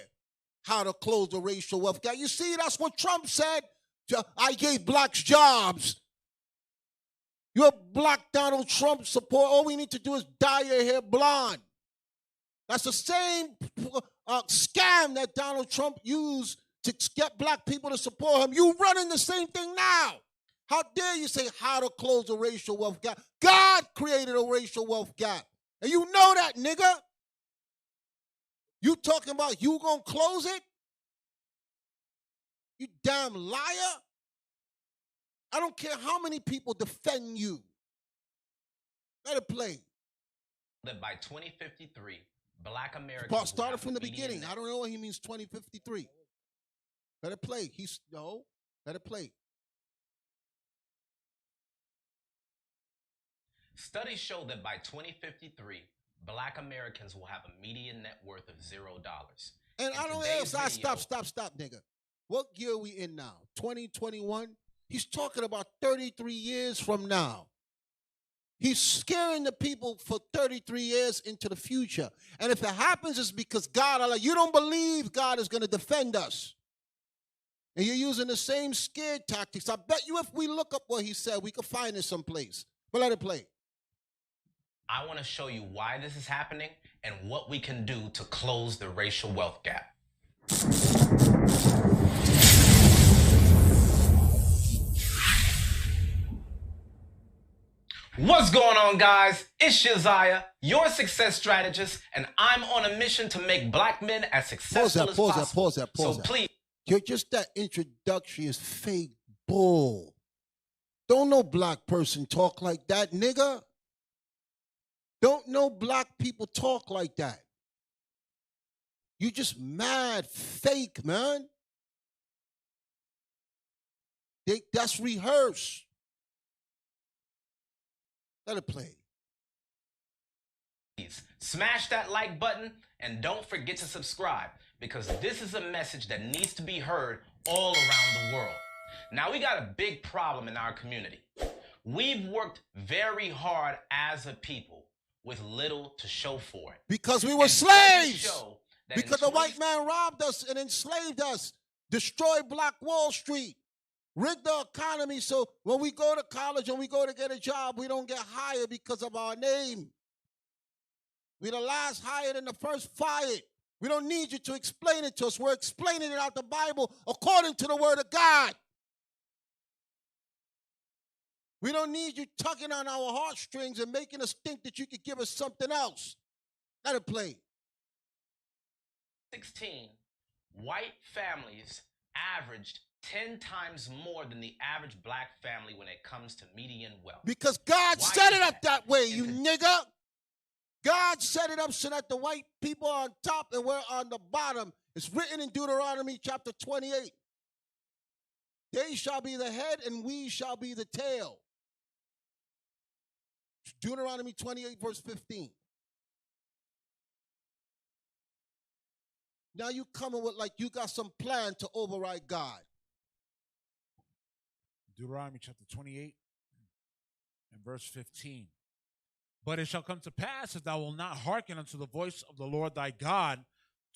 [SPEAKER 4] How to close the racial wealth gap. You see, that's what Trump said. I gave blacks jobs. You're a black Donald Trump support. All we need to do is dye your hair blonde. That's the same scam that Donald Trump used to get black people to support him. You running the same thing now. How dare you say how to close the racial wealth gap? God created a racial wealth gap. And you know that, nigga. You talking about you gonna close it? You damn liar. I don't care how many people defend you. Let it play.
[SPEAKER 5] That by 2053, black Americans
[SPEAKER 4] Started from the beginning. I don't know what he means 2053. Let it play. Let it play.
[SPEAKER 5] Studies show that by 2053, black Americans will have a median net worth of $0.
[SPEAKER 4] And I don't know. Stop, nigga. What year are we in now? 2021? He's talking about 33 years from now. He's scaring the people for 33 years into the future. And if it happens, it's because God, you don't believe God is going to defend us. And you're using the same scared tactics. I bet you if we look up what he said, we could find it someplace. But let it play.
[SPEAKER 5] I want to show you why this is happening and what we can do to close the racial wealth gap. What's going on, guys? It's Uzziah, your success strategist, and I'm on a mission to make black men as successful as possible.
[SPEAKER 4] Pause that.
[SPEAKER 5] So please.
[SPEAKER 4] You're just that introduction is fake bull. Don't no black person talk like that, nigga. Don't no black people talk like that. You just mad fake, man. That's rehearsed. Let it play.
[SPEAKER 5] Smash that like button and don't forget to subscribe, because this is a message that needs to be heard all around the world. Now, we got a big problem in our community. We've worked very hard as a people with little to show for it.
[SPEAKER 4] Because we were slaves. Because the white man robbed us and enslaved us, destroyed Black Wall Street, rigged the economy so when we go to college and we go to get a job, we don't get hired because of our name. We're the last hired and the first fired. We don't need you to explain it to us. We're explaining it out the Bible according to the word of God. We don't need you tugging on our heartstrings and making us think that you could give us something else. Let it play.
[SPEAKER 5] 16, white families averaged 10 times more than the average black family when it comes to median wealth.
[SPEAKER 4] Because God set it up that way, you nigga. God set it up so that the white people are on top and we're on the bottom. It's written in Deuteronomy chapter 28. They shall be the head and we shall be the tail. Deuteronomy 28 verse 15. Now you coming with like you got some plan to override God.
[SPEAKER 12] Deuteronomy chapter 28 and verse 15. But it shall come to pass, if thou wilt not hearken unto the voice of the Lord thy God,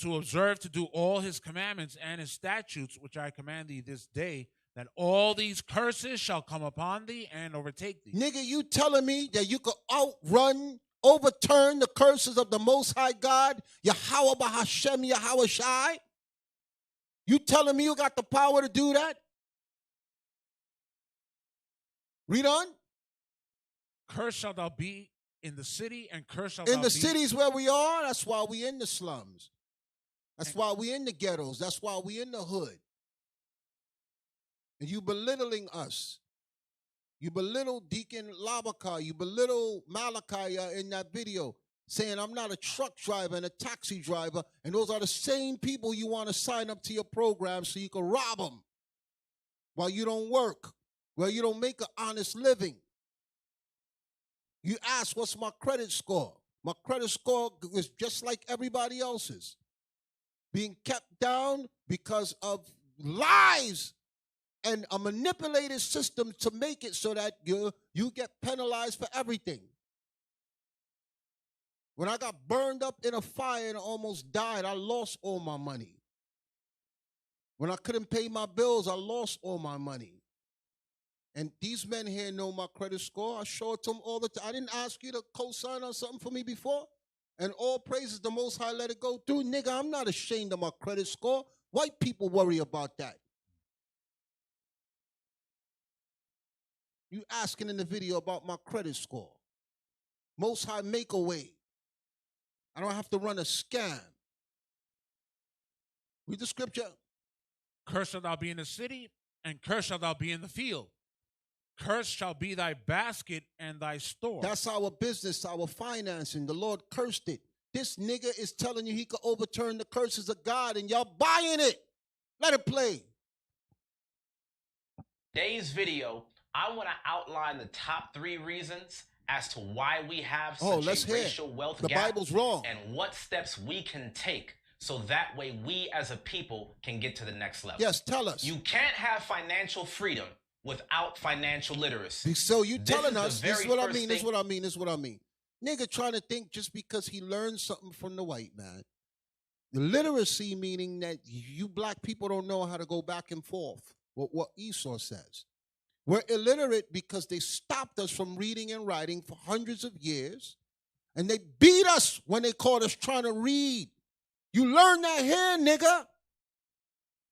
[SPEAKER 12] to observe to do all his commandments and his statutes, which I command thee this day, that all these curses shall come upon thee and overtake thee.
[SPEAKER 4] Nigga, you telling me that you could overturn the curses of the Most High God, Yahweh Bahashem Yahweh Shai? You telling me you got the power to do that? Read on.
[SPEAKER 12] Cursed shalt thou be in the city, and cursed shalt thou be.
[SPEAKER 4] In the cities where we are, that's why we in the slums. That's why we in the ghettos. That's why we in the hood. And you belittling us. You belittle Deacon Labaka. You belittle Malachi in that video, saying I'm not a truck driver and a taxi driver. And those are the same people you want to sign up to your program so you can rob them while you don't work, while you don't make an honest living. You ask, what's my credit score? My credit score is just like everybody else's. Being kept down because of lies and a manipulated system to make it so that you get penalized for everything. When I got burned up in a fire and almost died, I lost all my money. When I couldn't pay my bills, I lost all my money. And these men here know my credit score. I show it to them all the time. I didn't ask you to co-sign on something for me before. And all praises the Most High, let it go through. Nigga, I'm not ashamed of my credit score. White people worry about that. You asking in the video about my credit score. Most High make a way. I don't have to run a scam. Read the scripture.
[SPEAKER 12] Cursed shalt thou be in the city, and cursed shalt thou be in the field. Cursed shall be thy basket and thy store.
[SPEAKER 4] That's our business, our financing. The Lord cursed it. This nigga is telling you he could overturn the curses of God, and y'all buying it. Let it play.
[SPEAKER 5] Today's video, I want to outline the top 3 reasons as to why we have such a racial wealth gap.
[SPEAKER 4] The Bible's wrong.
[SPEAKER 5] And what steps we can take so that way we as a people can get to the next level.
[SPEAKER 4] Yes, tell us.
[SPEAKER 5] You can't have financial freedom without financial literacy.
[SPEAKER 4] So you telling us, this is what I mean, this is what I mean, this is what I mean. Nigga trying to think just because he learned something from the white man. The literacy meaning that you black people don't know how to go back and forth, what Esau says. We're illiterate because they stopped us from reading and writing for hundreds of years, and they beat us when they caught us trying to read. You learn that here, nigga.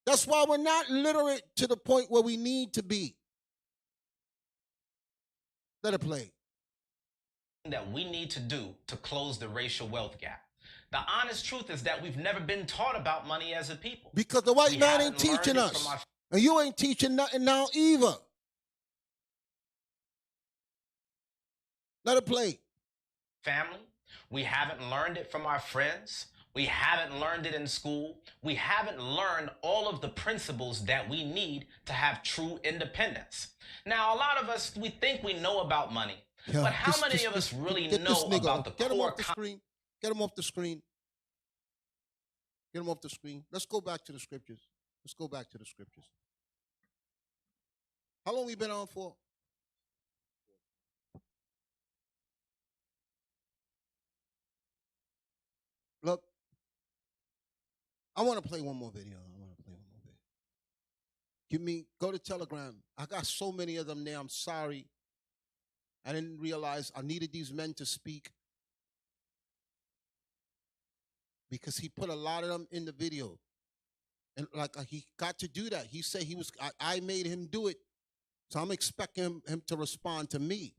[SPEAKER 4] That's why we're not literate to the point where we need to be. Let it play.
[SPEAKER 5] That we need to do to close the racial wealth gap. The honest truth is that we've never been taught about money as a people.
[SPEAKER 4] Because the white man ain't teaching us. And you ain't teaching nothing now either. Let it play.
[SPEAKER 5] Family, we haven't learned it from our friends. We haven't learned it in school. We haven't learned all of the principles that we need to have true independence. Now, a lot of us, we think we know about money, but how many of us really know about the core?
[SPEAKER 4] Get him off the screen. Get him off the screen. Get him off the screen. Let's go back to the scriptures. Let's go back to the scriptures. How long we been on for? Look, I want to play one more video. Go to Telegram. I got so many of them there. I'm sorry. I didn't realize I needed these men to speak because he put a lot of them in the video. And like he got to do that. He said I made him do it. So I'm expecting him to respond to me.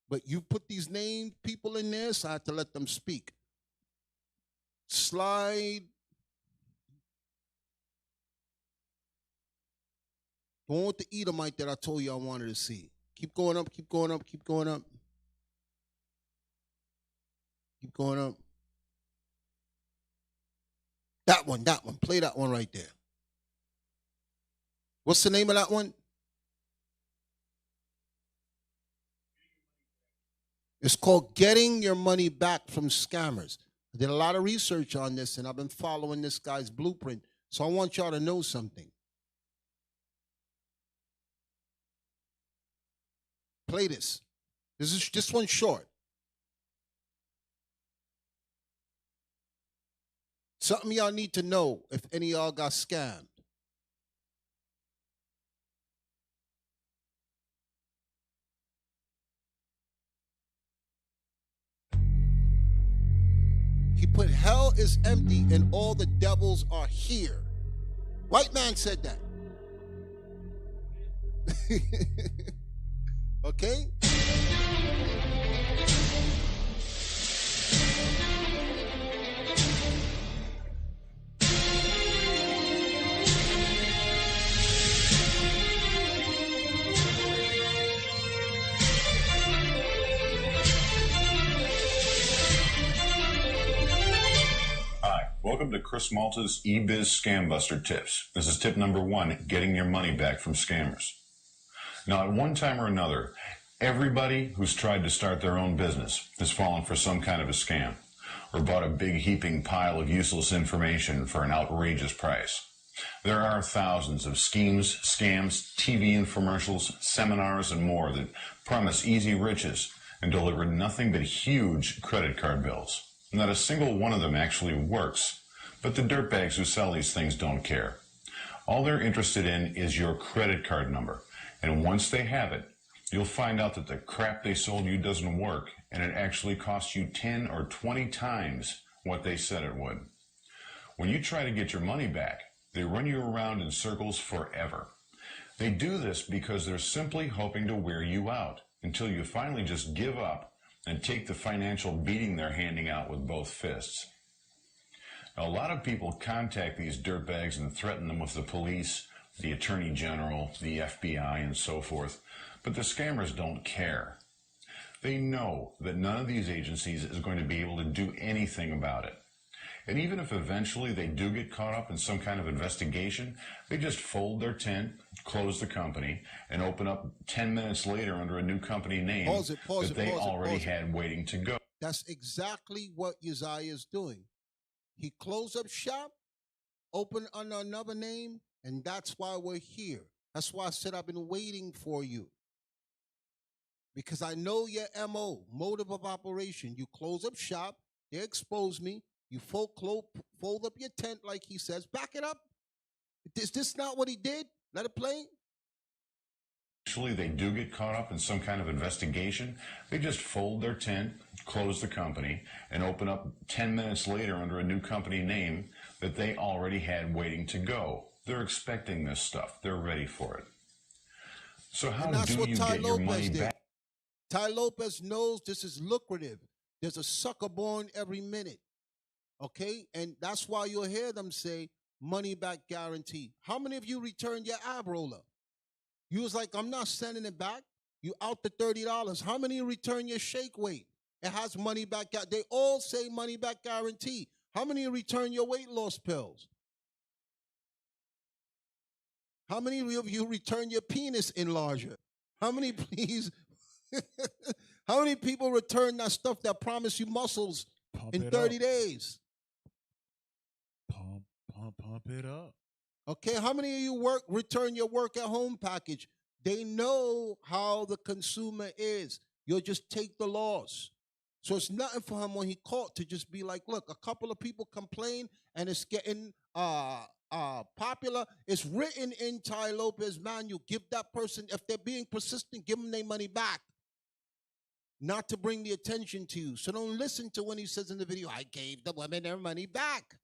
[SPEAKER 4] But you put these named people in there, so I had to let them speak. Slide. Go with the Edomite that I told you I wanted to see. Keep going up, keep going up, keep going up. Keep going up. That one. Play that one right there. What's the name of that one? It's called Getting Your Money Back from Scammers. I did a lot of research on this, and I've been following this guy's blueprint. So I want y'all to know something. Play this. This one's short. Something y'all need to know if any of y'all got scammed. He put hell is empty and all the devils are here. White man said that. Okay?
[SPEAKER 13] Welcome to Chris Malta's eBiz Scam Buster Tips. This is tip number 1, getting your money back from scammers. Now, at one time or another, everybody who's tried to start their own business has fallen for some kind of a scam or bought a big heaping pile of useless information for an outrageous price. There are thousands of schemes, scams, TV infomercials, seminars, and more that promise easy riches and deliver nothing but huge credit card bills. Not a single one of them actually works, but the dirtbags who sell these things don't care. All they're interested in is your credit card number, and once they have it, you'll find out that the crap they sold you doesn't work, and it actually costs you 10 or 20 times what they said it would. When you try to get your money back, they run you around in circles forever. They do this because they're simply hoping to wear you out until you finally just give up and take the financial beating they're handing out with both fists. Now, a lot of people contact these dirtbags and threaten them with the police, the Attorney General, the FBI, and so forth, but the scammers don't care. They know that none of these agencies is going to be able to do anything about it. And even if eventually they do get caught up in some kind of investigation, they just fold their tent, close the company, and open up 10 minutes later under a new company name that they already had waiting to go.
[SPEAKER 4] That's exactly what Uzziah is doing. He closed up shop, opened under another name, and that's why we're here. That's why I said I've been waiting for you. Because I know your MO, motive of operation. You close up shop, they expose me, you fold up your tent like he says. Back it up. Is this not what he did? Let it play.
[SPEAKER 13] Actually, they do get caught up in some kind of investigation. They just fold their tent, close the company, and open up 10 minutes later under a new company name that they already had waiting to go. They're expecting this stuff. They're ready for it. So how do you get your money back?
[SPEAKER 4] Ty Lopez knows this is lucrative. There's a sucker born every minute. Okay? And that's why you'll hear them say, money back guarantee. How many of you returned your ab roller? You was like, I'm not sending it back. You out the $30. How many return your shake weight? It has money back. They all say money back guarantee. How many return your weight loss pills? How many of you return your penis enlarger? How many, please? How many people return that stuff that promise you muscles in 30 days?
[SPEAKER 12] Pump it up.
[SPEAKER 4] Okay, how many of you return your work at home package? They know how the consumer is. You'll just take the loss. So it's nothing for him when he caught to just be like, look, a couple of people complain and it's getting popular. It's written in Ty Lopez manual. Give that person, if they're being persistent, give them their money back. Not to bring the attention to you. So don't listen to when he says in the video, I gave the women their money back.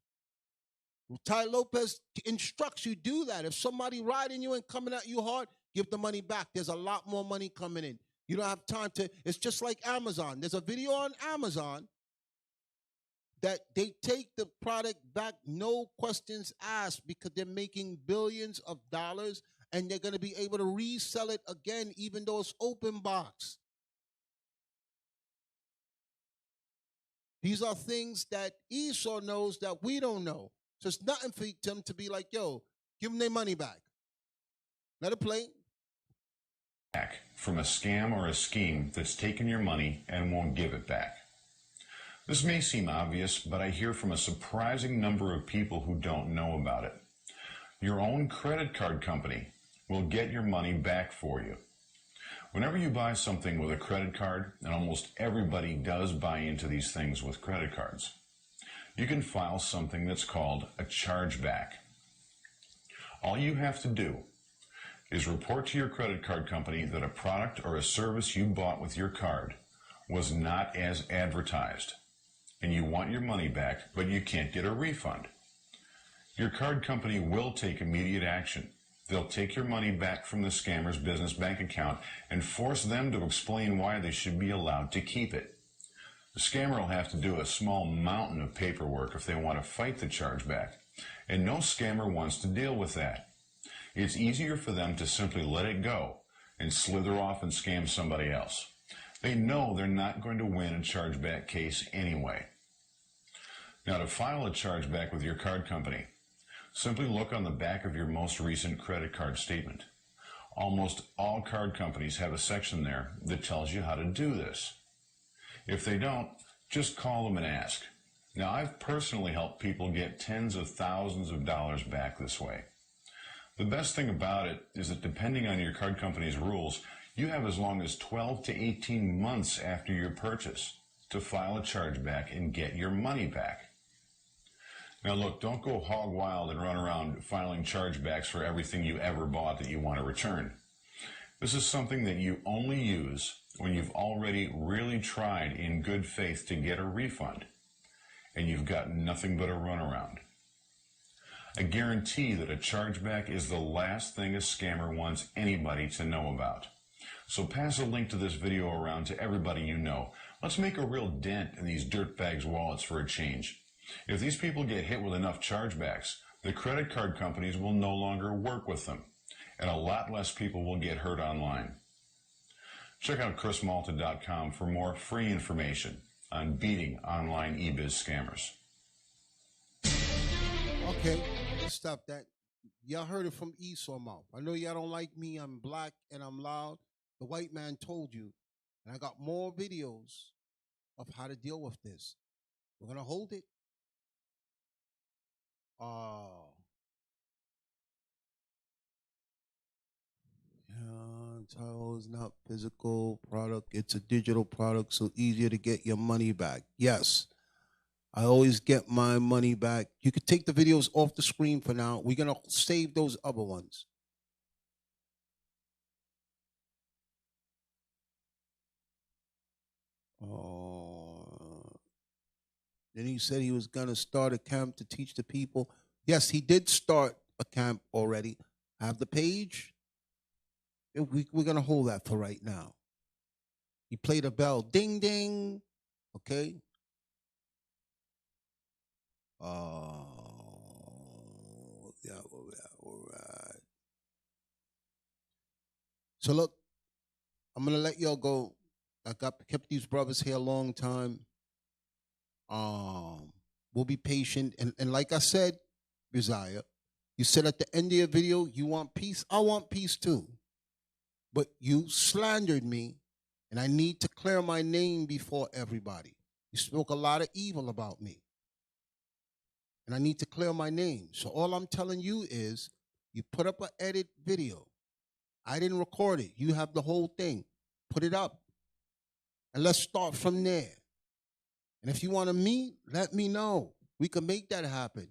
[SPEAKER 4] Ty Lopez instructs you do that. If somebody riding you and coming at you hard, give the money back. There's a lot more money coming in. You don't have time to, it's just like Amazon. There's a video on Amazon that they take the product back, no questions asked, because they're making billions of dollars and they're going to be able to resell it again, even though it's open box. These are things that Esau knows that we don't know. So it's nothing for them to be like, yo, give them their money back. Let it play.
[SPEAKER 13] Back from a scam or a scheme that's taken your money and won't give it back. This may seem obvious, but I hear from a surprising number of people who don't know about it. Your own credit card company will get your money back for you. Whenever you buy something with a credit card, and almost everybody does buy into these things with credit cards, you can file something that's called a chargeback. All you have to do is report to your credit card company that a product or a service you bought with your card was not as advertised, and you want your money back, but you can't get a refund. Your card company will take immediate action. They'll take your money back from the scammer's business bank account and force them to explain why they should be allowed to keep it. The scammer will have to do a small mountain of paperwork if they want to fight the chargeback, and no scammer wants to deal with that. It's easier for them to simply let it go and slither off and scam somebody else. They know they're not going to win a chargeback case anyway. Now, to file a chargeback with your card company, simply look on the back of your most recent credit card statement. Almost all card companies have a section there that tells you how to do this. If they don't, just call them and ask. Now, I've personally helped people get tens of thousands of dollars back this way. The best thing about it is that depending on your card company's rules, you have as long as 12 to 18 months after your purchase to file a chargeback and get your money back. Now look, don't go hog wild and run around filing chargebacks for everything you ever bought that you want to return. This is something that you only use when you've already really tried in good faith to get a refund, and you've got nothing but a runaround. I guarantee that a chargeback is the last thing a scammer wants anybody to know about. So pass a link to this video around to everybody you know. Let's make a real dent in these dirtbags' wallets for a change. If these people get hit with enough chargebacks, the credit card companies will no longer work with them, and a lot less people will get hurt online. Check out chrismalta.com for more free information on beating online eBiz scammers.
[SPEAKER 4] Okay, let's stop that. Y'all heard it from Esau mouth. I know y'all don't like me. I'm black and I'm loud. The white man told you. And I got more videos of how to deal with this. We're going to hold it. Title is not physical product. It's a digital product, so easier to get your money back. Yes, I always get my money back. You can take the videos off the screen for now. We're going to save those other ones. Then he said he was going to start a camp to teach the people. Yes, he did start a camp already. I have the page. We're going to hold that for right now. He played a bell. Ding, ding. Okay. Yeah, all right. So look, I'm going to let y'all go. I kept these brothers here a long time. We'll be patient. And like I said, Uzziah, you said at the end of your video, you want peace. I want peace too. But you slandered me, and I need to clear my name before everybody. You spoke a lot of evil about me, and I need to clear my name. So all I'm telling you is you put up an edit video. I didn't record it. You have the whole thing. Put it up, and let's start from there. And if you want to meet, let me know. We can make that happen.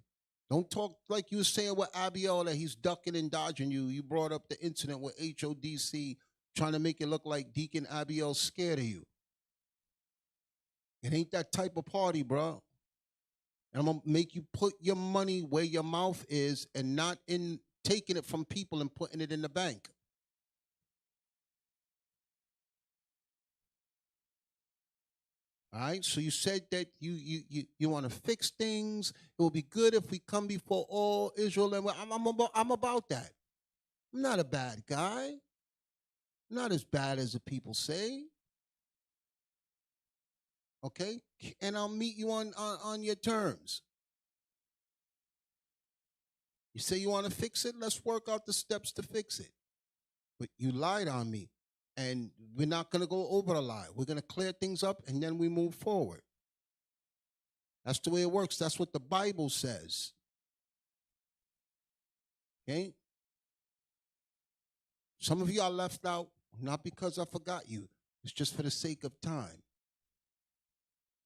[SPEAKER 4] Don't talk like you were saying with Abiel that he's ducking and dodging you. You brought up the incident with HODC trying to make it look like Deacon Abiel's scared of you. It ain't that type of party, bro. And I'm going to make you put your money where your mouth is and not in taking it from people and putting it in the bank. All right, so you said that you want to fix things. It will be good if we come before all Israel, and I'm about that. I'm not a bad guy. I'm not as bad as the people say. Okay? And I'll meet you on your terms. You say you want to fix it? Let's work out the steps to fix it. But you lied on me. And we're not going to go over the lie. We're going to clear things up, and then we move forward. That's the way it works. That's what the Bible says. Okay? Some of you are left out, not because I forgot you. It's just for the sake of time.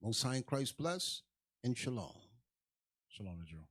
[SPEAKER 4] Most High in Christ bless, and shalom.
[SPEAKER 12] Shalom, Israel.